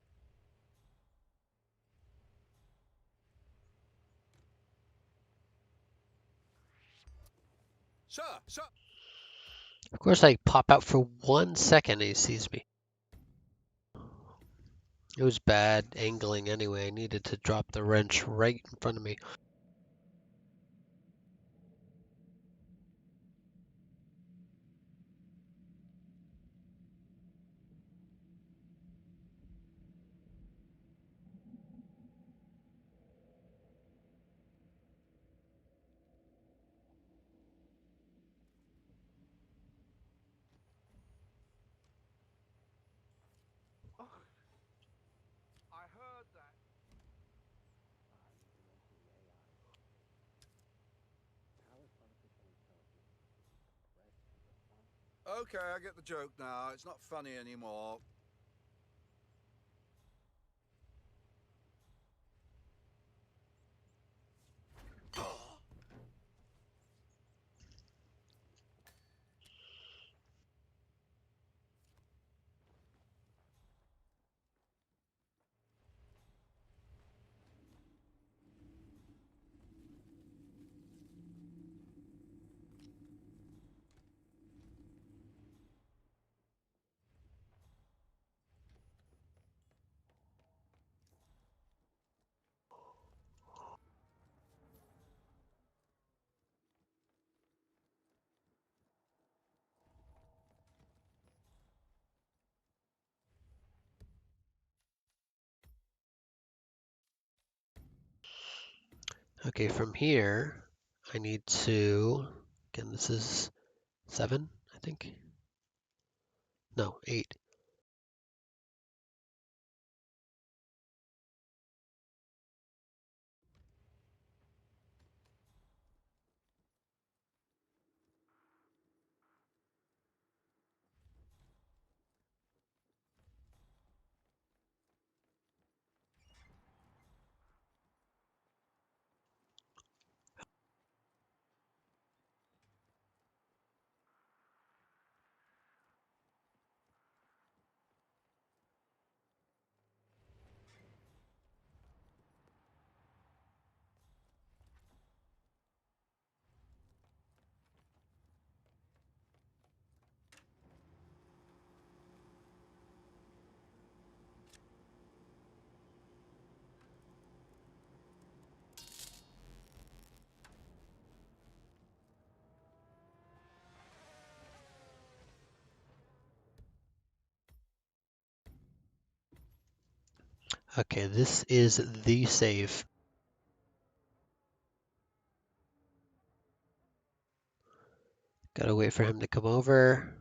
Sir, sir. Of course, I pop out for 1 second and he sees me. It was bad angling anyway. I needed to drop the wrench right in front of me. I heard that. Okay, I get the joke now. It's not funny anymore. Okay, from here, I need to, again, this is 7, I think. No, 8. Okay, this is the save. Gotta wait for him to come over.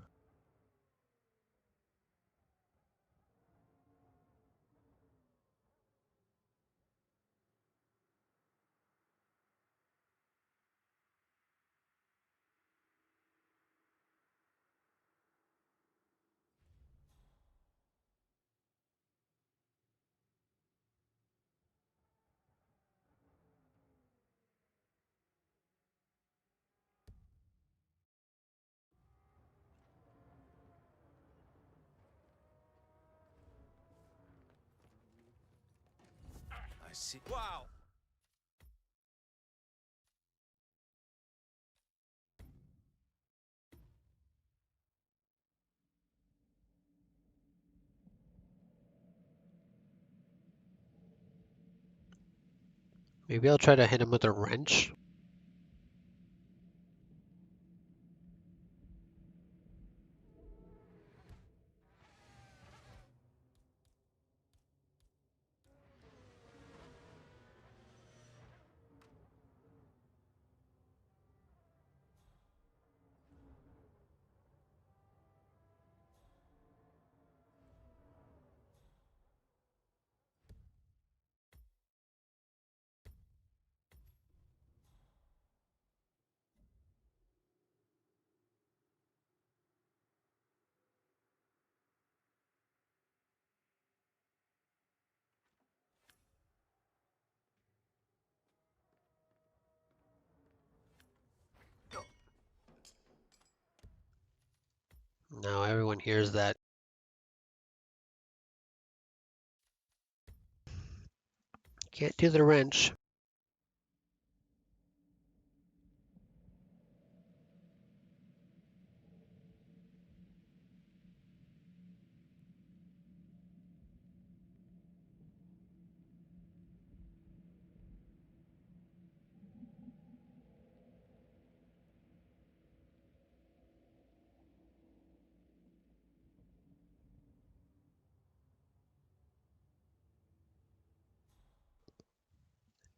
I see. Wow. Maybe I'll try to hit him with a wrench. Now everyone hears that. Can't do the wrench.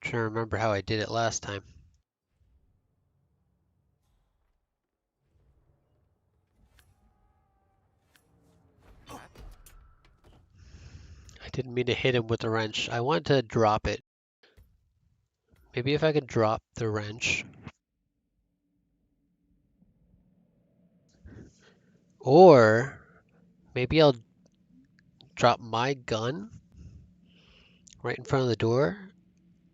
trying to remember how I did it last time. I didn't mean to hit him with the wrench. I wanted to drop it. Maybe if I could drop the wrench. Or maybe I'll drop my gun right in front of the door,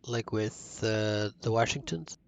like with the Washingtons.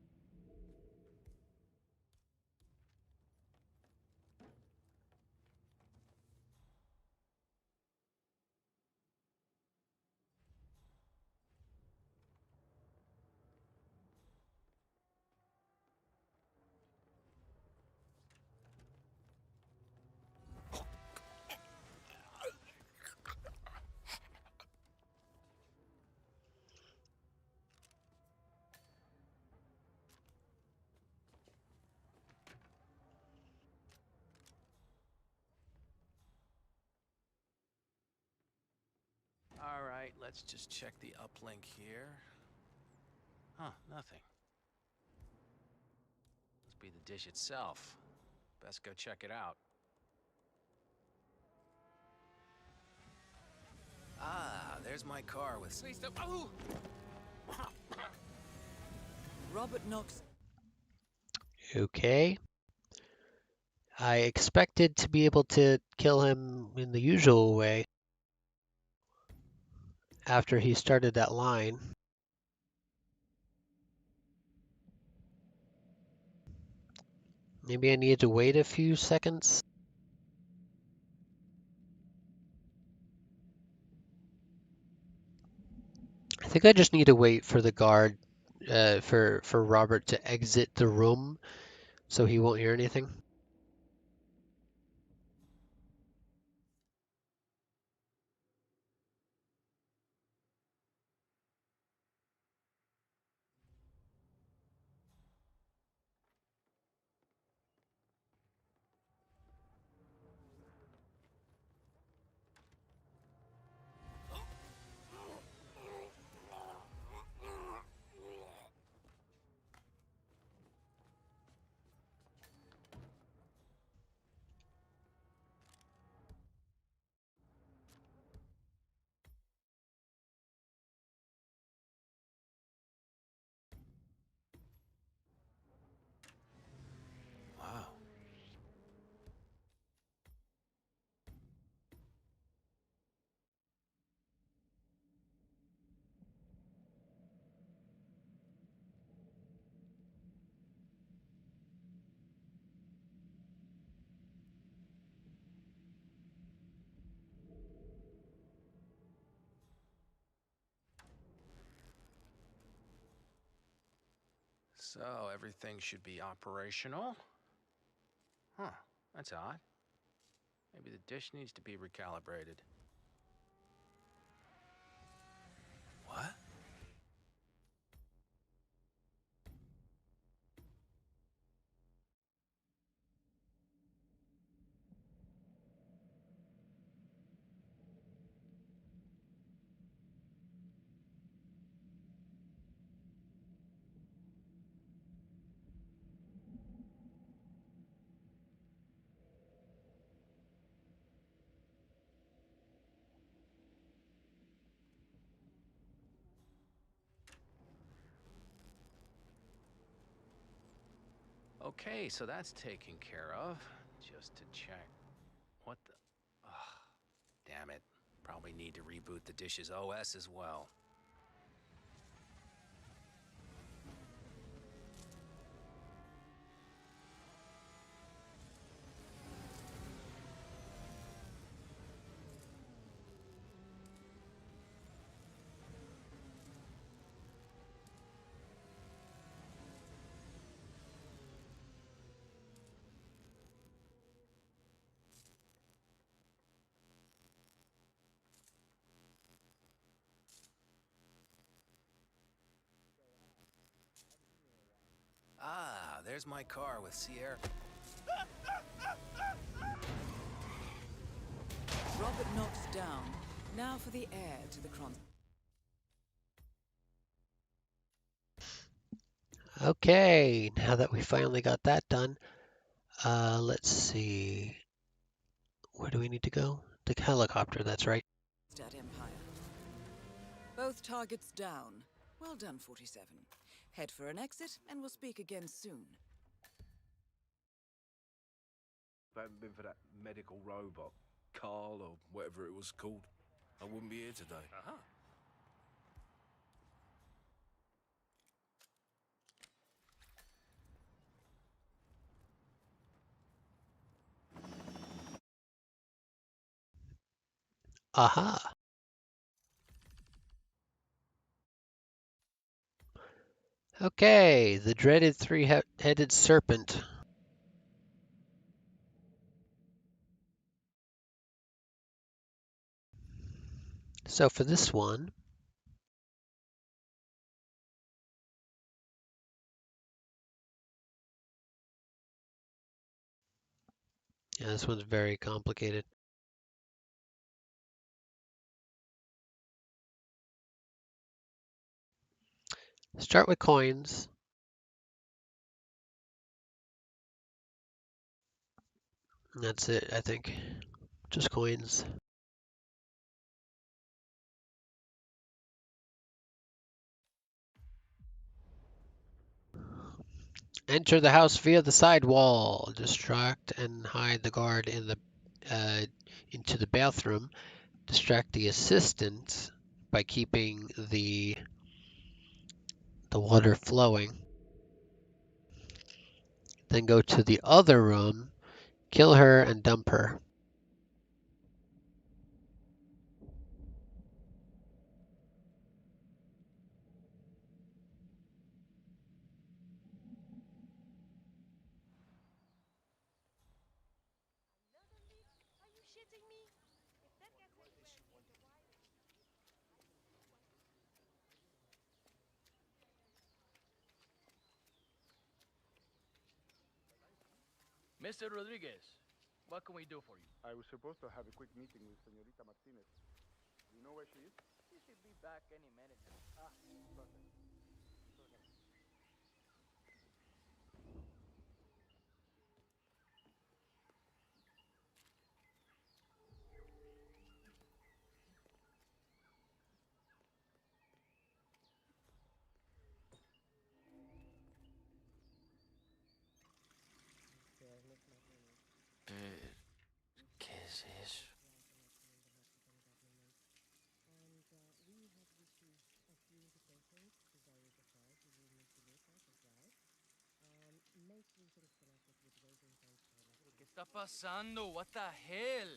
All right, let's just check the uplink here. Huh, nothing. Must be the dish itself. Best go check it out. Ah, there's my car with... Please don't. Oh! Robert Knox. Okay. I expected to be able to kill him in the usual way after he started that line. Maybe I needed to wait a few seconds. I think I just need to wait for the guard, for Robert to exit the room so he won't hear anything. Wow. So, everything should be operational. Huh, that's odd. Maybe the dish needs to be recalibrated. What? Okay, so that's taken care of. Just to check. What the... Ugh, damn it. Probably need to reboot the dish's OS as well. Ah, there's my car with Sierra. Robert Knox down. Now for the heir to the Cron. Okay, now that we finally got that done, let's see. Where do we need to go? The helicopter, that's right. That Empire. Both targets down. Well done, 47. Head for an exit, and we'll speak again soon. If it hadn't been for that medical robot, Carl, or whatever it was called, I wouldn't be here today. Uh-huh. Aha. Okay, the dreaded three-headed serpent. So for this one, yeah, this one's very complicated. Start with coins. And that's it, I think. Just coins. Enter the house via the side wall. Distract and hide the guard in the into the bathroom. Distract the assistant by keeping the water flowing. Then go to the other room, kill her, and dump her. Are you shitting me? If that gets anywhere near the wire... Mr. Rodriguez, what can we do for you? I was supposed to have a quick meeting with Senorita Martinez. Do you know where she is? She should be back any minute now. Ah, perfect. ¿Qué es eso? ¿Qué está pasando? What the hell?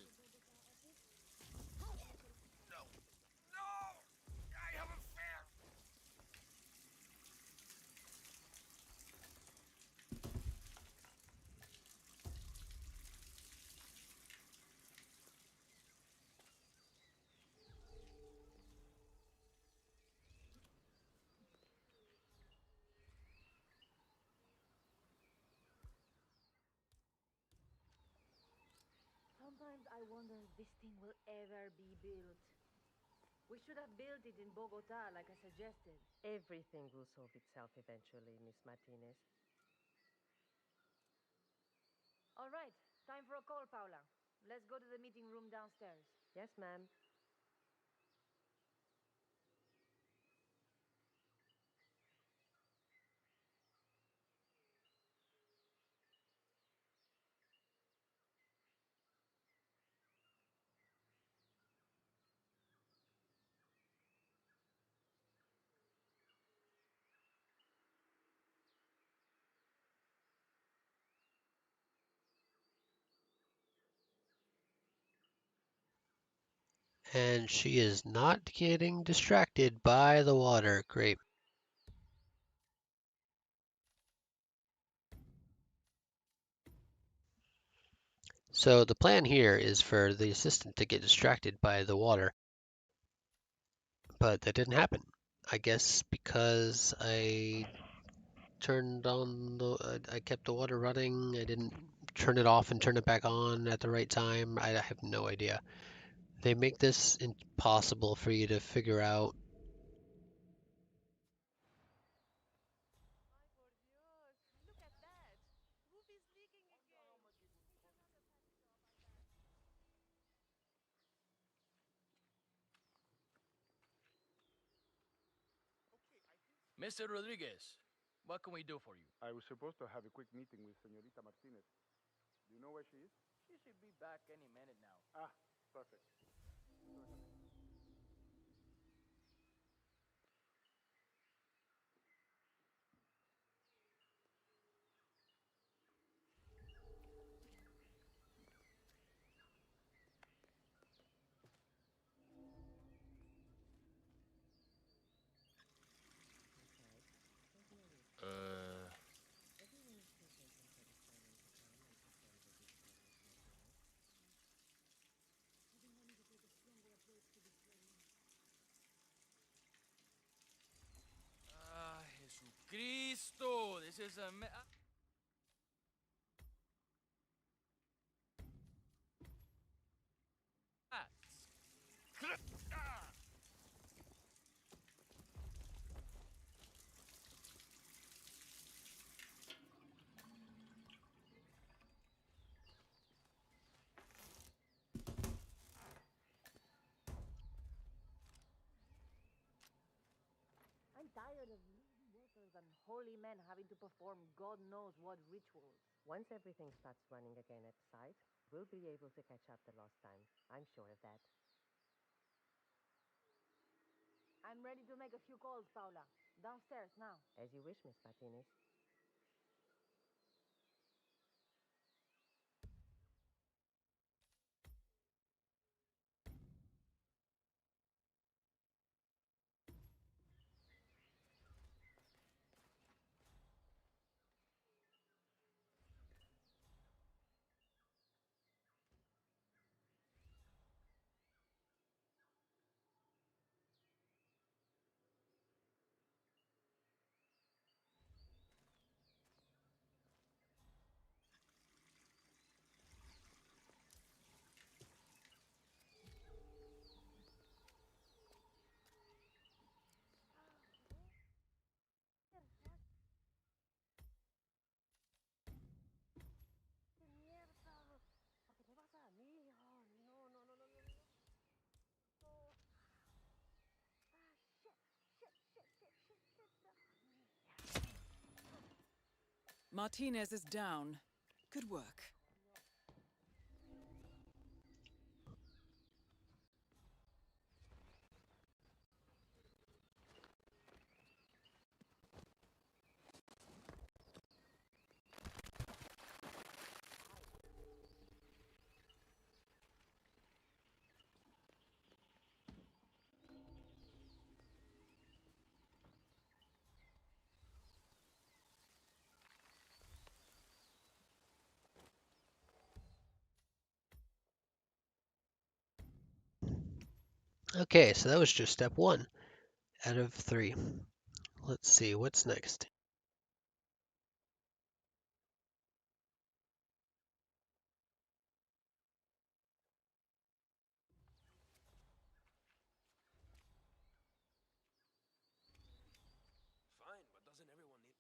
Sometimes I wonder if this thing will ever be built. We should have built it in Bogota, like I suggested. Everything will solve itself eventually, Miss Martinez. All right, time for a call, Paula. Let's go to the meeting room downstairs. Yes, ma'am. And she is not getting distracted by the water. Great. So the plan here is for the assistant to get distracted by the water, but that didn't happen. I guess because I kept the water running. I didn't turn it off and turn it back on at the right time. I have no idea. They make this impossible for you to figure out. Mr. Rodriguez, what can we do for you? I was supposed to have a quick meeting with Senorita Martinez. Do you know where she is? She should be back any minute now. Ah, perfect. Jesucristo! This is a I'm tired of workers and holy men having to perform God knows what rituals. Once everything starts running again at the site, we'll be able to catch up the lost time. I'm sure of that. I'm ready to make a few calls, Paula. Downstairs now. As you wish, Miss Martinez. Martinez is down. Good work. Okay, so that was just step 1 out of 3. Let's see, what's next? Fine, but doesn't everyone need...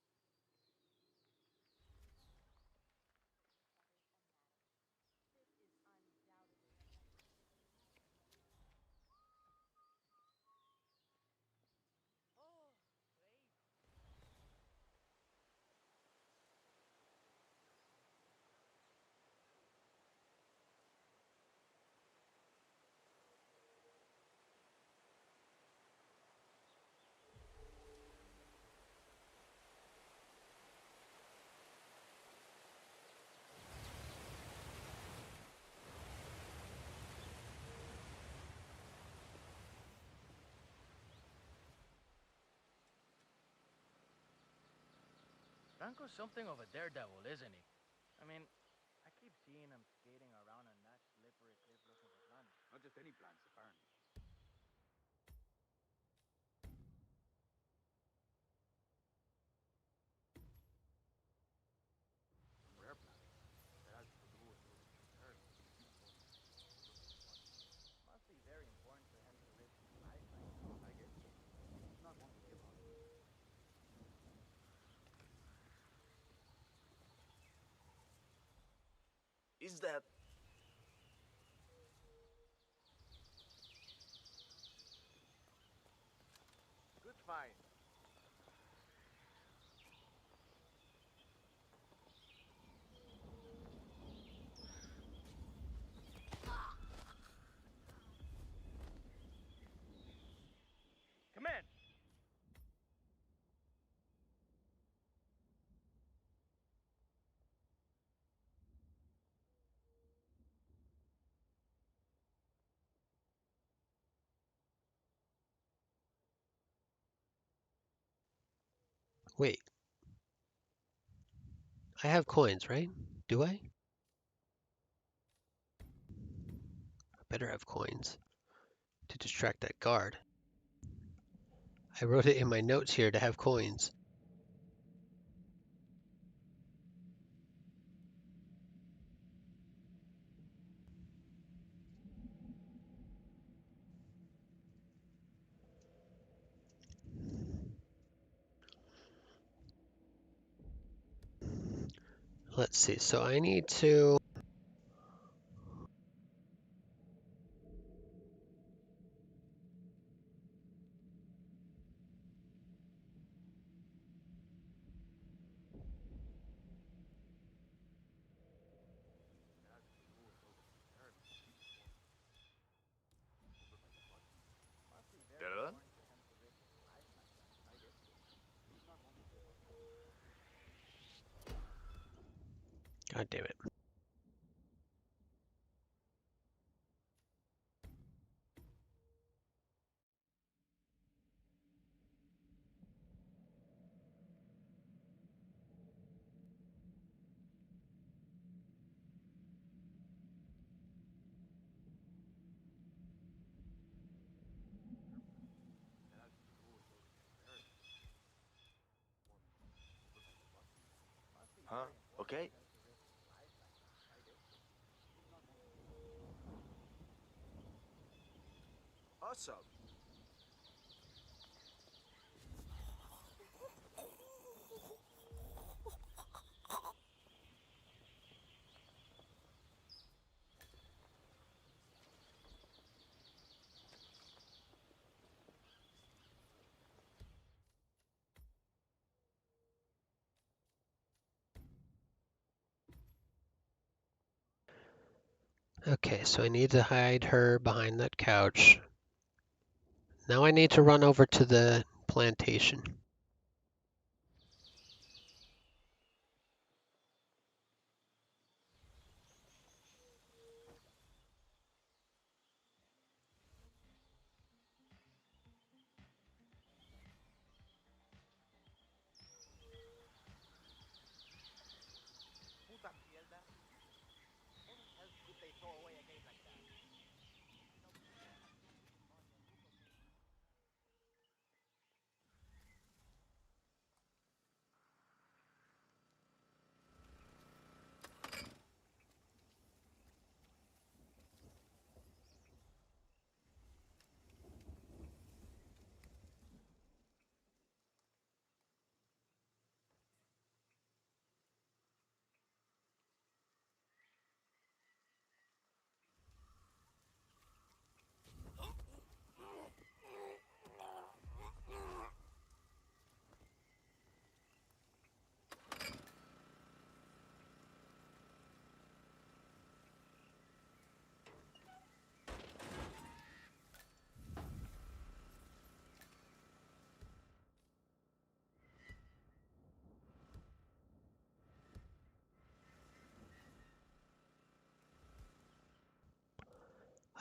Franco's something of a daredevil, isn't he? I mean, I keep seeing him skating around on that slippery cliff looking for plants. Not just any plants, apparently. Some rare plants. That has to do with those terrible people. Must be very important for him to risk his life like that. I guess so. He's not one to give up. Is that... Good find. Wait. I have coins, right? Do I? I better have coins to distract that guard. I wrote it in my notes here to have coins. Let's see. So I need to... Get it? God damn it. Huh? Okay. Awesome. Okay, so I need to hide her behind that couch. Now I need to run over to the plantation. Puta mierda. How the hell could they throw away a game like that?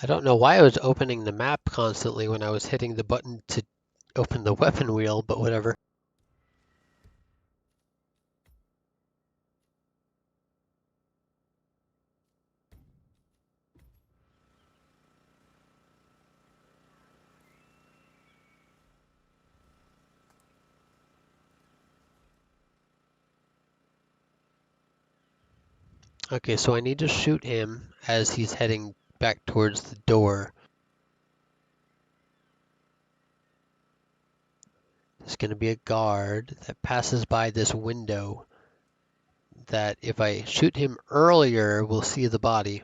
I don't know why I was opening the map constantly when I was hitting the button to open the weapon wheel, but whatever. Okay, so I need to shoot him as he's heading back towards the door. There's going to be a guard that passes by this window that if I shoot him earlier, we'll see the body.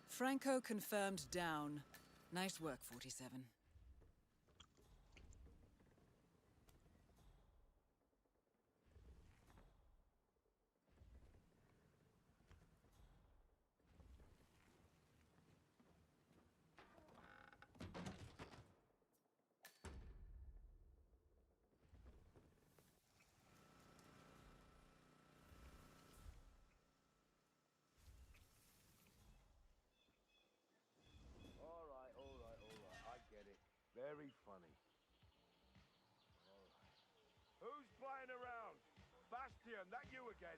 Franco confirmed down. Nice work, 47. Very funny. All right. Who's flying around? Bastion, that you again?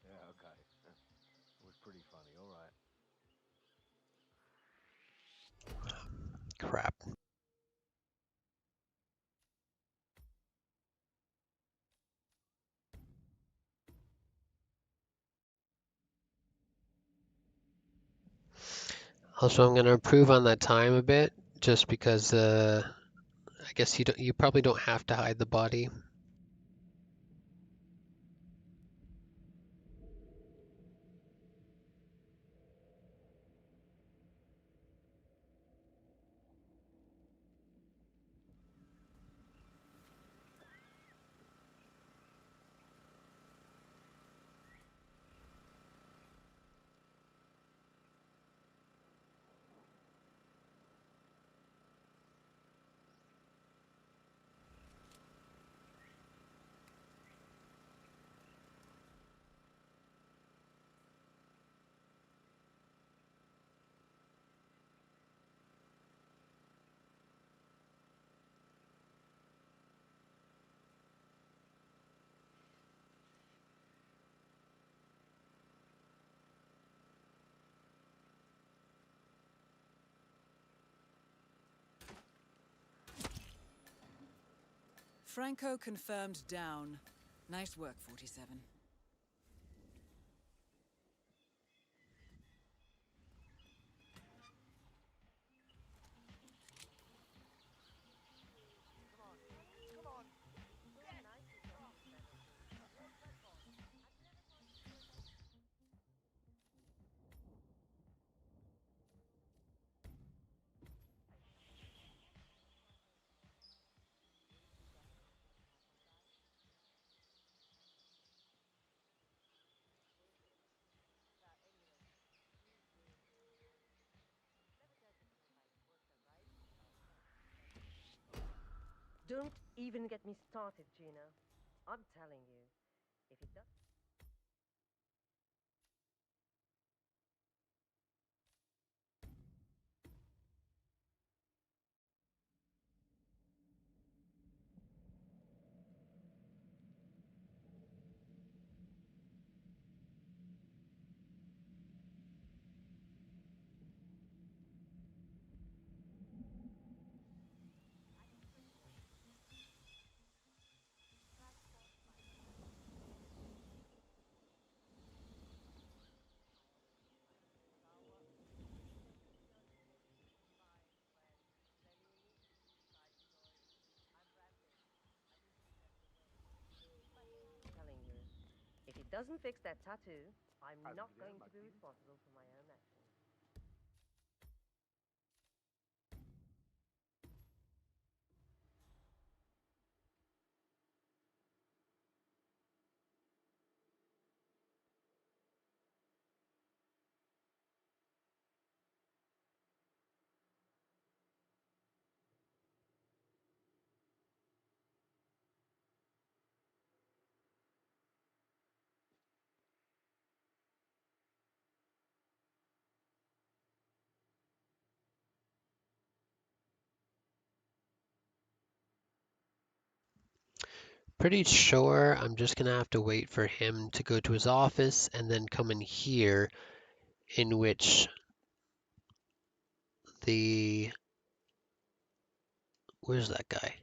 Yeah, okay. It was pretty funny, all right. Crap. Also, I'm going to improve on that time a bit, just because I guess you probably don't have to hide the body. Franco confirmed down. Nice work, 47. Don't even get me started, Gina. I'm telling you, if it does... telling you, if it doesn't fix that tattoo, I'm not going to be responsible for my own actions. Pretty sure I'm just going to have to wait for him to go to his office and then come in here, in which where's that guy?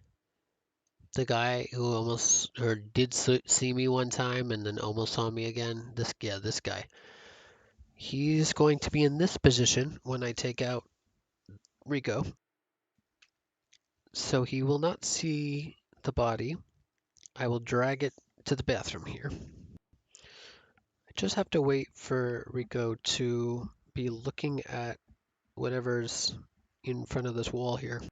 The guy who almost, or did see me one time and then almost saw me again. This guy. He's going to be in this position when I take out Rico. So he will not see the body. I will drag it to the bathroom here. I just have to wait for Rico to be looking at whatever's in front of this wall here.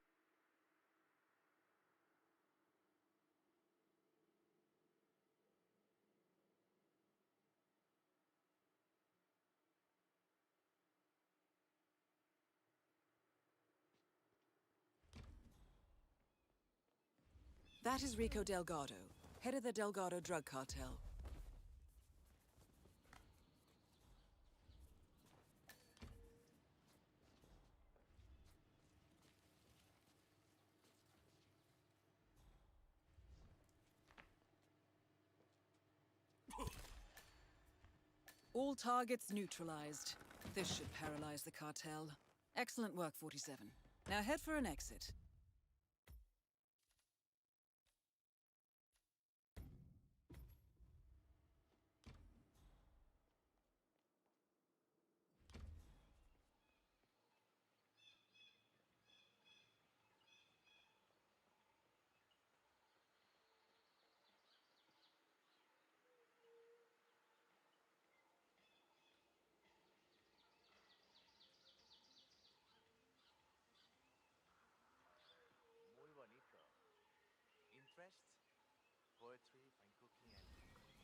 That is Rico Delgado, head of the Delgado drug cartel. All targets neutralized. This should paralyze the cartel. Excellent work, 47. Now head for an exit. Muy bonito. Interests? Poetry, fine cooking, and...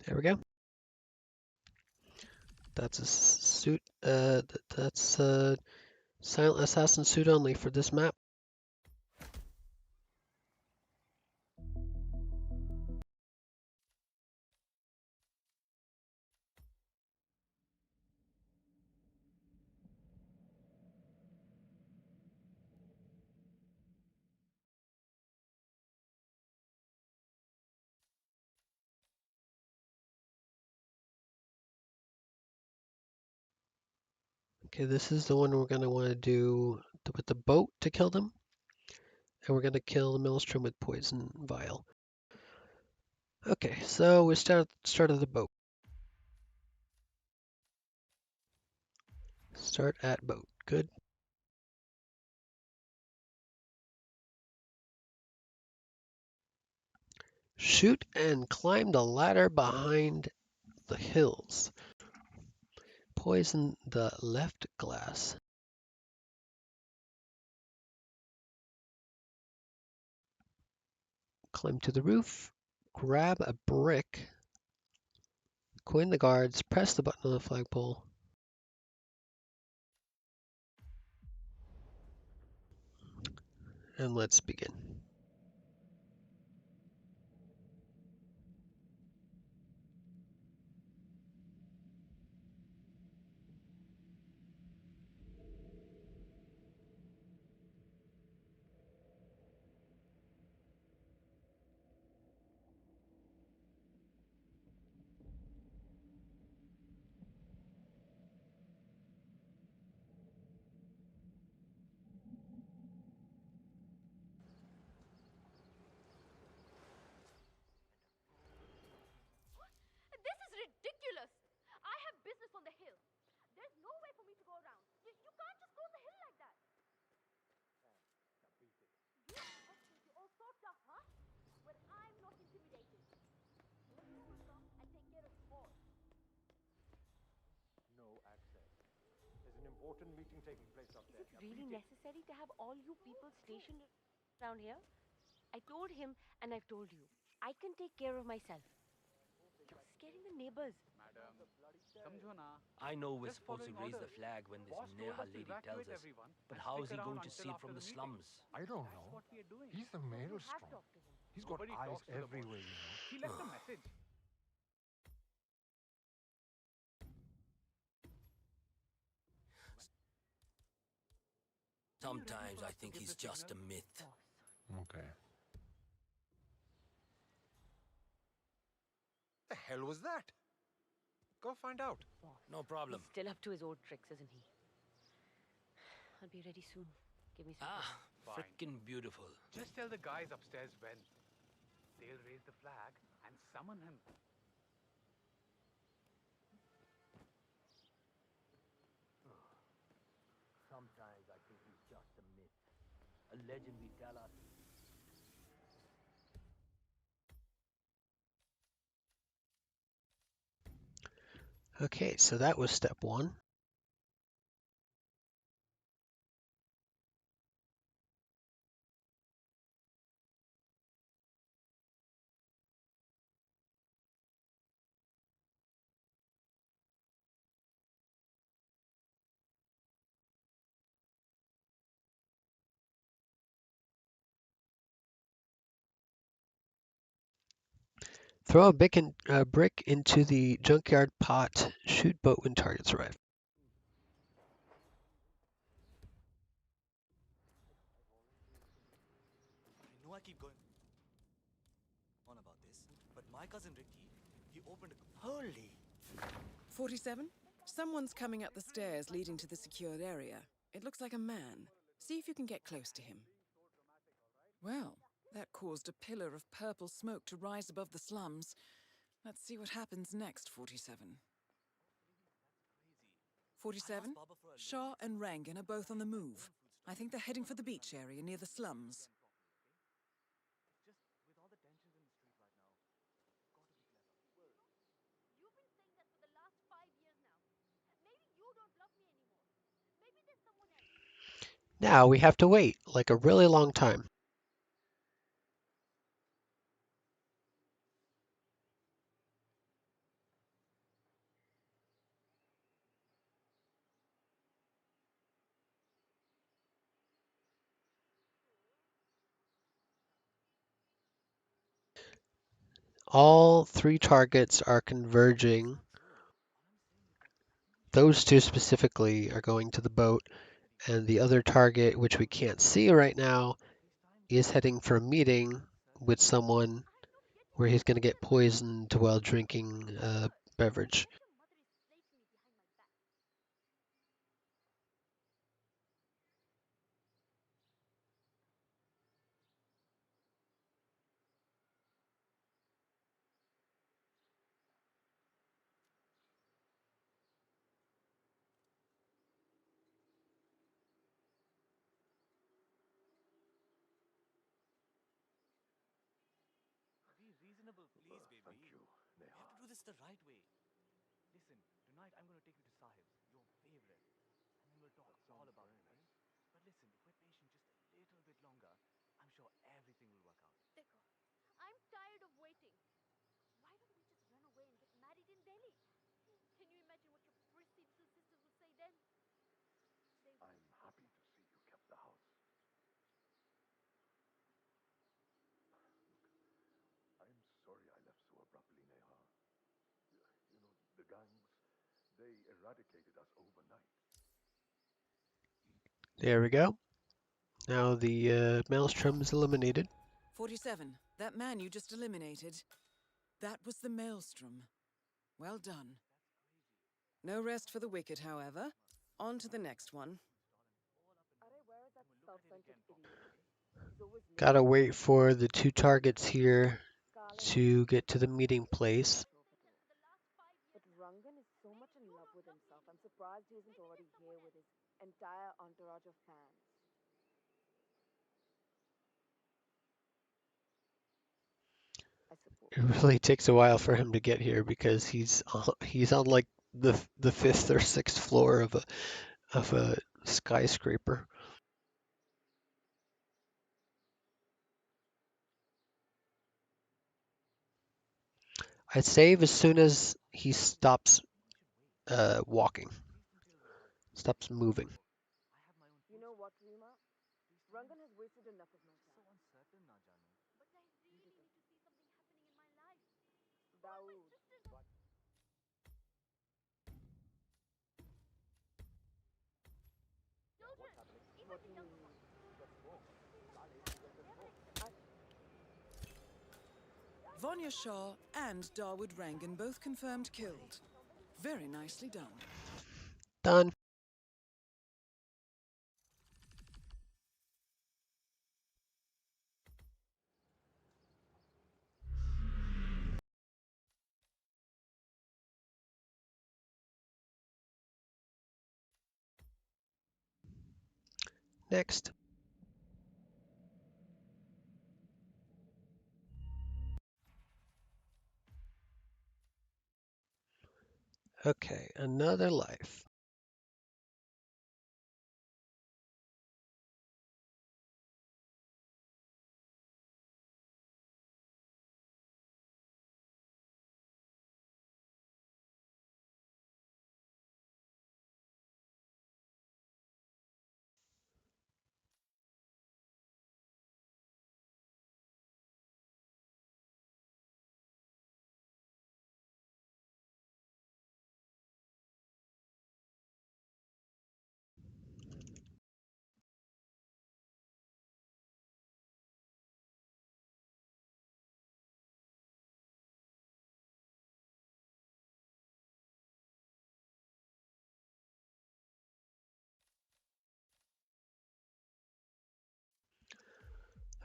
There we go. That's a suit. That's a silent assassin suit only for this map. Okay, this is the one we're going to want to do with the boat to kill them. And we're going to kill the Maelstrom with poison vial. Okay, so we start of the boat. Start at boat. Good. Shoot and climb the ladder behind the hills. Poison the left glass. Climb to the roof. Grab a brick. Coin the guards. Press the button on the flagpole. And let's begin. This is ridiculous! I have business on the hill. There's no way for me to go around. You can't just close the hill like that. You expect me to all sorts of, huh? Well, I'm not intimidated. Let's go along and take care of horse. No access. There's an important meeting taking place up there. Is it really necessary to have all you people stationed around here? I told him, and I've told you, I can take care of myself. You're scaring the neighbors. Madam, samjho na. I know we're Just supposed to following raise the orders. flag when this Boss Neha told us to lady tells evacuate us. everyone But and how is stick he going around to until see it after from the the meeting. slums? I don't That's know. what we are doing. He's the You have maelstrom. talked to him. He's got Nobody eyes talks to the boss. everywhere, you know. He left a message. Sometimes I think he's just a myth. Okay. The hell was that? Go find out. No problem. He's still up to his old tricks, isn't he? I'll be ready soon. Give me some time. Fine. Frickin' beautiful. Just tell the guys upstairs when. They'll raise the flag and summon him. Sometimes I think he's just a myth. A legend we tell us. Okay, so that was step one. Throw a brick into the junkyard pot. Shoot boat when targets arrive. I know I keep going on about this, but my cousin Ricky, he opened a... Holy! 47? Someone's coming up the stairs leading to the secured area. It looks like a man. See if you can get close to him. Well, that caused a pillar of purple smoke to rise above the slums. Let's see what happens next, 47. 47? Shaw and Rangan are both on the move. I think they're heading for the beach area near the slums. Just with all the tensions in the street right now, gotta be clever. You've been saying that for the last 5 years now. Maybe you don't love me anymore. Maybe there's someone else. Now we have to wait, like a really long time. All three targets are converging. Those two specifically are going to the boat, and the other target, which we can't see right now, is heading for a meeting with someone where he's going to get poisoned while drinking a beverage. Be reasonable, please, baby. Thank you, We have to do this the right way. Listen, tonight I'm going to take you to Sahib's, your favorite. And then we'll talk all about it, okay? But listen, if we're patient just a little bit longer, I'm sure everything will work out. Dekho, I'm tired of waiting. Why don't we just run away and get married in Delhi? Can you imagine what your prissy little sisters would say then? I'm happy to see you kept the house. I'm sorry I left so abruptly, Neha. You know, the gangs, they eradicated us overnight. There we go. Now the maelstrom is eliminated. 47. That man you just eliminated. That was the maelstrom. Well done. No rest for the wicked, however. On to the next one. Gotta wait for the two targets here to get to the meeting place. But Rangan is so much in love with himself. I'm surprised he isn't already here with his entire entourage of fans. It really takes a while for him to get here because he's on like the fifth or sixth floor of a skyscraper. I'd save as soon as he stops walking, stops moving. You know what, Rima? Rangan has wasted enough of my time. So uncertain now, Janu. But I really need to see something happening in my life. Dawood. Even the young ones. Vanya Shah and Dawood Rangan both confirmed killed. Very nicely done. Done. Next. Okay, another life.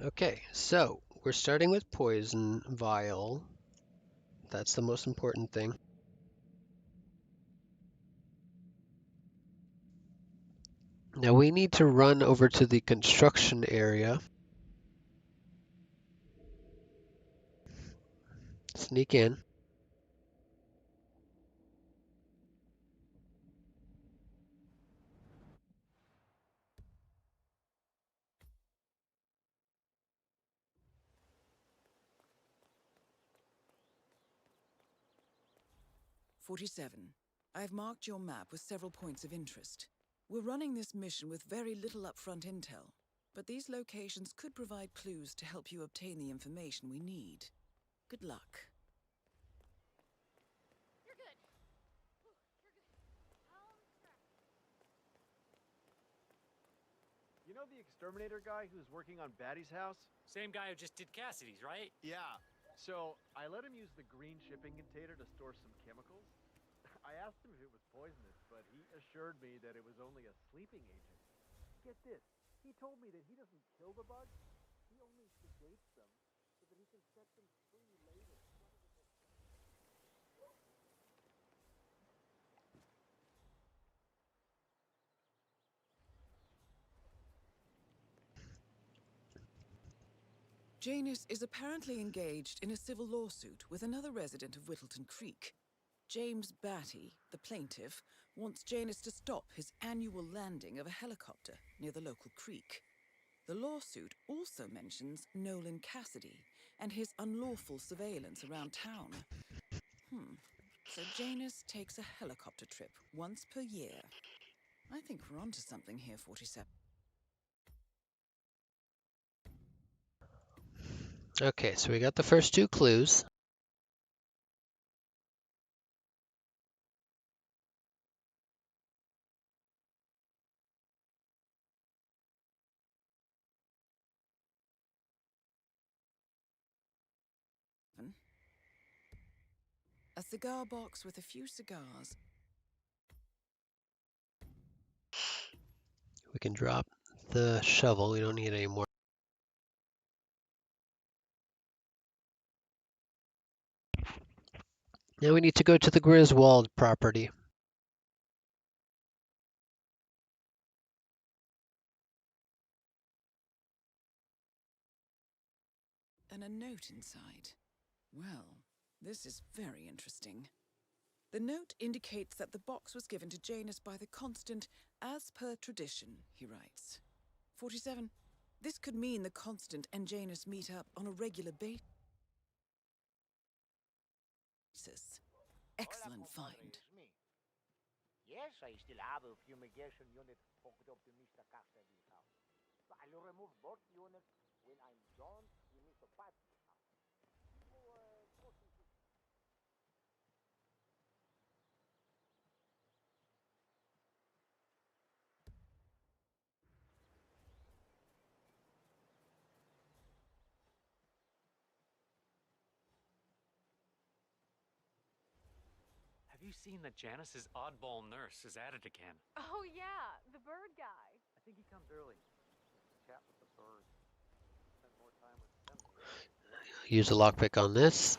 Okay, so we're starting with poison vial. That's the most important thing. Now we need to run over to the construction area. Sneak in. I've marked your map with several points of interest. We're running this mission with very little upfront intel, but these locations could provide clues to help you obtain the information we need. Good luck. You're good. Whew, you're good. Home stretch. You know the exterminator guy who's working on Batty's house? Same guy who just did Cassidy's, right? Yeah. So I let him use the green shipping container to store some chemicals. I asked him if it was poisonous, but he assured me that it was only a sleeping agent. Get this, he told me that he doesn't kill the bugs, he only sedates them so that he can set them free later. Janus is apparently engaged in a civil lawsuit with another resident of Whittleton Creek. James Batty, the plaintiff, wants Janus to stop his annual landing of a helicopter near the local creek. The lawsuit also mentions Nolan Cassidy and his unlawful surveillance around town. So Janus takes a helicopter trip once per year. I think we're onto something here, 47. Okay, so we got the first two clues. A cigar box with a few cigars. We can drop the shovel. We don't need any more. Now we need to go to the Griswold property. And a note inside. Well, this is very interesting. The note indicates that the box was given to Janus by the Constant as per tradition, he writes. 47. This could mean the Constant and Janus meet up on a regular basis. Excellent find. Yes, I still have a fumigation unit hooked up to Mr. Cassidy's house. So I'll remove both units when I'm done with Mr. Batty's house. Have you seen that Janice's oddball nurse is at it again? Oh, yeah, the bird guy. I think he comes early. Chat with the birds. Spend more time with them. Use a lockpick on this.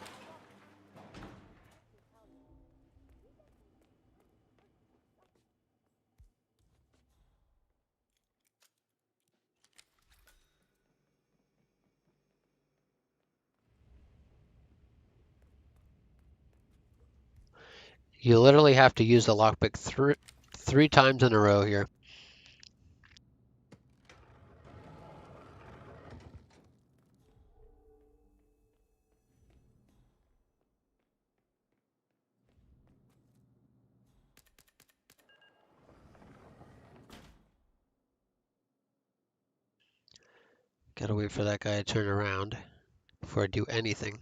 You literally have to use the lockpick three times in a row here. Gotta wait for that guy to turn around before I do anything.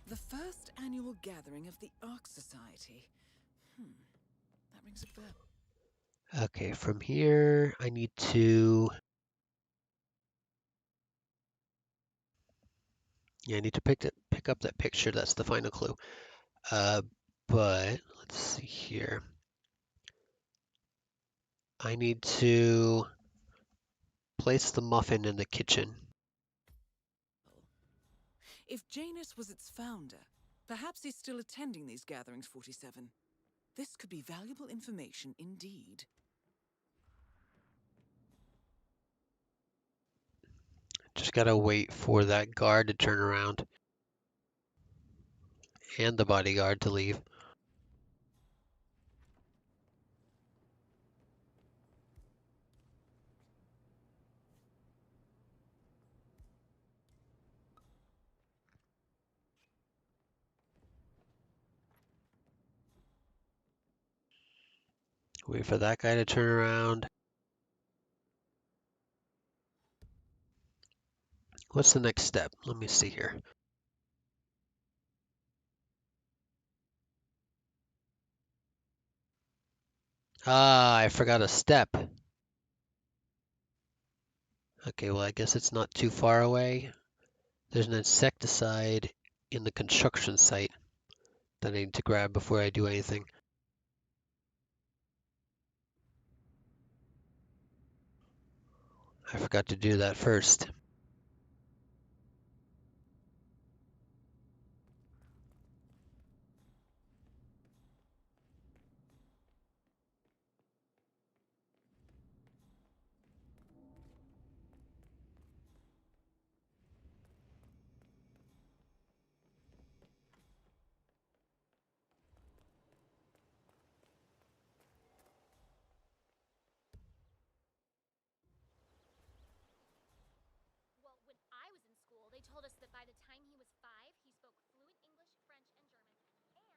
The first annual gathering of the Ark Society. That rings a bell. Okay, from here I need to... Yeah, I need to pick up that picture. That's the final clue. But let's see here. I need to place the muffin in the kitchen. If Janus was its founder, perhaps he's still attending these gatherings, 47. This could be valuable information indeed. Just gotta wait for that guard to turn around and the bodyguard to leave. Wait for that guy to turn around. What's the next step? Let me see here. Ah, I forgot a step. Okay, well, I guess it's not too far away. There's an insecticide in the construction site that I need to grab before I do anything. I forgot to do that first. Well, when I was in school, they told us that by the time he was 5, he spoke fluent English, French, and German.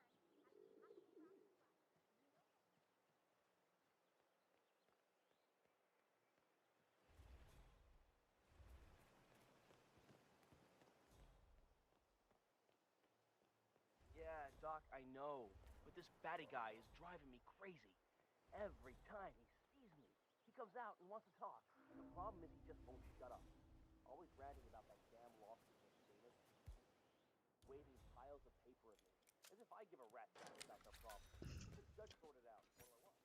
Yeah, Doc, I know. But this batty guy is driving me crazy. Every time he sees me, he comes out and wants to talk. The problem is he just won't shut up. Always ranting about that damn lawsuit against Janus. Waving piles of paper at me. As if I give a rat's ass about their problem. The judge sorted out. What do I want?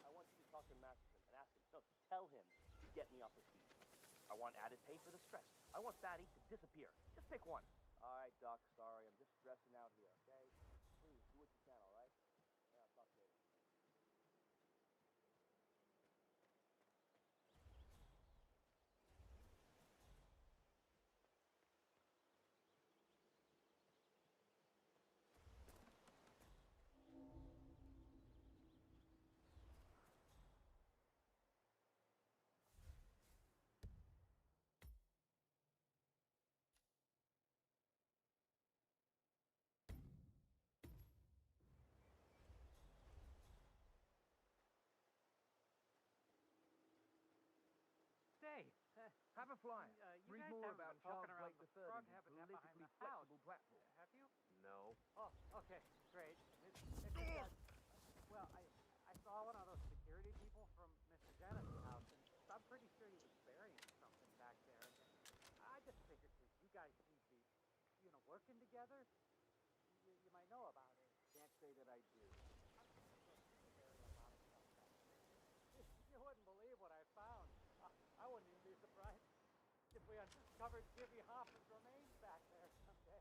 I want you to talk to Masterson and ask him. No, tell him to get me off his feet. I want added pay for the stress. I want Batty to disappear. Just pick one. All right, Doc, sorry. I'm just stressing out here, okay? Please, do what you can, all right? Yeah, I'll talk later. Say, have a fly. You Read guys more haven't about been poking Charles around Blake the III, front the habitat behind politically the house. flexible platform. Have you? No. Oh, okay, great. Well, I saw one of those security people from Mr. Dennis' house, and I'm pretty sure he was burying something back there. And I just figured since you guys seem to be, working together, you might know about it. Can't say that I do. You wouldn't believe what I found. I wouldn't even be surprised if we uncovered Jimmy Hoffa's remains back there someday.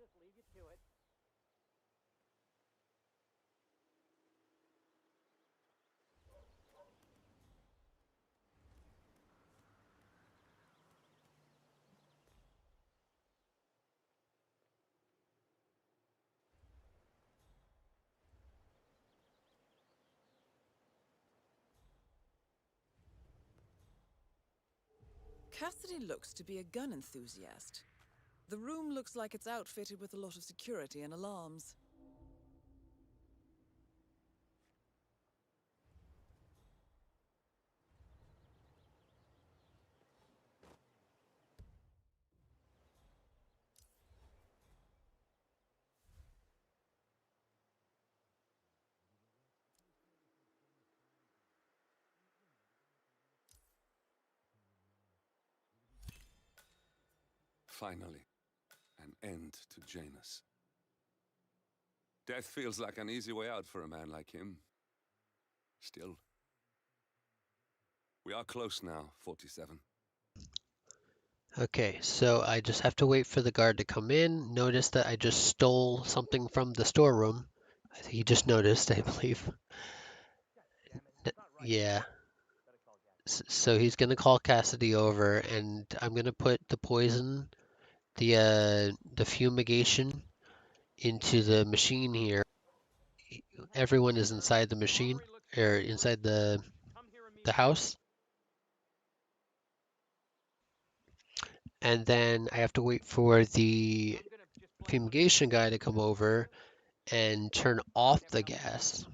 just leave you to it. Cassidy looks to be a gun enthusiast. The room looks like it's outfitted with a lot of security and alarms. Finally, an end to Janus. Death feels like an easy way out for a man like him. Still. We are close now, 47. Okay, so I just have to wait for the guard to come in. Notice that I just stole something from the storeroom. He just noticed, I believe. Yeah. So he's gonna call Cassidy over, and I'm gonna put the poison, the fumigation into the machine here. Everyone is inside the machine, or inside the house. And then I have to wait for the fumigation guy to come over and turn off the gas.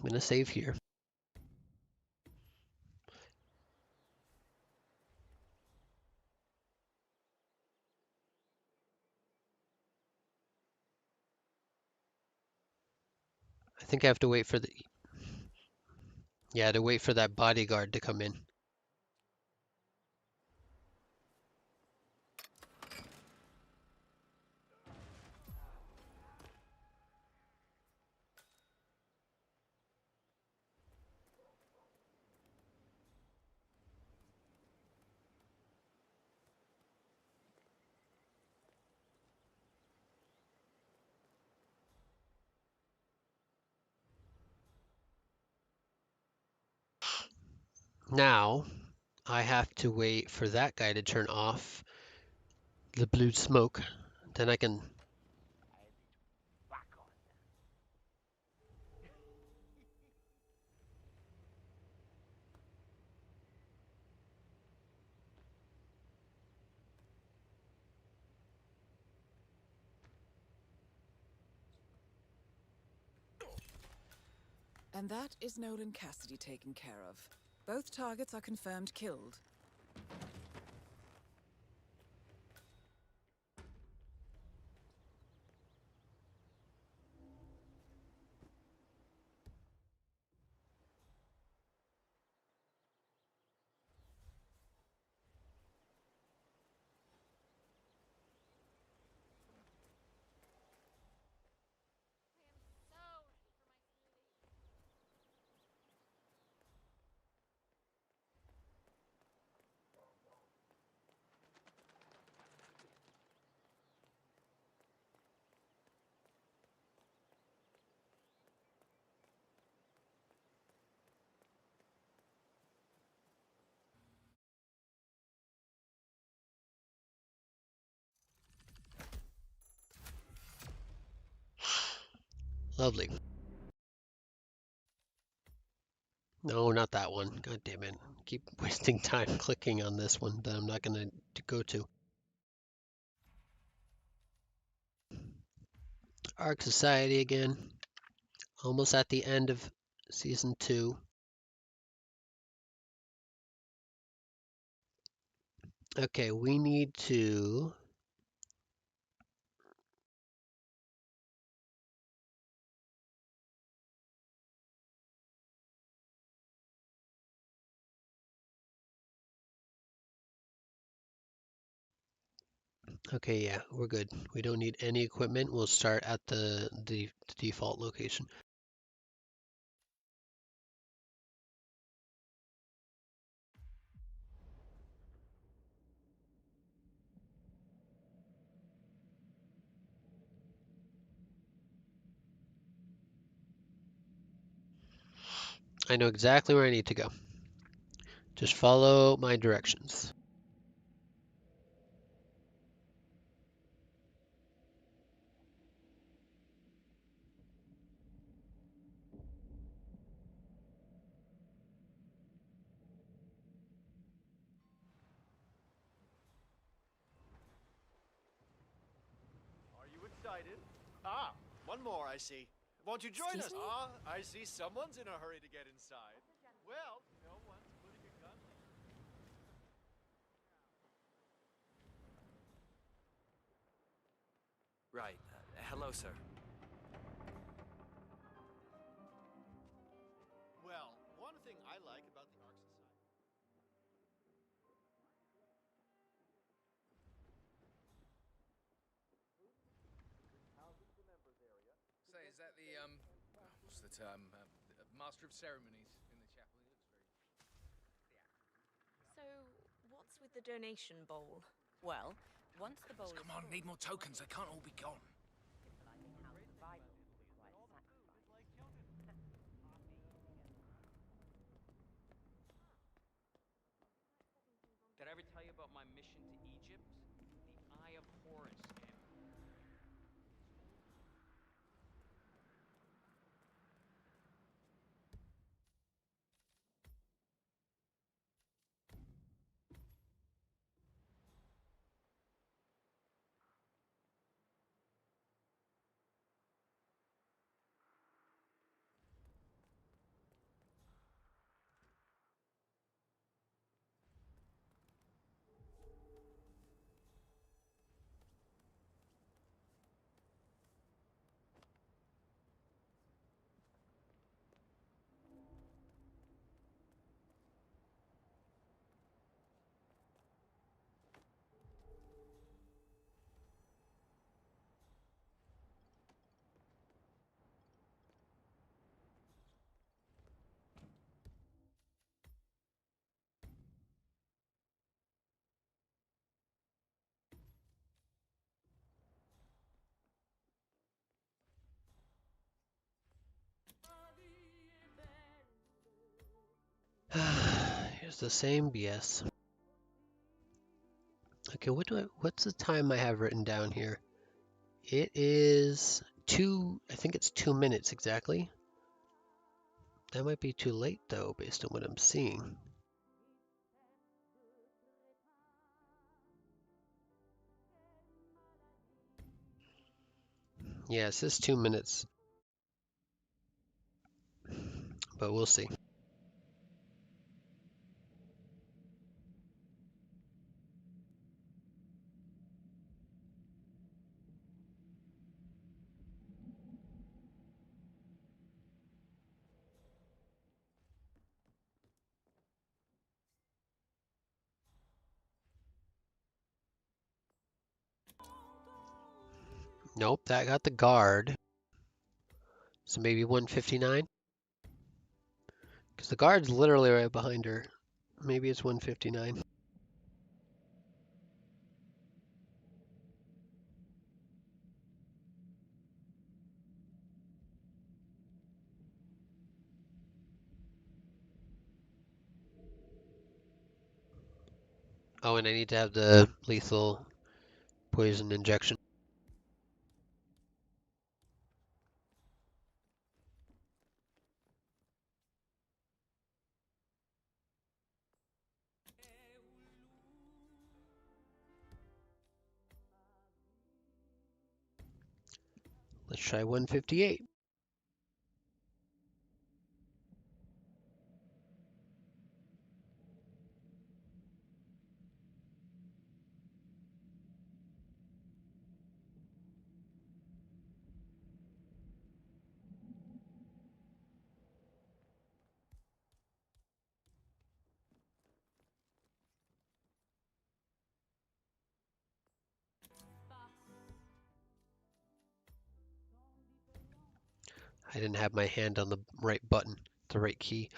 I'm gonna save here. I think I have to wait for to wait for that bodyguard to come in. Now, I have to wait for that guy to turn off the blue smoke. Then I can... And that is Nolan Cassidy taken care of. Both targets are confirmed killed. Lovely. No, not that one. God damn it. Keep wasting time clicking on this one that I'm not going to go to. Arc Society again. Almost at the end of Season 2. Okay, we need to... Okay, yeah, we're good. We don't need any equipment. We'll start at the default location. I know exactly where I need to go. Just follow my directions. Are you excited? Ah, one more, I see. Won't you join us? Excuse me? Ah, I see someone's in a hurry to get inside. Well, no one's putting a gun. Right. Hello, sir. Well, one thing I like about the Ark Society. Thousands of members area. Say, is that the, what's the term? Master of Ceremonies in the chapel? He looks very... So, what's with the donation bowl? Well, once the bowl Come on, need more tokens. They can't all be gone. Did I ever tell you about my mission to Egypt? The Eye of Horus, and... Here's the same BS. Okay, what's the time I have written down here? It is I think it's 2 minutes exactly. That might be too late though, based on what I'm seeing. Yeah, it says 2 minutes, but we'll see. Nope, that got the guard. So maybe 159? Because the guard's literally right behind her. Maybe it's 159. Oh, and I need to have the lethal poison injection. Let's try 158. I didn't have my hand on the right button, the right key.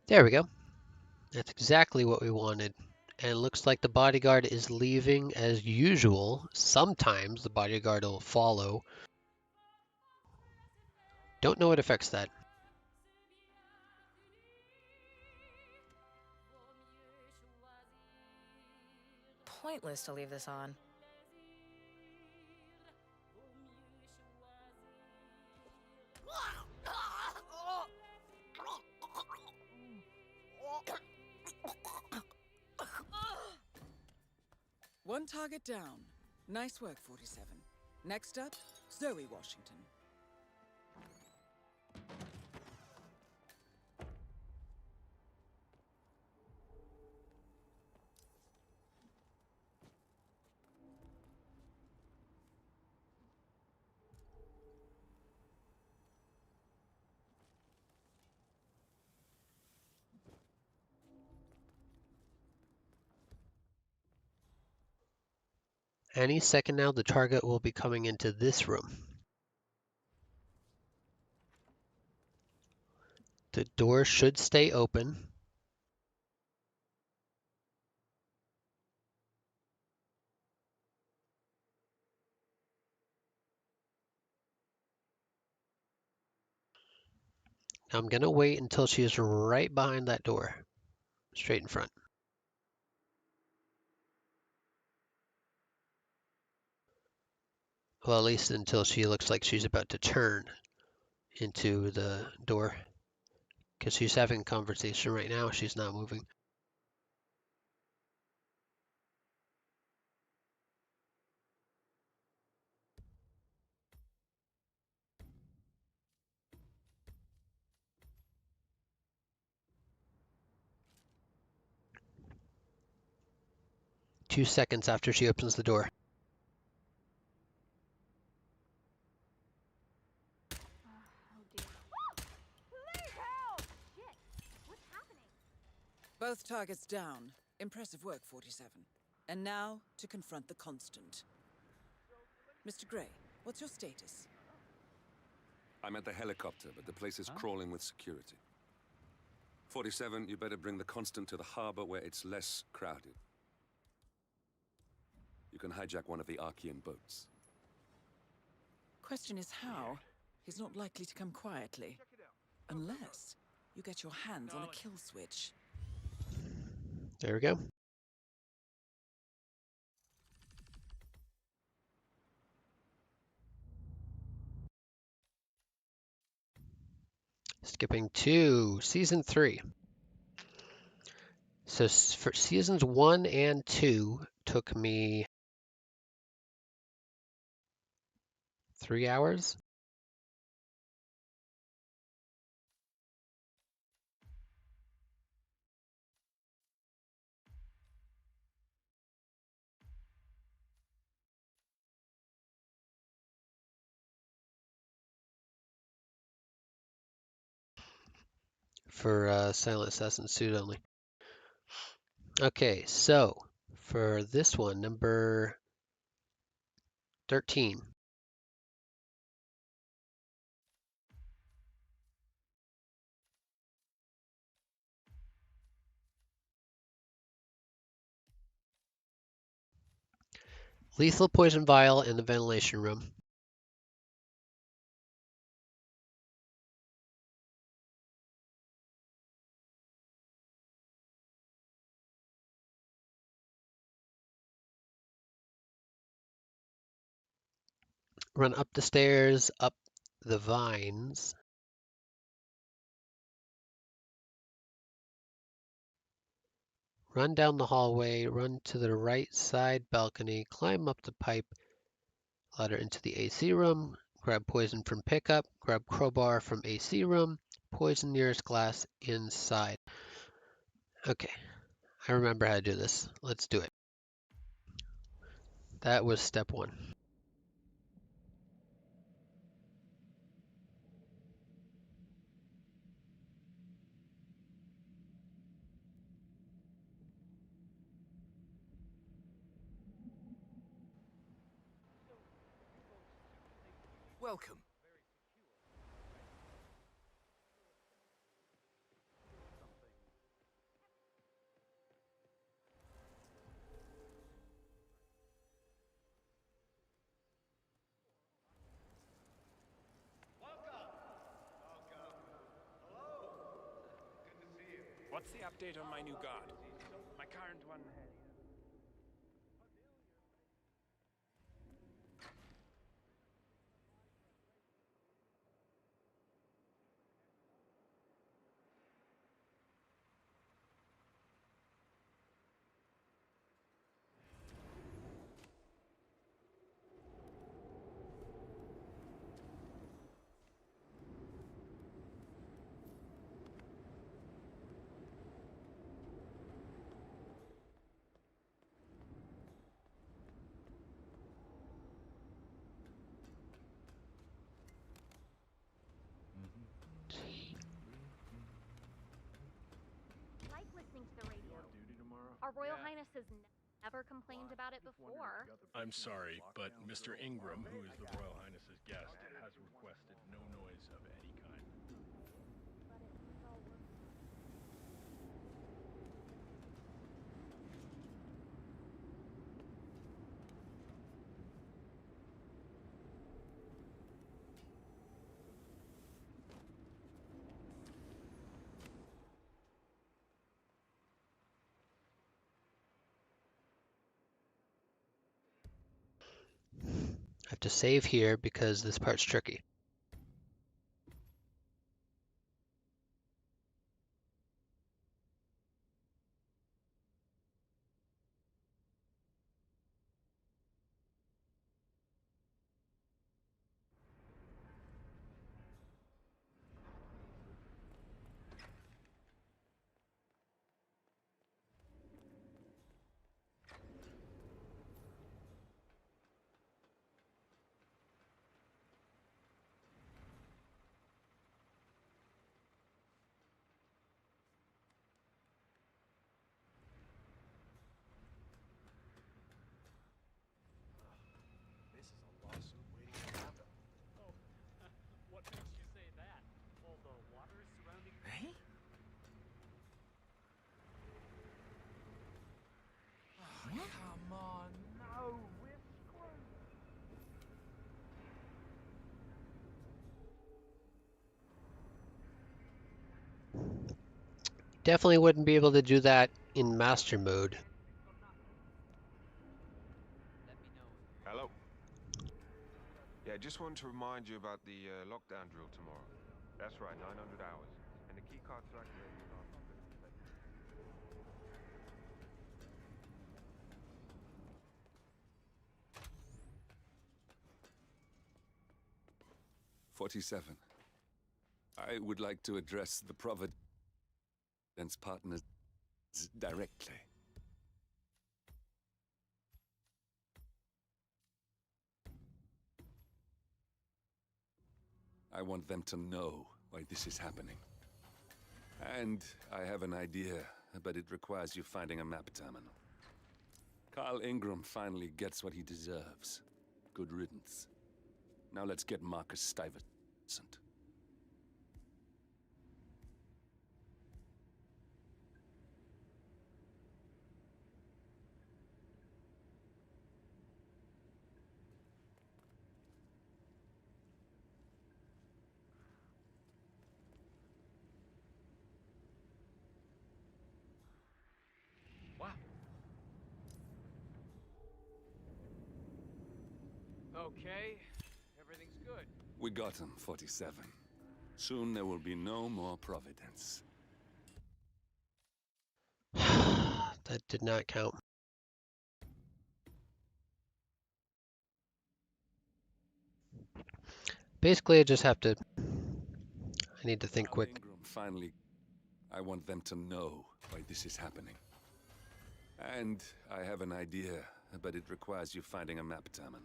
There we go. That's exactly what we wanted. And it looks like the bodyguard is leaving as usual. Sometimes the bodyguard will follow. Don't know what affects that. Pointless to leave this on. One target down. Nice work, 47. Next up, Zoe Washington. Any second now, the target will be coming into this room. The door should stay open. Now I'm going to wait until she is right behind that door, straight in front. Well, at least until she looks like she's about to turn into the door. Because she's having a conversation right now, she's not moving. Two seconds after she opens the door. Both targets down. Impressive work, 47. And now, to confront the Constant. Mr. Gray, what's your status? I'm at the helicopter, but the place is crawling with security. 47, you better bring the Constant to the harbor where it's less crowded. You can hijack one of the Archean boats. Question is how? He's not likely to come quietly. Unless you get your hands on a kill switch. There we go. Skipping to season 3. So for seasons 1 and 2 took me 3 hours. For Silent Assassin suit only. Okay, so for this one, number 13. Lethal poison vial in the ventilation room. Run up the stairs, up the vines. Run down the hallway, run to the right side balcony, climb up the pipe ladder into the AC room, grab poison from pickup, grab crowbar from AC room, poison nearest glass inside. Okay, I remember how to do this. Let's do it. That was step 1. Welcome. What's the update on my new guard? My current one. Like listening to the radio. Our Royal Highness has never complained about it before. I'm sorry, but Mr. Ingram, who is the Royal Highness's guest, has requested no noise of any kind. I have to save here because this part's tricky. This is a lawsuit waiting to happen. Oh, what makes you say that? All the water surrounding the... Hey? Oh, come on. No, we're screwed. Definitely wouldn't be able to do that in master mode. Hello. Yeah, just wanted to remind you about the lockdown drill tomorrow. That's right, 900 hours. And the key cards are activated in our facility. 47. I would like to address the Providence partners directly. I want them to know why this is happening. And I have an idea, but it requires you finding a map terminal. Carl Ingram finally gets what he deserves. Good riddance. Now let's get Marcus Stuyvesant. Wow. Okay, everything's good. We got him, 47. Soon there will be no more Providence. That did not count. Basically, I just have to. I need to think quick. Ingram finally. I want them to know why this is happening. And I have an idea, but it requires you finding a map terminal.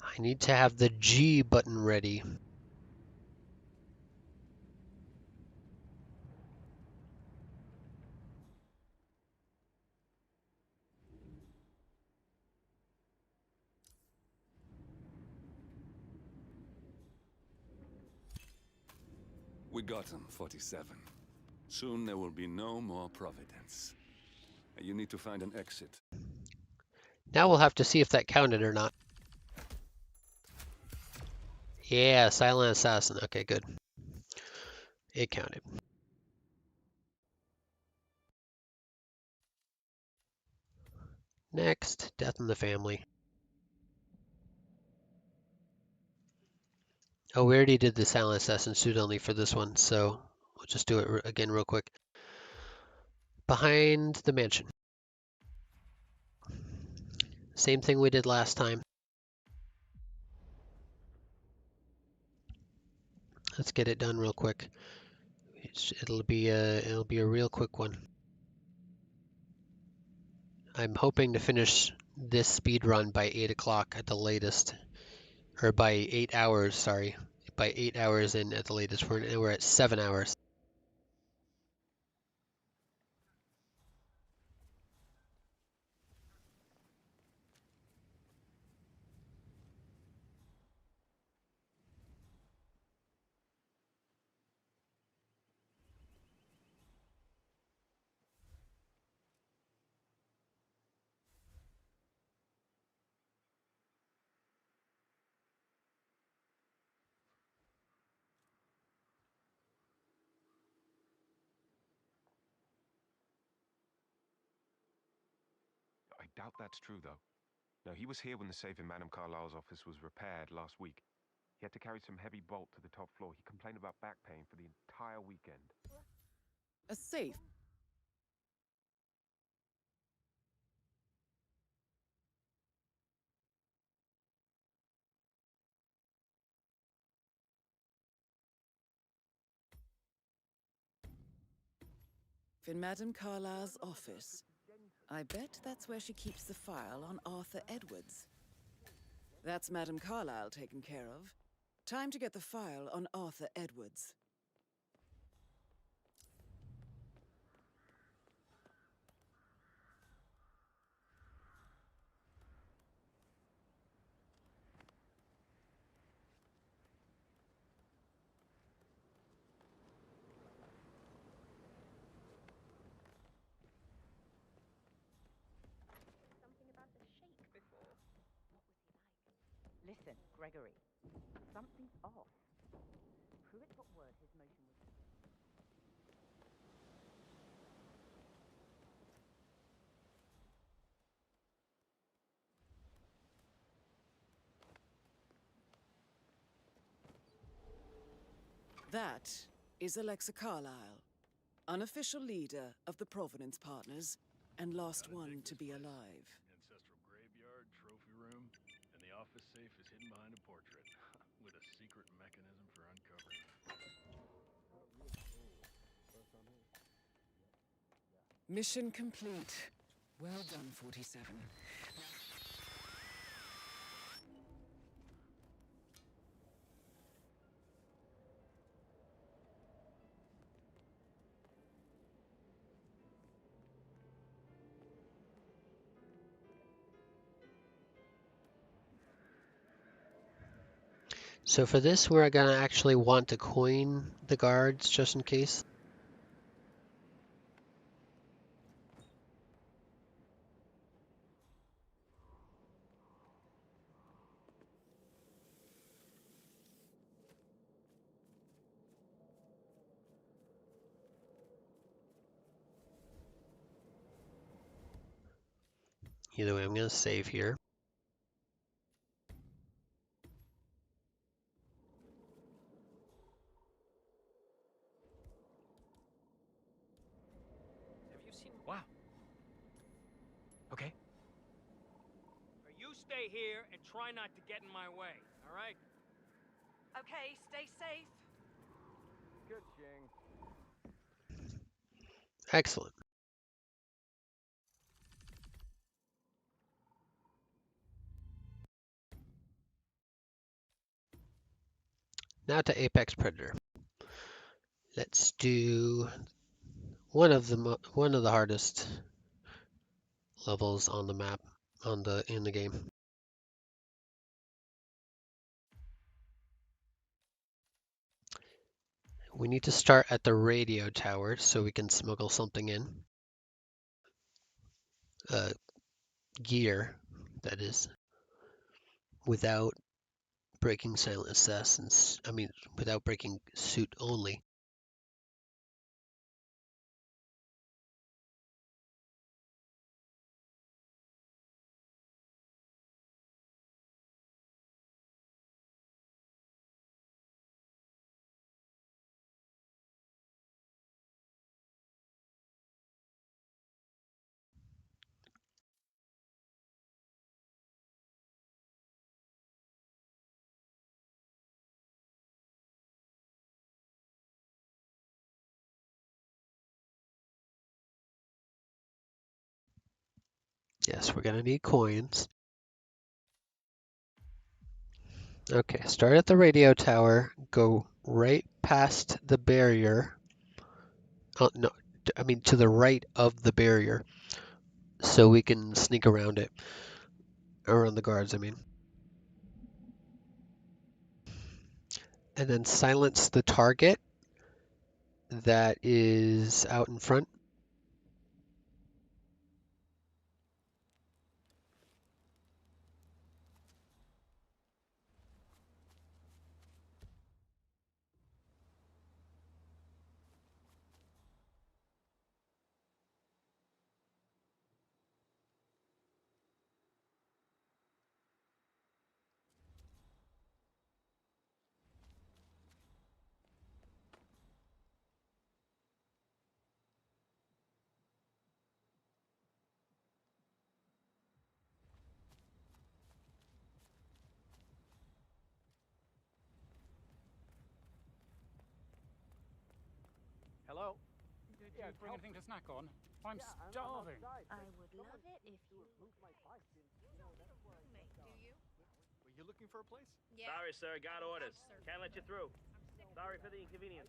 I need to have the G button ready. We got him, 47. Soon there will be no more Providence. You need to find an exit. Now we'll have to see if that counted or not. Yeah, silent assassin. Okay, good. It counted. Next, death in the family. Oh, we already did the silent assassin suit only for this one, so we'll just do it again real quick. Behind the mansion. Same thing we did last time. Let's get it done real quick. It'll be a real quick one. I'm hoping to finish this speed run by 8 o'clock at the latest, or by 8 hours. Sorry, by 8 hours in at the latest. We're at 7 hours. I doubt that's true, though. No, he was here when the safe in Madame Carlyle's office was repaired last week. He had to carry some heavy bolt to the top floor. He complained about back pain for the entire weekend. A safe. In Madame Carlyle's office. I bet that's where she keeps the file on Arthur Edwards. That's Madame Carlyle taken care of. Time to get the file on Arthur Edwards. Listen, Gregory. Something's off. Pruitt got word his motion was... That is Alexa Carlyle, unofficial leader of the Providence Partners, and last one to be alive. Ancestral graveyard, trophy room, and the office safe is hidden behind a portrait, with a secret mechanism for uncovering it. Mission complete. Well done, 47. So for this, we're gonna actually want to coin the guards just in case. Either way, I'm gonna save here. Wow. Okay. You stay here and try not to get in my way, all right? Okay, stay safe. Good, Ching. Excellent. Now to Apex Predator. Let's do one of the hardest levels on the map in the game. We need to start at the radio tower so we can smuggle something in. Gear, that is, without breaking Silent Assassins. I mean, without breaking suit only. Yes, we're gonna need coins. Okay, start at the radio tower, go right past the barrier. Oh, no, I mean to the right of the barrier, so we can sneak around it. Around the guards, I mean. And then silence the target that is out in front. Hello? Did you bring anything to snack on? I'm starving. I would love it if you... You don't need a roommate, do you? Were you looking for a place? Yeah. Sorry, sir. Got orders. Can't let you through. Sorry for the inconvenience.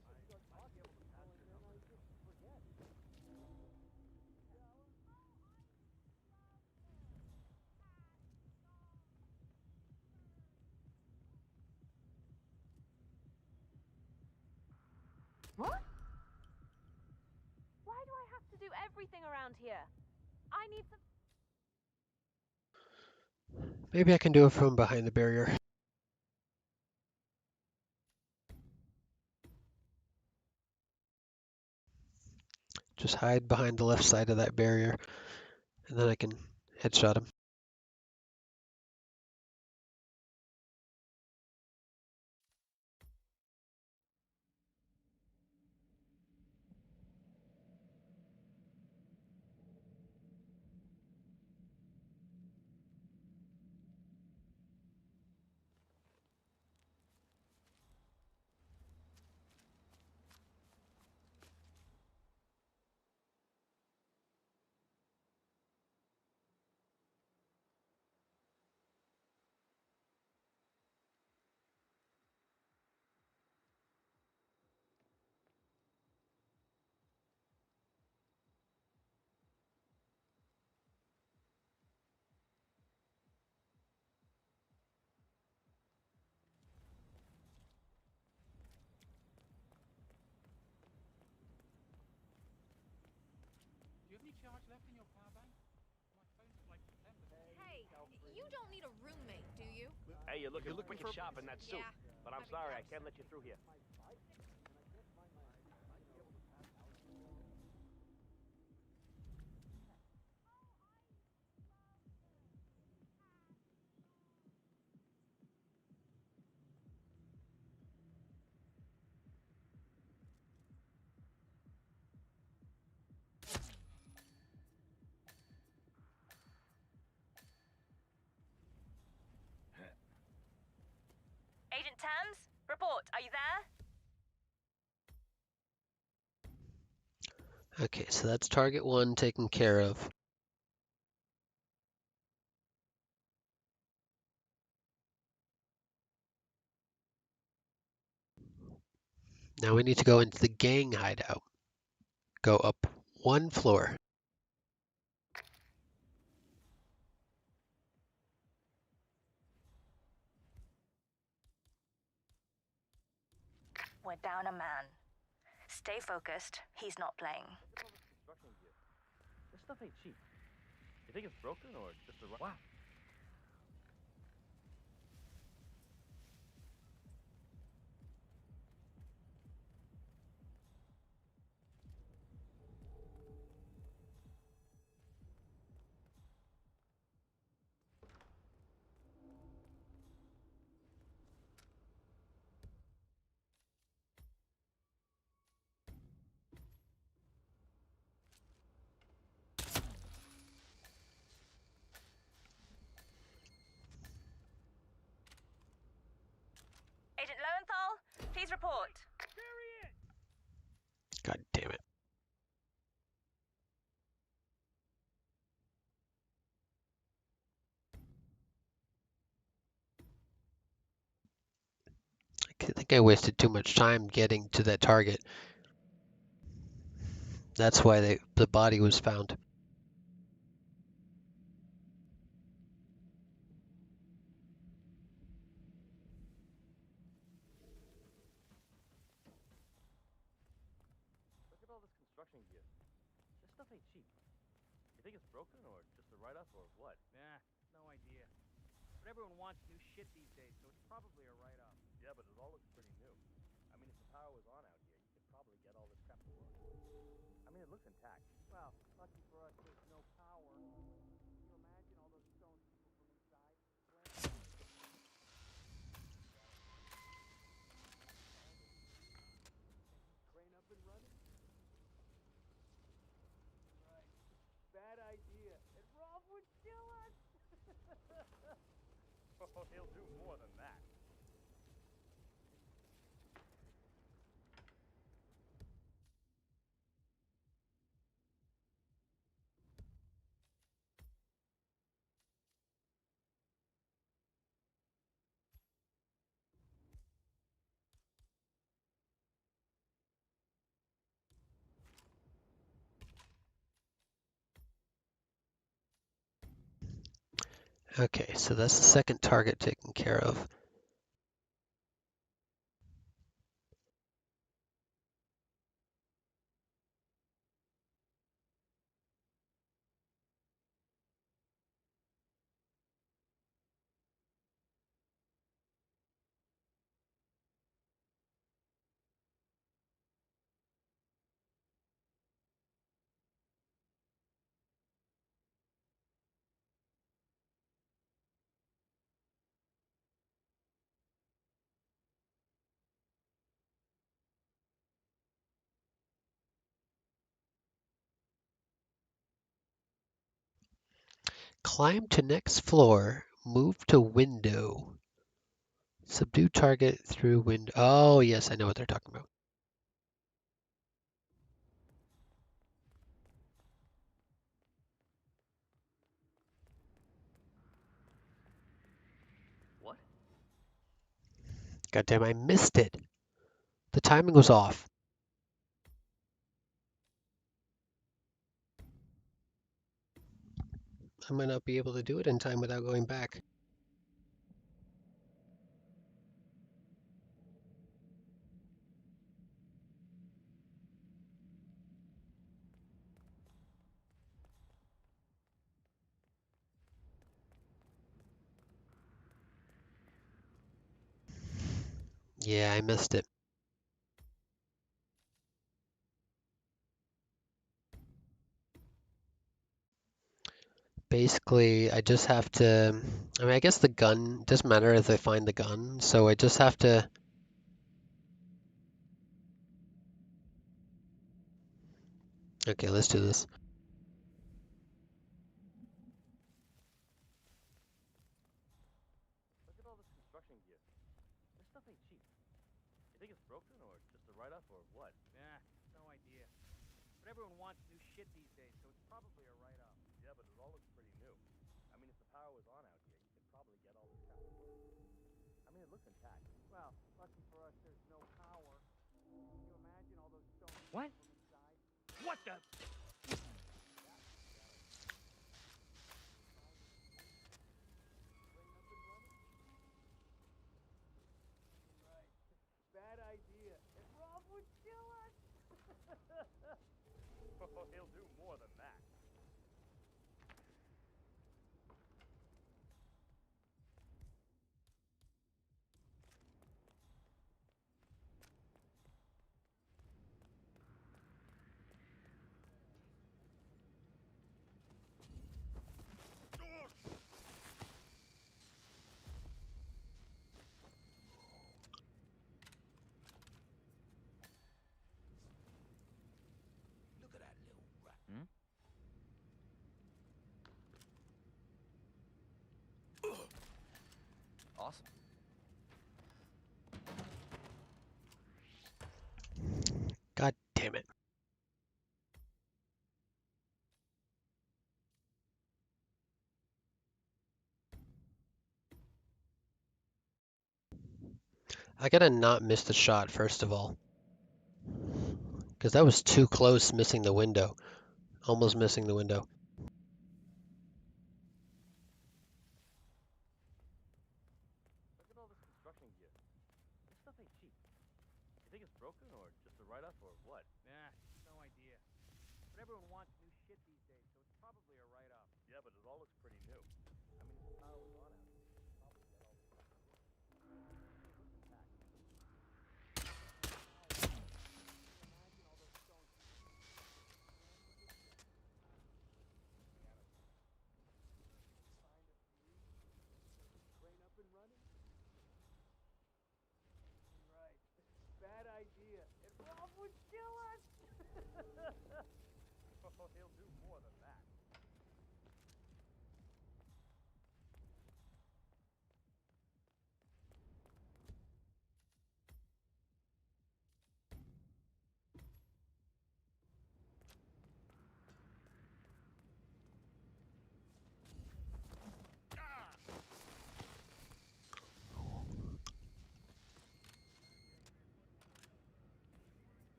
What? Why do I have to do everything around here? I need some... Maybe I can do it from behind the barrier. Just hide behind the left side of that barrier, and then I can headshot him. Do you have any charge left in your power bank? My phone's at like 10%. Hey, you don't need a roommate, do you? Hey, you're looking sharp in that suit. Yeah. But I'm sorry, I can't let you through here. Report, are you there? Okay, so that's target 1 taken care of. Now we need to go into the gang hideout. Go up 1 floor. We're down a man. Stay focused. He's not playing. Construction gear. This stuff ain't cheap. You think it's broken or just a wow? Agent Lowenthal, please report. God damn it. I think I wasted too much time getting to that target. That's why the body was found. Look at all this construction gear. This stuff ain't cheap. You think it's broken or just a write-up or what? Nah, no idea. But everyone wants new shit these days, so it's probably a write-off. Yeah, but it all looks pretty new. I mean, if the power was on out here, you could probably get all this crap to work. I mean, it looks intact. Well, lucky for us, there's no power. Can you imagine all those stoned people from inside? Crane up and running? Right. Bad idea. And Rob would kill us! Oh, he'll do more than that. Okay, so that's the second target taken care of. Climb to next floor, move to window. Subdue target through window. Oh, yes, I know what they're talking about. What? Goddamn, I missed it. The timing was off. I might not be able to do it in time without going back. Yeah, I missed it. Basically, I just have to, I mean, I guess the gun doesn't matter if I find the gun, so I just have to. Okay, let's do this. Look at all this construction gear. This stuff ain't cheap. everyone wants new shit these days, so it's probably a write-off. Yeah, but it all looks pretty new. I mean, if the power was on out here, you could probably get all this kind of work. I mean, it looks intact. Well, lucky for us, there's no power. Can you imagine all those stones What? from inside? What the? Right. Bad idea. And Rob would kill us. Oh, he'll do more than that. Look at that little rat. Hmm? Awesome. God damn it. I gotta not miss the shot, first of all. Because that was too close missing the window. Almost missing the window. Look at all this construction gear. This stuff ain't cheap. You think it's broken or just a write-off or what? Nah, no idea. But everyone wants new shit these days, so it's probably a write-off. Yeah, but it all looks pretty new. I mean, if the power was on out here, you could probably get all this kind of work. It looks intact. Imagine all those stones. Crane up and running? Right. Bad idea. And Rob would kill us. Oh, he'll do more than that.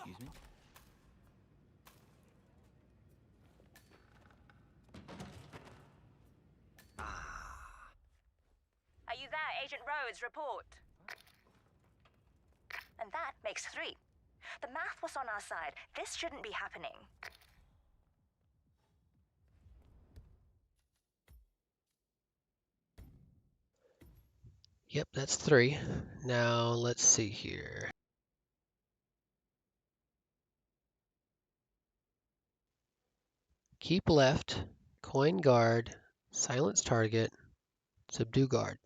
Excuse me? Are you there, Agent Rhodes? Report. And that makes 3. The math was on our side. This shouldn't be happening. Yep, that's 3. Now, let's see here. Keep left, coin guard, silence target, subdue guard.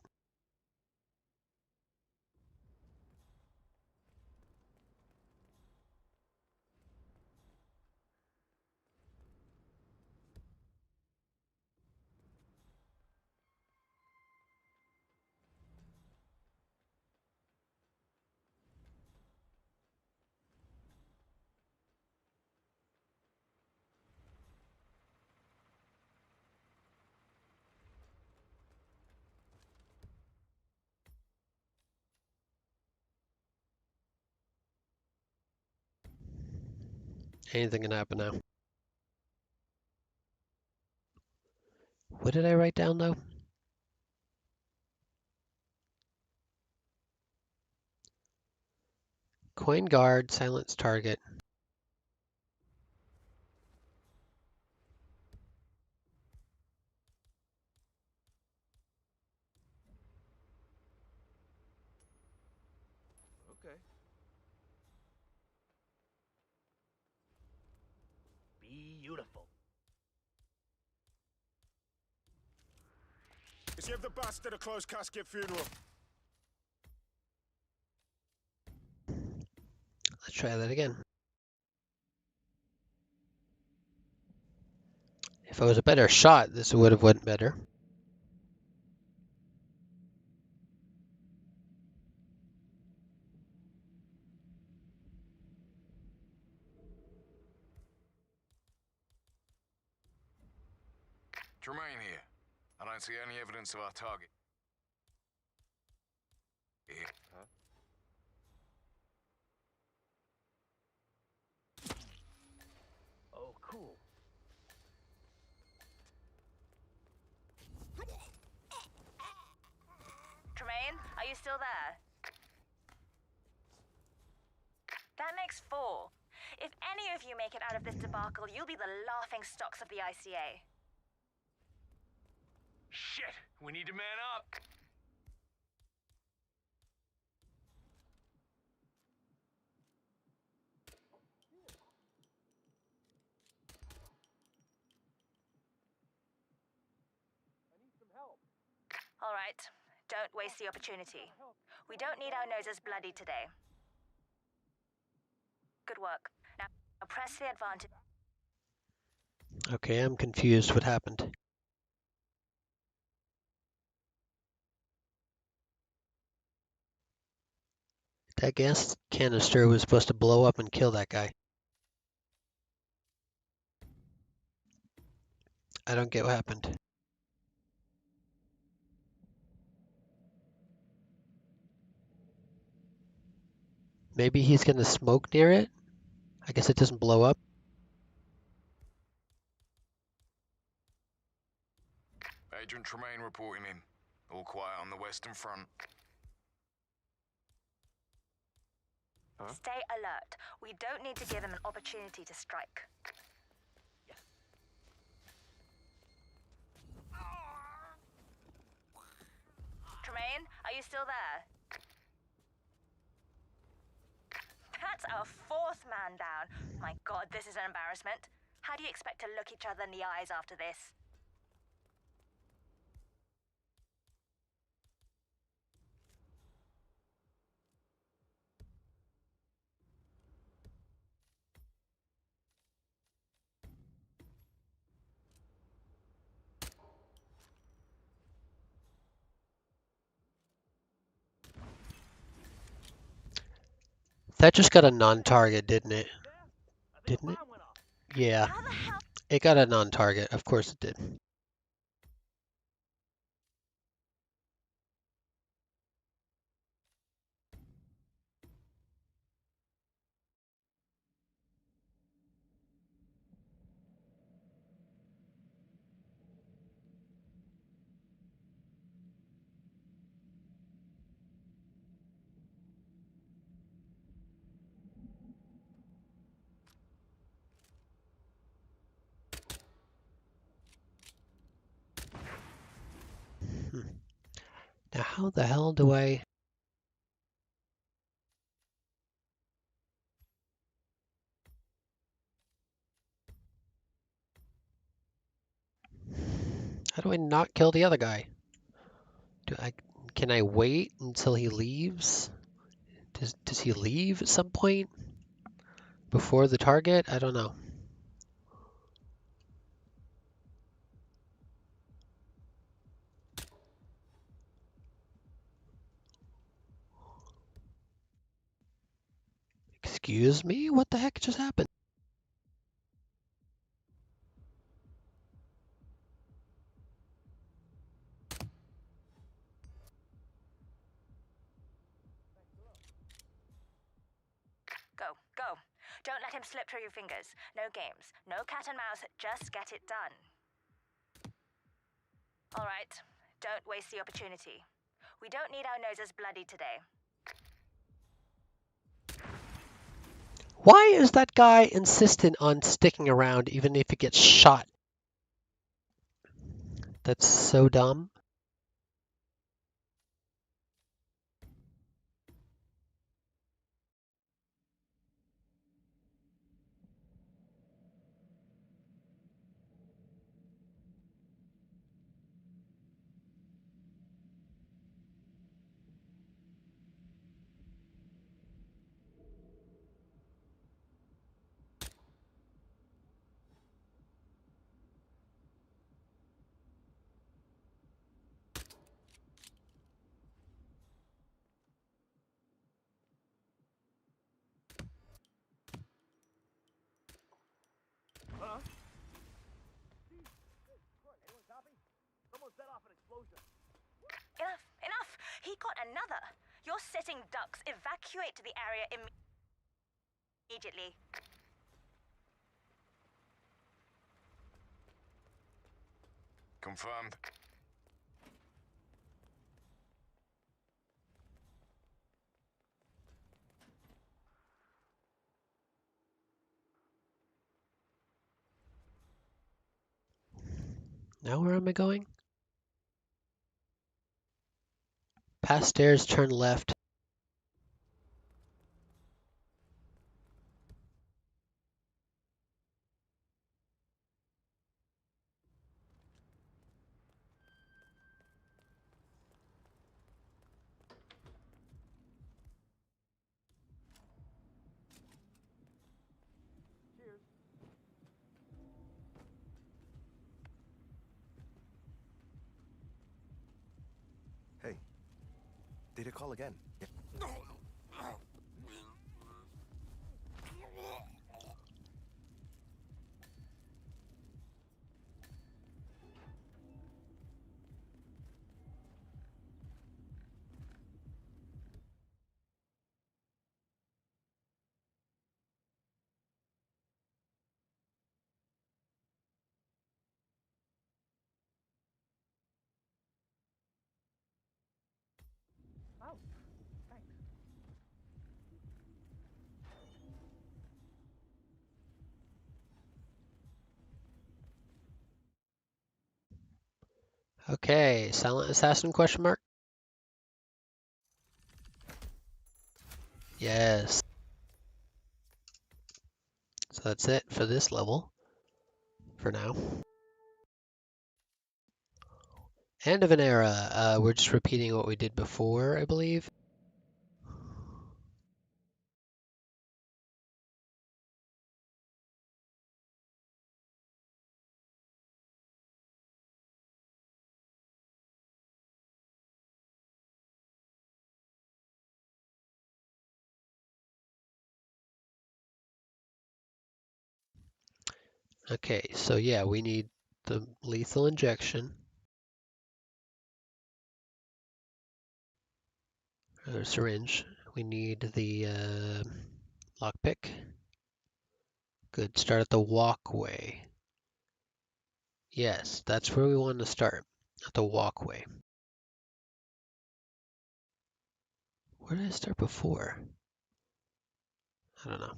Anything can happen now. What did I write down though? Coin guard, silence target. Okay. Beautiful. Give the bastard a closed casket funeral. Let's try that again. If I was a better shot, this would have went better. Tremaine here. I don't see any evidence of our target. Here. Huh? Oh, cool. Tremaine, are you still there? That makes 4. If any of you make it out of this debacle, you'll be the laughing stocks of the ICA. Shit! We need to man up! All right, don't waste the opportunity. We don't need our noses bloody today. Good work. Now press the advantage. Okay, I'm confused. What happened? That gas canister was supposed to blow up and kill that guy. I don't get what happened. Maybe he's gonna smoke near it? I guess it doesn't blow up. Agent Tremaine reporting in. All quiet on the Western Front. Huh? Stay alert. We don't need to give them an opportunity to strike. Tremaine, are you still there? That's our 4th man down. My God, this is an embarrassment. How do you expect to look each other in the eyes after this? That just got a non-target, didn't it? Didn't it? Yeah. It got a non-target. Of course it did. Now how the hell do I... How do I not kill the other guy? Can I wait until he leaves? Does he leave at some point? Before the target? I don't know. Excuse me? What the heck just happened? Go, go. Don't let him slip through your fingers. No games, no cat and mouse, just get it done. All right, don't waste the opportunity. We don't need our noses bloody today. Why is that guy insistent on sticking around even if he gets shot? That's so dumb. caught another. You're sitting ducks. Evacuate to the area immediately. Confirmed. Now where am I going? Past stairs, turn left. Cheers. Hey, did you call again? Oh, thanks. Okay, silent assassin question mark? Yes. So that's it for this level, for now. End of an era. We're just repeating what we did before, I believe. Okay, so yeah, we need the lethal injection. Or syringe. We need the lockpick. Good, start at the walkway. Yes, that's where we want to start, at the walkway. Where did I start before? I don't know.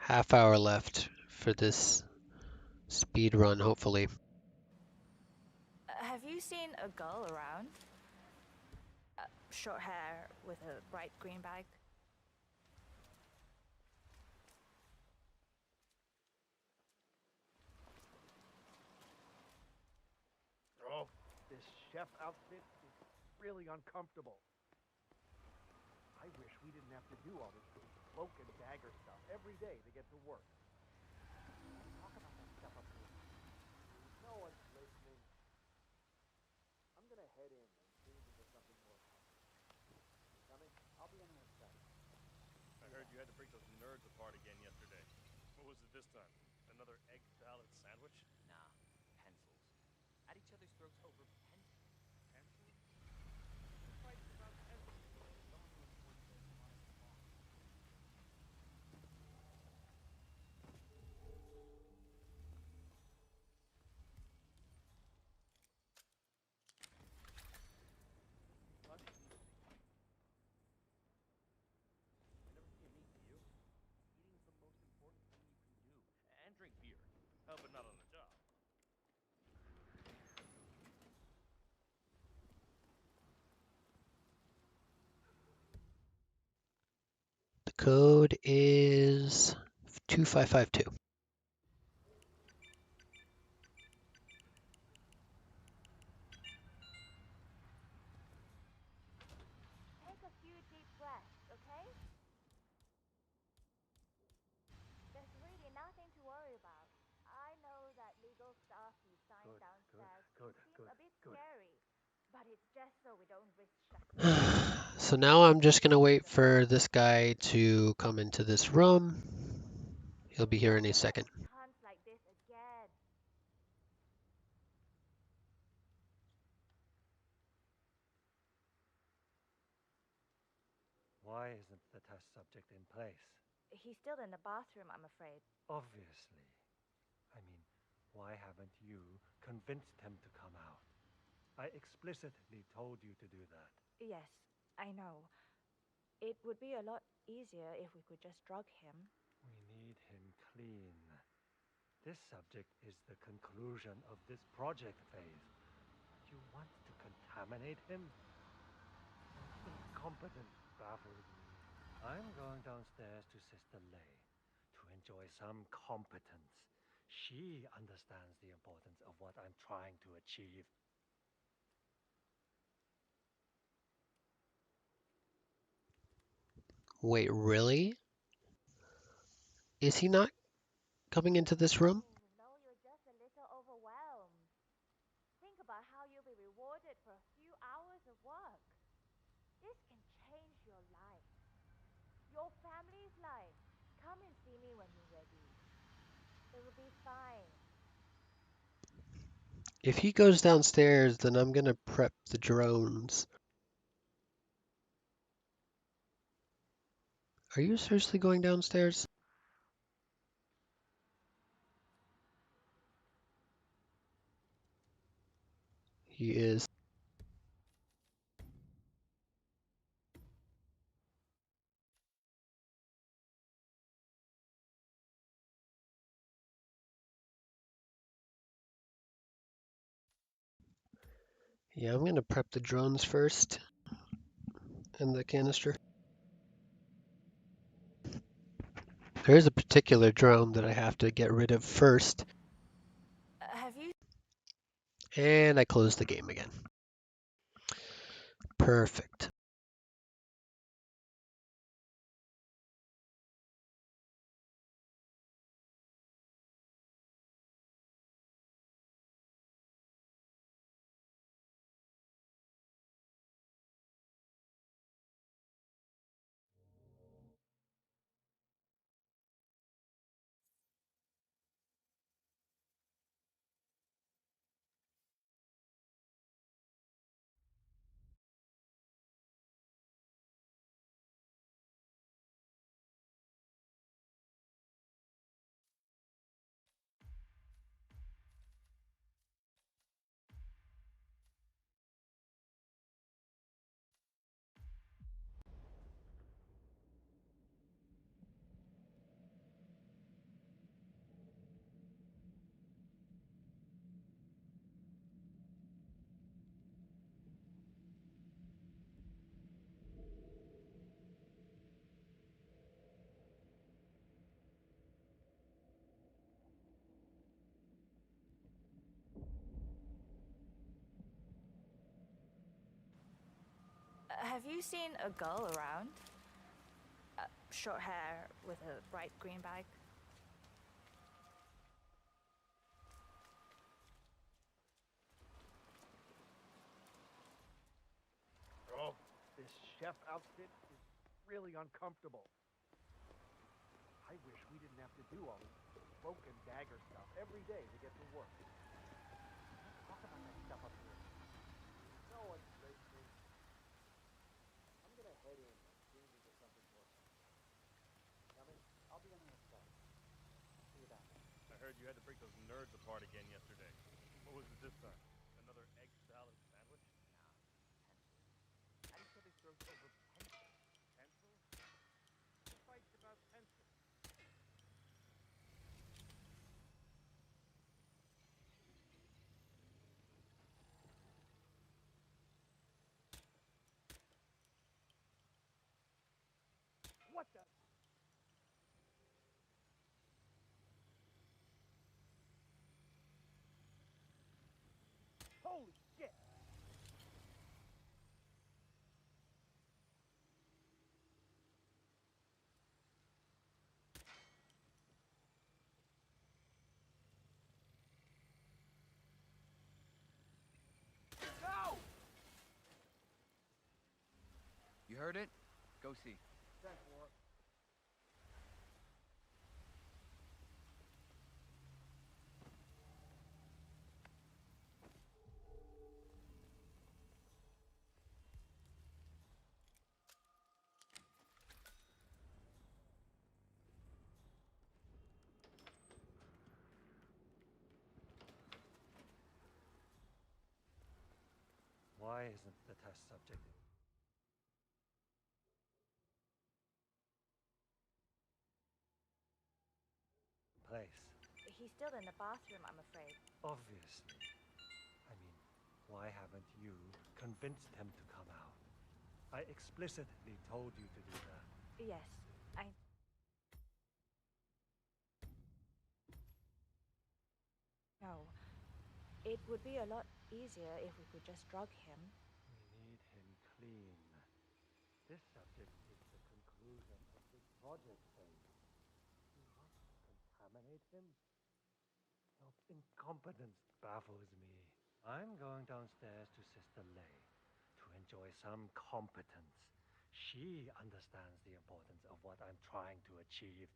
Half hour left for this speed run, hopefully. Have you seen a girl around? Short hair with a bright green bag? Oh, this chef outfit is really uncomfortable. I wish we didn't have to do all this cloak and dagger stuff every day to get to work. Talk about that stuff up here. No one's listening. I'm gonna head in and change into something more comfortable. Coming? I'll be in a sec. I heard you had to break those nerds apart again yesterday. What was it this time? Another egg salad sandwich? Nah, pencils. At each other's throats over pencils. Pencils? Fighting about pencils. Someone will report the honest boss. I never see a meat, do you? Eating's the most important thing you can do. And drink beer. Oh, but not on the job. The code is 2552. a bit scary, but it's just so we don't risk shutting. So now I'm just gonna wait for this guy to come into this room. He'll be here in a second. Chance like this again. Why isn't the test subject in place? He's still in the bathroom, I'm afraid. Obviously. I mean, why haven't you convinced him to come out? I explicitly told you to do that. Yes, I know. It would be a lot easier if we could just drug him. We need him clean. This subject is the conclusion of this project phase. You want to contaminate him? Incompetent baffles me. I'm going downstairs to Sister Lay to enjoy some competence. She understands the importance of what I'm trying to achieve. Wait, really? Is he not coming into this room? No, you're just a little overwhelmed. Think about how you'll be rewarded for a few hours of work. This can change your life. Your family's life. Come and see me when you're ready. It'll be fine. If he goes downstairs, then I'm gonna prep the drones. Are you seriously going downstairs? He is. Yeah, I'm gonna prep the drones first and the canister. There is a particular drone that I have to get rid of first. Have you? And I close the game again. Perfect. Have you seen a girl around? Short hair with a bright green bag? Oh, this chef outfit is really uncomfortable. I wish we didn't have to do all this broken dagger stuff every day to get to work. Let's talk about that stuff up here. No one's listening. I'm gonna head in and change into something more. Come in. I'll be on the other side. See you back. I heard you had to break those nerds apart again yesterday. What was it this time? Another egg salad sandwich? How do you say they served over pencil? Pencil? Who fights about pencil? What the? Holy shit! You heard it? Go see. Sent for it. Why isn't the test subject in place? He's still in the bathroom, I'm afraid. Obviously. I mean, why haven't you convinced him to come out? I explicitly told you to do that. Yes, I... No. It would be a lot easier if we could just drug him. We need him clean. This subject is the conclusion of this project phase. You want to contaminate him? Your incompetence baffles me. I'm going downstairs to Sister Lay to enjoy some competence. She understands the importance of what I'm trying to achieve.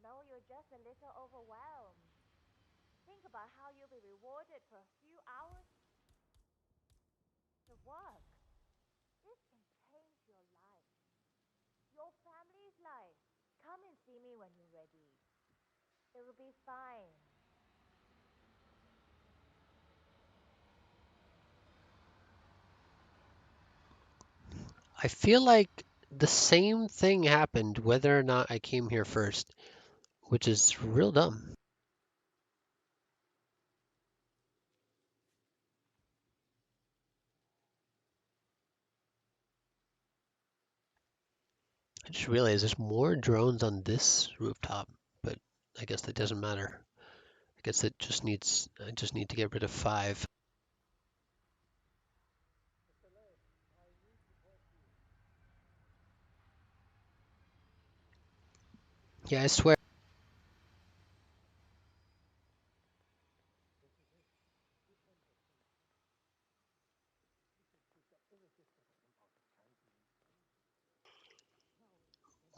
No, you're just a little overwhelmed. Think about how you'll be rewarded for a few hours of work. This can change your life, your family's life. Come and see me when you're ready. It will be fine. I feel like the same thing happened whether or not I came here first, which is real dumb. I just realized there's more drones on this rooftop, but I guess that doesn't matter. I guess I just need to get rid of 5. Yeah, I swear.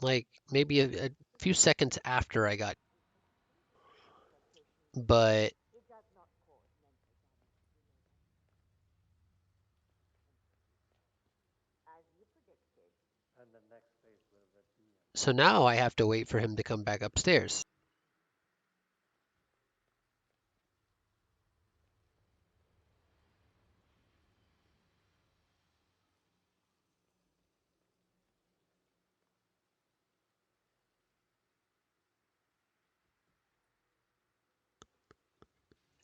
Like maybe a few seconds after I got, but It does not cause mental damage, as you predicted. And the next phase will reveal. so now I have to wait for him to come back upstairs.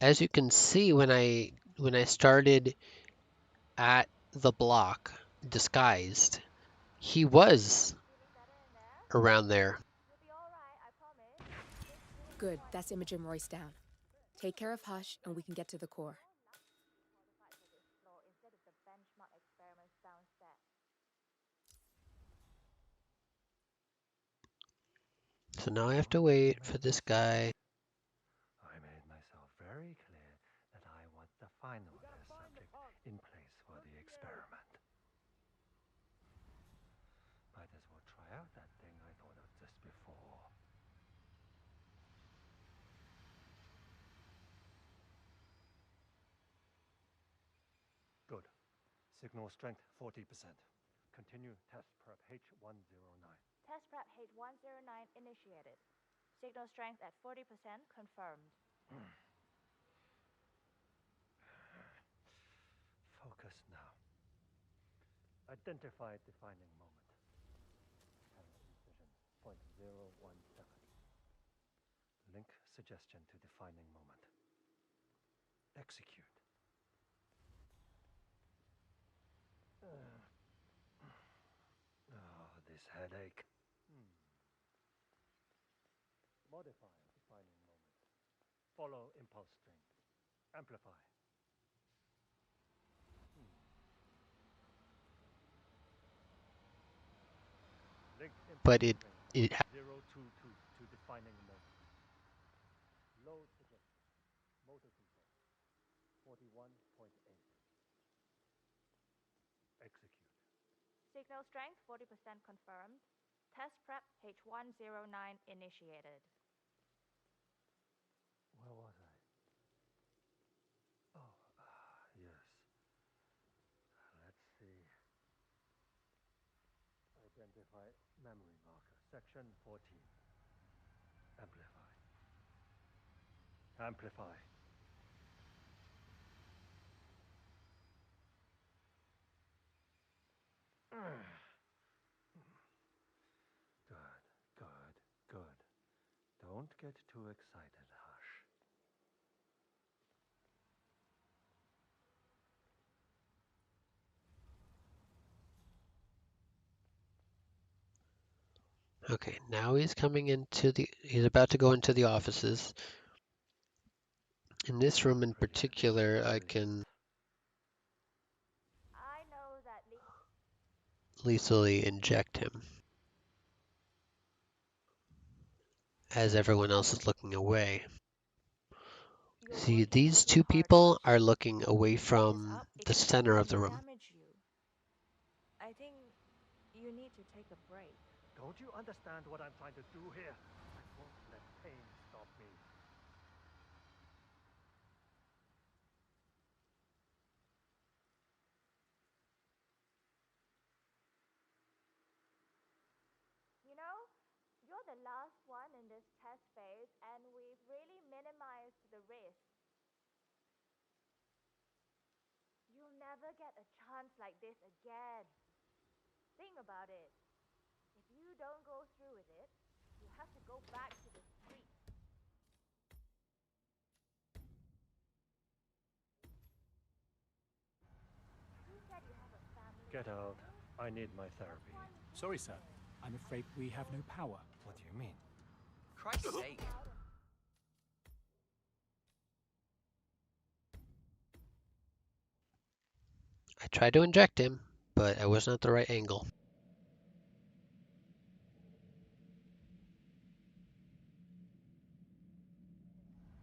As you can see, when I started at the block disguised, he was around there. Good, that's Imogen Royce down. Take care of Hush, and we can get to the core. Instead of the benchmark experiments downstairs. So now I have to wait for this guy. I made myself very clear that I want the final test subject in place for the experiment. Might as well try out that thing I thought of just before. Good. Signal strength 40%. Continue test prep H109. Test prep H109 initiated. Signal strength at 40% confirmed. Focus now. Identify defining moment. Apparent precision 0.017. Link suggestion to defining moment. Execute. Oh, this headache. Modify defining moment. Follow impulse string. Amplify. Link But impulse string it 022 to strength 40% confirmed. Test prep H109 initiated. Where was I? Oh, yes. Let's see. Identify memory marker, section 14. Amplify. Amplify. Good, good, good. Don't get too excited, Hush. Okay, now he's he's about to go into the offices. In this room in particular, I can I know that lethally inject him as everyone else is looking away. See, these two people are looking away from the center of the room. I think you need to take a break. Don't you understand what I'm trying to do here? I won't let pain stop me. You know, you're the last one in this test phase, and we've really minimized the risk. You'll never get a chance like this again. Think about it. If you don't go through with it, you have to go back to the streets. You said you have a family. Get out. I need my therapy. Sorry, sir. I'm afraid we have no power. What do you mean? Christ's sake. I tried to inject him, but I wasn't at the right angle.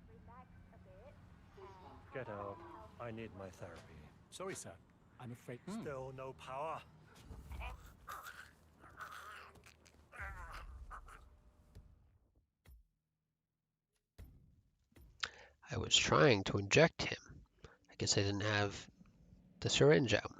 Relax a bit and Get out. I need my therapy. Sorry, sir. I'm afraid... Still no power. I was trying to inject him. I guess I didn't have the syringe out.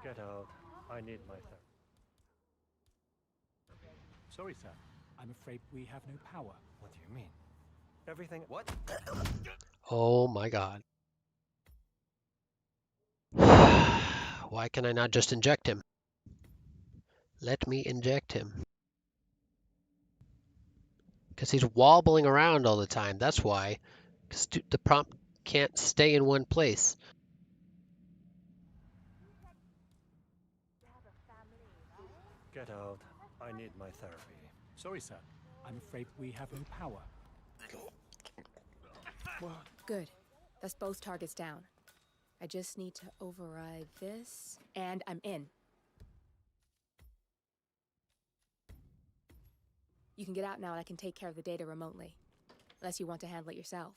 Get out. I need my therapy. Sorry, sir. I'm afraid we have no power. What do you mean? Everything... What? Oh my god. Why can I not just inject him? Let me inject him. Because he's wobbling around all the time, that's why. Because the prompt can't stay in one place. Get out. I need my therapy. Sorry, sir. I'm afraid we have no power. Good. That's both targets down. I just need to override this, and I'm in. You can get out now and I can take care of the data remotely. Unless you want to handle it yourself.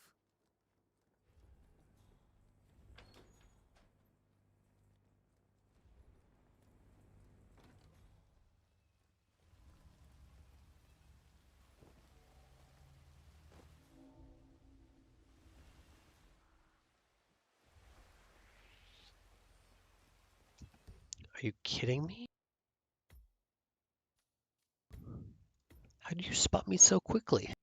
Are you kidding me? How did you spot me so quickly?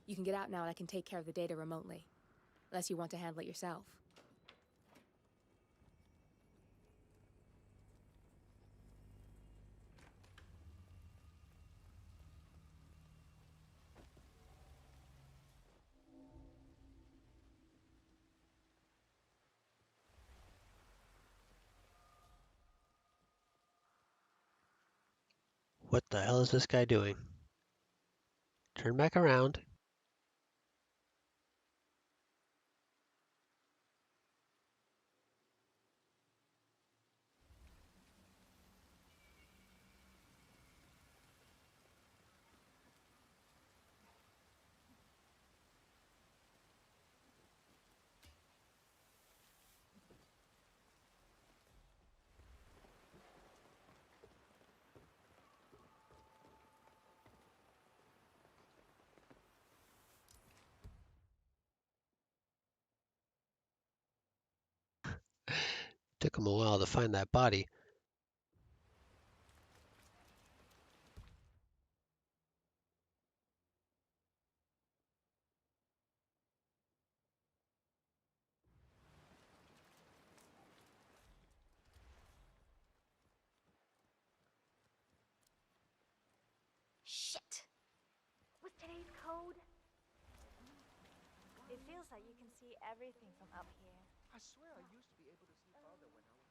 You can get out now and I can take care of the data remotely. Unless you want to handle it yourself. What the hell is this guy doing? Turn back around. Took him a while to find that body. Shit! Was today's code? It feels like you can see everything from up here. I swear I used to be able to see farther when I was...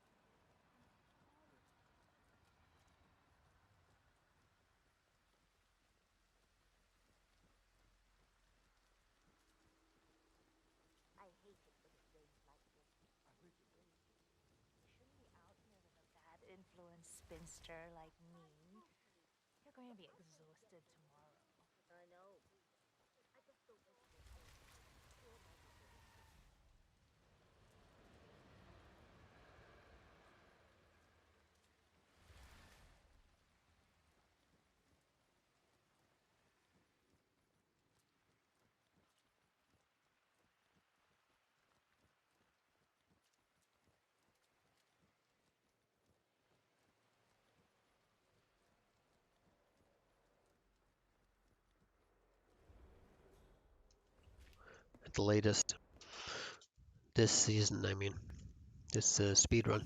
I hate it when it rains like this. Shouldn't be out here with a bad influence spinster like me. You're going to be exhausted tomorrow. I know. I just don't want to go home. At the latest. This season, I mean. This speedrun.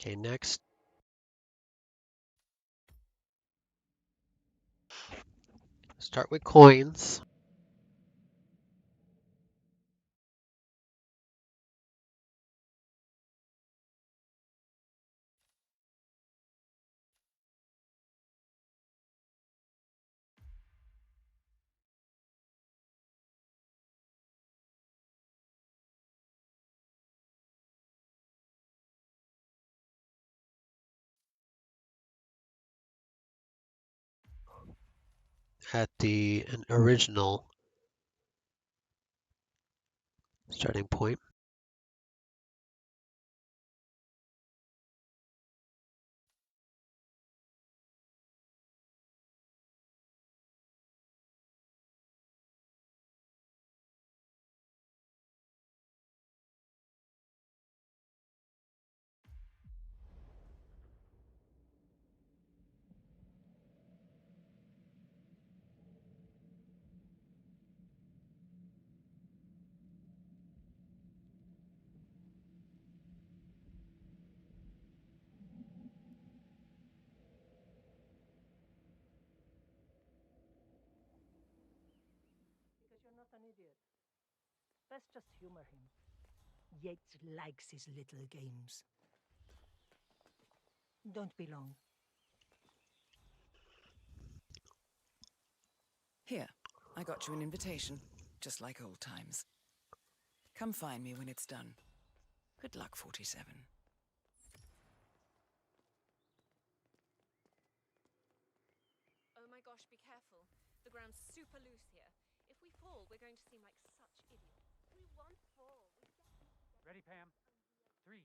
Okay, next. Start with coins. At the original starting point. Because you're not an idiot. Let's just humor him. Yates likes his little games. Don't be long. Here, I got you an invitation, just like old times. Come find me when it's done. Good luck, 47. Oh my gosh, be careful. The ground's super loose here. If we fall, we're going to seem like such idiots. We won't fall. Ready, Pam? 3,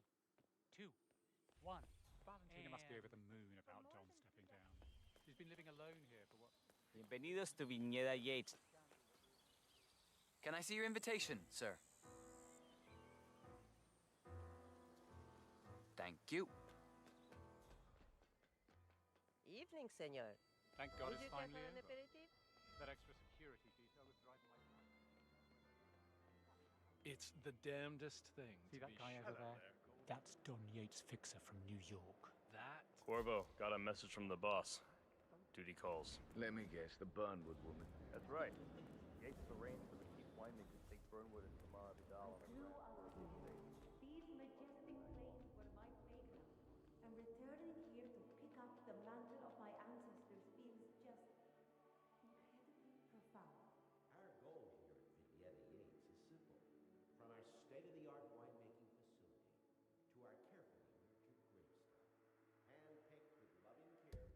2, 1. Valentina must be over the moon about John stepping down. She's been living alone here for what? Bienvenidos to Viñeda Yates. Can I see your invitation, sir? Thank you. Evening, senor. Thank God Would it's you care finally for an over. aperitif? That extra security detail was driving my car. It's the damnedest thing. See to that be guy shut over there? there. That's Don Yates' fixer from New York. That? Corvo, got a message from the boss. Duty calls. Let me guess, the Burnwood woman. That's right. Yates arranged for the chief winemaker to take Burnwood and Tamara Vidal on a grand tour of the estate. the mantle of my ancestors feels just incredibly profound. Our goal here at Vivietta Yates is simple. From our state-of-the-art winemaking facility to our carefully nurtured gravestone, hand-picked with loving care.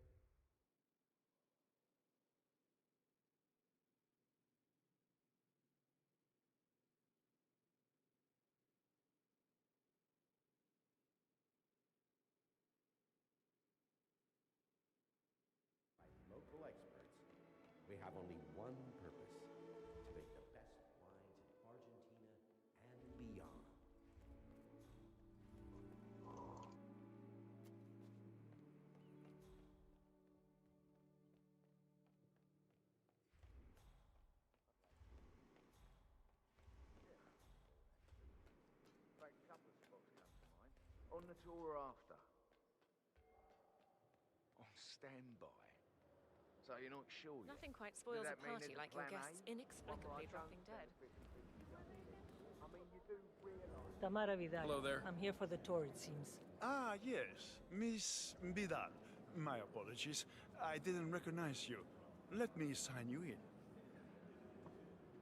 By local experts, we have only one purpose: to make the best wines in Argentina and beyond. In fact, a couple of spots come to mind. On the tour after. On standby. So you're not sure yet? Nothing quite Does spoils a that mean party there's like your plan A? guests inexplicably dropping dead. I mean, you do realize... Tamara Vidal. Hello there. I'm here for the tour, it seems. Ah, yes. Miss Vidal. My apologies. I didn't recognize you. Let me sign you in.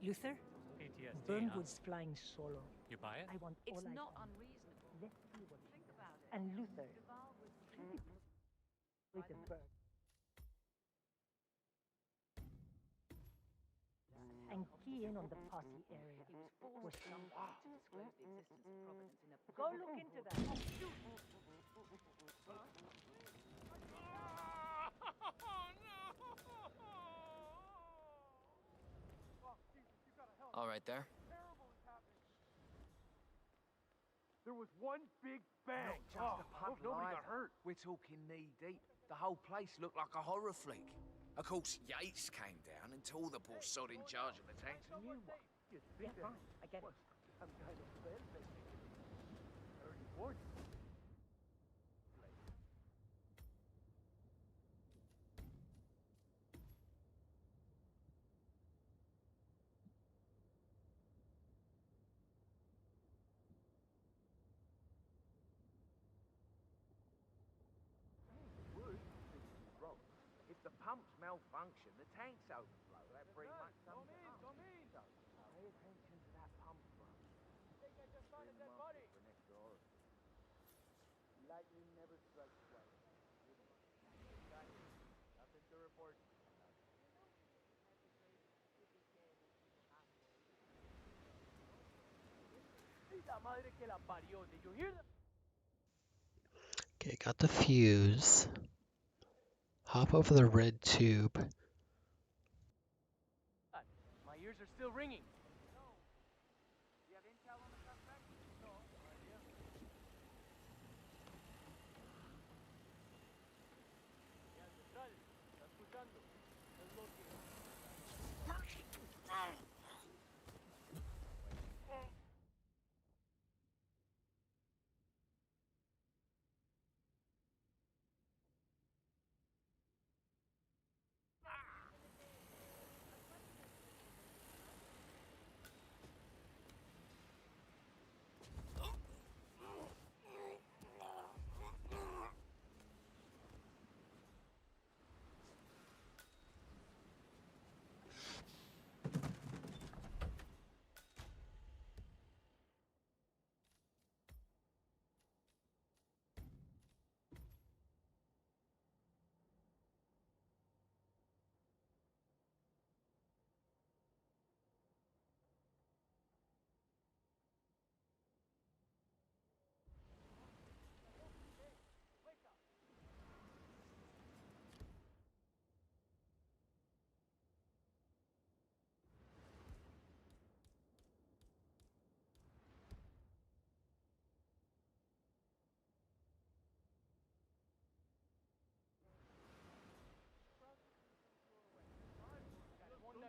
Luther? PTSD, Burnwood's flying solo. You buy it? I want It's all I not can. unreasonable. Let's see what Think about it. And Luther. Duval was With the bird. And key in on the posse area. He was forced somehow to disclose the existence of Providence in a... Go look into that. Oh, shoot! All right there. There was one big bang. Not just a puddle, nobody got either. hurt. We're talking knee deep. The whole place looked like a horror flick. Of course, Yates came down and tore the poor sod in charge of the tanks a new one. Yeah, fine. I get it. I'm kind of spellbound. I already warned you. If the pumps malfunction, the tanks overflow. That pretty much sums it up. So, pay attention to that pump front. I think I just found a dead body. For next to ours. Lightning never strikes twice. Nothing to report. La madre que la parió. Did you hear that? Okay, got the fuse. Hop over the red tube. My ears are still ringing. No. Do you have intel on the suspect? No. Idea. Ya, Central. ¿Está escuchando? Es lo que...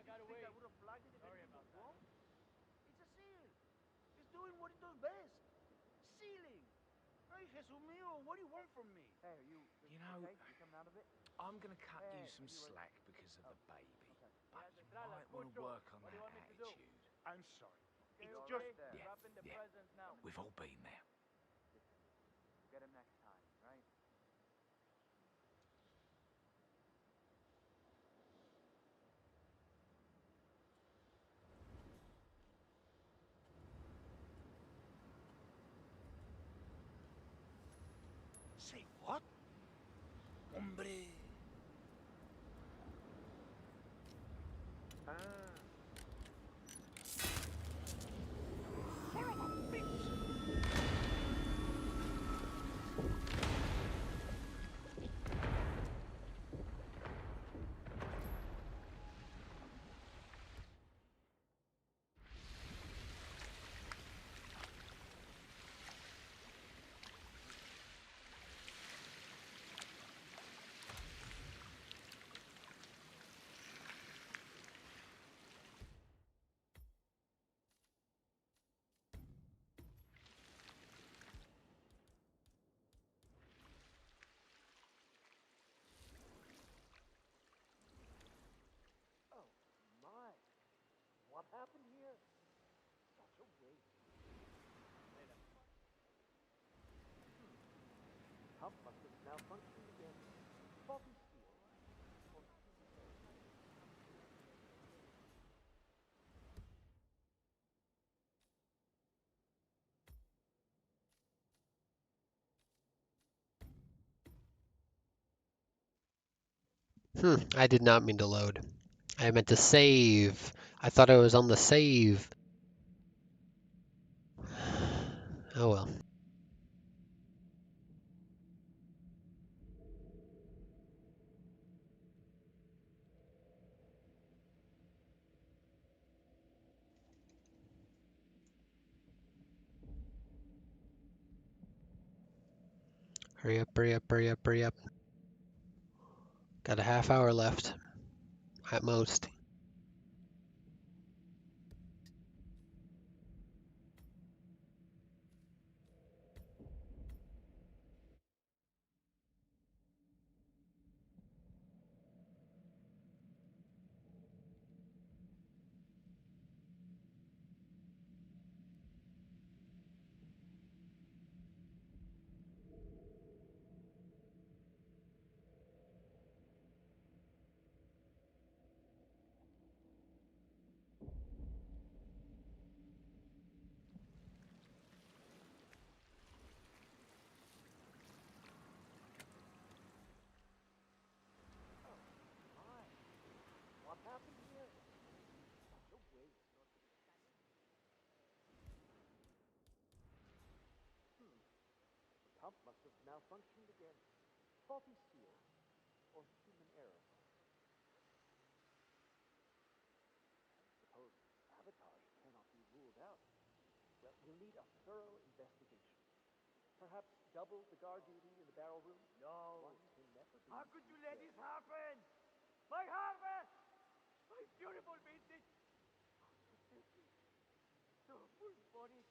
Got away. I would have flagged it if anything was wrong. It's a seal. It's doing what it does best. Sealing. Hey, Jesus mío, what do you want from me? Hey, are you... You know, okay? You coming out of it? I'm going to cut you Hey, some you were- slack because of the baby. Okay. But Yeah, you Central, might want to escucho. work on What do you that want me to do? attitude. I'm sorry. Okay, It's okay. just... Yeah, Dropping the yeah. presents now. We've all been there. Get him next time, right? What? Hombre. Oh, my. What happened here? Such a waste. Pump must have malfunctioned again. Faulty steel. Or human error. I did not mean to load. I meant to save. I thought I was on the save. Oh well. Hurry up, hurry up, hurry up, hurry up. Got a half hour left. At most. What happened here? Such a waste. The pump must have malfunctioned again. Faulty steel. Or human error. Suppose sabotage cannot be ruled out. Well, we'll need a thorough investigation. Perhaps double the guard duty in the barrel room? No. One can never be How could too you let careful. this happen? My harvest! My beautiful vintage! So full body.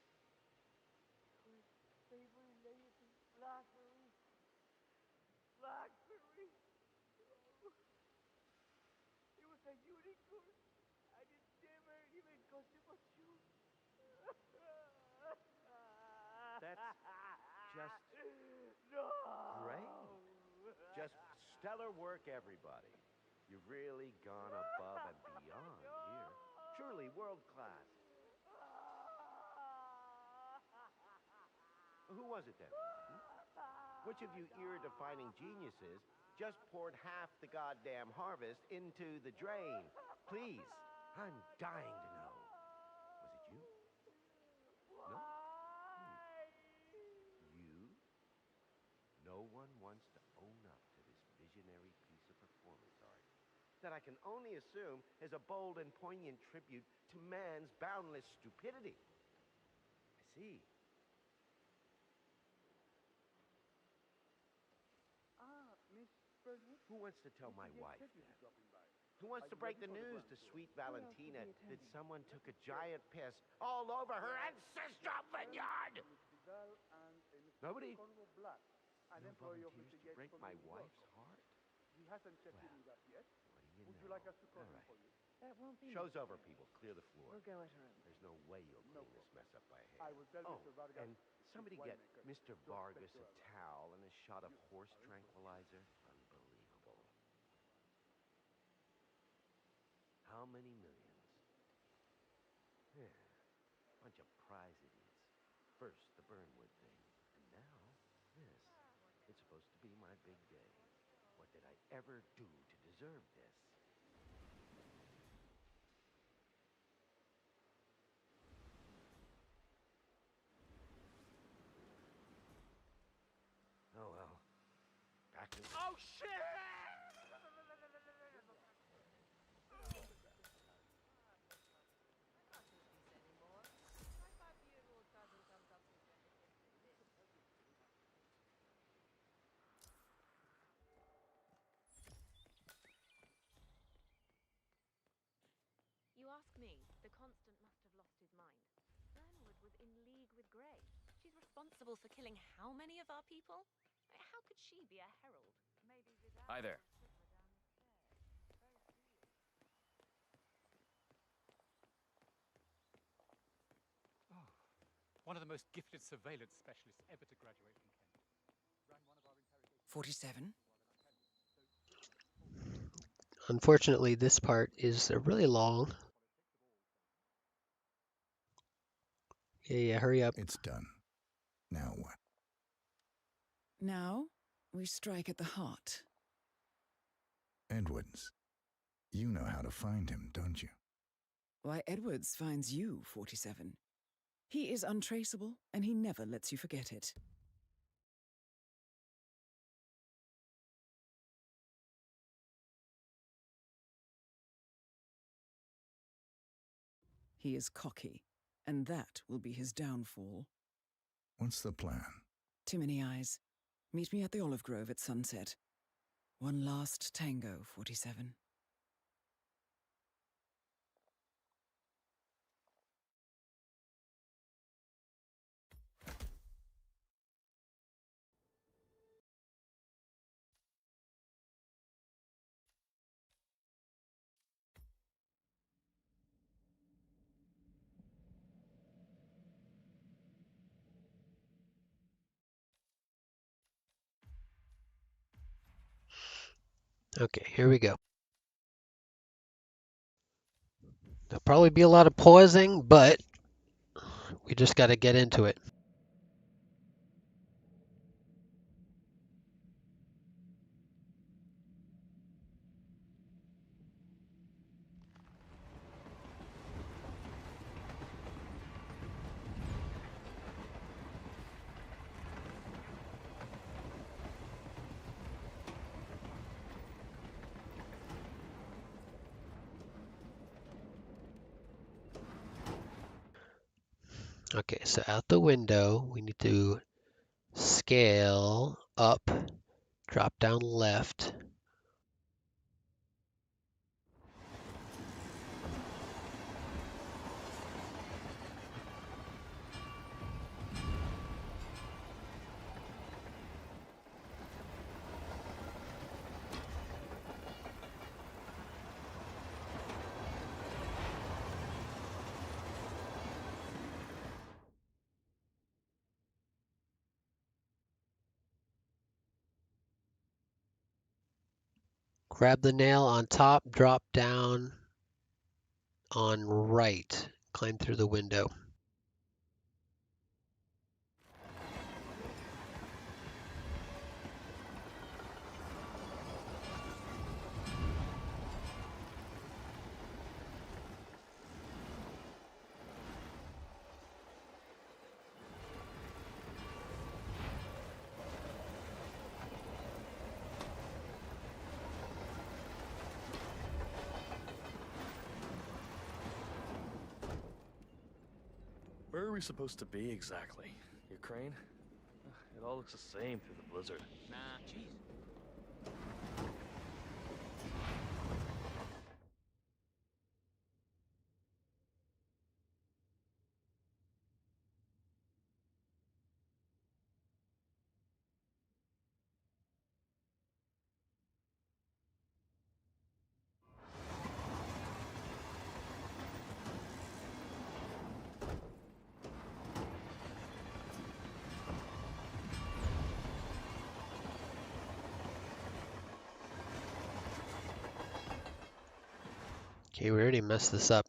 My favorite lazy blackberry. Blackberry. Oh. It was a unicorn. And it never even cost a fortune. That's just no. great. Just stellar work, everybody. You've really gone above and beyond here. Truly world class. Who was it then? Which of you ear-defining geniuses just poured half the goddamn harvest into the drain? Please, I'm dying to know. Was it you? No? You? No one wants to own up to this visionary piece of performance art that I can only assume is a bold and poignant tribute to man's boundless stupidity. I see. Miss Burnett? Who wants to tell my wife that? Dropping by. Who wants to break the news to sweet Valentina that someone took a giant piss all over her ancestral vineyard? Nobody? No volunteers to break my wife's heart? He hasn't checked in with us yet. What do you Would know? you like us to call All him right. for you? That won't be Show's over, necessary. people. Clear the floor. We'll go at her own. There's no way you'll clean this mess up by hand. I will tell Oh, Mr. Vargas. and somebody get winemaker Mr. to Vargas expect a your towel and a shot of horse tranquilizer. Unbelievable. How many millions? Yeah, bunch of prize idiots. First, the Burnwood thing, and now this. It's supposed to be my big day. What did I ever do to deserve this? Oh well. Back to... Oh shit! You ask me, the Constant must have lost his mind. Burnwood was in league with Grey. She's responsible for killing how many of our people? How could she be a herald? Maybe without Hi there. Oh, one of the most gifted surveillance specialists ever to graduate from Kent. Ran one of our interrogations. 47. Unfortunately, this part is really long. Yeah, hurry up. It's done. Now what? Now, we strike at the heart. Edwards. You know how to find him, don't you? Why, Edwards finds you, 47. He is untraceable, and he never lets you forget it. He is cocky, and that will be his downfall. What's the plan? Too many eyes. Meet me at the Olive Grove at sunset. One last tango, 47. Okay, here we go. There'll probably be a lot of pausing, but we just got to get into it. Okay, so out the window, we need to scale up, drop down left. Grab the nail on top, drop down on right, climb through the window. Where are we supposed to be exactly? Ukraine? It all looks the same through the blizzard. Nah, jeez. Okay, we already messed this up.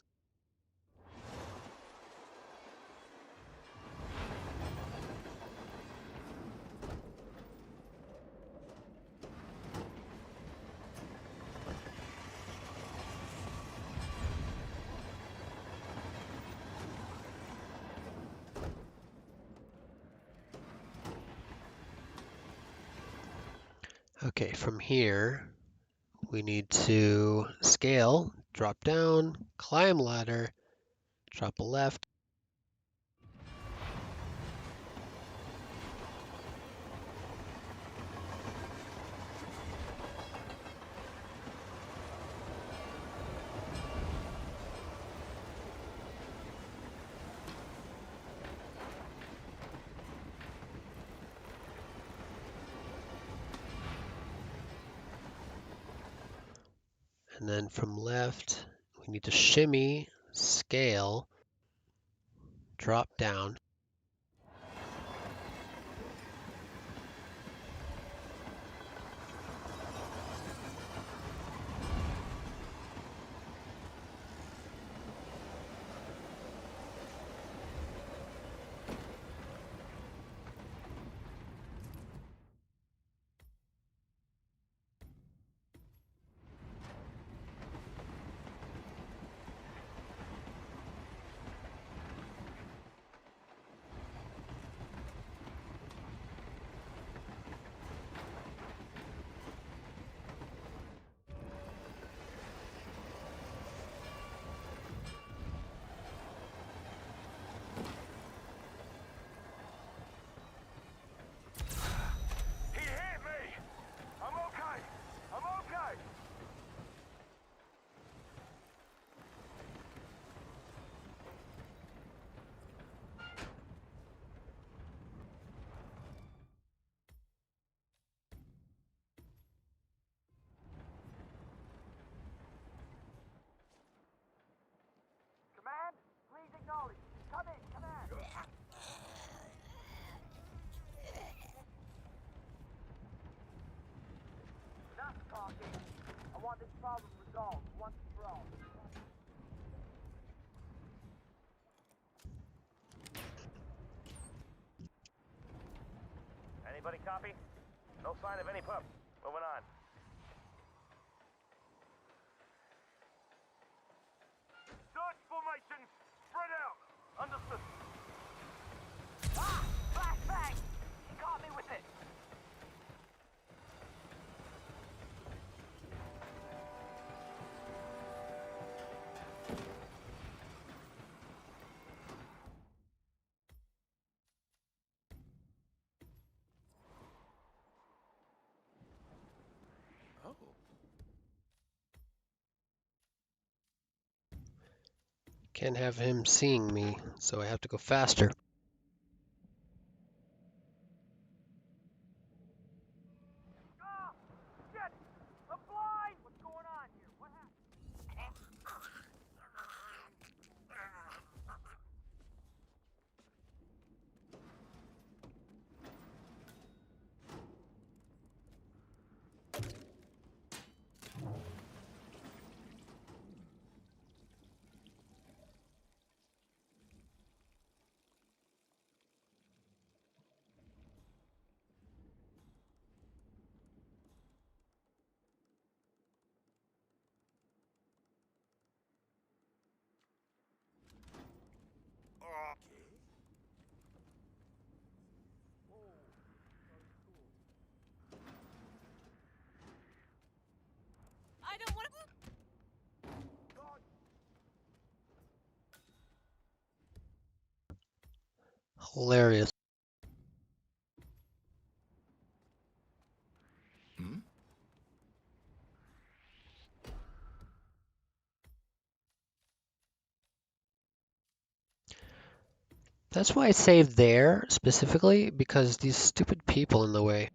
Okay, from here, we need to scale, drop down, climb ladder, drop a left. And then from left, we need to shimmy, scale, drop down. He hit me! I'm okay! I'm okay! Command, please acknowledge. Come in, command. Enough talking. I want this problem resolved once and for all. Anybody copy? No sign of any pup. Moving on. Search formation! Spread out! Understood. Ah! Flashbang! He caught me with it. Oh. Can't have him seeing me, so I have to go faster. Ah! Shit! I'm blind! What's going on here? What happened? I don't want to. Hilarious. Hmm? That's why I saved there specifically, because these stupid people in the way.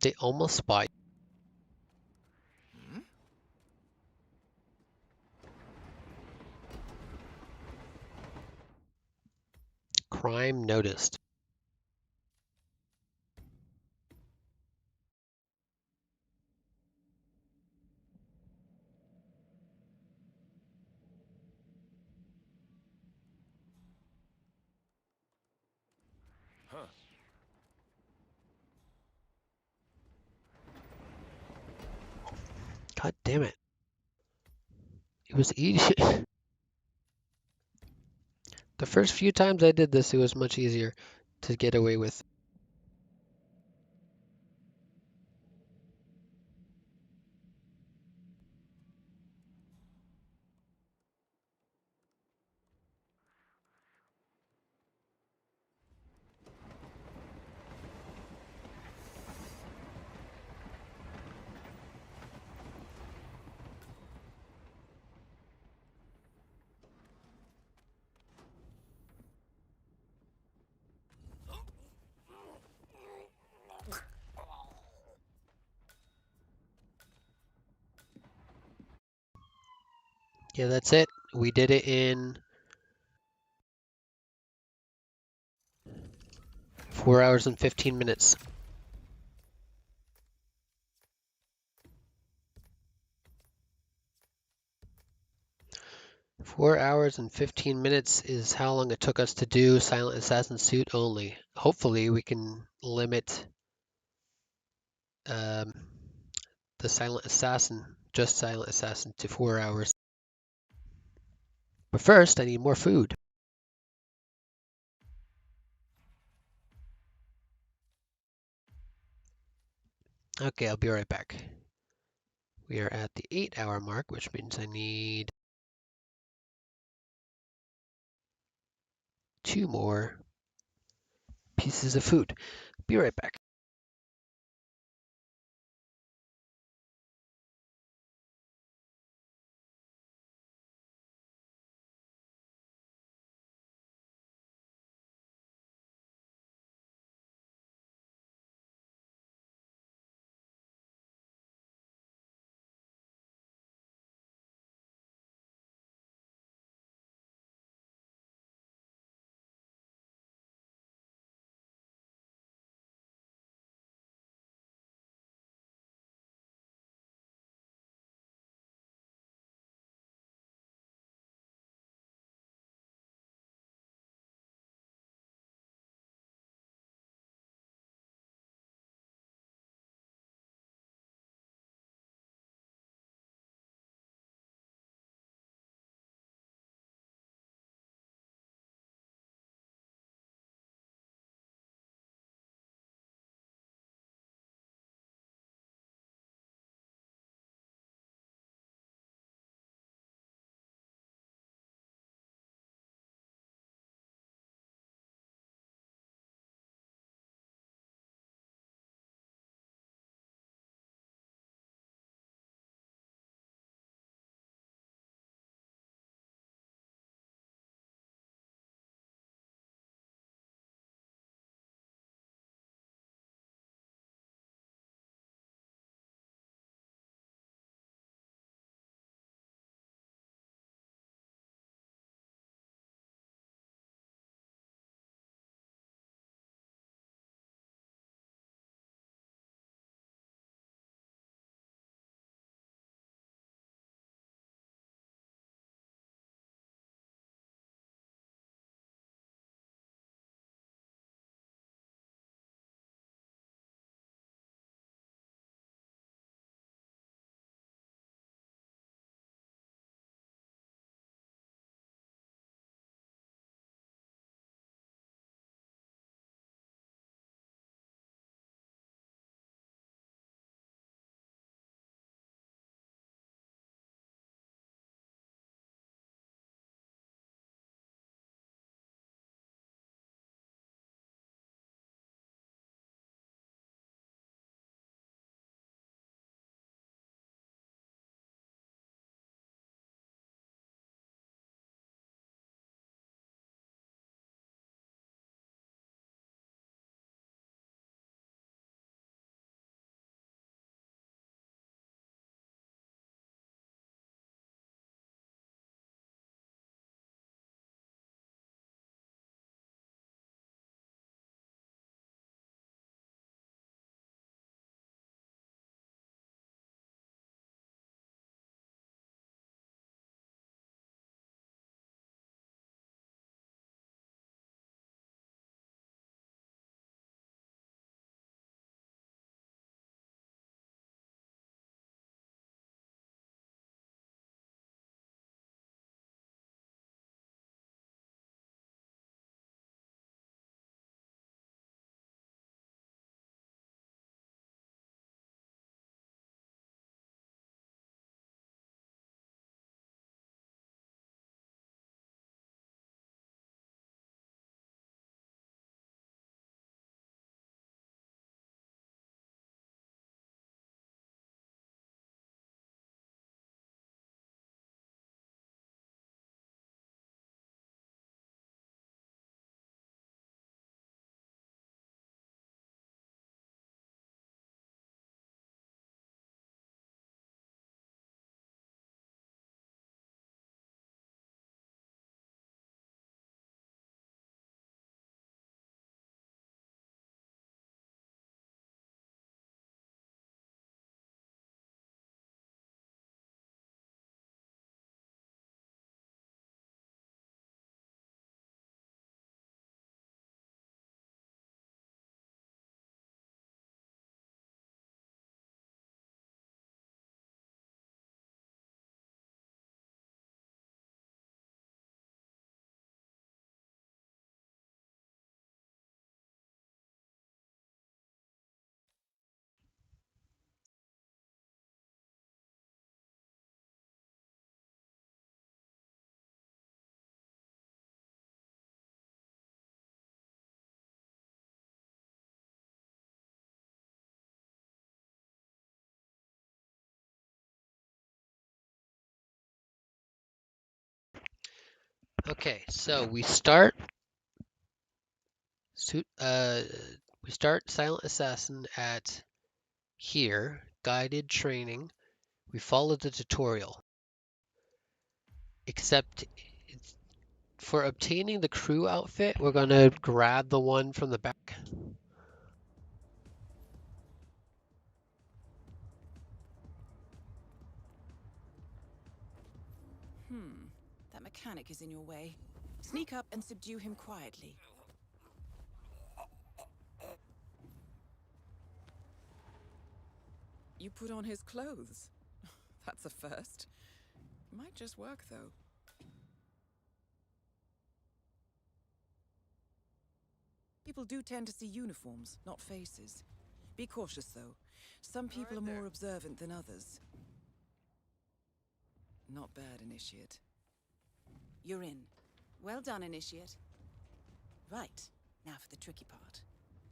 They almost spot. Hmm? Crime noticed. Huh. God damn it. It was easy. The first few times I did this, it was much easier. to get away with. Yeah, that's it. We did it in 4 hours and 15 minutes. 4 hours and 15 minutes is how long it took us to do Silent Assassin suit only. Hopefully we can limit the Silent Assassin, just Silent Assassin, to 4 hours. But first, I need more food. Okay, I'll be right back. We are at the 8-hour mark, which means I need 2 more pieces of food. Be right back. Okay, so we start Silent Assassin at here, guided training. We follow the tutorial. Except for obtaining the crew outfit, we're gonna grab the one from the back. That mechanic is in your way. Sneak up and subdue him quietly. You put on his clothes. That's a first. Might just work, though. People do tend to see uniforms, not faces. Be cautious, though. Some people are more observant than others. Not bad, Initiate. You're in. Well done, Initiate. Right, now for the tricky part.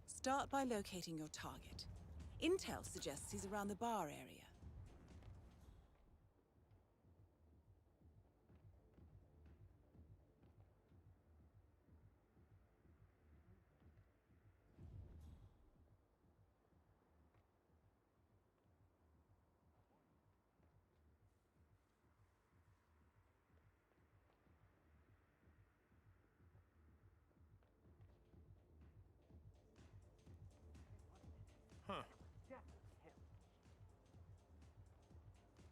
Start by locating your target. Intel suggests he's around the bar area. Huh.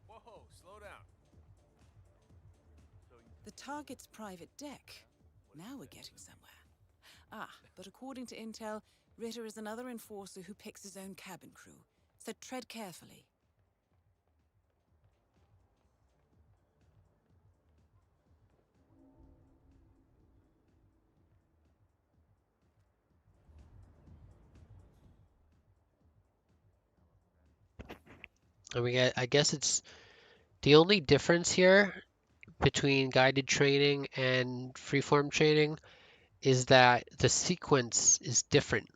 Whoa, slow down. The target's private deck. Now we're getting somewhere. Ah, but according to Intel, Ritter is another enforcer who picks his own cabin crew. So tread carefully. And I guess it's the only difference here between guided training and freeform training is that the sequence is different.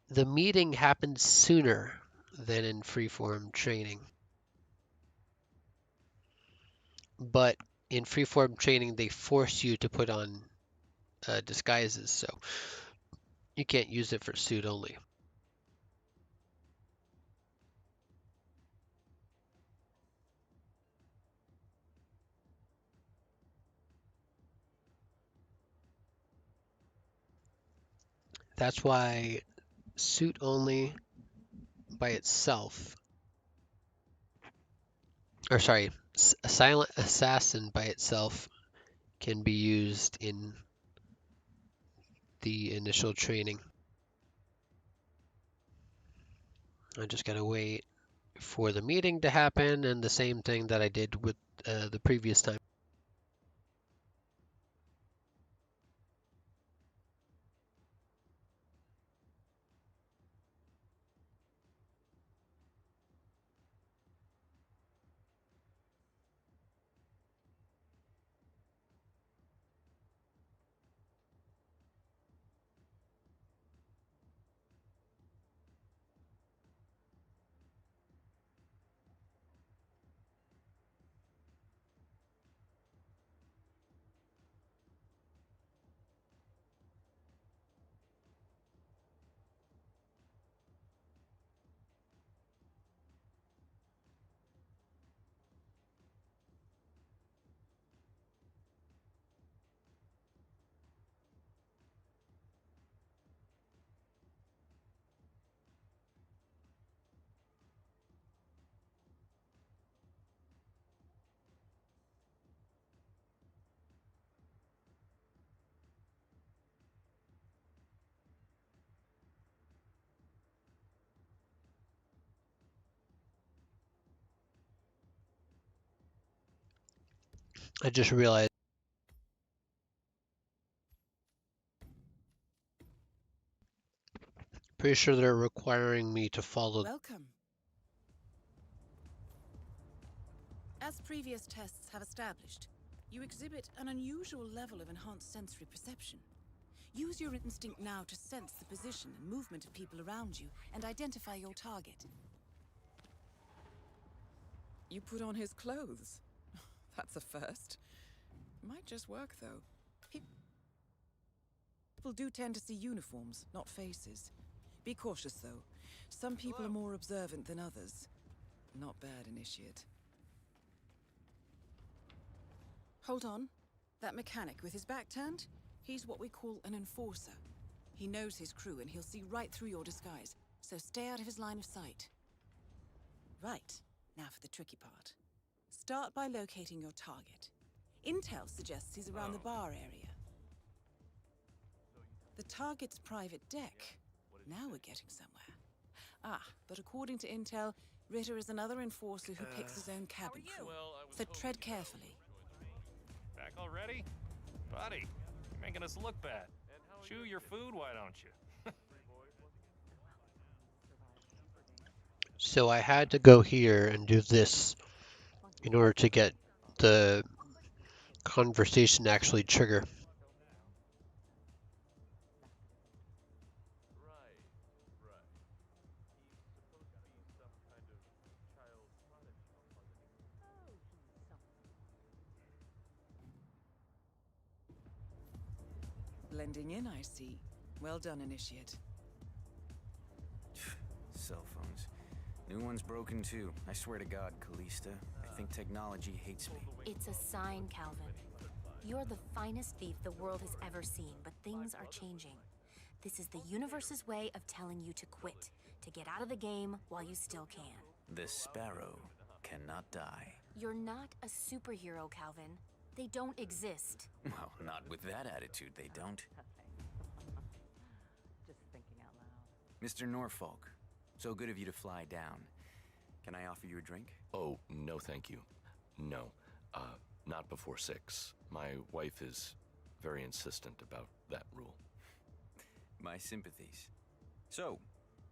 The meeting happens sooner than in freeform training. But in freeform training, they force you to put on disguises, so you can't use it for suit only. That's why suit only by itself, or sorry, Silent Assassin by itself can be used in the initial training. I just gotta wait for the meeting to happen, and the same thing that I did with the previous time. I just realized. Pretty sure they're requiring me to follow. Welcome. As previous tests have established, you exhibit an unusual level of enhanced sensory perception. Use your instinct now to sense the position and movement of people around you and identify your target. You put on his clothes. That's a first. Might just work, though. People do tend to see uniforms, not faces. Be cautious, though. Some people are more observant than others. Not bad, Initiate. Hold on. That mechanic with his back turned? He's what we call an enforcer. He knows his crew and he'll see right through your disguise, so stay out of his line of sight. Right, now for the tricky part. Start by locating your target. Intel suggests he's around the bar area. The target's private deck. Now we're getting somewhere. Ah, but according to Intel, Ritter is another enforcer who picks his own cabin crew. So tread carefully. Back already? Buddy, you're making us look bad. Chew your food, why don't you? So I had to go here and do this in order to get the conversation to actually trigger. Blending in, I see. Well done, Initiate. Cell phones. New one's broken too. I swear to God, Callista, I think technology hates me. It's a sign, Calvin. You're the finest thief the world has ever seen, but things are changing. This is the universe's way of telling you to quit, to get out of the game while you still can. The Sparrow cannot die. You're not a superhero, Calvin. They don't exist. Well, not with that attitude, they don't. Just thinking out loud. Mr. Norfolk, so good of you to fly down. Can I offer you a drink? Oh, no thank you. No, not before 6. My wife is very insistent about that rule. My sympathies. So,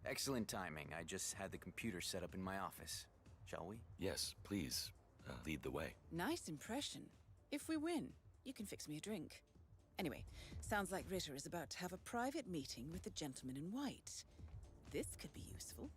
excellent timing. I just had the computer set up in my office. Shall we? Yes, please, lead the way. Nice impression. If we win, you can fix me a drink. Anyway, sounds like Ritter is about to have a private meeting with the gentleman in white. This could be useful.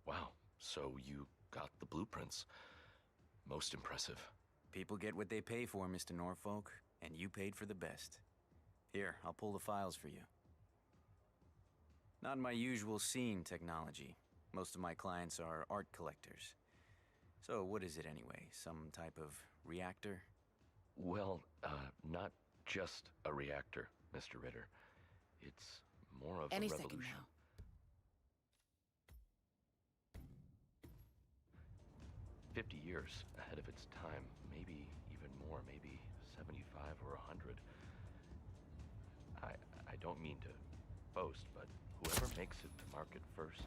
Wow, so you got the blueprints. Most impressive. People get what they pay for, Mr. Norfolk, and you paid for the best. Here, I'll pull the files for you. Not my usual scene technology. Most of my clients are art collectors. So what is it anyway? Some type of reactor? Well, not just a reactor, Mr. Ritter. It's more of Any a second revolution. now. 50 years ahead of its time, maybe even more, maybe 75 or 100. I don't mean to boast, but whoever makes it to market first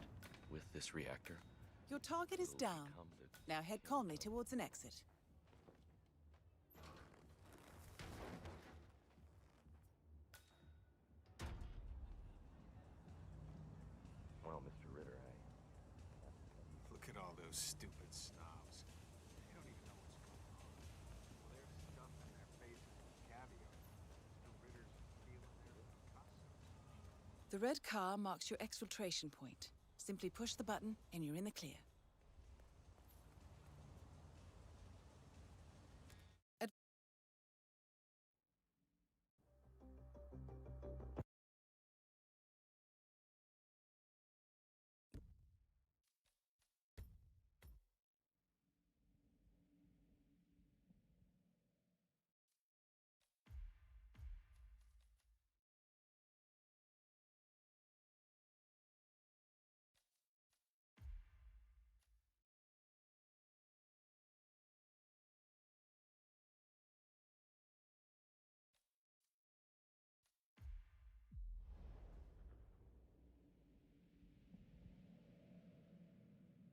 with this reactor... Your target is down. Now head calmly towards an exit. Well, Mr. Ritter, Look at all those stupid snobs. They don't even know what's going on. Well, they're stuffing their faces with caviar. The Ritters feeling their costumes. The red car marks your exfiltration point. Simply push the button and you're in the clear.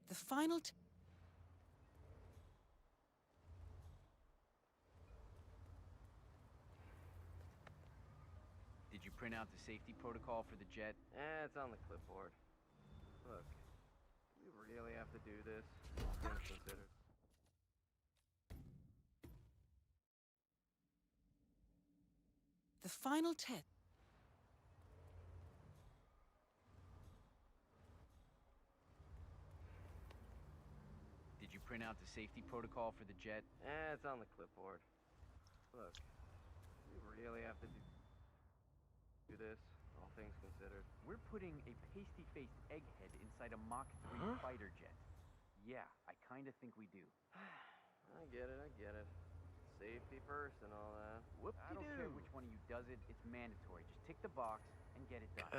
The final print out the safety protocol for the jet? It's on the clipboard. Look, we really have to do this, all things considered. The final test. Did you print out the safety protocol for the jet? It's on the clipboard. Look, we really have to do this, all things considered. We're putting a pasty-faced egghead inside a Mach 3 fighter jet. Yeah, I kinda think we do. I get it. Safety first and all that. I don't care which one of you does it, it's mandatory. Just tick the box and get it done.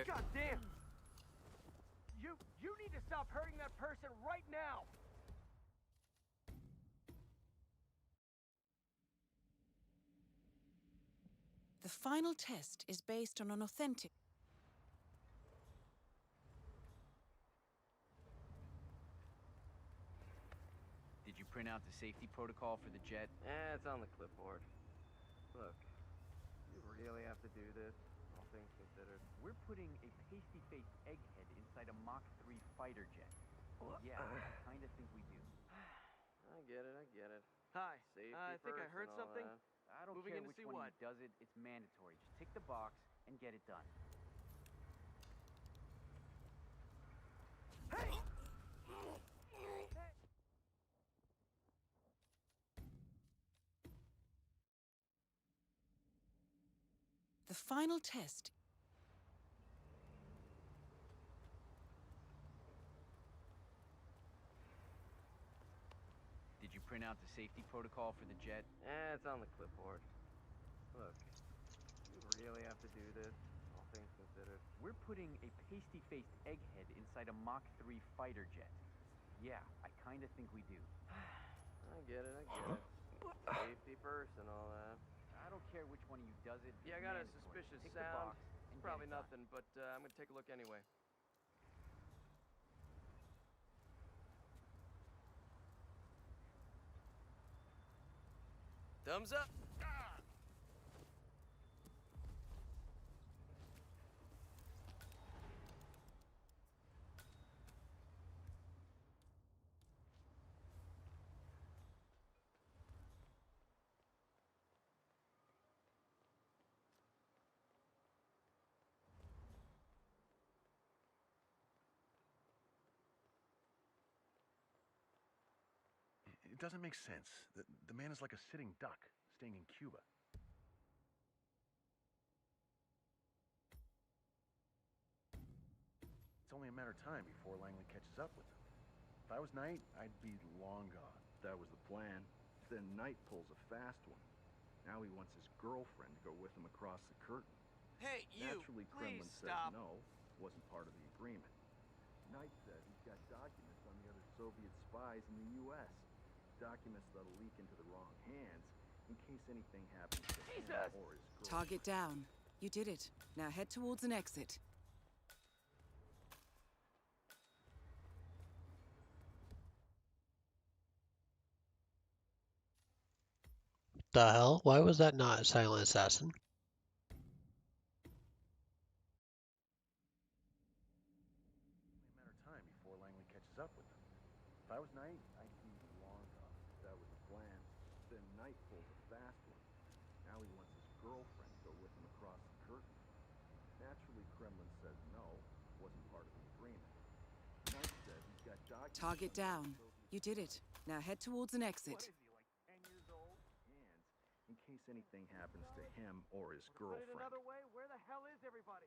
God damn! You need to stop hurting that person right now! The final test is based on an authentic. Did you print out the safety protocol for the jet? It's on the clipboard. Look, we really have to do this, all things considered. We're putting a pasty-faced egghead inside a Mach 3 fighter jet. Yeah, I kinda think we do. I get it. Hi, Safety I think I first heard and all something. that. I don't Moving care in to which see one what? of you does it, it's mandatory. Just tick the box and get it done. Hey! The final test. Did you print out the safety protocol for the jet? It's on the clipboard. Look, we really have to do this, all things considered. We're putting a pasty-faced egghead inside a Mach 3 fighter jet. Yeah, I kinda think we do. I get it. Safety first and all that. I don't care which one of you does it. Yeah, I it's got a mandatory. suspicious Tick the sound. box and Probably get it done. nothing, but I'm gonna take a look anyway. Thumbs up. It doesn't make sense. The man is like a sitting duck, staying in Cuba. It's only a matter of time before Langley catches up with him. If I was Knight, I'd be long gone. That was the plan. Then Knight pulls a fast one. Now he wants his girlfriend to go with him across the curtain. Hey, you! Naturally, Please Kremlin stop. says no. Wasn't part of the agreement. Knight says he's got documents on the other Soviet spies in the U.S. Documents that'll leak into the wrong hands in case anything happens to him or his girlfriend. Target down. You did it. Now head towards an exit. The hell? Why was that not a silent assassin? Only a matter of time before Langley catches up with him. If I was Knight, I'd be long gone. That was the plan. Then Knight pulls a fast one. Now he wants his girlfriend to go with him across the curtain. Naturally, Kremlin says no. Wasn't part of the agreement. Knight says he's got documents. Target down. You did it. Now head towards an exit. Hands in case anything happens to him or his girlfriend. Another way? Where the hell is everybody?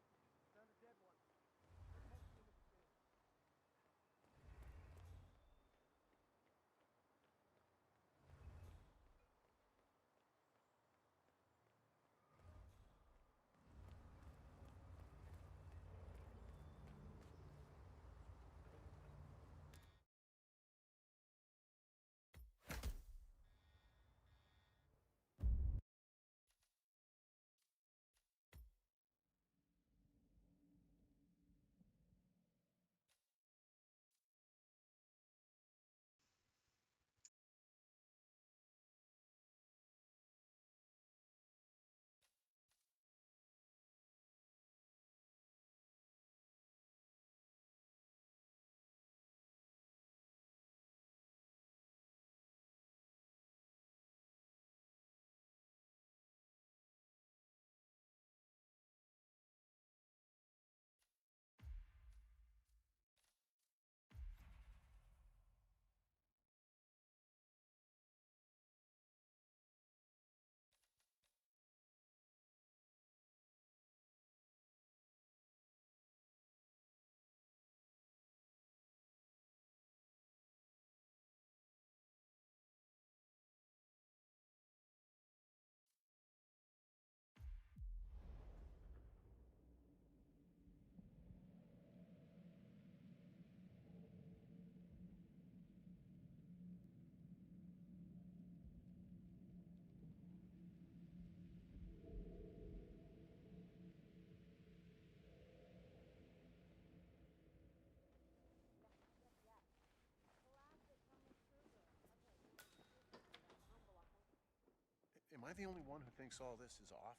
I the only one who thinks all this is off?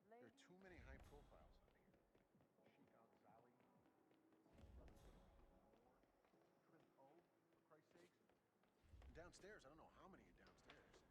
There are too many high profiles up here. Sheik al-Zali, Brotherhood of War, Prince O, for Christ's sakes. And downstairs, I don't know how many are downstairs.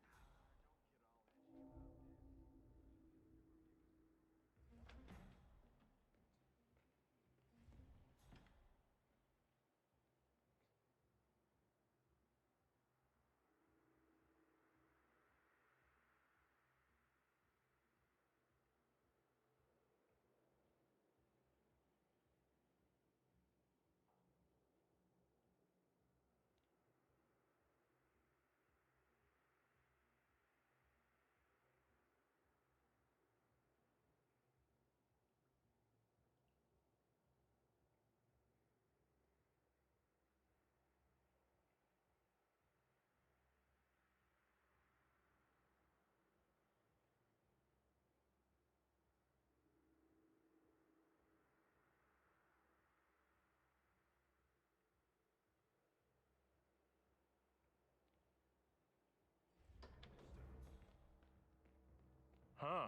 Huh.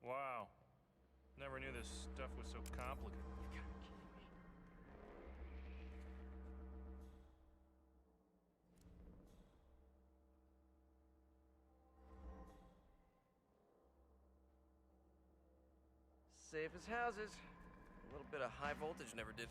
Wow. Never knew this stuff was so complicated. You gotta be kidding me. Safe as houses. A little bit of high voltage never did.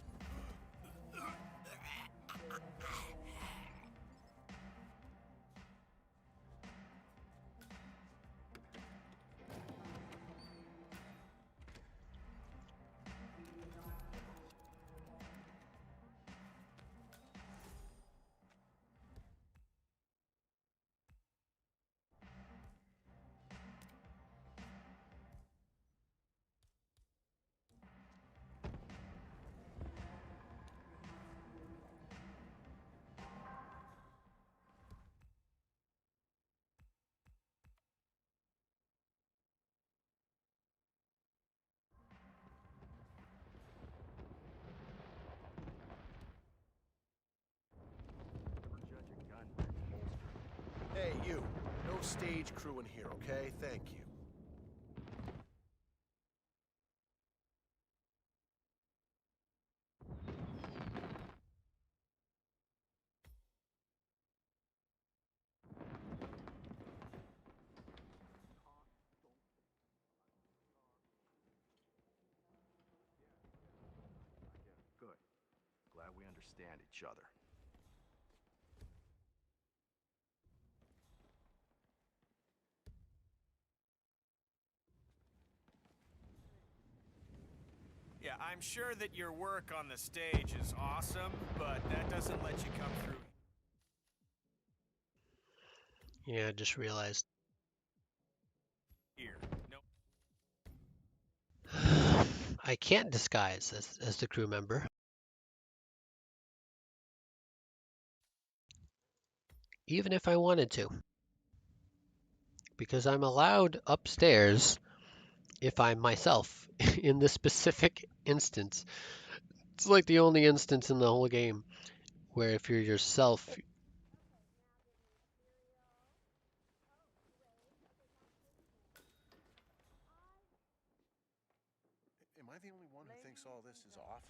Hey, you. No stage crew in here, okay? Thank you. Good. Glad we understand each other. Yeah, I'm sure that your work on the stage is awesome, but that doesn't let you come through. Yeah, I just realized. Here. No. I can't disguise as the crew member. Even if I wanted to. Because I'm allowed upstairs if I'm myself in this specific instance. It's like the only instance in the whole game where if you're yourself. Am I the only one who thinks all this is off?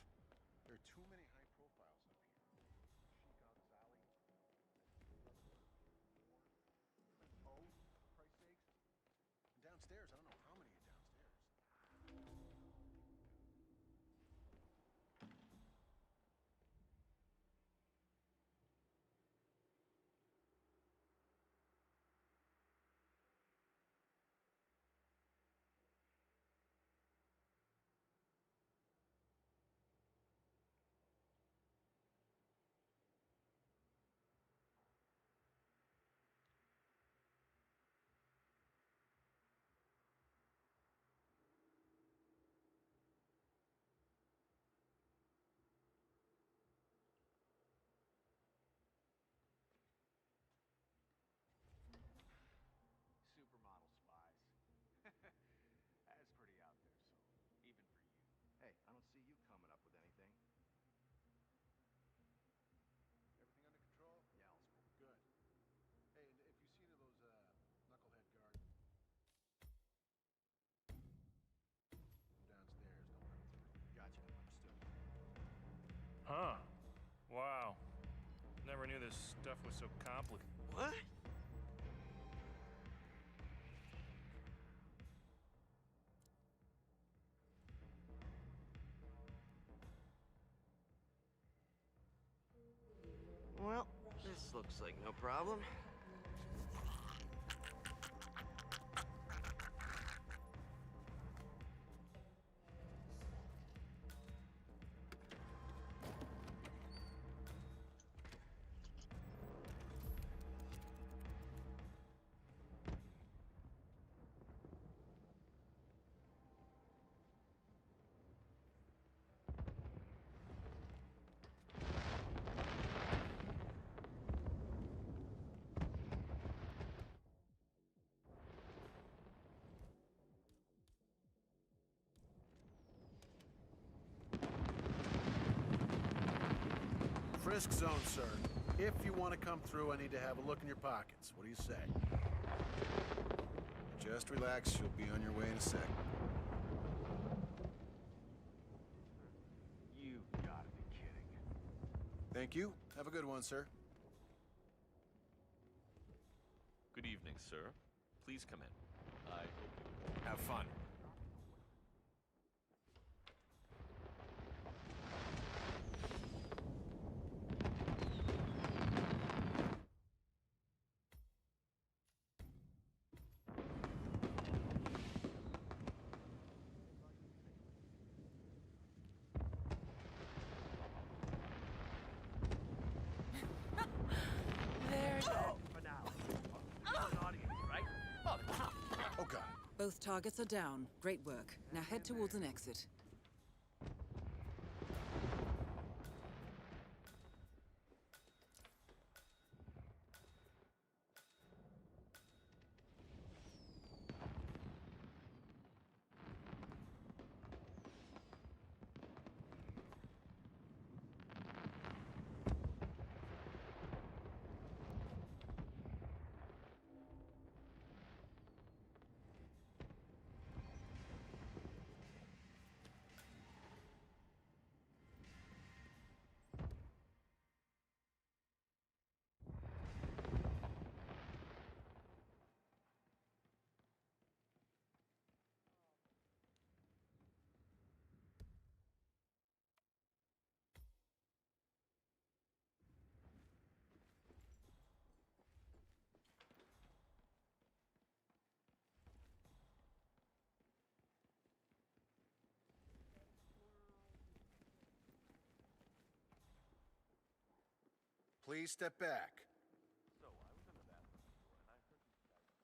There are too many high profiles up here. Sheik al-Zali, Brotherhood of War, Prince O, for Christ's sakes. And downstairs, I don't know how many are downstairs. Supermodel spies. That's pretty out there, so even for you. Hey, I don't see you coming up with anything. Everything under control? Yeah, all's cool. Good. Hey, and if you see any of those knucklehead guards, stuff was so complicated. What? Well, this looks like no problem. Frisk zone, sir. If you want to come through, I need to have a look in your pockets. What do you say? Just relax. You'll be on your way in a sec. You gotta be kidding. Thank you. Have a good one, sir. Good evening, sir. Please come in. I hope you Have fun. There. For now. You're an audience, right? Oh, God. Both targets are down. Great work. Now head towards an exit. Please step back. So, I was in the bathroom before, and I heard these guys talking about...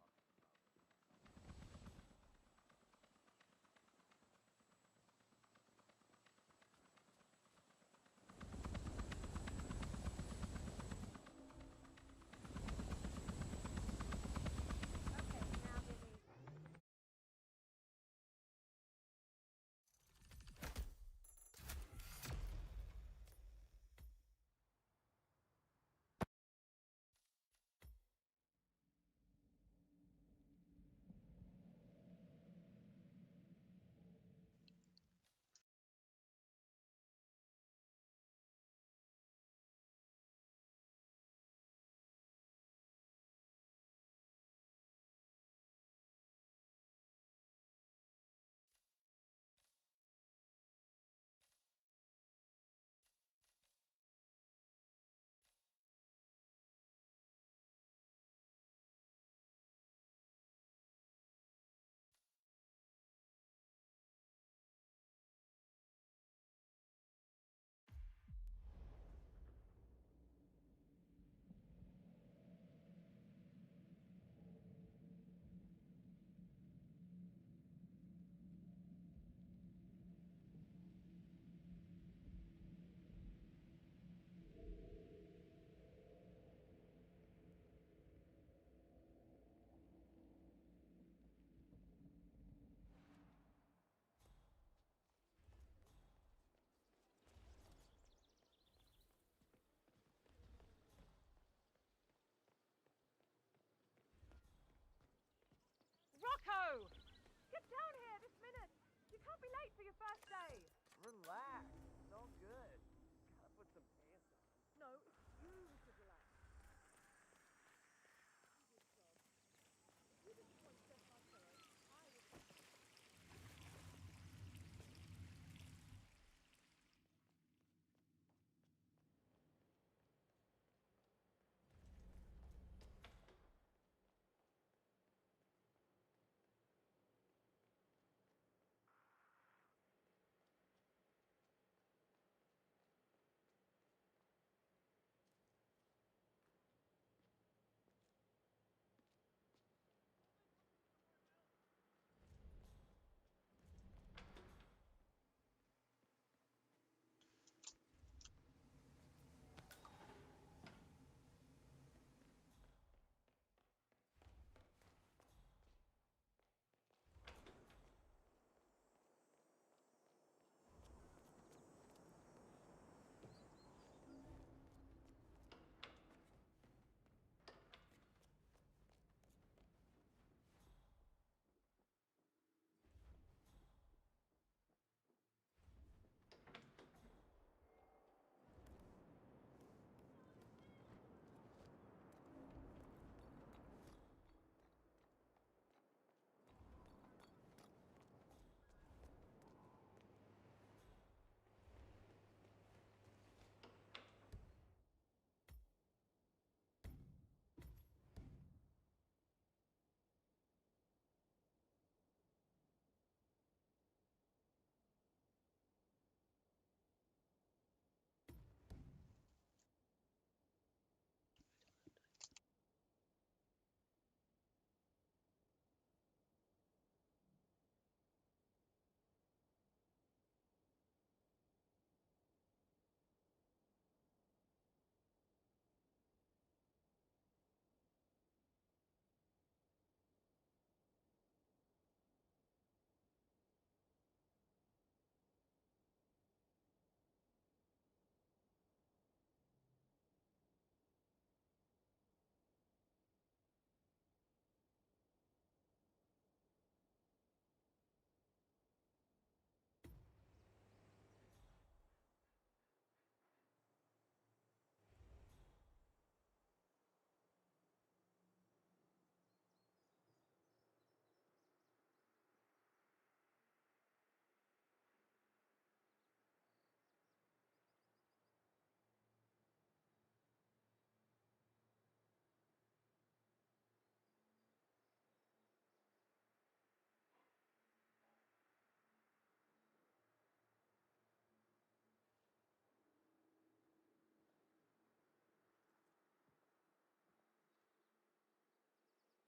Rocco! Get down here this minute! You can't be late for your first day! Relax. It's all good. Gotta put some pants on. No, it's you who should relax.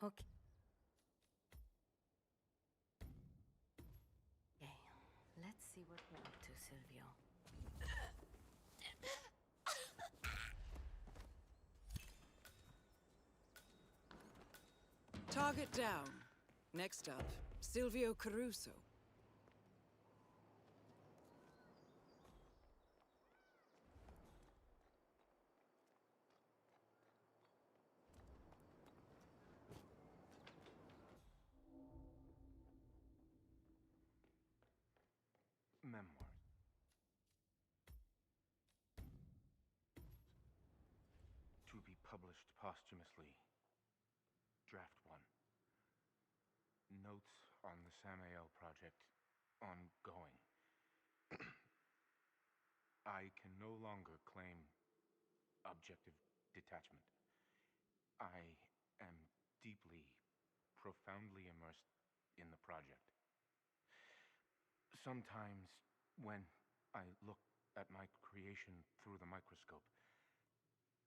Okay. Okay, let's see what we're up to, Silvio. Target down. Next up, Silvio Caruso. Memoirs. To be published posthumously. Draft 1. Notes on the SAMAO project. Ongoing. I can no longer claim objective detachment. I am deeply, profoundly immersed in the project. Sometimes, when I look at my creation through the microscope,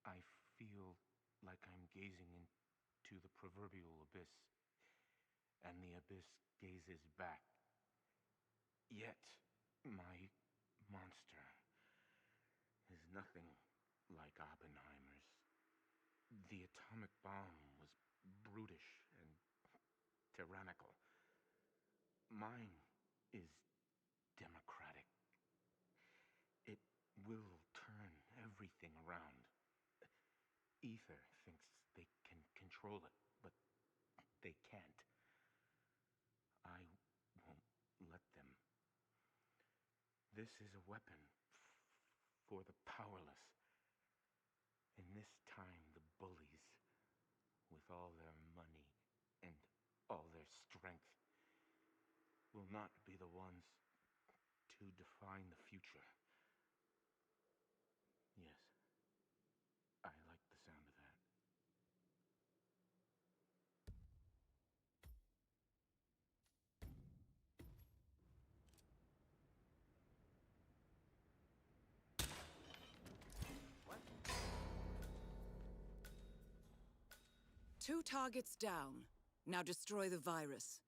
I feel like I'm gazing into the proverbial abyss, and the abyss gazes back. Yet, my monster is nothing like Oppenheimer's. The atomic bomb was brutish and tyrannical. Mine is democratic. It will turn everything around. Ether thinks they can control it, but they can't. I won't let them. This is a weapon for the powerless. In this time, the bullies, with all their money and all their strength, will not be the ones to define the future. Yes, I like the sound of that. Two targets down. Now destroy the virus.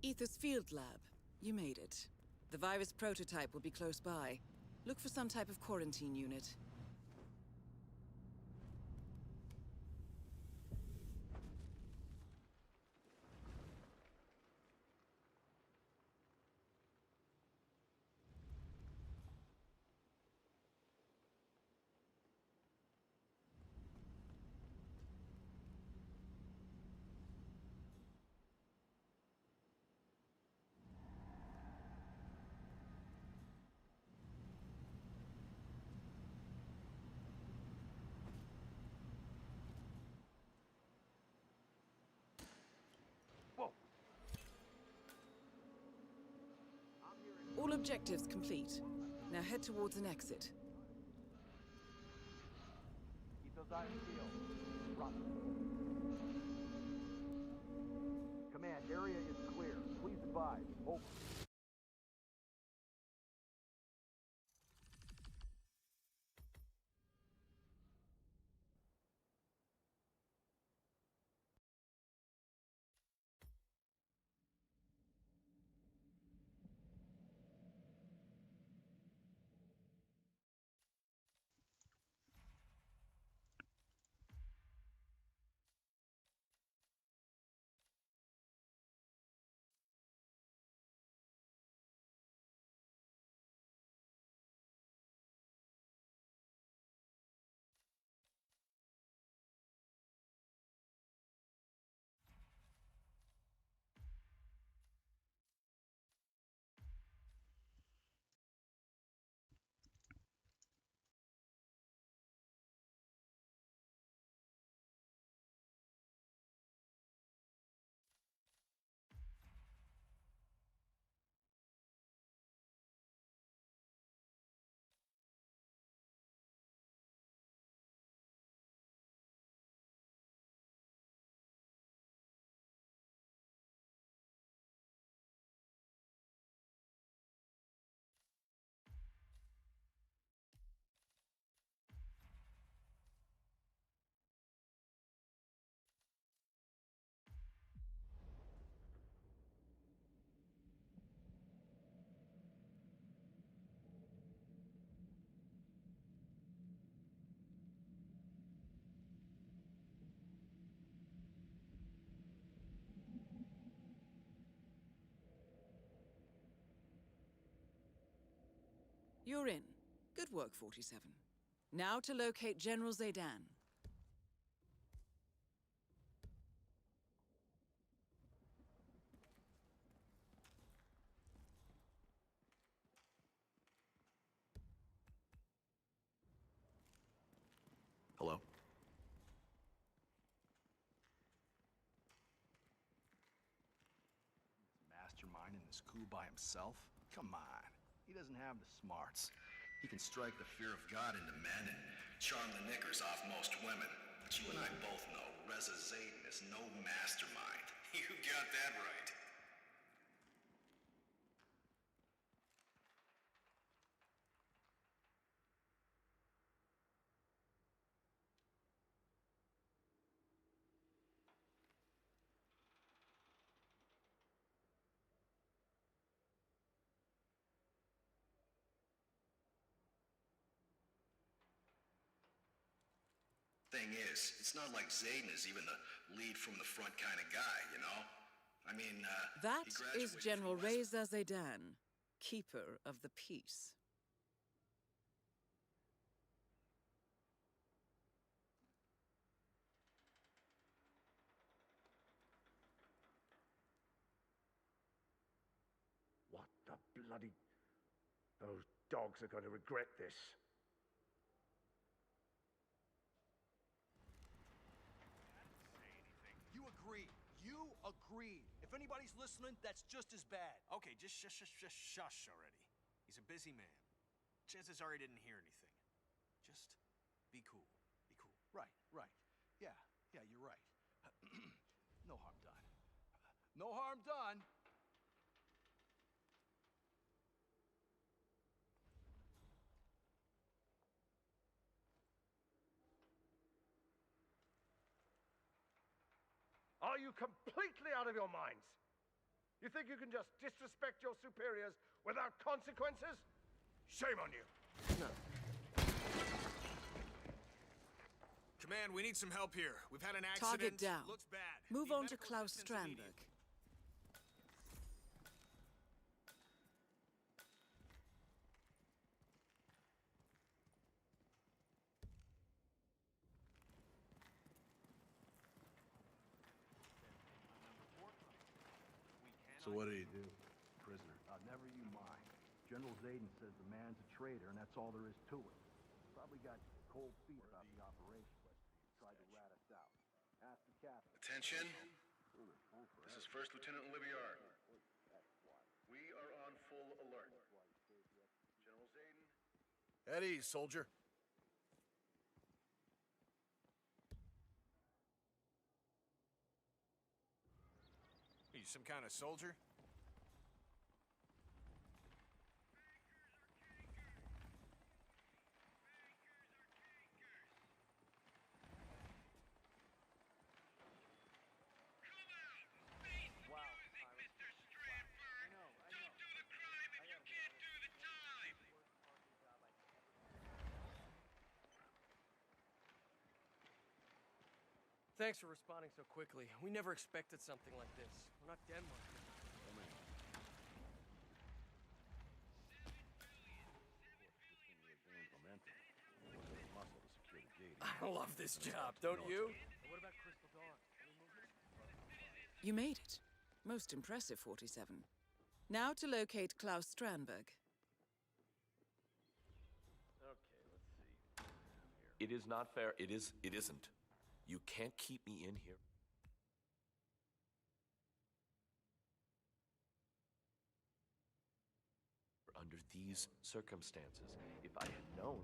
Ether's field lab. You made it. The virus prototype will be close by. Look for some type of quarantine unit. All objectives complete. Now head towards an exit. Keep those eyes peeled. Roger. Command, area is clear. Please advise. Over. You're in. Good work, 47. Now to locate General Zaydan. Hello? Masterminding this coup by himself? Come on. He doesn't have the smarts. He can strike the fear of God into men and charm the knickers off most women. But you and I both know Reza Zayden is no mastermind. You got that right. Thing is, it's not like Zayden is even the lead from the front kind of guy, you know? I mean, That he is graduated General from West- Reza Zaydan, Keeper of the Peace. What the bloody... Those dogs are going to regret this. You agree. You agree. If anybody's listening, that's just as bad. Okay, just shush already. He's a busy man. Chances are he didn't hear anything. Just be cool. Be cool. Right. Yeah, you're right. No harm done. No harm done. Are you completely out of your minds? You think you can just disrespect your superiors without consequences? Shame on you. No. Command, we need some help here. We've had an accident. Target down. Looks bad. Move Need on to medical Klaus assistance immediately. Strandberg. So what did he do? Prisoner. Never you mind. General Zayden says the man's a traitor, and that's all there is to it. Probably got cold feet about the operation. Tried to rat us out. Ask the captain. Attention. This is First Lieutenant Olivier. We are on full alert. General Zayden. At ease, soldier. Are you some kind of soldier? Thanks for responding so quickly. We never expected something like this. We're not Denmark. I love this job, don't you? What about Crystal Dawn? Any movement? You made it. Most impressive, 47. Now to locate Klaus Strandberg. Okay, let's see. It is not fair. It isn't. You can't keep me in here. Under these circumstances, if I had known...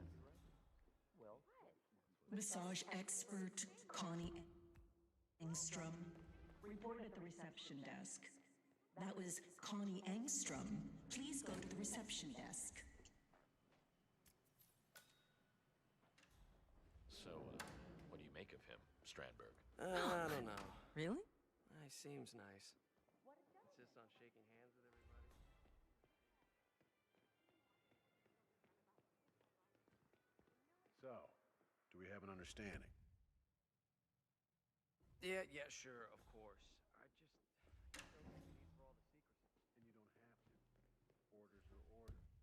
Well... Massage expert Connie Engstrom reported at the reception desk. That was Connie Engstrom. Please go to the reception desk. So, what do you make of him, Strandberg? I don't know. Really? He seems nice. Insists on shaking hands with everybody. So, do we have an understanding? Yeah, sure, of course. I just don't think we need for all the secrecy. And you don't have to. Orders are orders.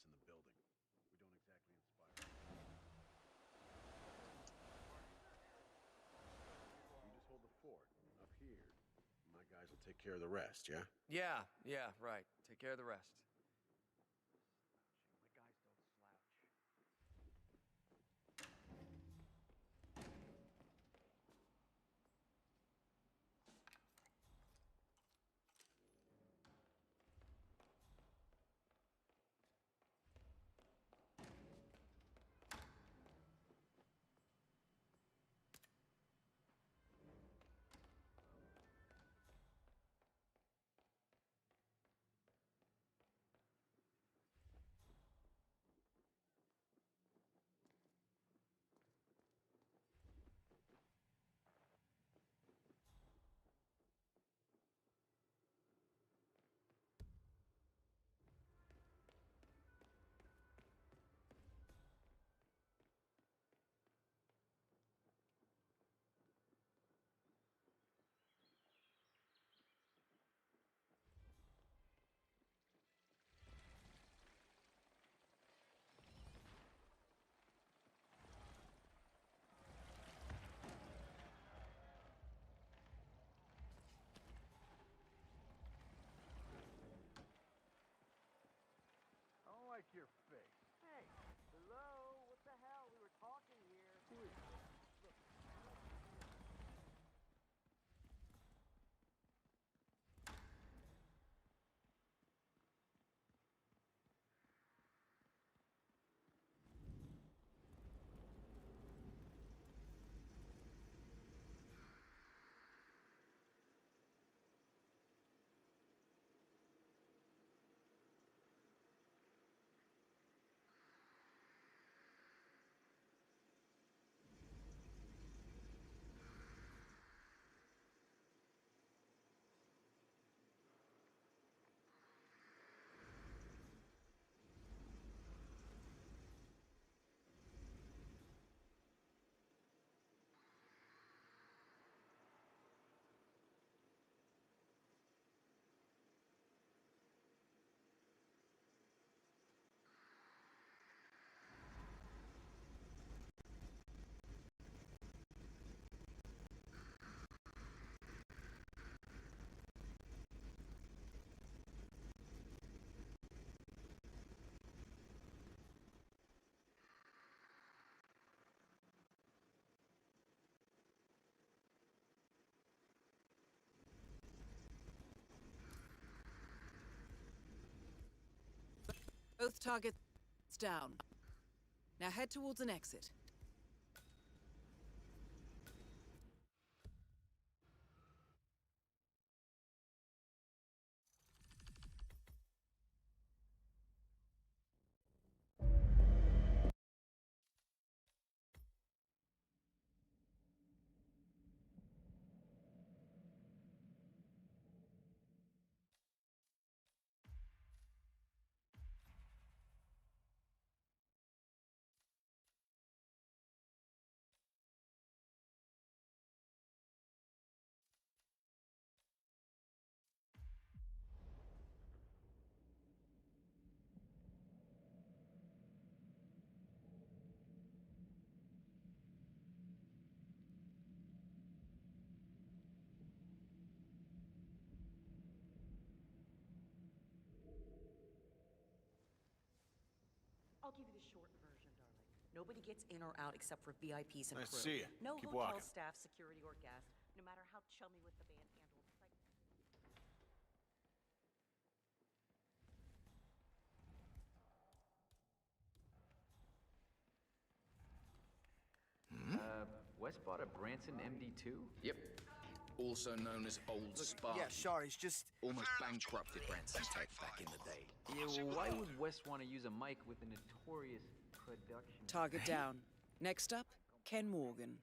in the building. We don't exactly inspire. You just hold the fort up here. My guys will take care of the rest, yeah? Yeah, right. Take care of the rest. I don't like your face. Hey, hello? What the hell? We were talking here. Look, Both targets down. Now head towards an exit. I'll give you the short version, darling. Nobody gets in or out except for VIPs and Nice to crew. see you. No Keep hotel walking. staff, security, or guest, no matter how chummy with the band and or Wes bought a Branson MD2? Yep. Also known as Old Sparky. Yeah, sorry, it's just... Almost bankrupted Branson Tech back in the day. Yeah, well, why would Wes want to use a mic with a notorious production? Target down. Next up, Ken Morgan.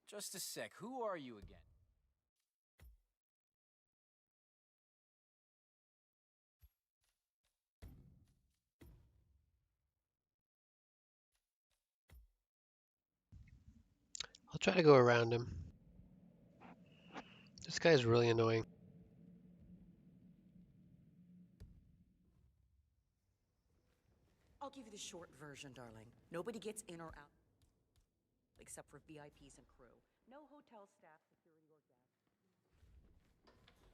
Just a sec, who are you again? I'll try to go around him. This guy's really annoying. give you the short version, darling. Nobody gets in or out except for VIPs and crew. No hotel staff, security, or guests.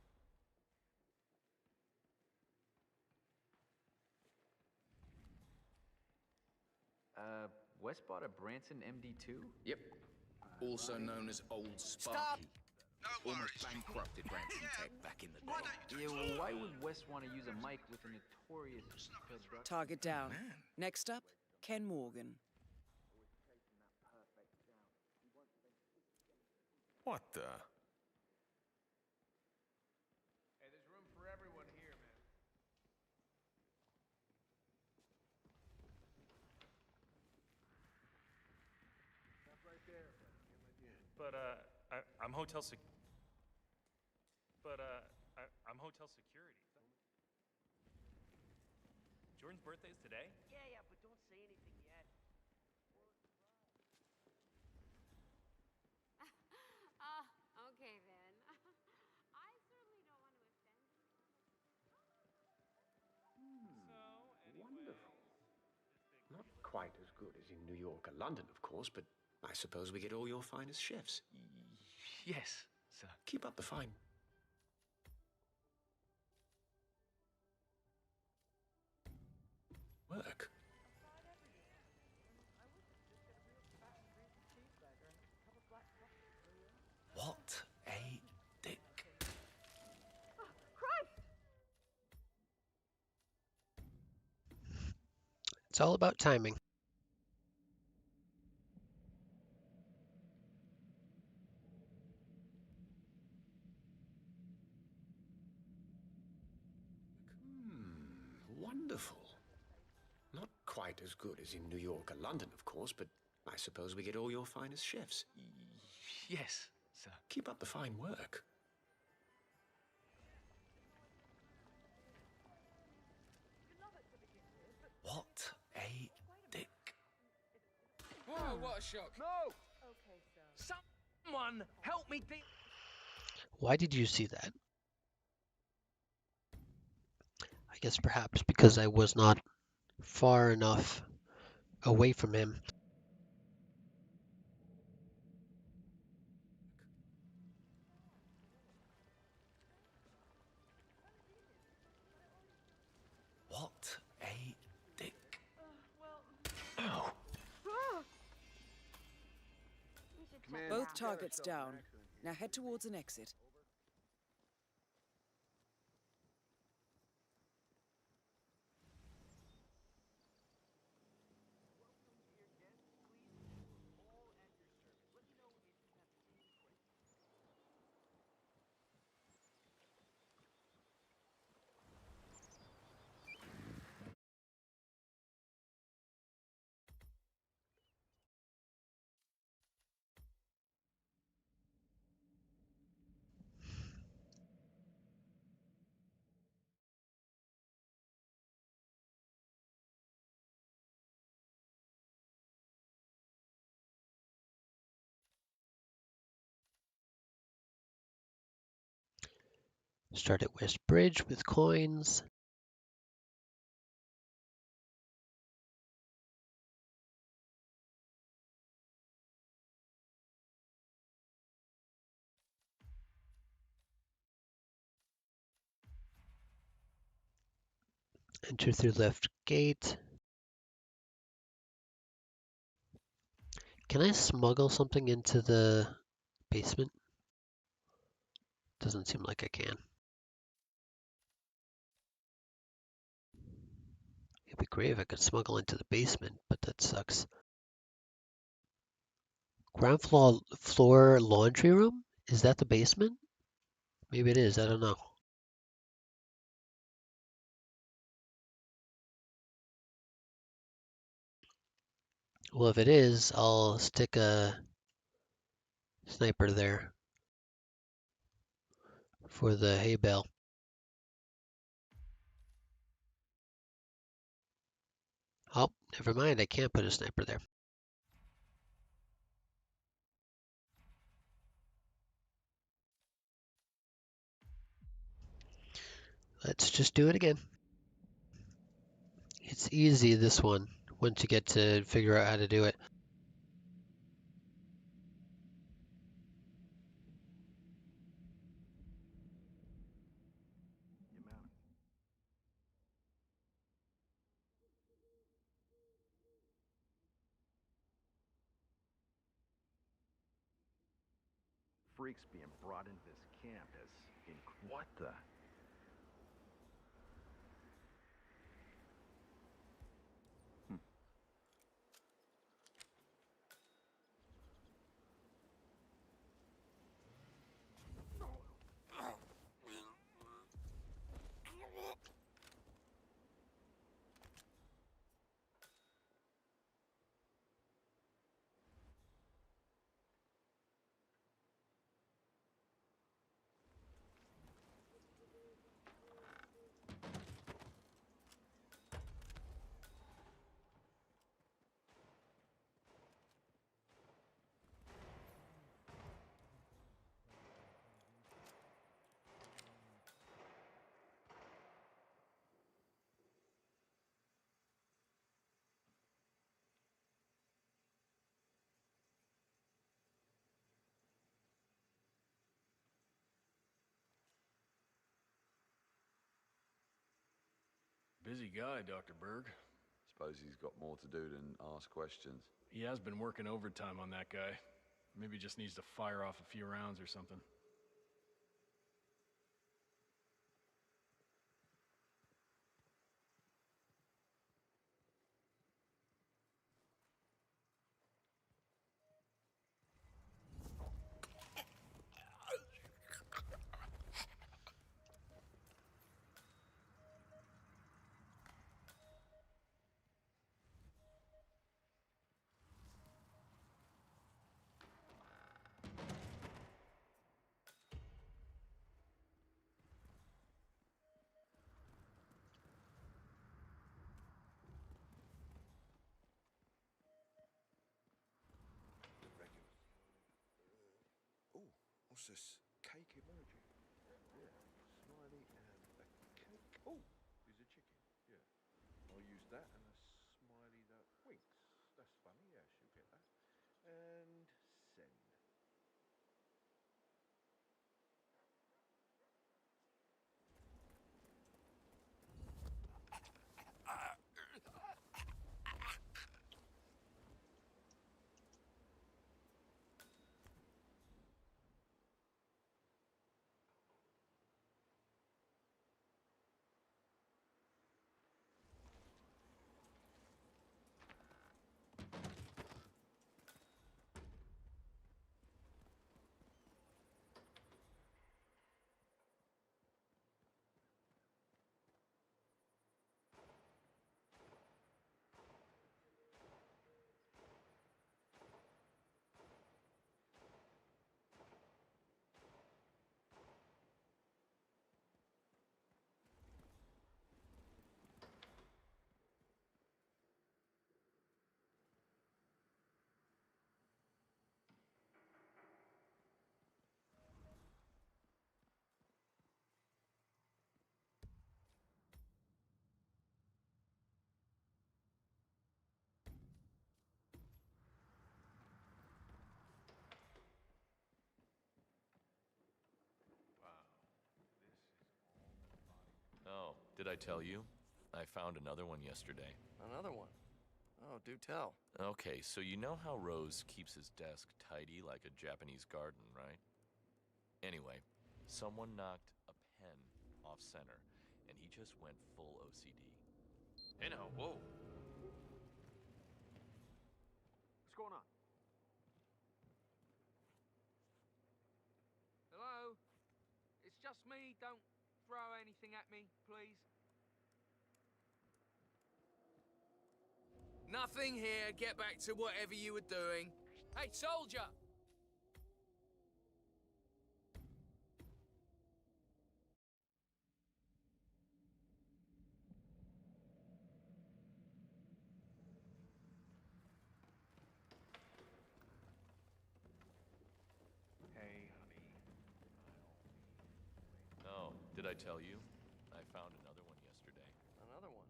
Wes bought a Branson MD2? Yep. Also known as Old Sparky. Almost bankrupted Branson Tech back in the day. Yeah, well, why would Wes want to use a mic with a notorious Target down. Next up, Ken Morgan. What the? Hey, there's room for everyone here, man. Stop right there. I'm hotel I'm hotel security. Jordan's birthday is today? Yeah, but don't say anything yet. Okay then. I certainly don't want to offend. Wonderful. Not quite as good as in New York or London, of course, but I suppose we get all your finest chefs. Yes, sir. Keep up the fine. Work. What a dick. It's all about timing. Wonderful. Not quite as good as in New York or London, of course, but I suppose we get all your finest chefs. Yes, sir. Keep up the fine work. What a dick. Oh, what a shock. No! Okay, so. Someone help me deal. Why did you see that? I guess perhaps because I was not far enough away from him. What a dick. Ow. Both targets down. Now head towards an exit. Start at West Bridge with coins. Enter through left gate. Can I smuggle something into the basement? Doesn't seem like I can. It'd be great if I could smuggle into the basement, but that sucks. Ground floor laundry room? Is that the basement? Maybe it is, I don't know. Well, if it is, I'll stick a sniper there for the hay bale. Oh, never mind, I can't put a sniper there. Let's just do it again. It's easy, this one. when to get to figure out how to do it. Freaks being brought into this camp as what the? Busy guy, Dr. Berg. Suppose he's got more to do than ask questions. He has been working overtime on that guy. Maybe just needs to fire off a few rounds or something. Oh, what's this? Cake emoji? Yeah, smiley and a cake. Oh, there's a chicken. Yeah, I'll use that and a smiley that winks. That's funny. Yeah, she'll get that. And send. Oh, did I tell you? I found another one yesterday. Another one? Oh, do tell. Okay, so you know how Rose keeps his desk tidy like a Japanese garden, right? Anyway, someone knocked a pen off center, and he just went full OCD. Hey now, whoa. What's going on? Hello? It's just me. Don't throw anything at me, please. Nothing here. Get back to whatever you were doing. Hey, soldier! Hey, honey. Oh, did I tell you? I found another one yesterday. Another one?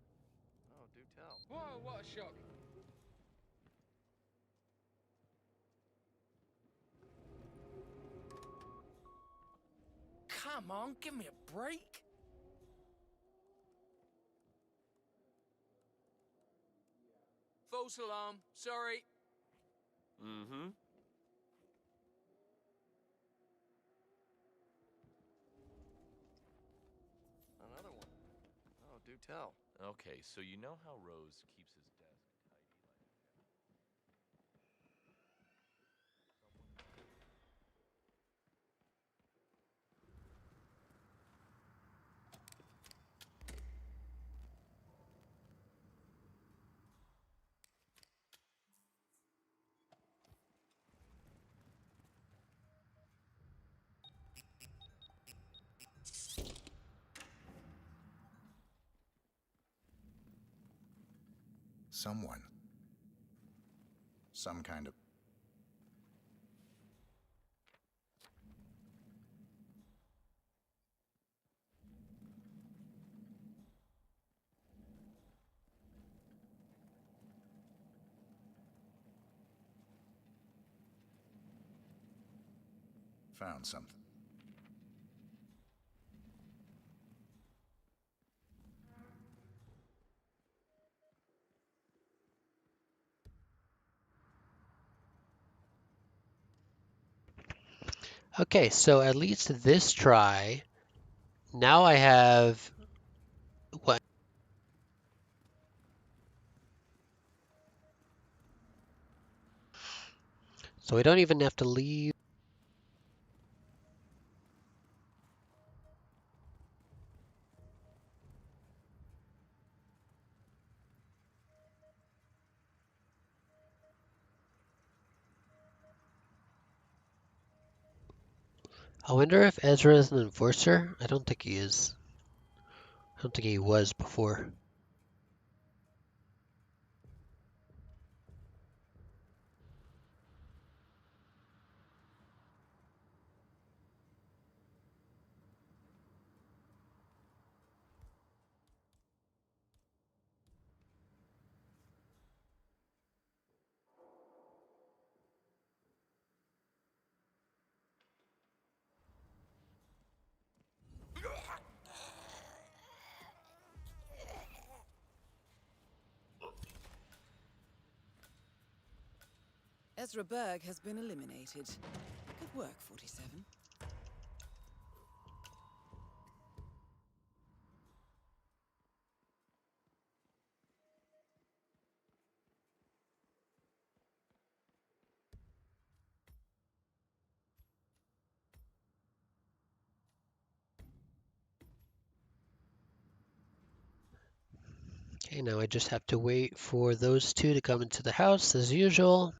Oh, do tell. Whoa, what a shock. Come on, give me a break. False alarm. Sorry. Mm-hmm. Another one. Oh, do tell. Okay, so you know how Rose keeps his desk tidy like a Someone. Some kind of... Found something. Okay, so at least this try, now I have what? So I don't even have to leave. I wonder if Ezra is an enforcer. I don't think he is. I don't think he was before. Ezra Berg has been eliminated. Good work, 47. Okay, now I just have to wait for those two to come into the house as usual.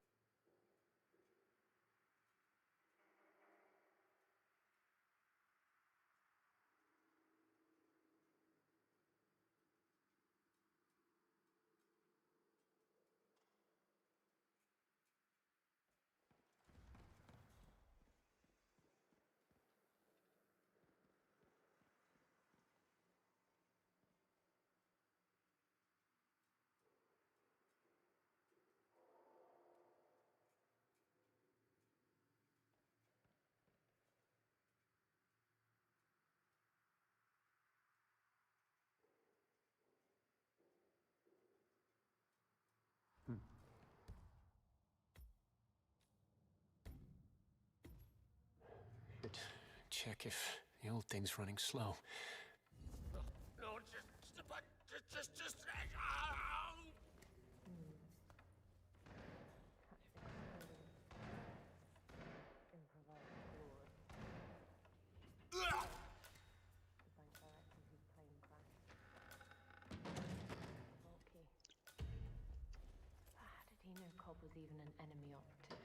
Should check if the old thing's running slow. No, just. How did he know Cobb was even an enemy operative?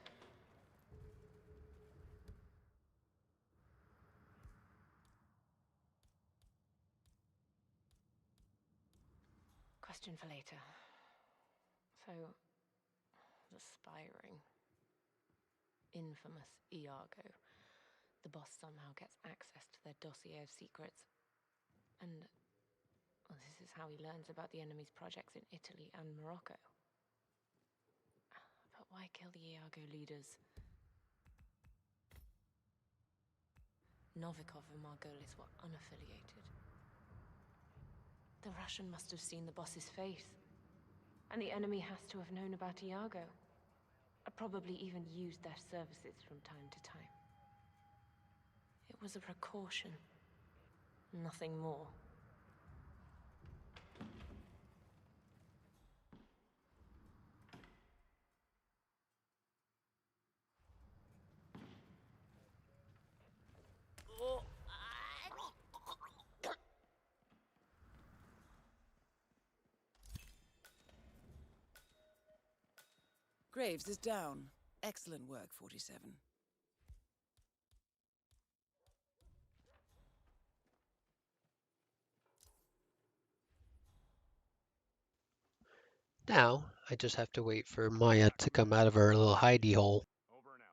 Question for later. So, the spy ring. Infamous Iago. The boss somehow gets access to their dossier of secrets. And well, this is how he learns about the enemy's projects in Italy and Morocco. But why kill the Iago leaders? Novikov and Margolis were unaffiliated. The Russian must have seen the boss's face. And the enemy has to have known about Iago. Probably even used their services from time to time. It was a precaution. Nothing more. Graves is down. Excellent work, 47. Now, I just have to wait for Maya to come out of her little hidey hole. Over and out.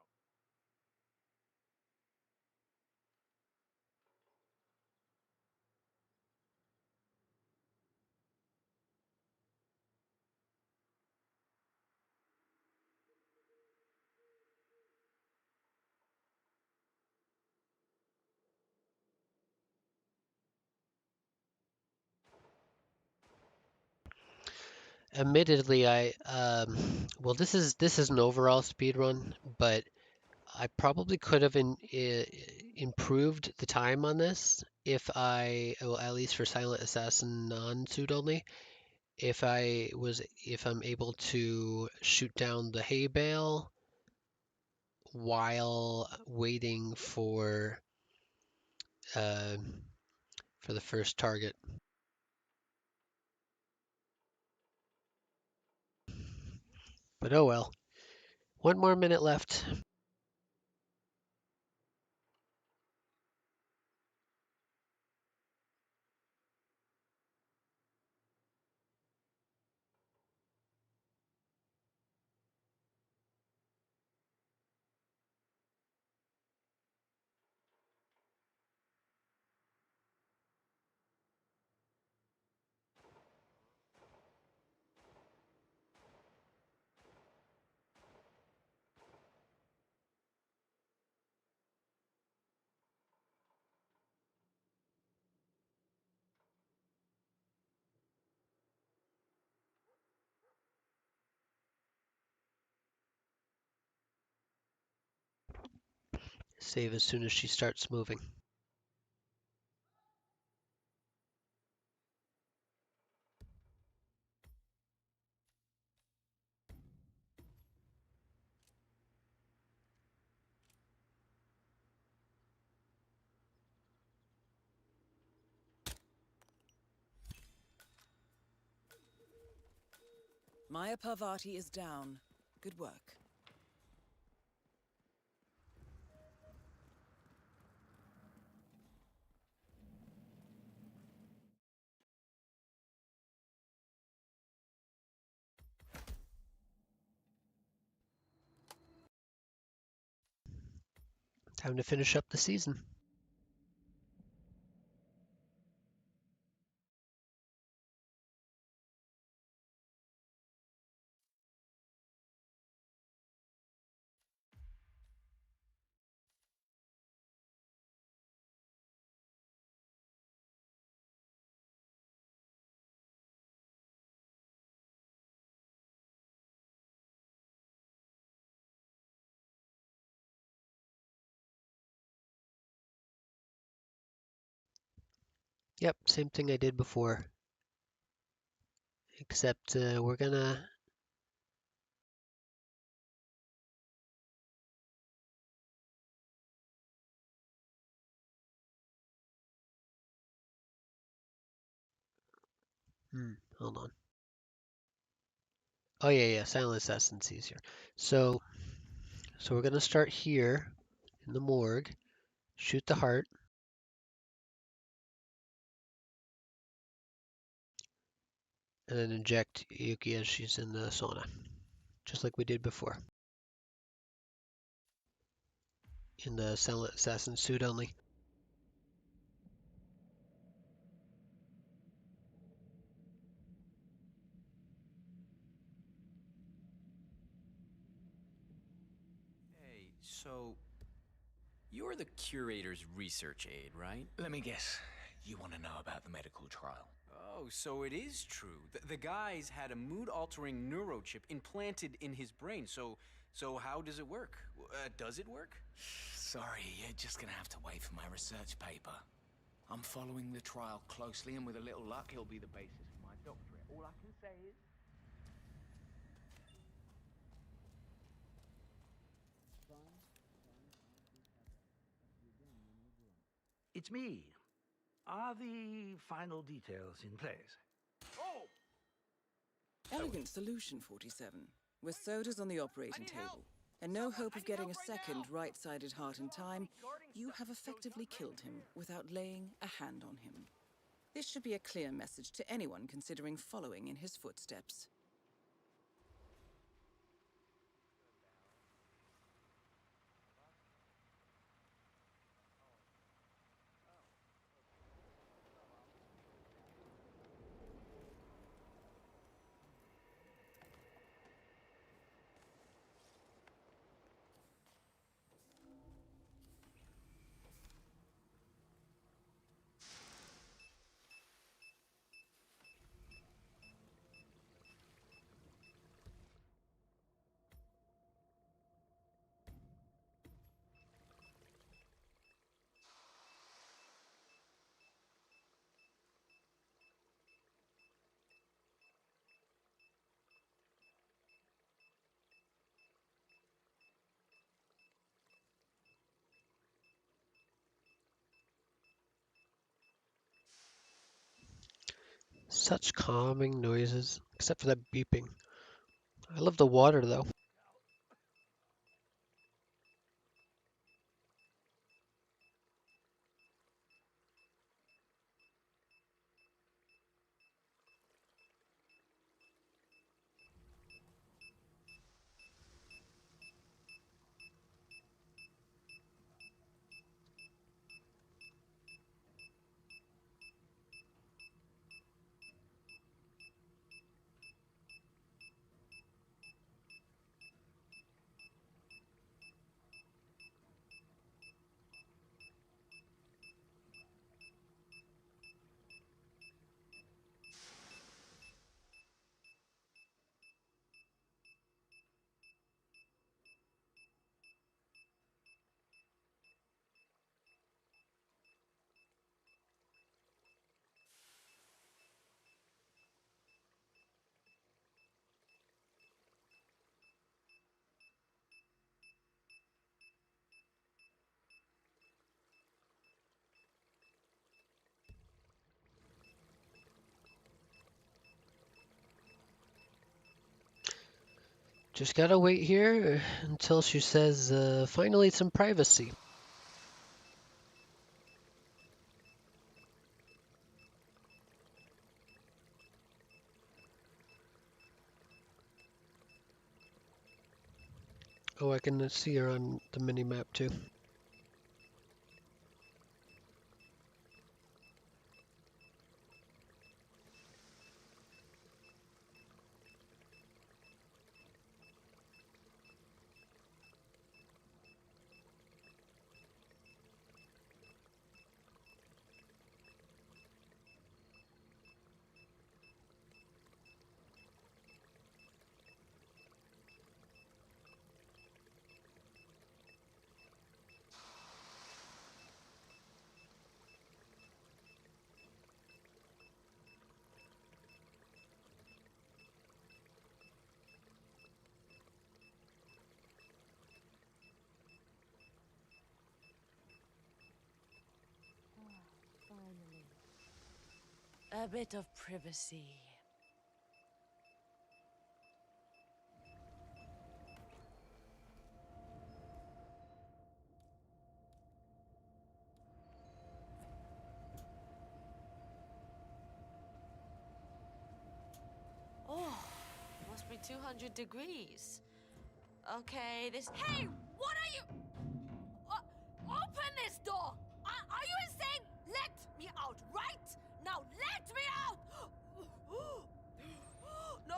Admittedly, well, this is an overall speed run, but I probably could have improved the time on this if well, at least for Silent Assassin non-suit only, if I'm able to shoot down the hay bale while waiting for the first target. But oh well. One more minute left. Save as soon as she starts moving. Maya Parvati is down. Good work. Time to finish up the season. Yep, same thing I did before. Except we're gonna... hold on. Oh yeah, Silent Assassin's easier. So we're gonna start here in the morgue, shoot the heart, and then inject Yuki as she's in the sauna, just like we did before. In the Silent Assassin suit only. Hey, so You're the curator's research aide, right? Let me guess. You want to know about the medical trial? Oh, so it is true. The guy's had a mood-altering neurochip implanted in his brain. So how does it work? Does it work? Sorry, you're just gonna have to wait for my research paper. I'm following the trial closely, and with a little luck, it'll be the basis for my doctorate. All I can say is... It's me. Are the final details in place? Oh! Elegant solution, 47. With sodas on the operating table, and no hope of getting a second right-sided heart in time, you have effectively killed him without laying a hand on him. This should be a clear message to anyone considering following in his footsteps. Such calming noises, except for that beeping. I love the water though. Just gotta wait here until she says, finally some privacy. Oh, I can see her on the mini-map too. Finally. A bit of privacy. Oh, must be 200 degrees. Okay, this... Hey, what are you... open this door! Are you insane? Let me out, right? Now let me out! No!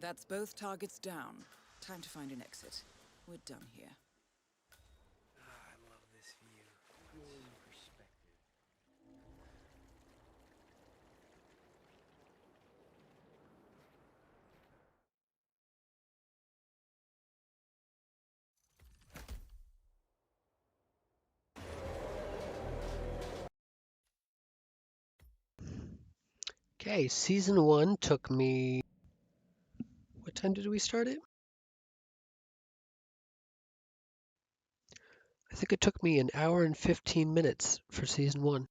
That's both targets down. Time to find an exit. We're done here. I love this view. Full perspective. Okay, season 1 took me... What time did we start it? I think it took me an hour and 15 minutes for season 1.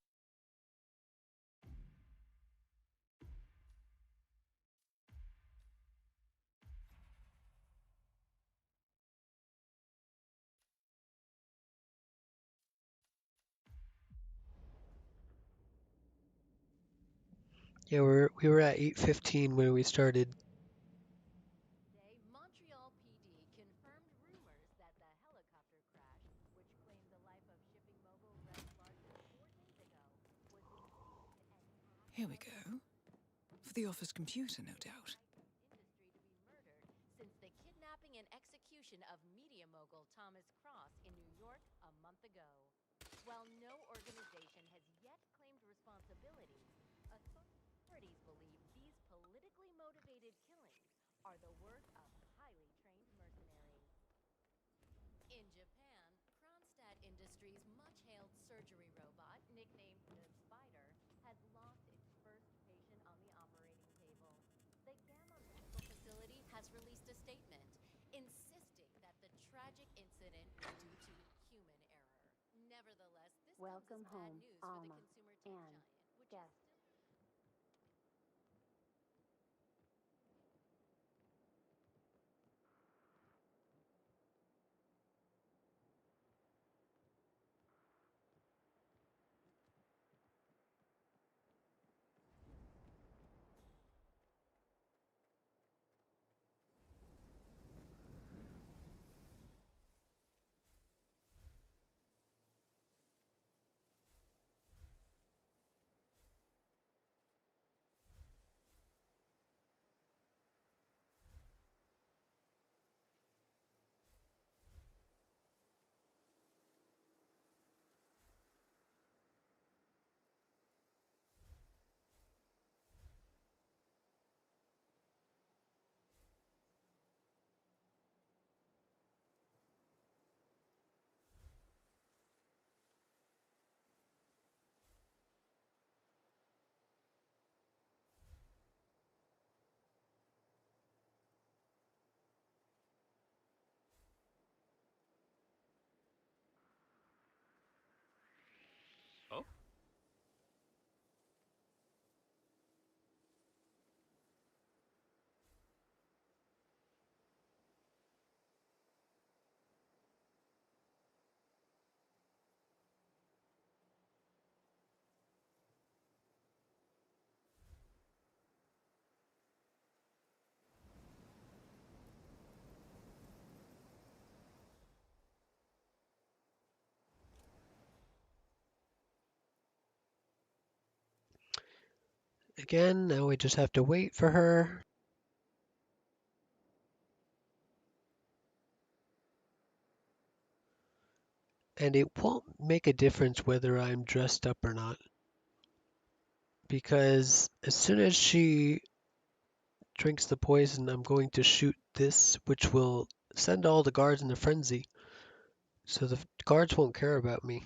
Yeah, we were at 8:15 when we started. Today, Montreal PD confirmed rumors that the helicopter crash, which claimed the life of shipping mogul Rex Larson 4 days ago, was indeed an Here we go. For the office computer, no doubt. industry to be murdered since the kidnapping and execution of media mogul Thomas Cross in New York a month ago. While no organization has yet claimed responsibility, authorities believe these politically motivated killings are the work of highly trained mercenaries. In Japan, Kronstadt Industries' much-hailed surgery robot, nicknamed the Spider, has lost its first patient on the operating table. The Gamma Medical Facility has released a statement insisting that the tragic incident was due to human error. Nevertheless, this Welcome comes as home, bad news for the Alma, consumer tech and giant, which guest. is still... Oh? Again, now we just have to wait for her. And it won't make a difference whether I'm dressed up or not. Because as soon as she drinks the poison, I'm going to shoot this, which will send all the guards in a frenzy. So the guards won't care about me.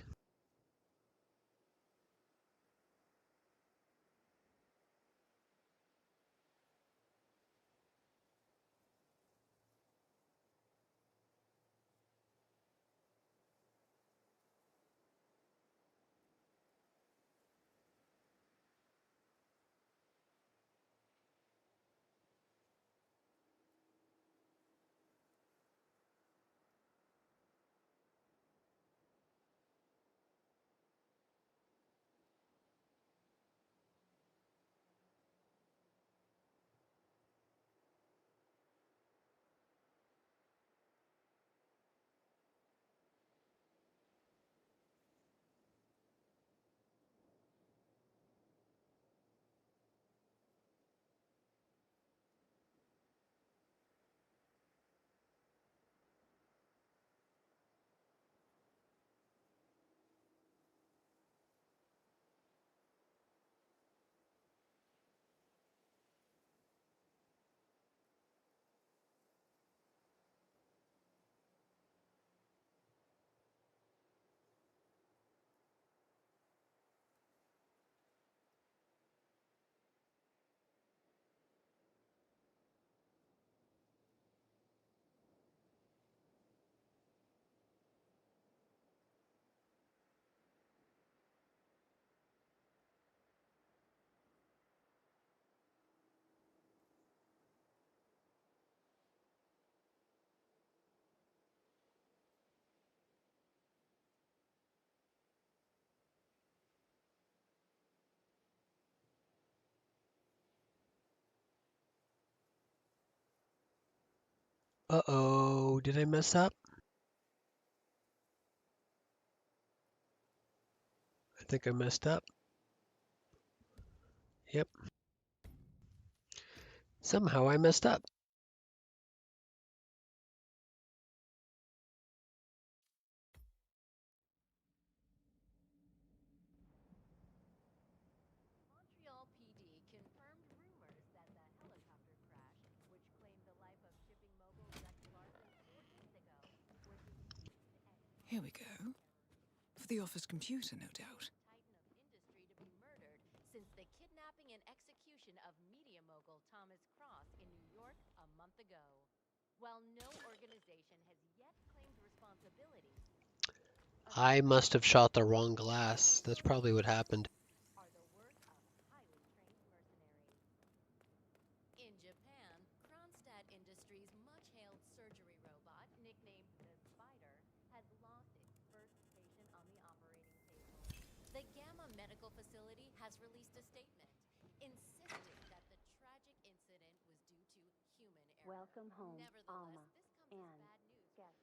Uh-oh, did I mess up? I think I messed up. Yep. Somehow I messed up. Montreal PD confirmed rumors that the helicopter crash, which claimed the life of shipping mogul Rex Larson 4 days ago, was indeed Here we go. For the office computer, no doubt. titan of industry to be murdered since the kidnapping and execution of media mogul Thomas Cross in New York a month ago. While no organization has yet claimed responsibility, I must have shot the wrong glass. That's probably what happened. are the work of highly trained mercenaries. In Japan, Kronstadt Industries' much-hailed surgery robot, nicknamed the Spider, has lost its first patient on the operating table. The Gamma Medical Facility has released a statement, insisting that the tragic incident was due to human error. Welcome home, Alma. Nevertheless, this comes as And bad news. guess.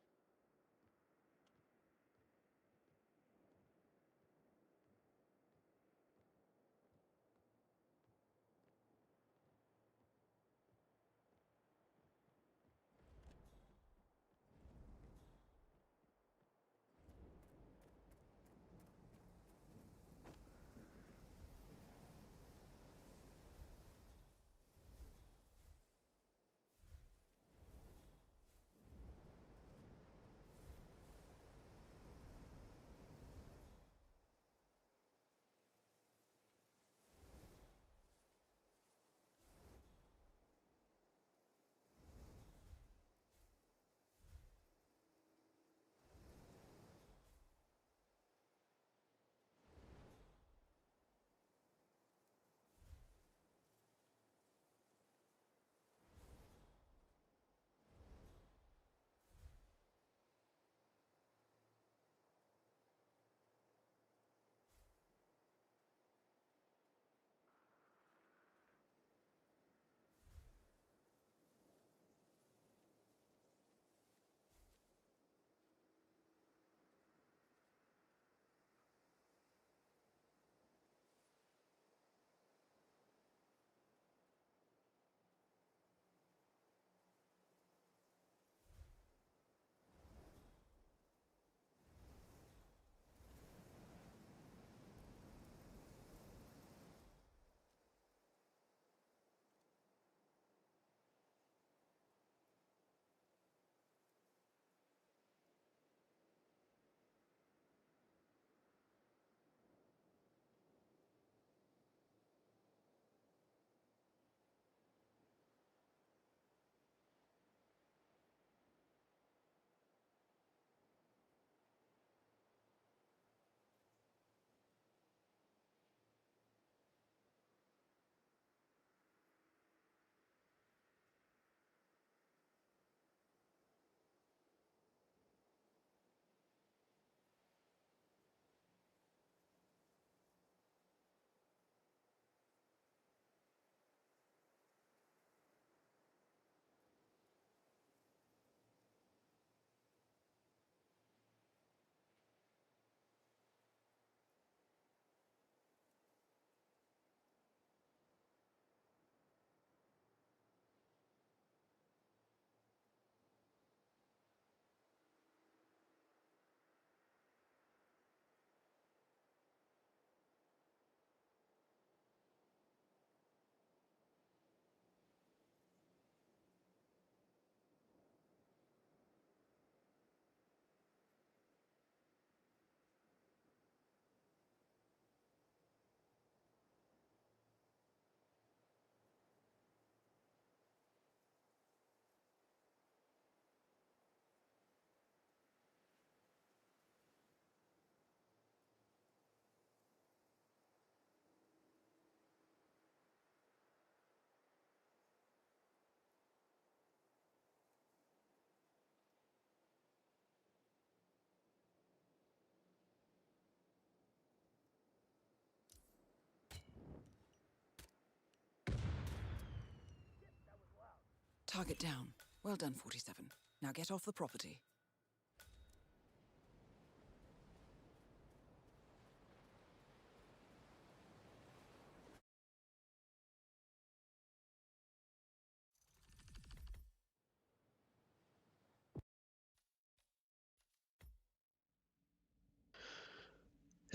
Target down. Well done, 47. Now get off the property.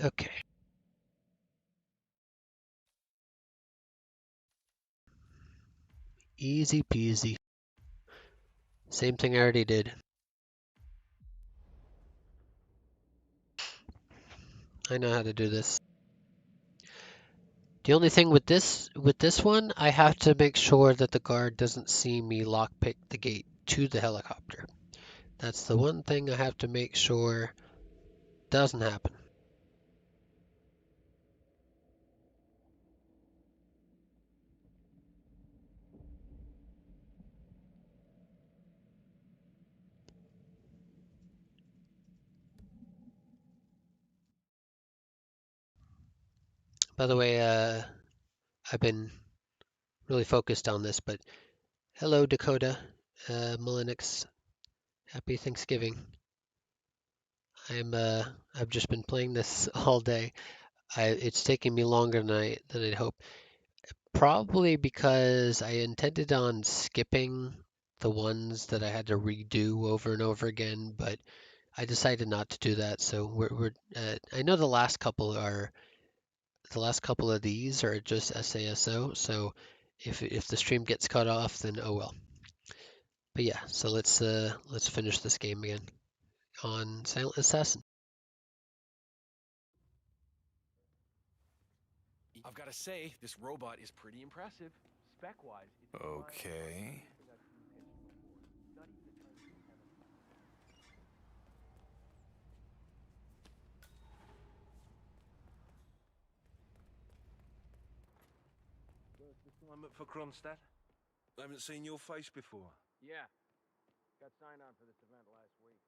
Okay. Easy peasy. Same thing I already did. I know how to do this. The only thing with this one, I have to make sure that the guard doesn't see me lockpick the gate to the helicopter. That's the one thing I have to make sure doesn't happen. By the way, I've been really focused on this, but hello Dakota, Mullinix, happy Thanksgiving. I've just been playing this all day. It's taking me longer than I'd hoped. Probably because I intended on skipping the ones that I had to redo over and over again, but I decided not to do that. So I know the last couple of these are just SASO. So if the stream gets cut off, then oh well. But yeah, so let's finish this game again on Silent Assassin. I've got to say, this robot is pretty impressive. Spec-wise, it's Okay. Limit for Kronstadt? I haven't seen your face before. Yeah. Got signed on for this event last week.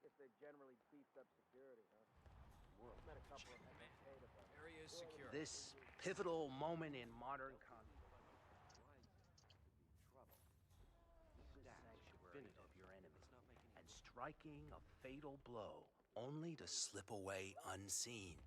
Guess they generally beefed up security, huh? Met a couple of Area is secure. This pivotal moment in modern conflict. Sanctuary of your enemy and striking a fatal blow, only to slip away unseen.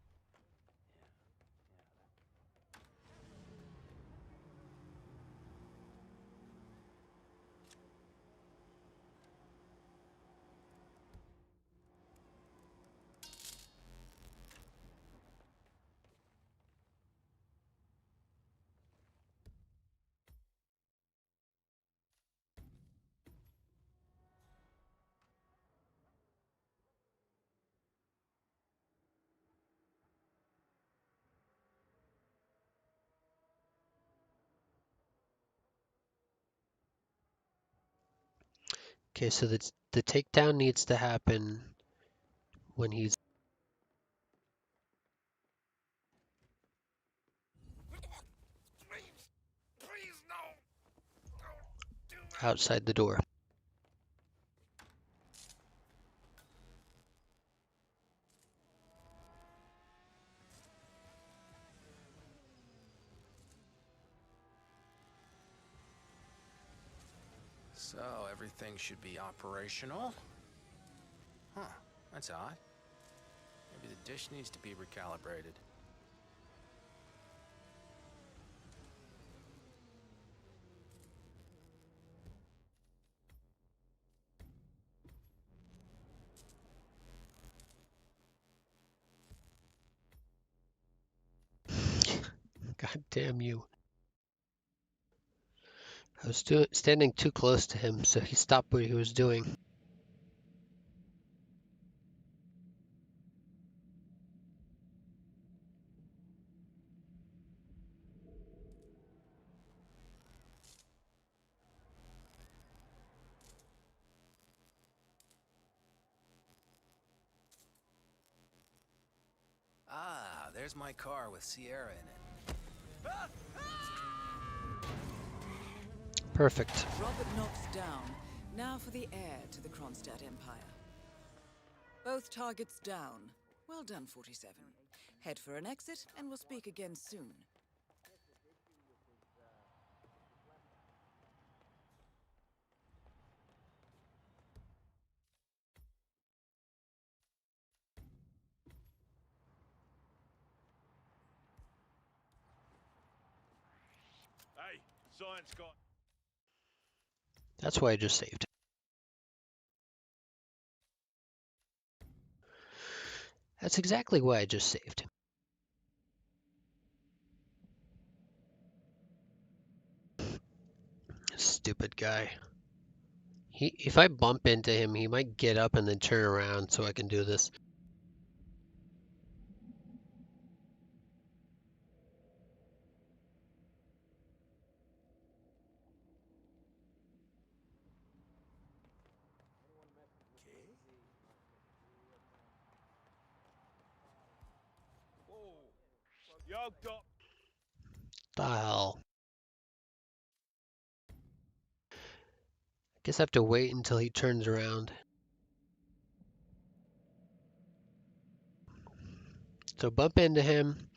Okay, so the takedown needs to happen when he's outside the door. So, everything should be operational? Huh, that's odd. Maybe the dish needs to be recalibrated. God damn you. I was standing too close to him, so he stopped what he was doing. Ah, there's my car with Sierra in it. Perfect. Robert Knox down. Now for the heir to the Kronstadt Empire. Both targets down. Well done, 47. Head for an exit, and we'll speak again soon. Science got. That's why I just saved. That's exactly why I just saved. Stupid guy. If I bump into him, he might get up and then turn around so I can do this. Whoa. Yoked up. The hell? Guess I have to wait until he turns around. So bump into him,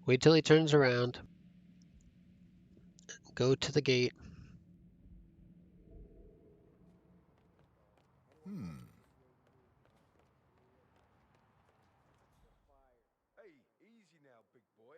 wait till he turns around, go to the gate. Hey, easy now, big boy.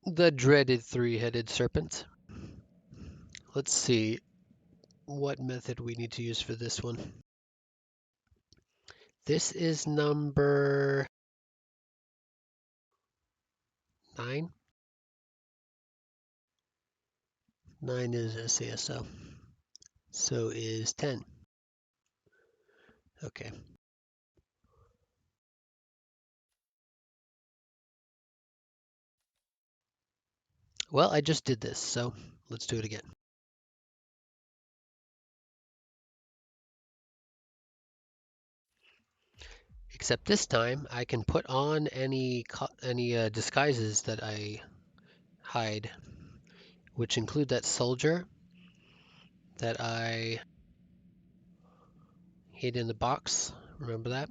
The dreaded three-headed serpent. Let's see what method we need to use for this one. This is number 9. 9 is SASO. So is 10. Okay. Well, I just did this, so let's do it again. Except this time, I can put on any disguises that I hide, which include that soldier that I hid in the box. Remember that?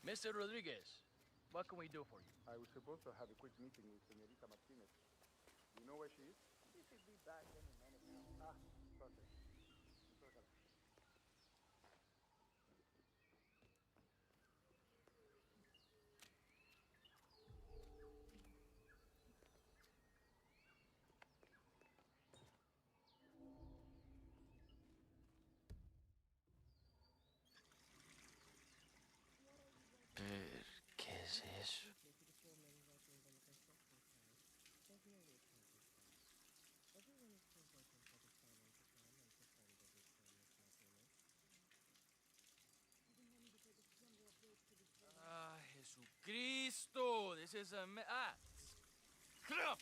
Mr. Rodriguez, what can we do for you? I was supposed to have a quick meeting with Senorita Martinez. Do you know where she is? She should be back any minute now. Ah, perfect. ¿Qué es eso? Ah, Jesucristo! This is a crap!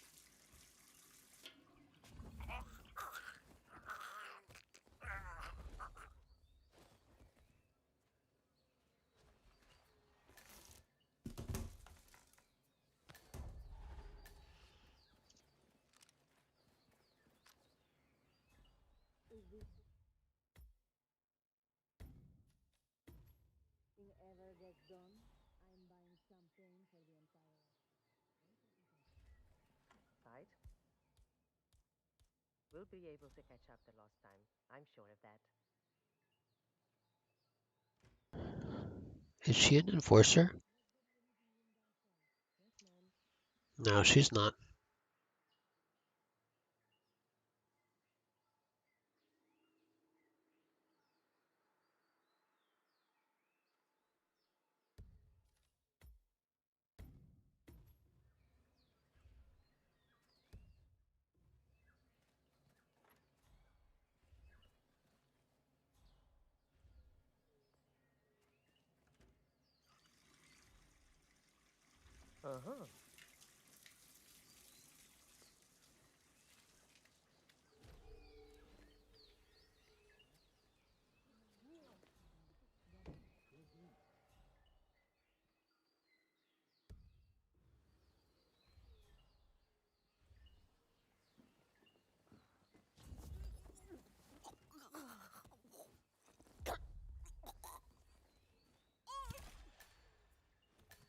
Ever gets done, I'm buying something for the entire. Fight? We'll be able to catch up the lost time. I'm sure of that. Is she an enforcer? No, she's not. Uh-huh.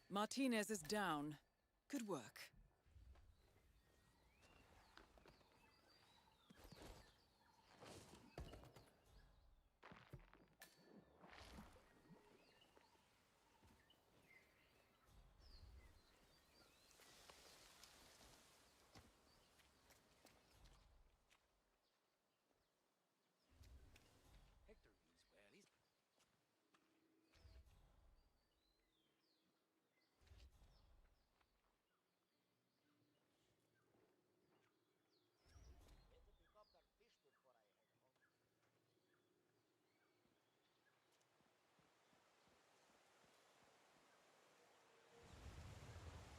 Martinez is down. Good work. Hector means well, he's... Better pick up that fish before I head home.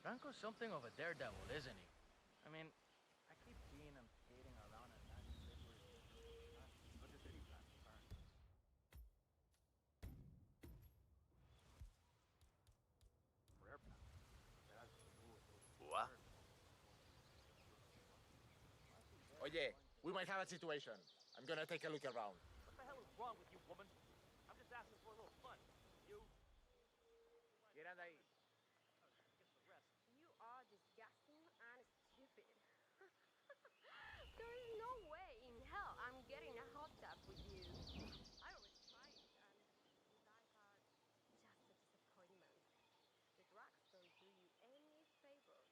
Franco's something of a daredevil, isn't he? I mean, I keep seeing him skating around at night in slippery. What does he plan to earn? Rare power. That has to do with those. What? Oye, we might have a situation. I'm gonna take a look around. What the hell is wrong with you, woman? I'm just asking for a little fun. You? Get out of here. Guess the rest. You are disgusting and stupid. There is no way in hell I'm getting a hot tub with you. I already tried, and you guys are just a disappointment. The drugs don't do you any favors.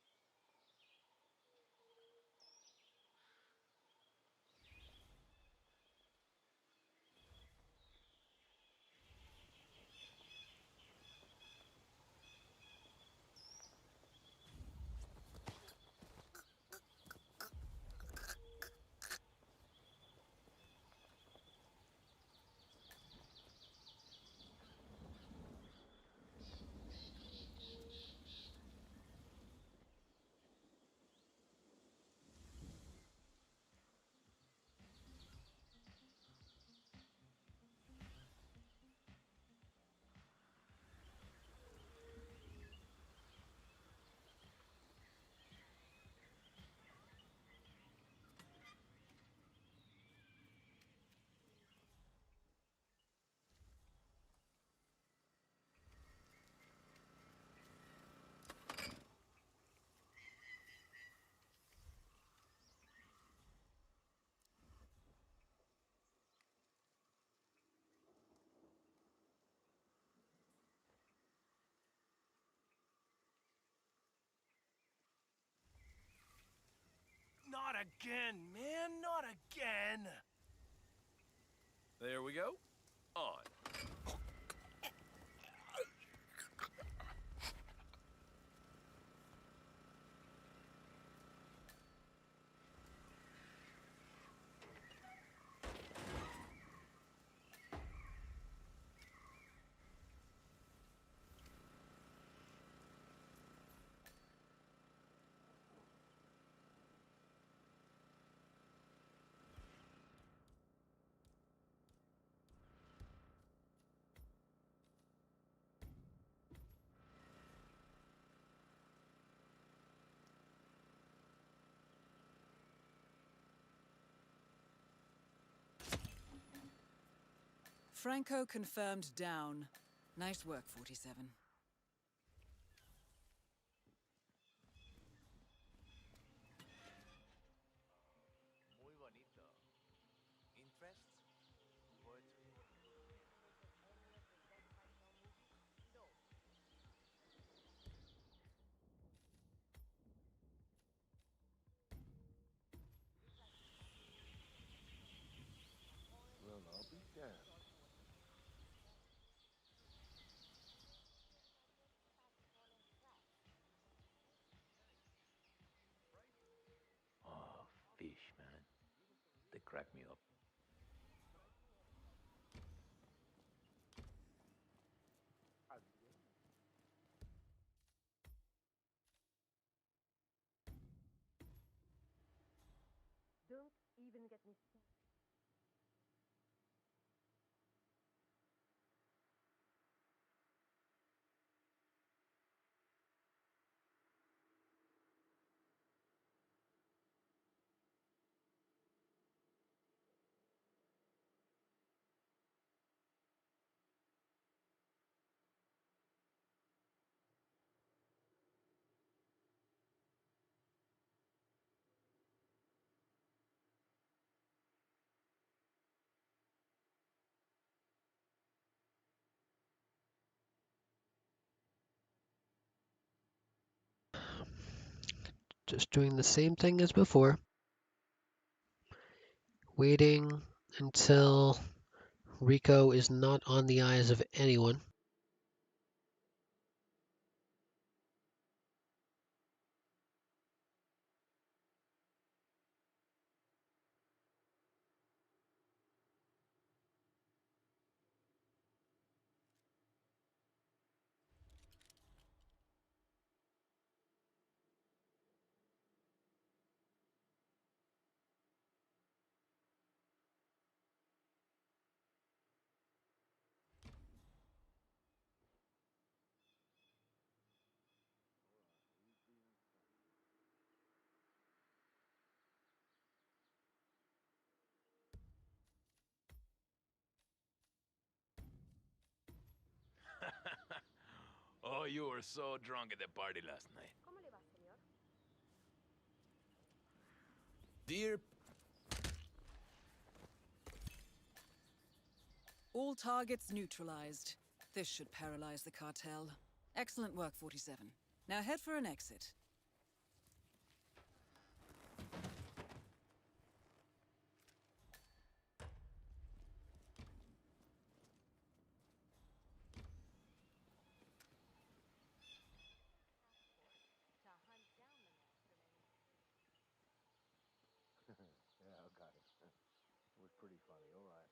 Not again, man, not again! There we go. On. Franco confirmed down. Nice work, 47. Muy bonito. Interests? Poetry? No. Oh, fish, man. They crack me up. Don't even get me started. Just doing the same thing as before. Waiting until Rico is not on the eyes of anyone. Oh, you were so drunk at the party last night. Dear... All targets neutralized. This should paralyze the cartel. Excellent work, 47. Now head for an exit. Yeah, okay. It was pretty funny, all right.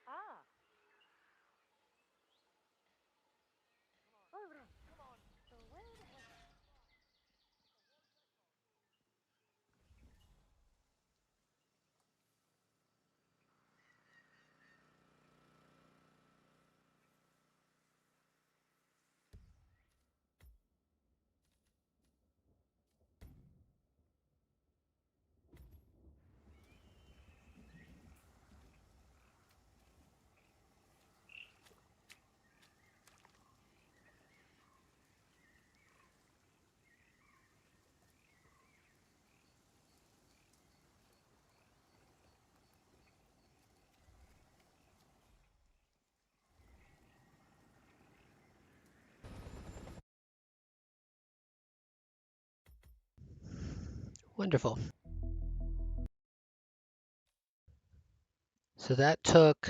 Ah! All right. Come on. So where the heck... Wonderful. So that took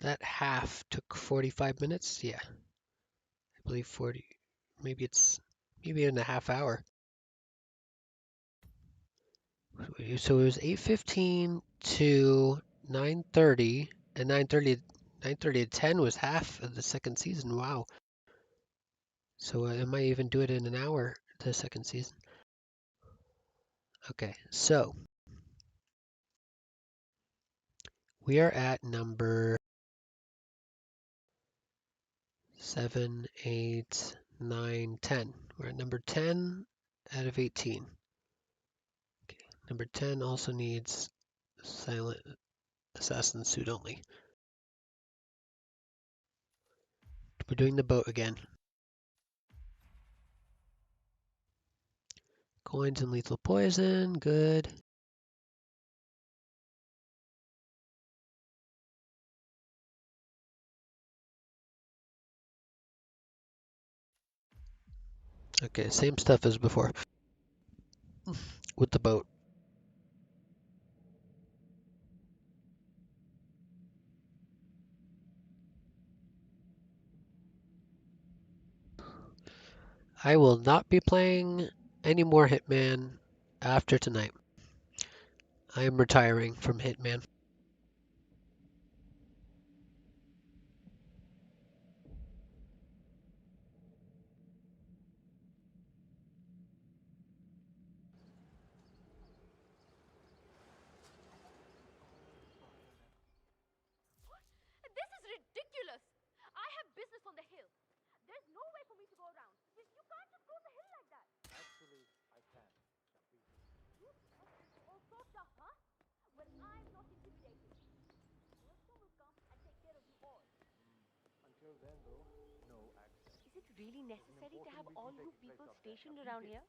that half took 45 minutes. Yeah, I believe 40. Maybe in a half hour. So it was 8:15 to 9:30, and 9:30 to 10 was half of the second season. Wow. So I might even do it in an hour, the second season. Okay, so we are at number 7, 8, 9, 10. We're at number 10 out of 18. Okay, number 10 also needs silent assassin suit only. We're doing the boat again. Coins and lethal poison, good. Okay, same stuff as before with the boat. I will not be playing any more Hitman after tonight. I am retiring from Hitman. This is ridiculous! I have business on the hill. There's no way for me to go around. You can't just go the hill like that. Actually, I can. You talk all sorts of, huh? Well, I'm not intimidated. Maelstrom will come and take care of you all. Until then, though, no access. Is it really necessary to have important all meeting you taking place people up there. stationed Now, around keep it. here?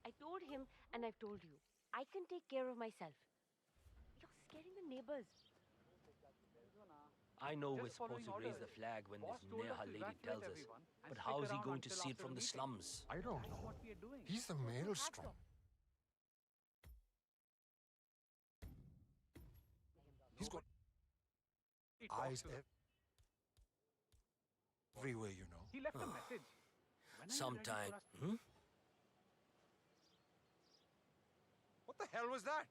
I told him, and I've told you. I can take care of myself. You're scaring the neighbors. I know we're Just supposed to following raise the orders. flag when Boss this told us Neha to lady evacuate tells us. everyone and But stick how is he around going to until see it after from the meeting. slums? I don't That's know. what we are doing. He's the So do maelstrom. He's got He talks eyes to them. everywhere, you know. He left a message. When are you ready Sometime. for us? What the hell was that?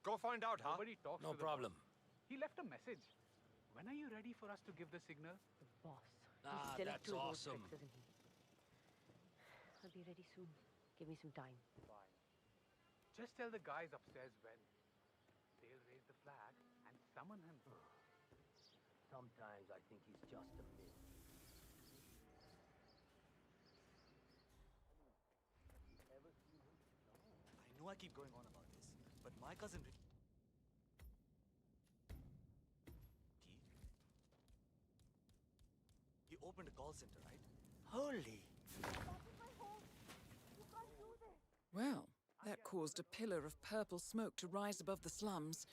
Go find out, huh? Nobody talks No to the problem. boss. He left a message. When are you ready for us to give the signal? The boss. Ah, He's still that's up to his old awesome. tricks, isn't he? I'll be ready soon. Give me some time. Fine. Just tell the guys upstairs when. They'll raise the flag and summon him. Sometimes I think he's just a myth. I know I keep going on about this, but my cousin... He opened a call center, right? Holy... Well, that caused a pillar of purple smoke to rise above the slums.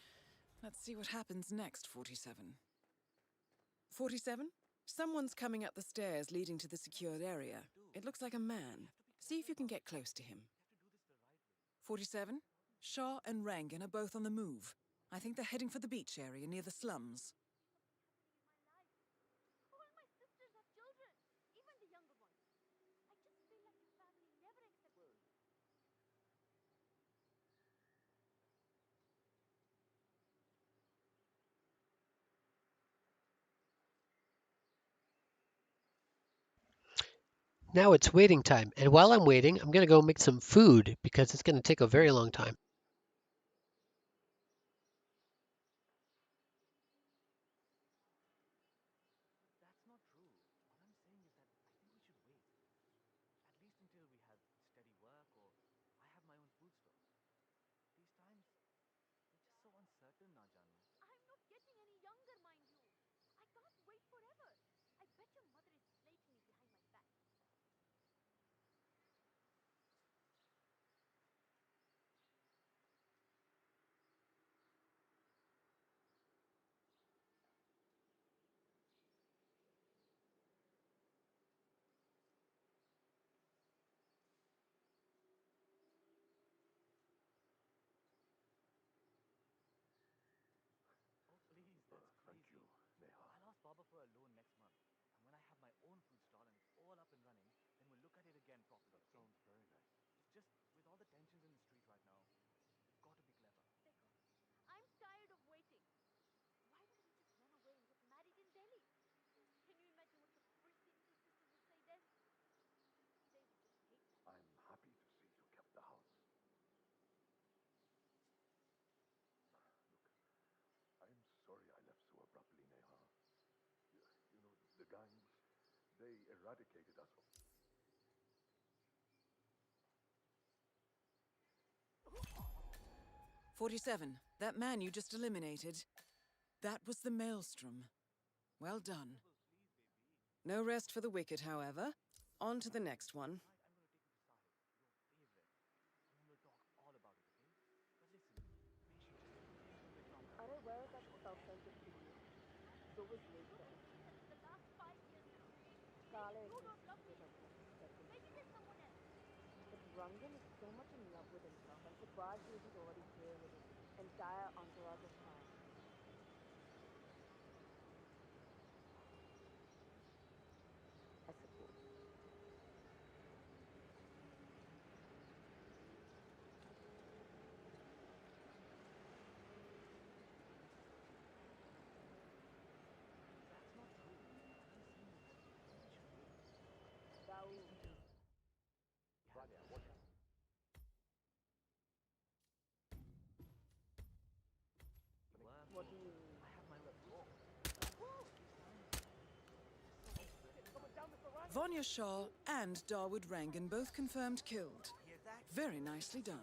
Let's see what happens next, 47. 47? Someone's coming up the stairs leading to the secured area. It looks like a man. See if you can get close to him. 47? Shah and Rangan are both on the move. I think they're heading for the beach area near the slums. All my sisters have children, even the younger ones. I just feel like your family never accepted me. Now it's waiting time, and while I'm waiting, I'm gonna go make some food because it's gonna take a very long time. That's not true. All I'm saying is that I think we should wait. At least until we have steady work or I have my own food store. These times, they're just so uncertain now, Janu. I'm not getting any younger, mind you. I can't wait forever. I bet your mother is slating me behind my back. Oh, please, that's crazy. I'll ask Baba for a loan next month. And when I have my own food stall and it's all up and running, then we'll look at it again properly. That sounds very nice. It's just, with all the tensions in the street right now, we've got to be clever. Becca, I'm tired of waiting. Why don't we just run away and get married in Delhi? Can you imagine what the prissy two sisters would say then? They would just hate that. I'm happy to see you kept the house. I'm sorry I left so abruptly, Neha. You know, the gangs, they eradicated us. 47. That man you just eliminated. That was the Maelstrom. Well done. No rest for the wicked, however. On to the next one. Are aware that self-centered to you. So was nature. The last 5 years now. Kale You don't love me. Rungan is so much in love with himself. I'm surprised he isn't already here with his entire entourage of spies. I suppose. That's not true. I've been seeing reports of a bunch of names. What do you mean? I have my own food. Vanya Shah and Dawood Rangan both confirmed killed. Very nicely done.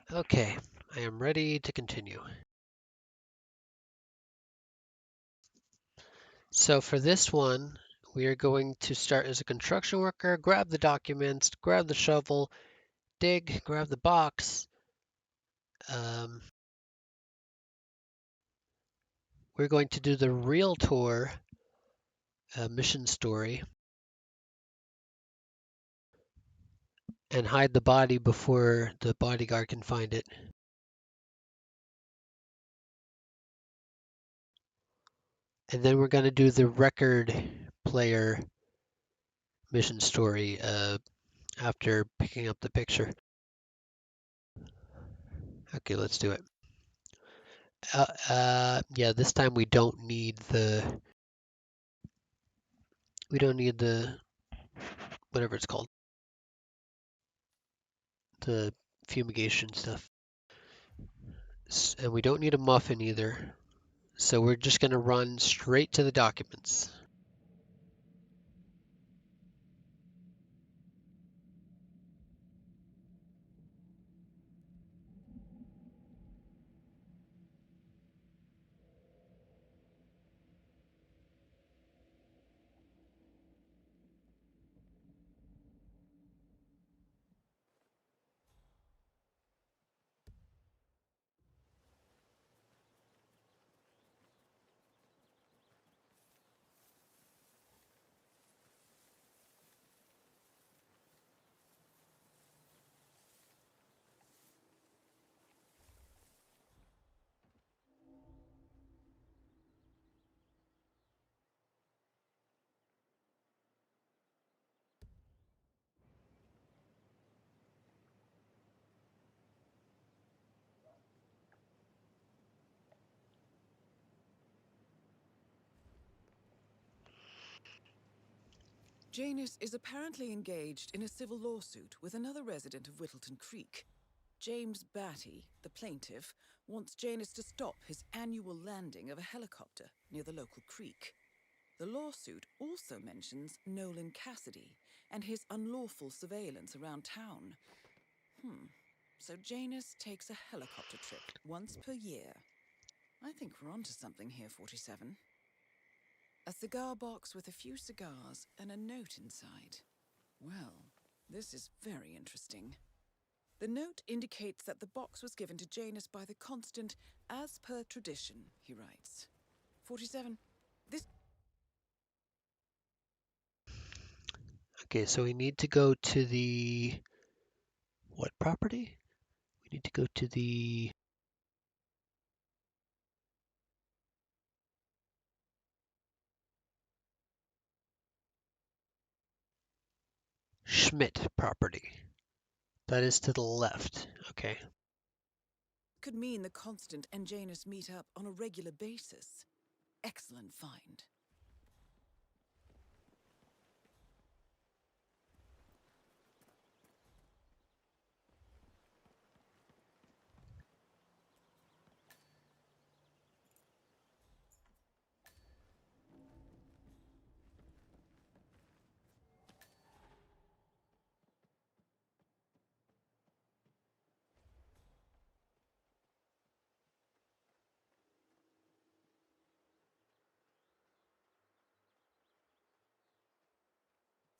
Okay, I am ready to continue. So for this one, we are going to start as a construction worker, grab the documents, grab the shovel, dig, grab the box. We're going to do the realtor mission story and hide the body before the bodyguard can find it. And then we're going to do the record player mission story after picking up the picture. Okay, let's do it. Yeah, this time we don't need the whatever it's called, the fumigation stuff. And we don't need a muffin either. So we're just going to run straight to the documents. Janus is apparently engaged in a civil lawsuit with another resident of Whittleton Creek. James Batty, the plaintiff, wants Janus to stop his annual landing of a helicopter near the local creek. The lawsuit also mentions Nolan Cassidy and his unlawful surveillance around town. So Janus takes a helicopter trip once per year. I think we're onto something here, 47. A cigar box with a few cigars and a note inside. Well, this is very interesting. The note indicates that the box was given to Janus by the Constant as per tradition, he writes. 47. This... Okay, so we need to go to the... what property? We need to go to the... Schmidt property. That is to the left, okay. could mean the Constant and Janus meet up on a regular basis. Excellent find.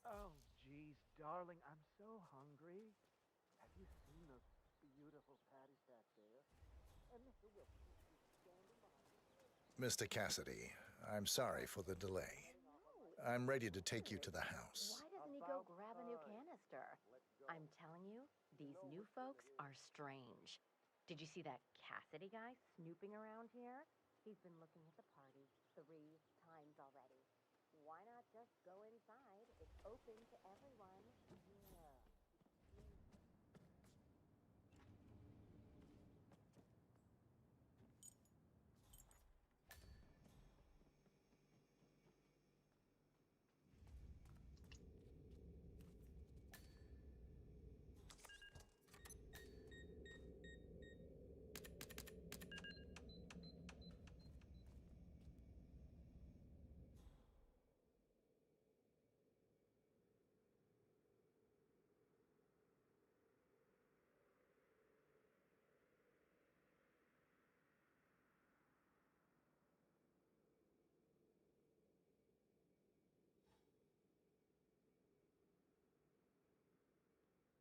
Oh, geez, darling, I'm so hungry. Have you seen those beautiful patties back there? And Mr. Wilson, he's standing behind you. Mr. Cassidy, I'm sorry for the delay. I'm ready to take you to the house. Why doesn't he go grab a new canister? I'm telling you, these new folks are strange. Did you see that Cassidy guy snooping around here? He's been looking at the party 3 times already. Why not just go inside? It's open to everyone. Yeah.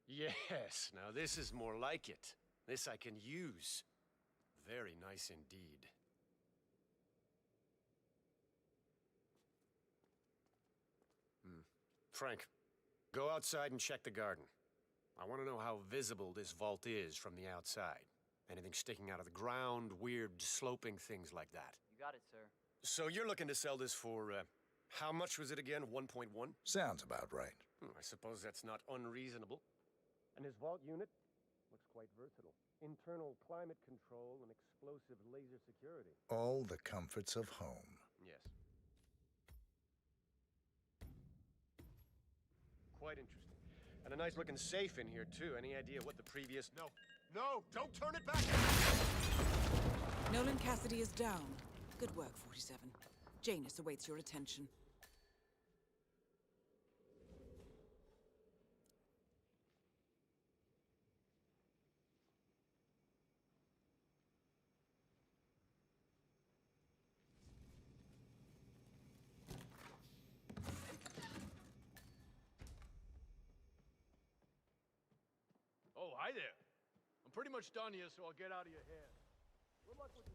Yes, now this is more like it. This I can use. Very nice indeed. Frank, go outside and check the garden. I want to know how visible this vault is from the outside. Anything sticking out of the ground, weird sloping things like that. You got it, sir. So you're looking to sell this for, how much was it again? 1.1? Sounds about right. I suppose that's not unreasonable. And his vault unit looks quite versatile. Internal climate control and explosive laser security. All the comforts of home. Yes. Quite interesting. And a nice looking safe in here, too. Any idea what the previous... No! No! Don't turn it back! Nolan Cassidy is down. Good work, 47. Janus awaits your attention. Oh, hi there. I'm pretty much done here, so I'll get out of your hair. Good luck with this.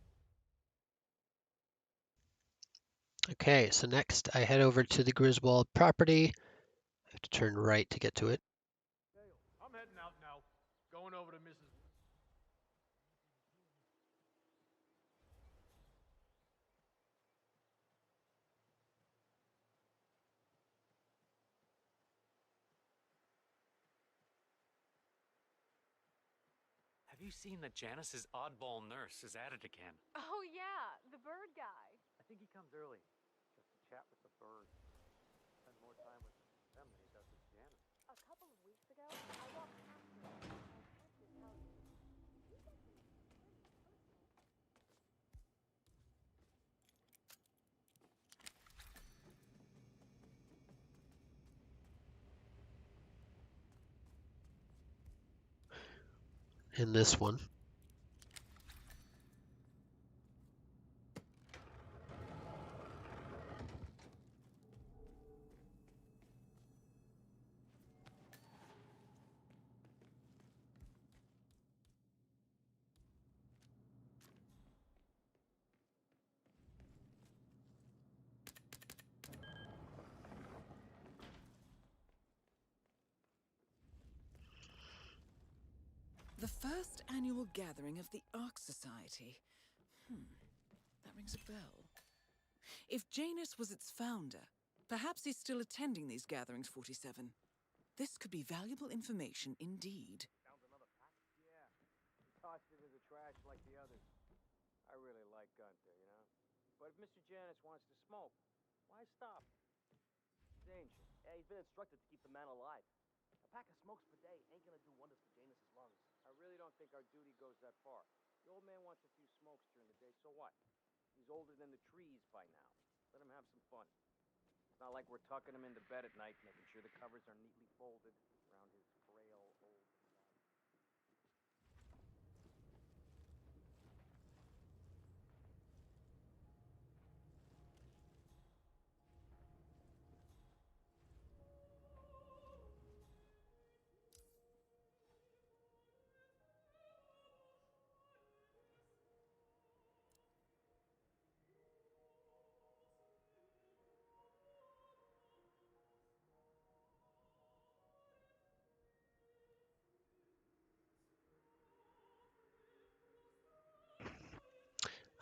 Okay, so next I head over to the Griswold property. I have to turn right to get to it. I'm heading out now. Going over to Mrs. Have you seen that Janice's oddball nurse is at it again? Oh, yeah, the bird guy. I think he comes early, just to chat with the birds. Spend more time with them than he does with Janice. A couple of weeks ago, I walked past her and I tried to tell you. in this one. The first annual gathering of the Ark Society. That rings a bell. If Janus was its founder, perhaps he's still attending these gatherings, 47. This could be valuable information indeed. Found another pack? Yeah. Tossed it in the trash like the others. I really like Gunther, you know? But if Mr. Janus wants to smoke, why stop? He's ancient. Yeah, he's been instructed to keep the man alive. A pack of smokes per day ain't gonna do wonders for Janus's lungs. I really don't think our duty goes that far. The old man wants a few smokes during the day, so what? He's older than the trees by now. Let him have some fun. It's not like we're tucking him into bed at night, making sure the covers are neatly folded around his frail old body.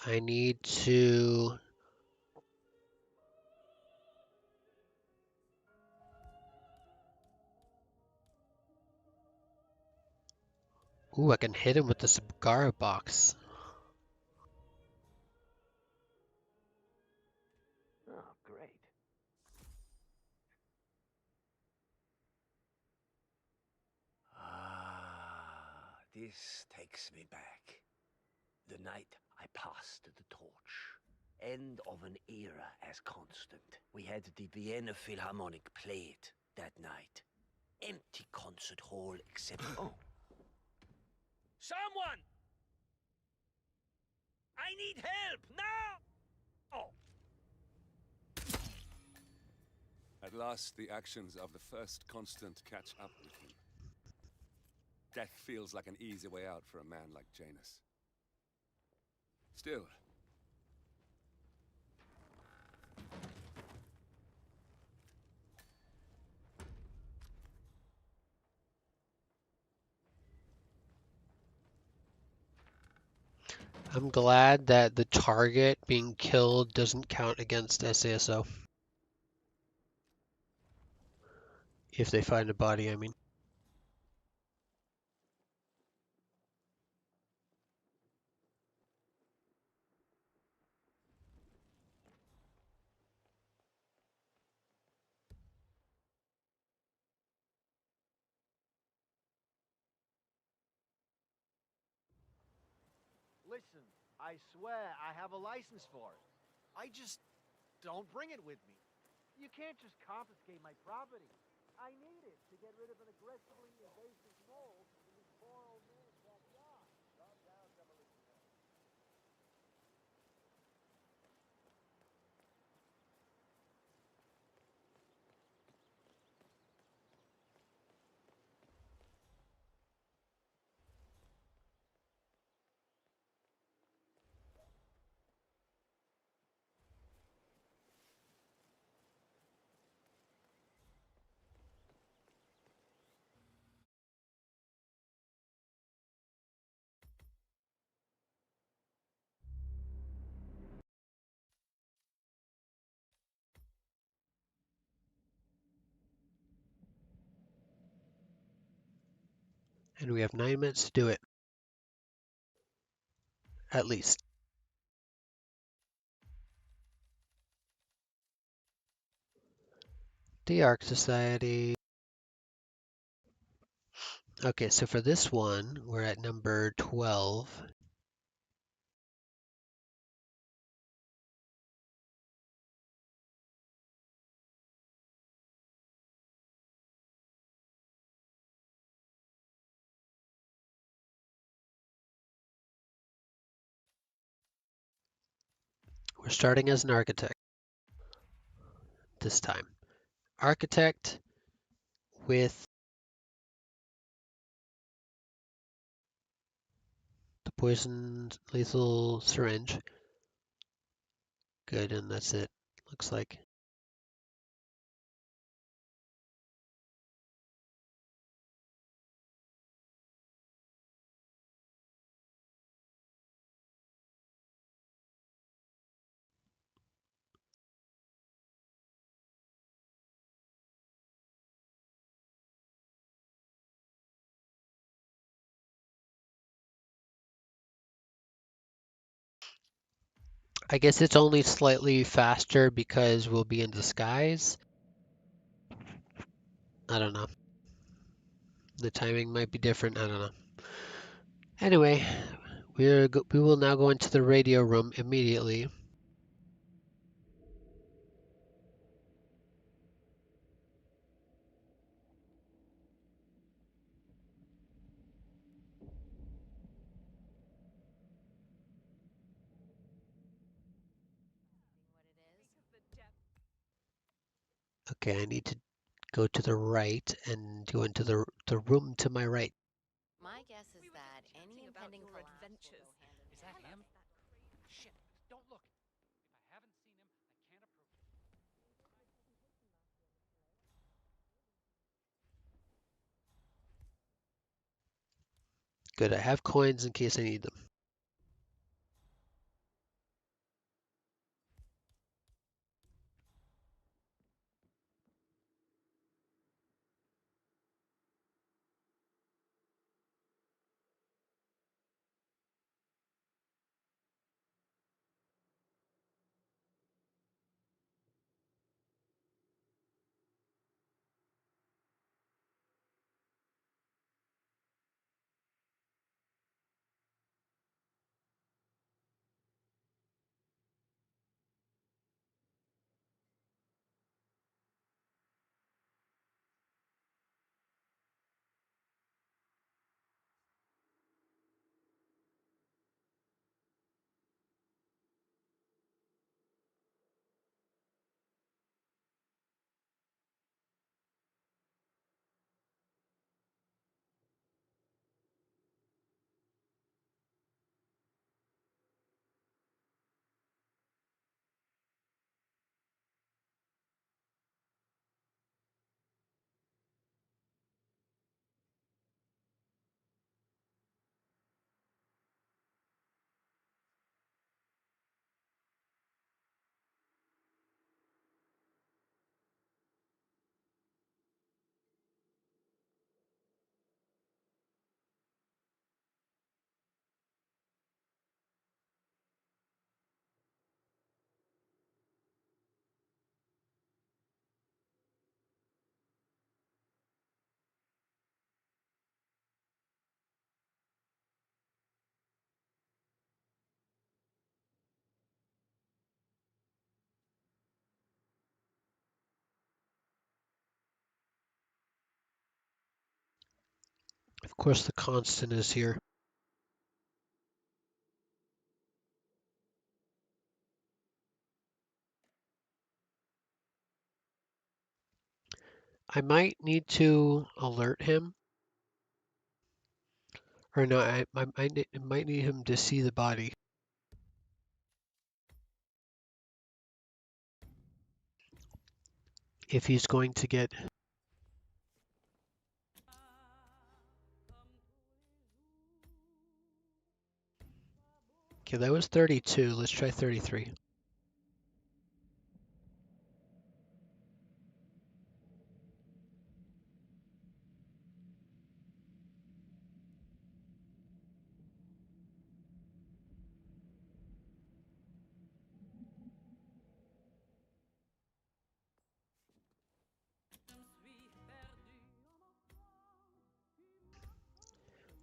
I need to... Ooh, I can hit him with the cigar box. Oh, great. Ah, this takes me back. The night I passed the torch. End of an era as constant. We had the Vienna Philharmonic play it that night. Empty concert hall except... Oh. Someone! I need help now! Oh. At last, the actions of the first constant catch up with him. Death feels like an easy way out for a man like Janus. Still, I'm glad that the target being killed doesn't count against SASO. If they find a body, I mean. Listen, I swear I have a license for it. I just don't bring it with me. You can't just confiscate my property. I need it to get rid of an aggressively invasive mole in this poor old man's backyard. Calm down, Demolition Man. And we have 9 minutes to do it. At least. The Ark Society. Okay, so for this one, we're at number 12. We're starting as an architect this time. Architect with the poison lethal syringe. Good, and that's it. Looks like. I guess it's only slightly faster because we'll be in disguise. I don't know. The timing might be different. I don't know. Anyway, we will now go into the radio room immediately. Okay, I need to go to the right and go into the room to my right. My guess is that any impending collapse will go adventures. hand in Is that hand. him? Shit! Don't look. If I haven't seen him, I can't approach him. Good, I have coins in case I need them. Of course, the constant is here. I might need to alert him. Or no, I might need him to see the body. If he's going to get... Okay, that was 32. Let's try 33.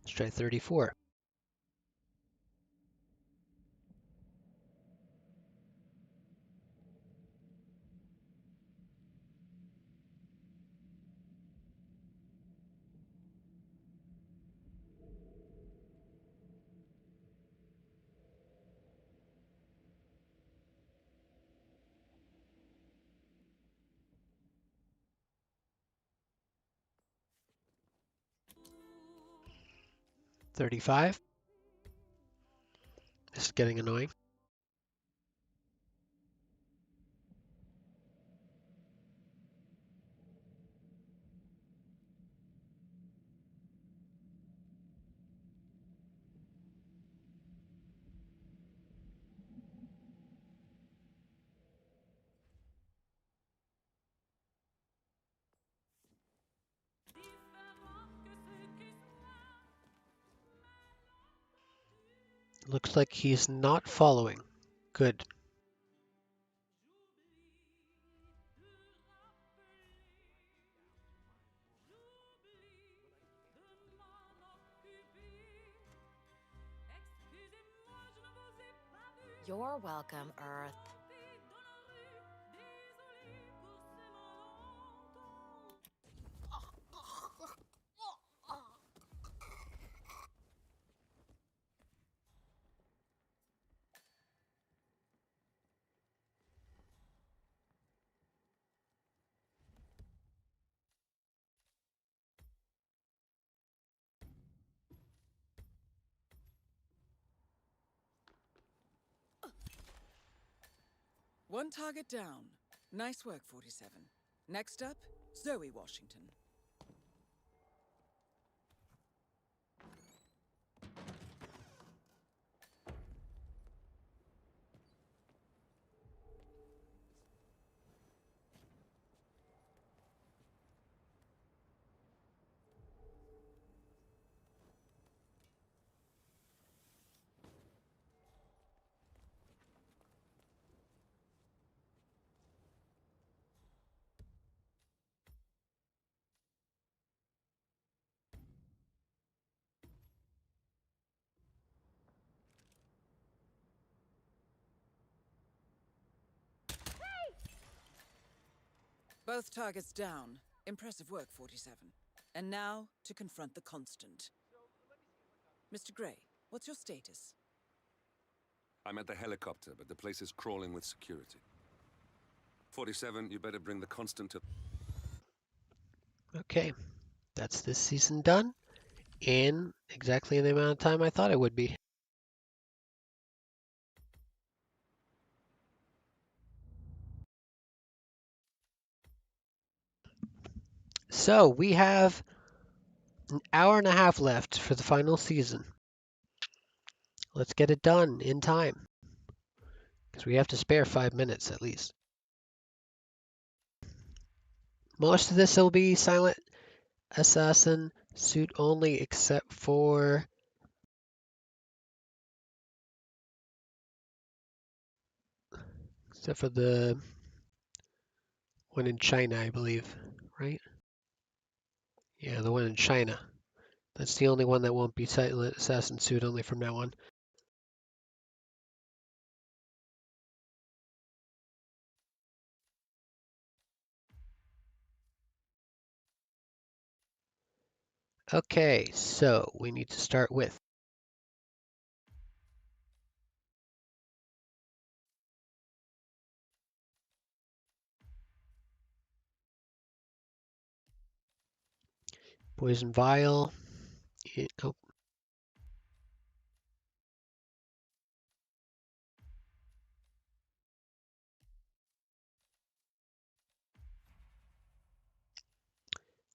Let's try 34. 35. This is getting annoying. Looks like he's not following. Good. You're welcome, Earth. One target down. Nice work, 47. Next up, Zoe Washington. Both targets down. Impressive work, 47. And now, to confront the Constant. Mr. Gray, what's your status? I'm at the helicopter, but the place is crawling with security. 47, you better bring the Constant to... Okay, that's this season done in exactly the amount of time I thought it would be. So we have an hour and a half left for the final season. Let's get it done in time, because we have to spare 5 minutes at least. Most of this will be silent assassin suit only, except for the one in China, I believe, right? Yeah, the one in China. That's the only one that won't be silent assassin suit only from now on. Okay, so we need to start with poison vial. Oh.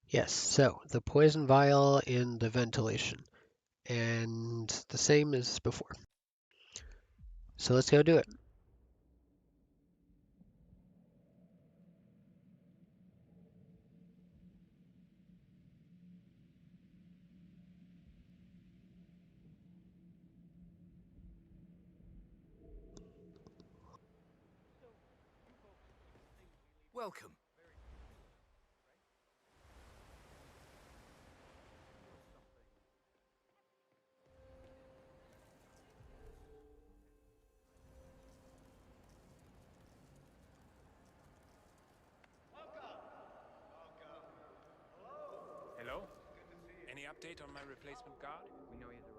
Yes, so the poison vial in the ventilation, and the same as before. So let's go do it. Welcome. Hello? Any update on my replacement guard? We know he's arrived.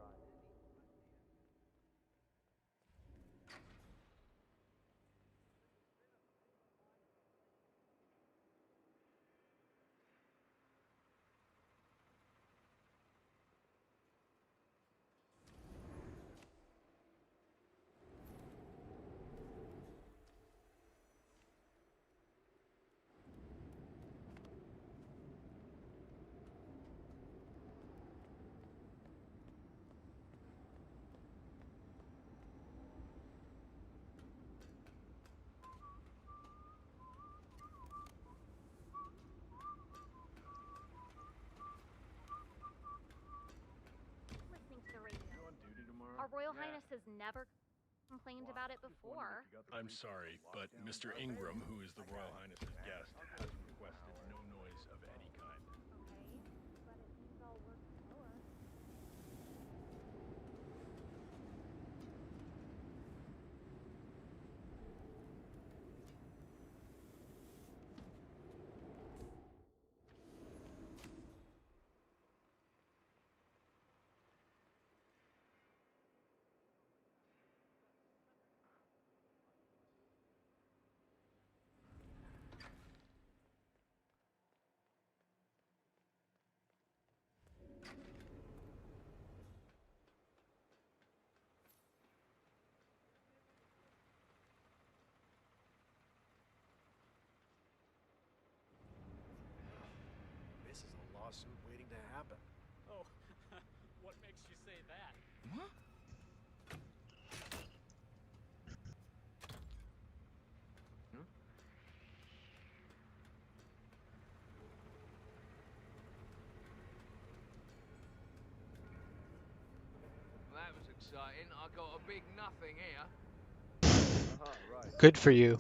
Royal Highness has never complained about it before. I'm sorry, but Mr. Ingram, who is the Royal Highness's guest, has requested no noise of any kind. But it seems all works slower. This is a lawsuit waiting to happen. Oh, what makes you say that? What? That was exciting. I got a big nothing here. Right. Good for you.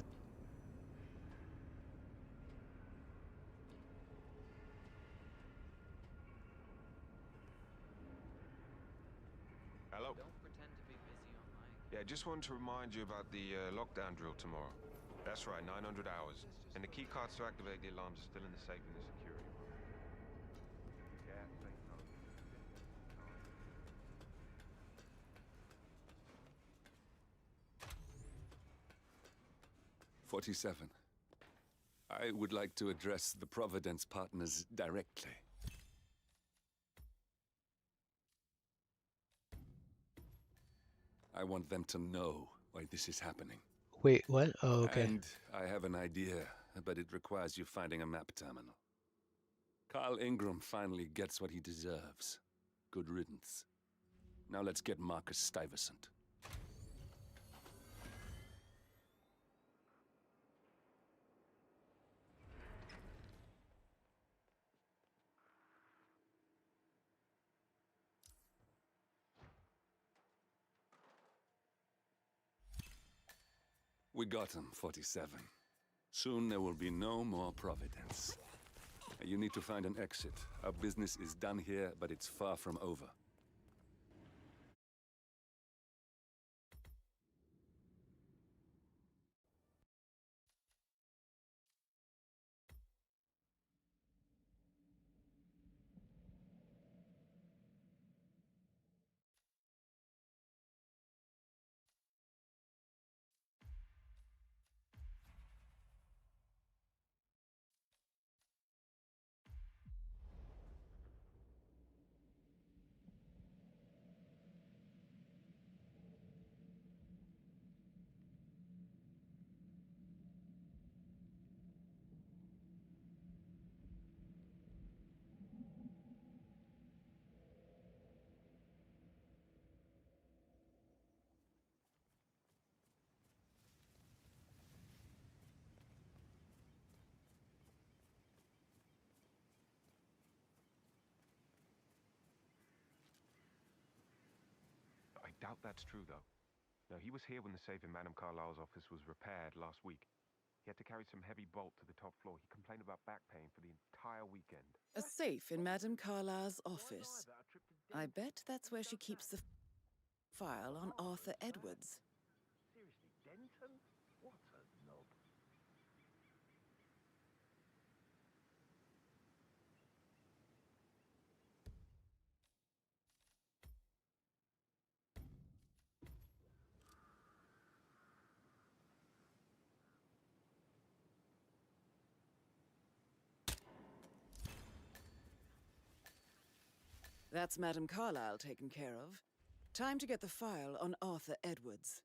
Hello? Don't pretend to be busy online. Yeah, just wanted to remind you about the lockdown drill tomorrow. That's right, 900 hours. And the key cards to activate the alarms are still in the safe in the security room. Yeah, same time. 47. I would like to address the Providence partners directly. I want them to know why this is happening. Wait, what? Oh, okay. And I have an idea, but it requires you finding a map terminal. Carl Ingram finally gets what he deserves. Good riddance. Now let's get Marcus Stuyvesant. We got him, 47. Soon there will be no more Providence. You need to find an exit. Our business is done here, but it's far from over. I doubt that's true, though. No, he was here when the safe in Madame Carlyle's office was repaired last week. He had to carry some heavy bolt to the top floor. He complained about back pain for the entire weekend. A safe in Madame Carlyle's office. I bet that's where she keeps the file on Arthur Edwards. Seriously, Denton? What a knob. That's Madame Carlyle taken care of. Time to get the file on Arthur Edwards.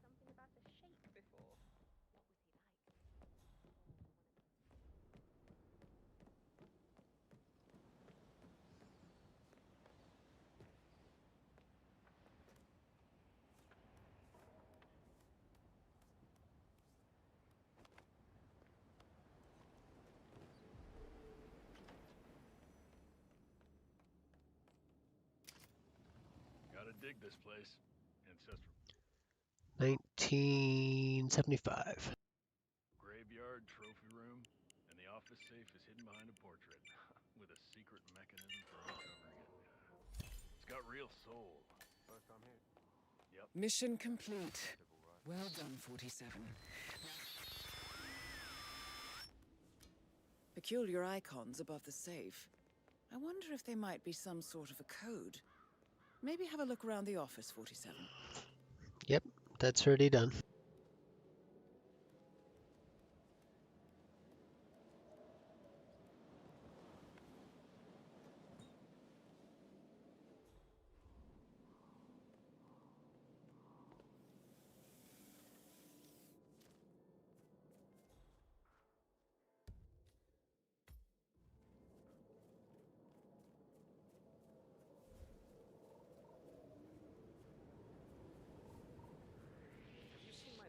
Something about the shape before. What was he like? Gotta dig this place. Ancestral 1975. graveyard, trophy room, and the office safe is hidden behind a portrait with a secret mechanism for uncovering it. It's got real soul. First time here? Yep. Mission complete. Well done, 47. Peculiar icons above the safe. I wonder if they might be some sort of a code. Maybe have a look around the office, 47. Yep, that's already done. Have you seen my...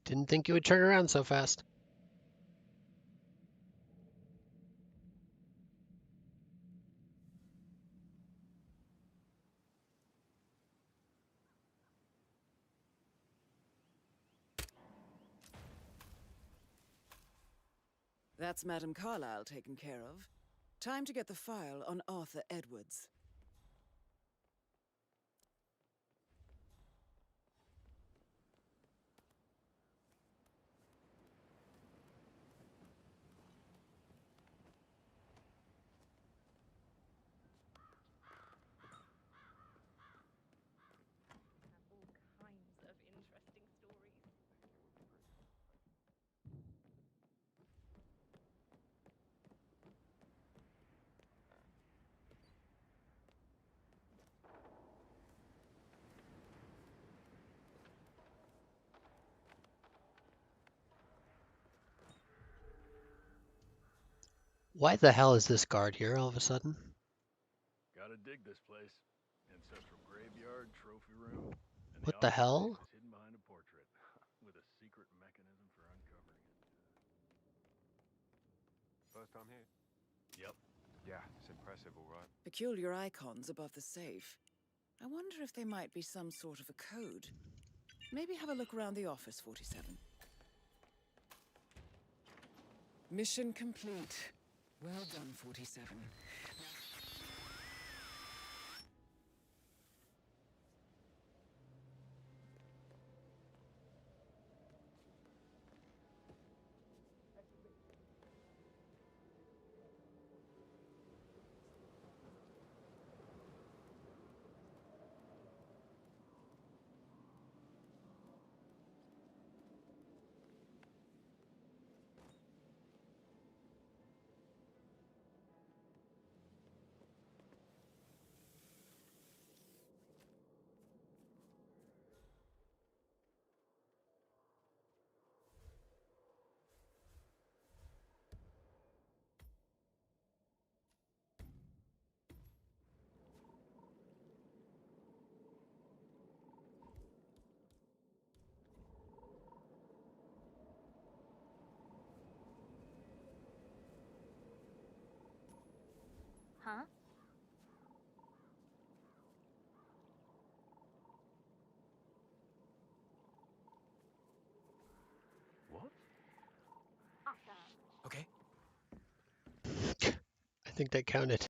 Didn't think you would turn around so fast. That's Madame Carlyle taken care of. Time to get the file on Arthur Edwards. All kinds of interesting stories. Why the hell is this guard here all of a sudden? Gotta dig this place. Ancestral graveyard, trophy room, and What the the office safe hell? is hidden behind a portrait with a secret mechanism for uncovering it. First time here? Yep. Yeah, it's impressive, all right. Peculiar icons above the safe. I wonder if they might be some sort of a code. Maybe have a look around the office, 47. Mission complete. Well done, 47. Huh? What? Awesome. Okay. I think that counted.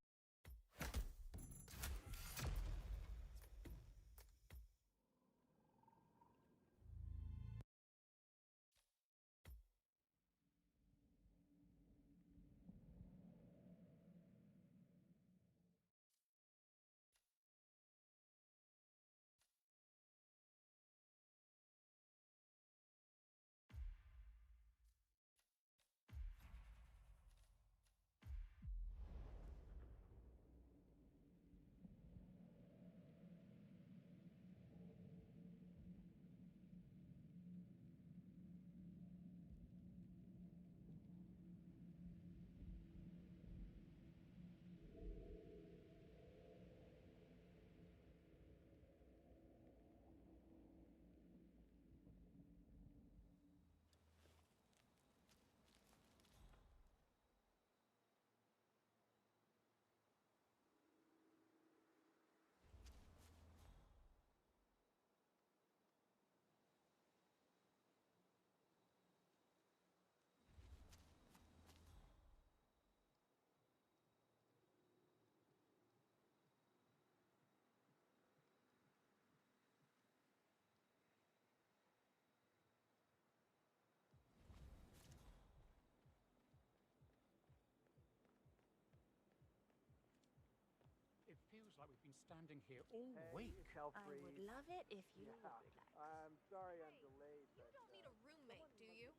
like we've been standing here all week. I would love it if you would relax. I'm sorry I'm delayed, but... You don't need a roommate, do you?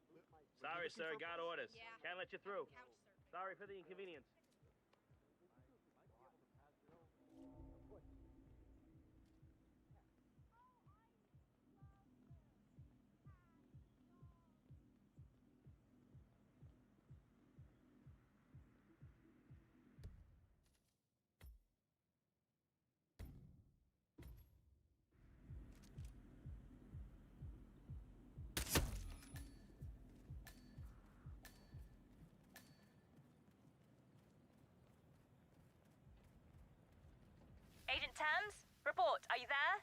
Sorry, sir. Got orders. Yeah. Can't let you through. Sorry for the inconvenience. Agent Thames, report. Are you there?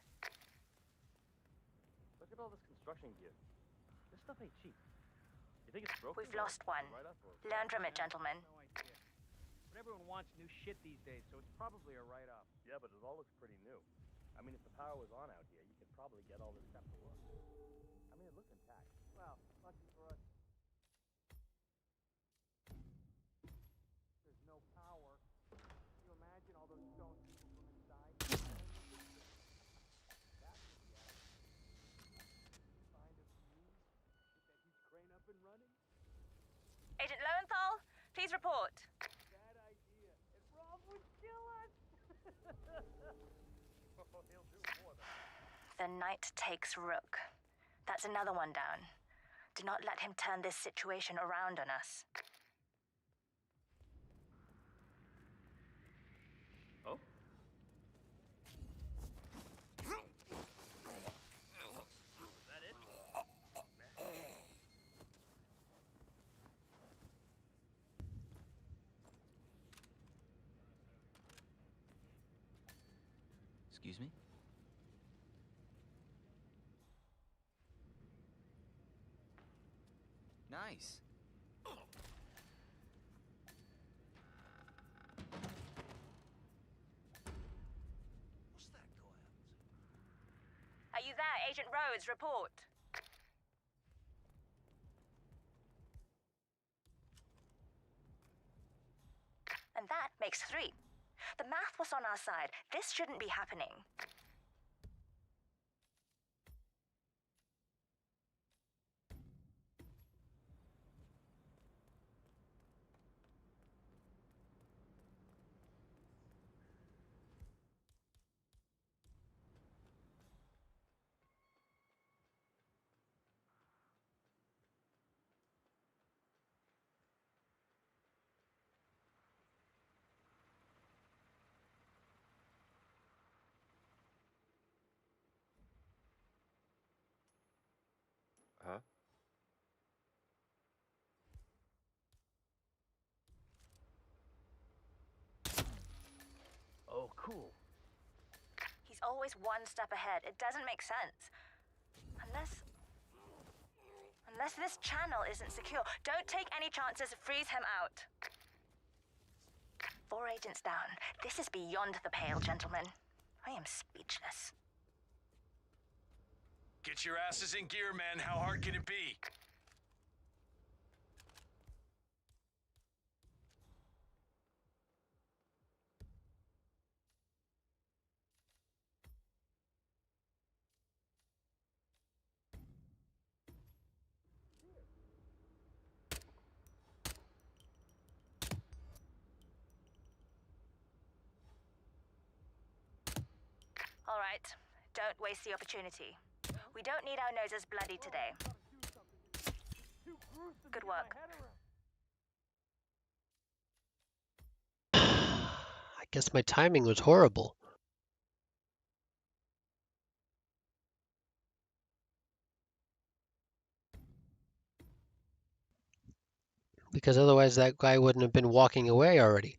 Look at all this construction gear. This stuff ain't cheap. You think it's broken? We've lost one. Learn from it, gentlemen. No idea. But everyone wants new shit these days, so it's probably a write-off. Yeah, but it all looks pretty new. I mean, if the power was on out here, you could probably get all this stuff to work. I mean, it looks intact. Well, lucky for us. There's no power. Can you imagine all those stone people from inside? That would be find a fuse, get that huge crane up and running. Agent Lowenthal, please report. Bad idea. And Rob would kill us. Oh, he'll do more than The Knight takes Rook. That's another one down. Do not let him turn this situation around on us. Oh? Is that it? Excuse me? Nice. What's that guy up to? Are you there, Agent Rhodes? Report. And that makes 3. The math was on our side. This shouldn't be happening. Huh? Oh, cool. He's always one step ahead. It doesn't make sense. Unless this channel isn't secure. Don't take any chances. Freeze him out. 4 agents down. This is beyond the pale, gentlemen. I am speechless. Get your asses in gear, men. How hard can it be? All right. Don't waste the opportunity. We don't need our noses bloody today. Good work. I guess my timing was horrible. Because otherwise that guy wouldn't have been walking away already.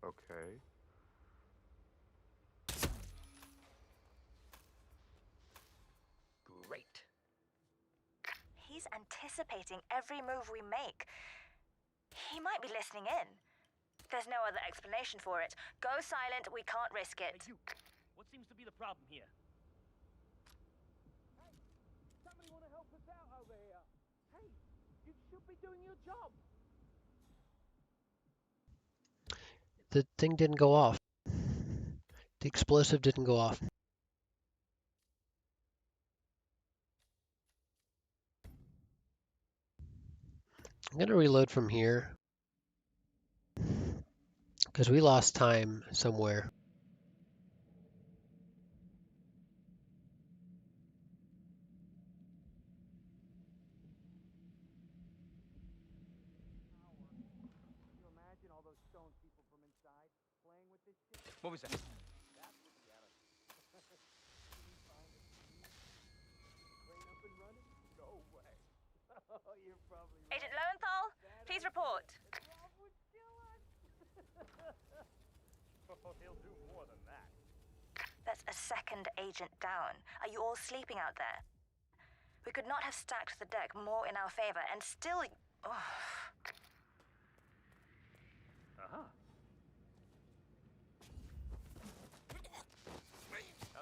Okay. Great. He's anticipating every move we make. He might be listening in. There's no other explanation for it. Go silent, we can't risk it. Hey, you. What seems to be the problem here? Hey, somebody want to help us out over here? Hey, you should be doing your job. The thing didn't go off. The explosive didn't go off. I'm going to reload from here because we lost time somewhere. Can you imagine all those stone people from inside playing with this shit? What was that? That's what the other. Can you find a key? Crane up and running? No way. Oh, you're probably right. Agent Lowenthal, please report. What's wrong with Dylan? Oh, he'll do more than that. That's a second agent down. Are you all sleeping out there? We could not have stacked the deck more in our favor, and still... Oh. Uh-huh.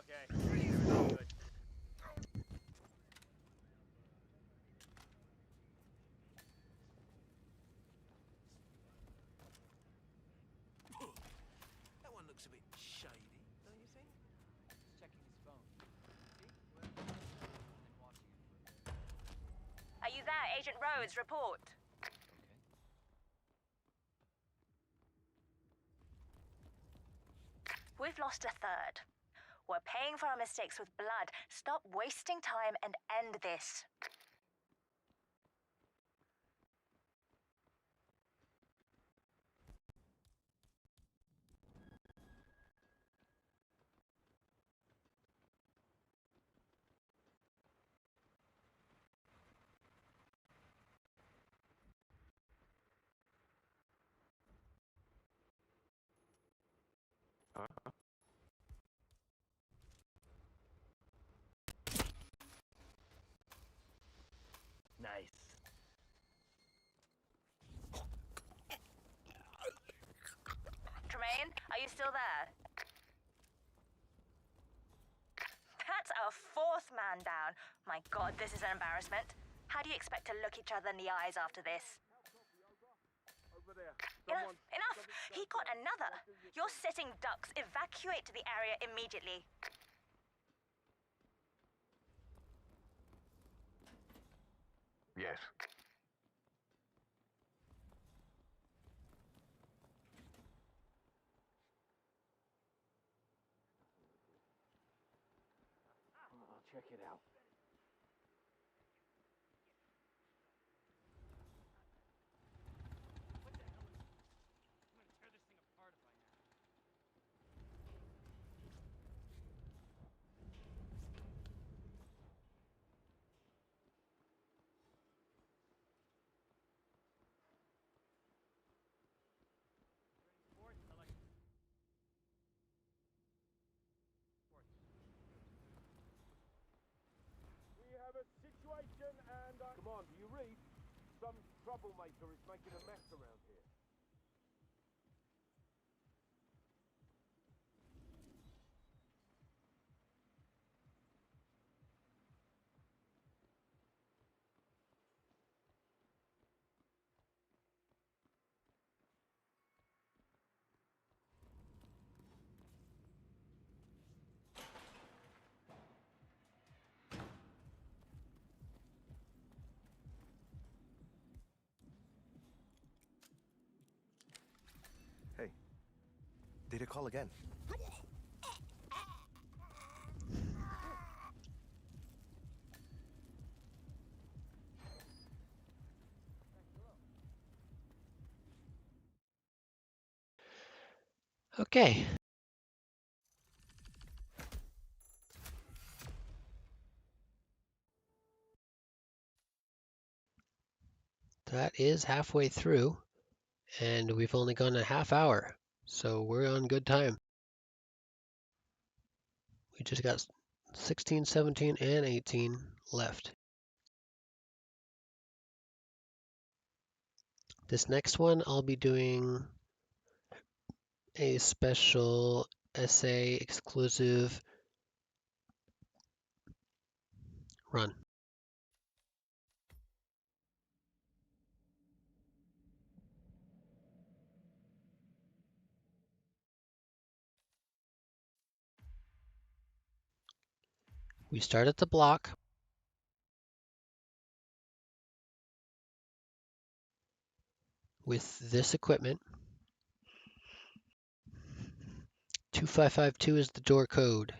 Okay. Good. That one looks a bit shady, don't you think? He's checking his phone. See? We're watching him for a bit. Are you there, Agent Rhodes? Report. We've lost a third. We're paying for our mistakes with blood. Stop wasting time and end this. Nice. Tremaine, are you still there? That's our fourth man down. My God, this is an embarrassment. How do you expect to look each other in the eyes after this? Over there. Enough! Enough! He got another! You're sitting ducks. Evacuate to the area immediately. Yes. I'll check it out. What the hell is this? I'm gonna tear this thing apart if I have to. Sports? I like sports. We have a situation and come on, do you read? Some troublemaker is making a mess around here. Hey, data call again. Okay. That is halfway through, and we've only gone a half hour. So we're on good time. We just got 16, 17, and 18 left. This next one, I'll be doing a special SA exclusive run. We start at the block. With this equipment. 2552 is the door code.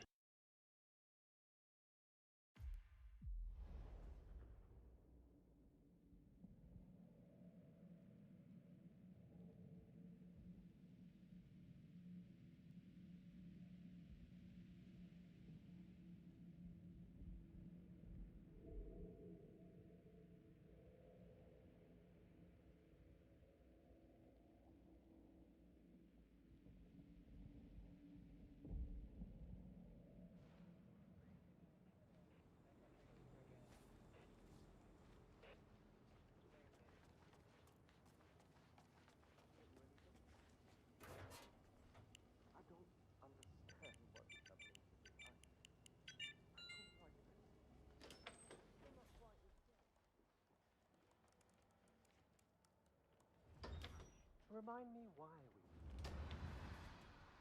Remind me why we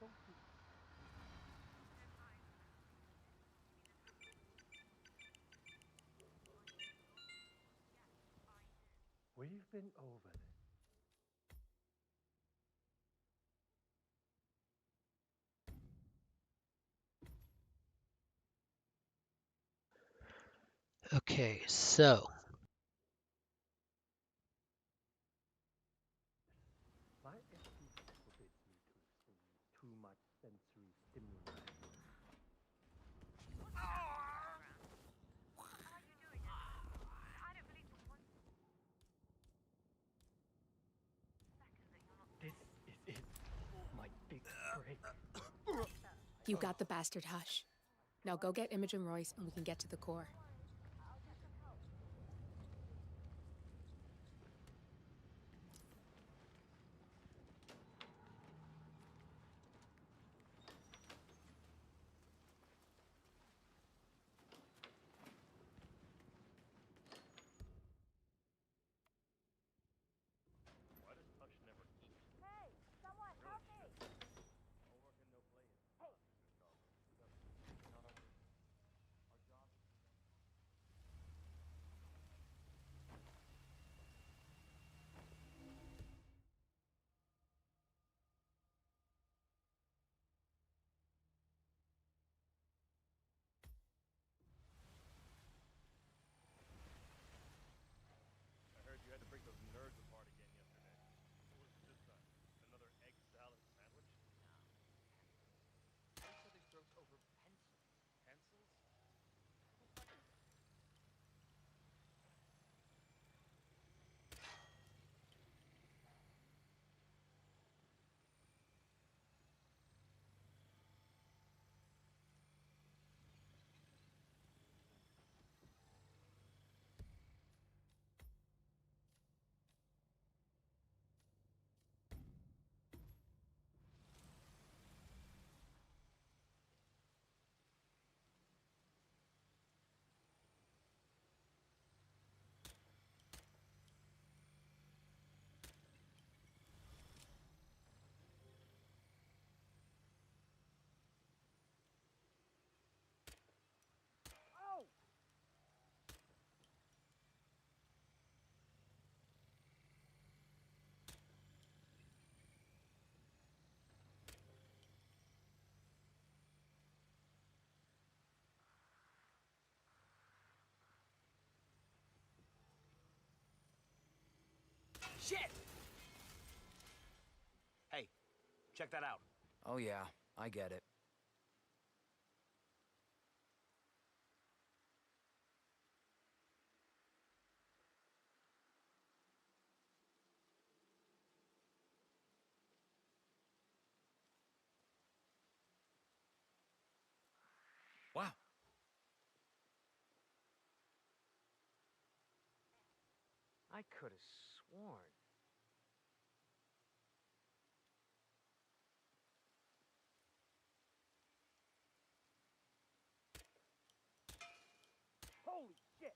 don't do We've been over this. Okay, so My SPP forbids me to receive too much sensory stimuli. This is it. My big break. You got the bastard, Hush. Now go get Imogen Royce and we can get to the core. Why does Hush never eat? Hey, someone help me! No working, no playing. Hey. I heard you had to break those nerds apart again yesterday. What was it this time? Another egg salad sandwich? They each other's throats over pencils. Pencils? Shit! Hey, check that out. Oh yeah, I get it. I could have sworn. Holy shit!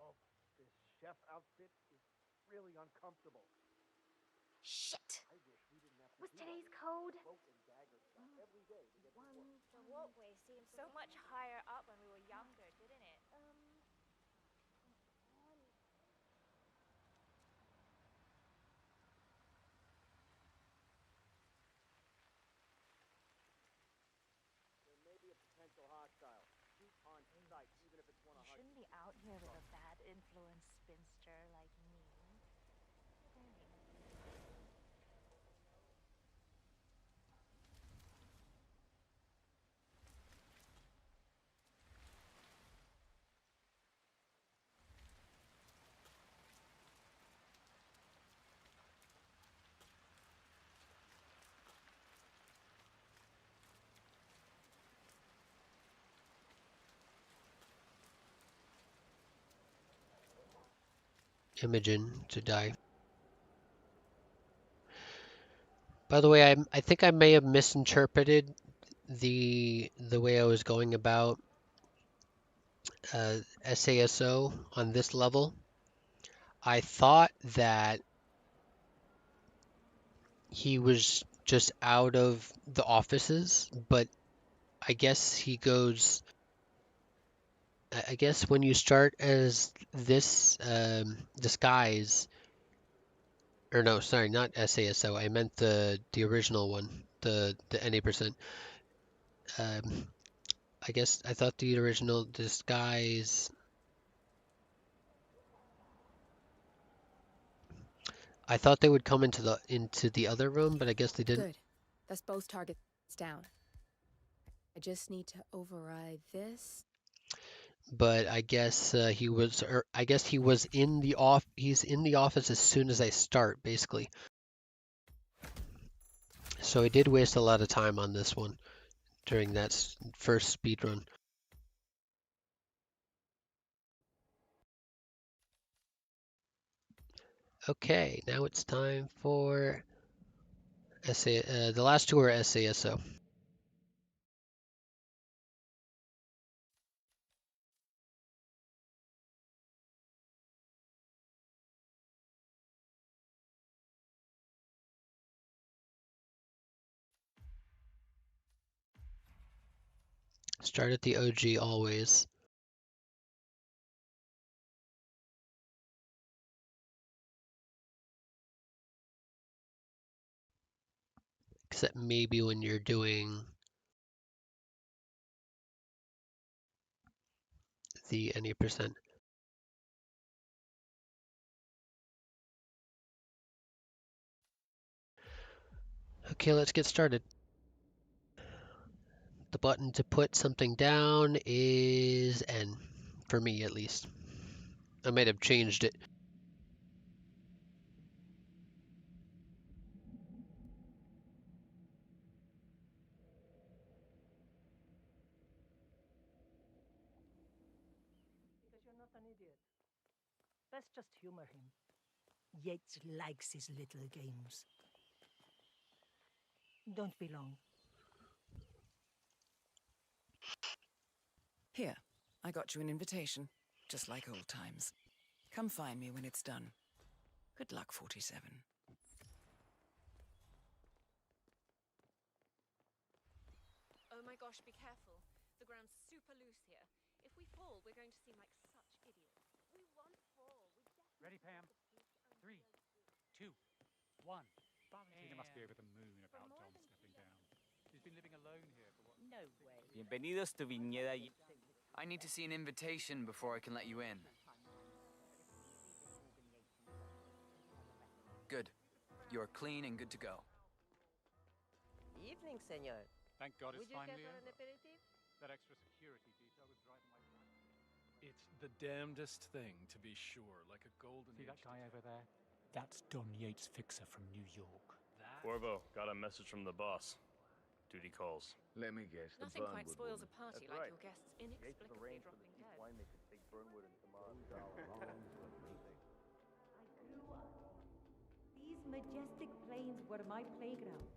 Oh, this chef outfit is really uncomfortable. Shit! I wish we didn't have to Was do all today's this code? rope and dagger stuff every day to get to work. The walkway seemed so much higher up when we were younger, didn't it? There may be a potential hostile. Shoot on sight, even if it's one You of shouldn't be out here with a bad influence spinster like me. Imogen to die. By the way, I think I may have misinterpreted the way I was going about SASO on this level. I thought that he was just out of the offices, but I guess he goes. I guess when you start as this disguise, or no, sorry, not SASO. I meant the original one, the Any percent. I guess I thought the original disguise. I thought they would come into the other room, but I guess they didn't. Good. That's both targets down. I just need to override this. But I guess he was, or I guess he was in the He's in the office as soon as I start, basically. So I did waste a lot of time on this one during that first speed run. Okay, now it's time for the last two are SASO. Start at the OG always. Except maybe when you're doing the Any percent. Okay, let's get started. The button to put something down is N, for me at least. I might have changed it. Because you're not an idiot. Let's just humor him. Yates likes his little games. Don't be long. Here, I got you an invitation, just like old times. Come find me when it's done. Good luck, 47. Oh my gosh, be careful. The ground's super loose here. If we fall, we're going to seem like such idiots. We won't fall. We Ready, Pam? 3, 2, 1. Valentina must be over the moon about Dom stepping down. She's been living alone here for what? No way. Bienvenidos to Viñeda. I need to see an invitation before I can let you in. Good. You're clean and good to go. Evening, senor. Thank God it's Would you care finally for an over. aperitif? That extra security detail was driving my point. It's the damnedest thing, to be sure, like a golden See that age. guy over there? That's Don Yates' fixer from New York. Corvo, got a message from the boss. Duty calls. Let me guess. The Nothing quite Burnwood spoils woman. a party That's like right. your guests Yates has inexplicably arranged for the dropping chief dead. winemaker to take Burnwood and tomorrow. These majestic plains were my playground.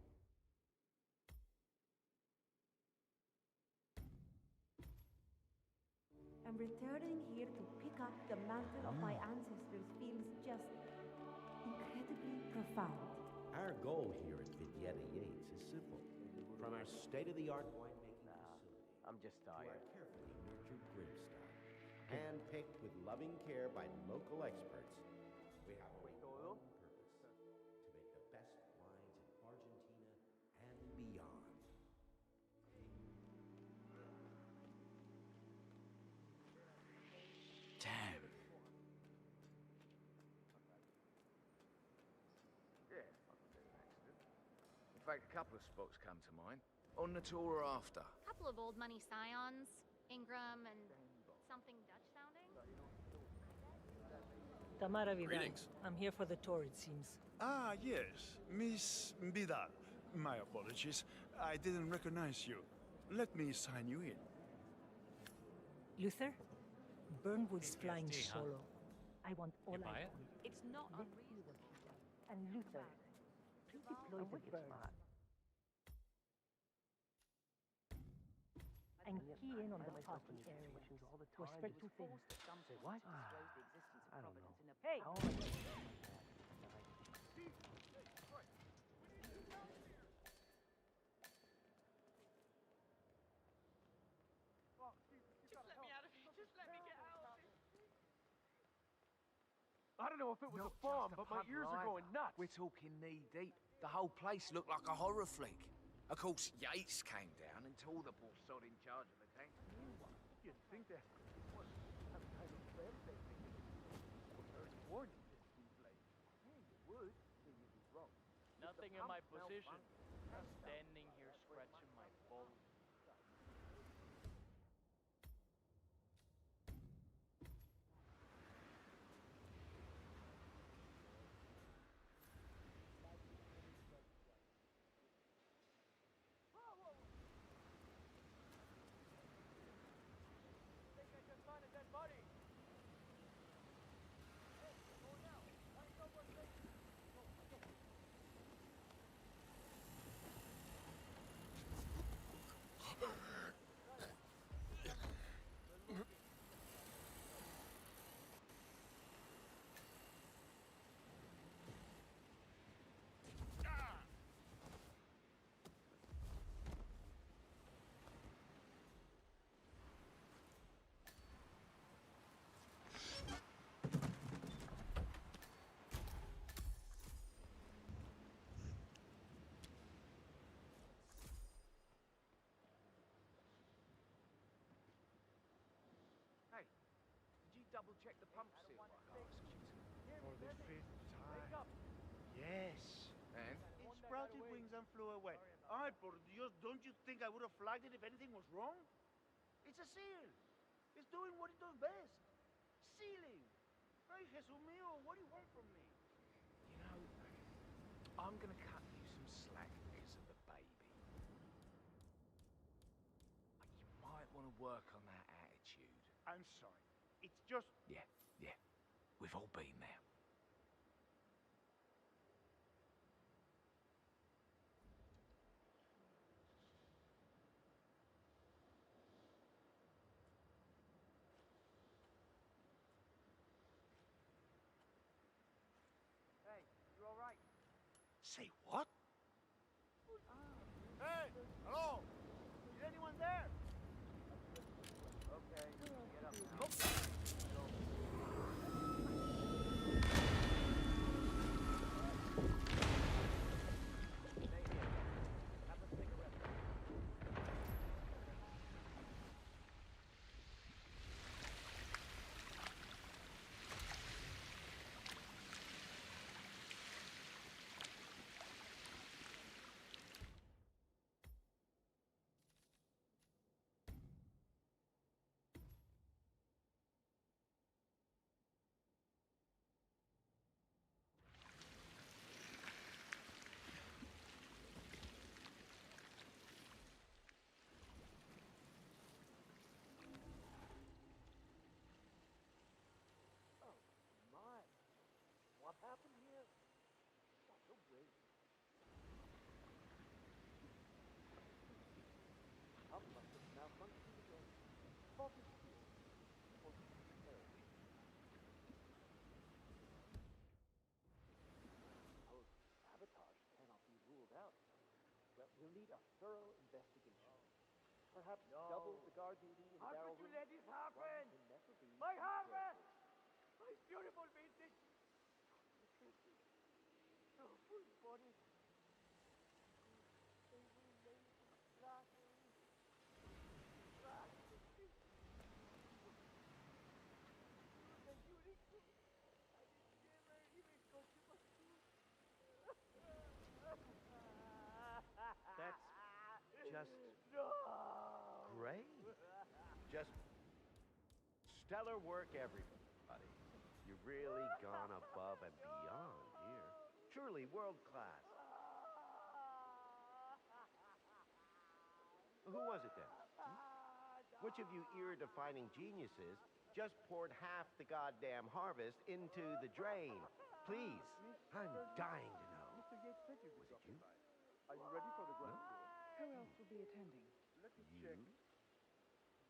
And returning here to pick up the mantle of my ancestors feels just incredibly profound. Our goal here at Vignetta Yates is simple. From our state-of-the-art winemaking facility I'm just to our tired. carefully nurtured brimstone, handpicked with loving care by local experts, we have only one purpose: to make the best wines in Argentina and beyond. Damn. Yeah, fucking bit of an accident. In fact, a couple of spots come to mind. On the tour after. Couple of old money scions, Ingram and something Dutch sounding. Tamara Vidal. Greetings. I'm here for the tour, it seems. Ah, yes, Miss Vidal. My apologies. I didn't recognize you. Let me sign you in. Luther, Burnwood's flying PTSD, huh? solo. I want all You buy I it? can. It's not Let's unreasonable. see what he does. And Luther, please deploy the birds. And key in on the party area. We're spread too thin. Say what? I don't know. Hey! How am I gonna Just let me out of here. Just let me get out of here. I don't know if it was a farm, but my ears are going nuts. We're talking knee deep. The whole place looked like a horror flick. Of course, Yates came down and tore the poor sod in charge of the tank. You'd think that was some kind of friend they think it was early warning this these late. Yeah, you would. Then you'd be wrong. Nothing in my position. Standing here scratching my balls. Hey, did you double check the pump seal like I asked you to? For the fifth time. Yes. And? It sprouted wings and flew away. Ay, por Dios, don't you think I would have flagged it if anything was wrong? It's a seal. It's doing what it does best. Sealing. Ay, Jesus mío, what do you want from me? You know, I'm gonna cut you some slack because of the baby. But you might want to work on that attitude. I'm sorry. It's just... Yeah. We've all been there. Hey, you all right? Say what? Hey, hello? Is anyone there? Okay, get up now. We'll need a thorough investigation. Perhaps double the guard duty in the How barrel could you room. let this happen? One can never be My too harvest! careful. My beautiful vintage! So full body. They will lay flattery. The unicorn. I never even got to my food. That's just No! great. Just stellar work, everybody. You've really gone above and beyond here. Truly world class. Who was it then? Which of you ear-defining geniuses just poured half the goddamn harvest into the drain? Please, I'm dying to know. Mr. Yates said you would Was it drop you? by. Are you ready for the ground No? tour? Who else will be attending? Let me You? check.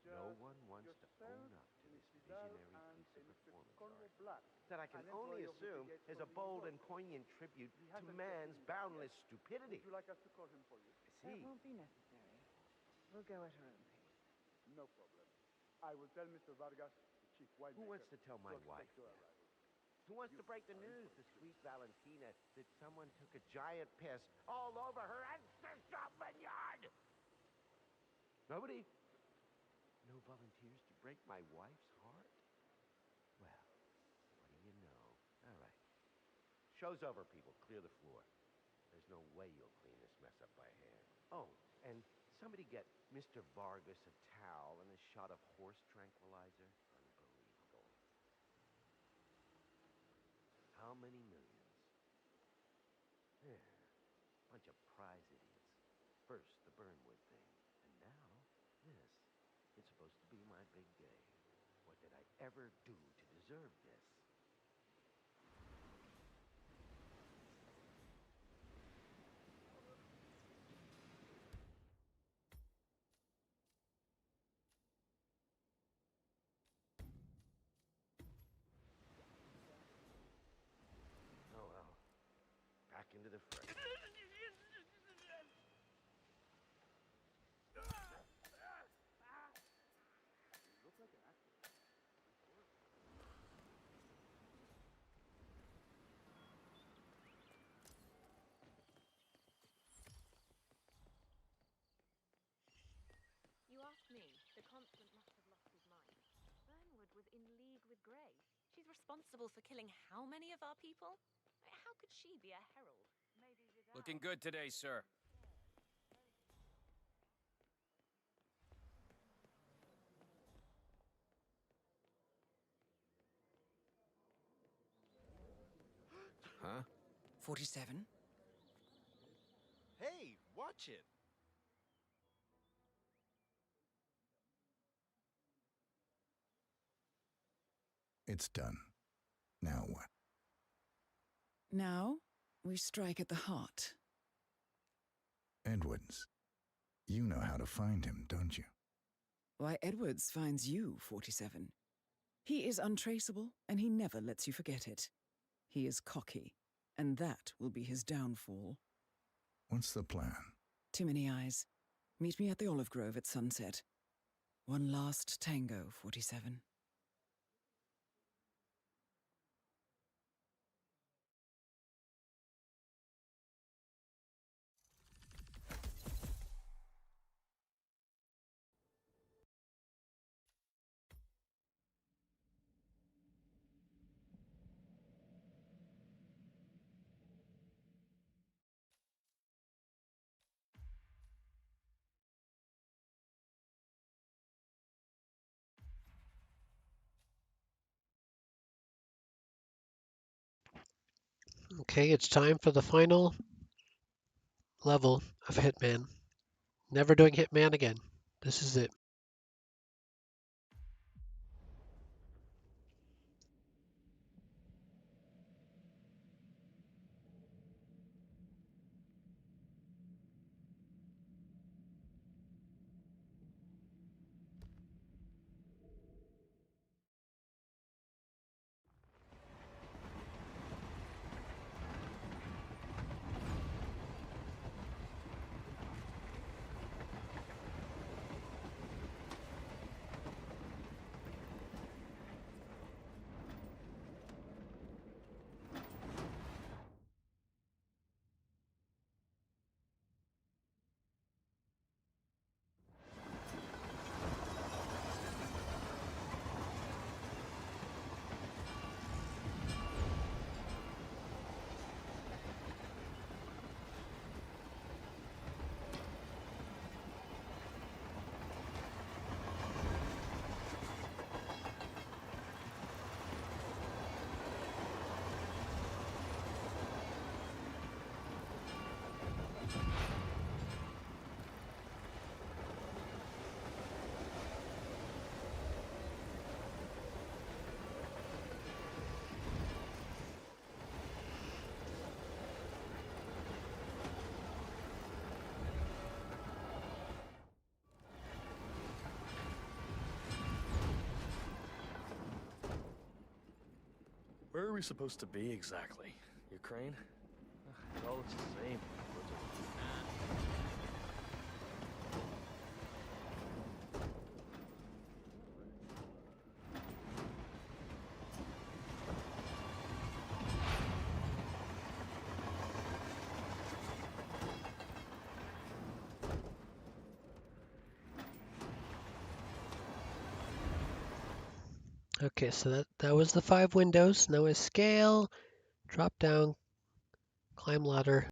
No Just one wants to own yourself, up to this Miss Vidal, visionary and piece of Mr. performance Conroy art Black, that I can an only employee of Mr. assume Yates is a from bold New and York. poignant tribute He to hasn't man's checked in yet. boundless Would stupidity. you like us to call him for you? I That see. won't be necessary. We'll go at our own pace. No problem. I will tell Mr. Vargas, the chief winemaker, Who wants to tell my to wife expect your that? arrival. Who wants to break the news to sweet Valentina that someone took a giant piss all over her ancestral vineyard? Nobody? No volunteers to break my wife's heart? Well, what do you know? All right. Show's over, people. Clear the floor. There's no way you'll clean this mess up by hand. Oh, and somebody get Mr. Vargas a towel and a shot of horse tranquilizer. Unbelievable. How many millions? Yeah, bunch of prize idiots. First, the Burnwood thing, and now this. It's supposed to be my big day. What did I ever do to deserve this? Oh well. Back into the fray. You look like an actor. Nice work. You ask me, the Constant must have lost his mind. Burnwood was in league with Grey. She's responsible for killing how many of our people? How could she be a herald? Maybe Vidal. Looking good today, sir. Huh? 47? Hey, watch it. It's done. Now what? Now, we strike at the heart. Edwards. You know how to find him, don't you? Why, Edwards finds you, 47. He is untraceable, and he never lets you forget it. He is cocky, and that will be his downfall. What's the plan? Too many eyes. Meet me at the Olive Grove at sunset. One last tango, 47. Okay, it's time for the final level of Hitman. Never doing Hitman again. This is it. are we supposed to be exactly? Ukraine? It all looks the same. Okay, so that was the 5 windows. Now I scale, drop down, climb ladder.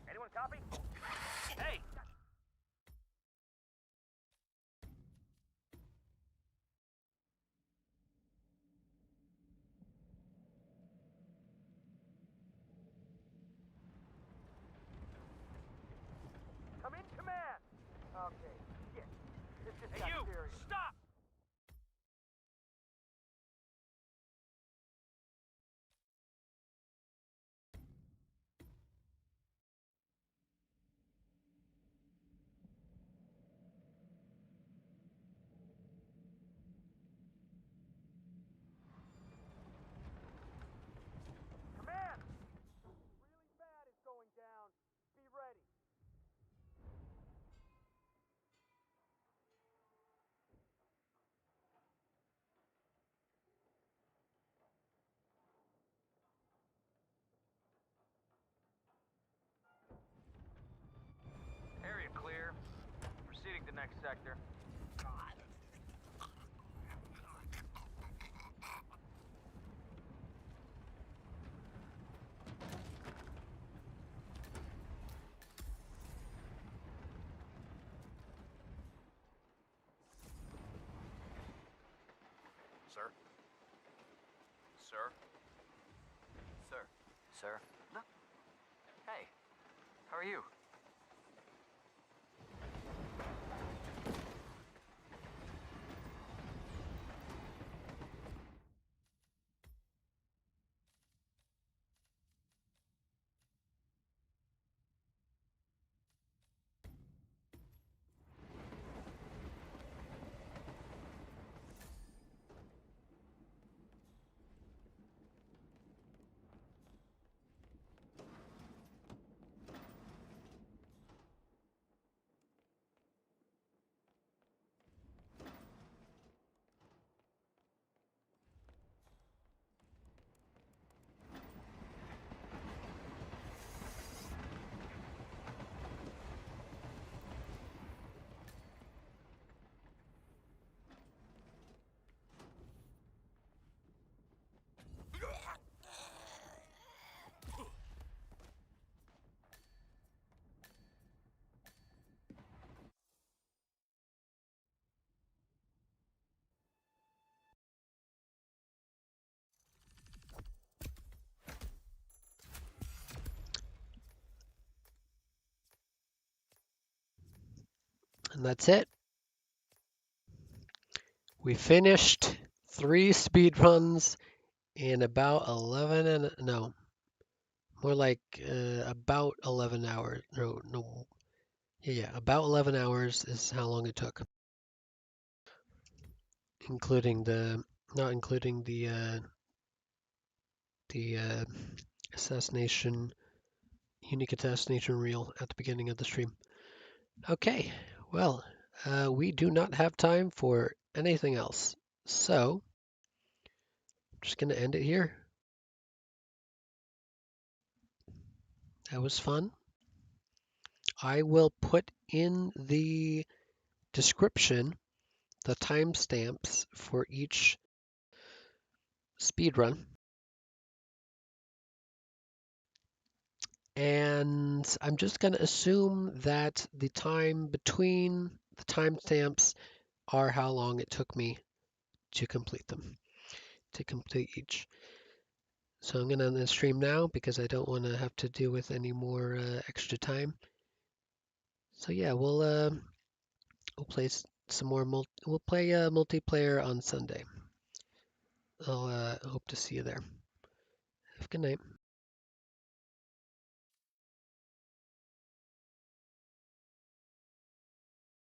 Anyone copy? Hey! Come in, command! Okay, shit. This just got serious. Stop! Command! Really bad is going down. Be ready. Area clear. Proceeding to next sector. Sir? Sir? Sir? Sir? No. Hey, how are you? And that's it. We finished 3 speed runs in about 11 and no, more like about 11 hours. No, yeah, about 11 hours is how long it took, including not including the assassination, unique assassination reel at the beginning of the stream. Okay, well, we do not have time for anything else, so I'm just gonna end it here. That was fun. I will put in the description the timestamps for each speedrun. And I'm just going to assume that the time between the timestamps are how long it took me to complete them, to complete each. So I'm going to end the stream now because I don't want to have to deal with any more extra time. So yeah, we'll play some more. We'll play multiplayer on Sunday. I'll hope to see you there. Have a good night.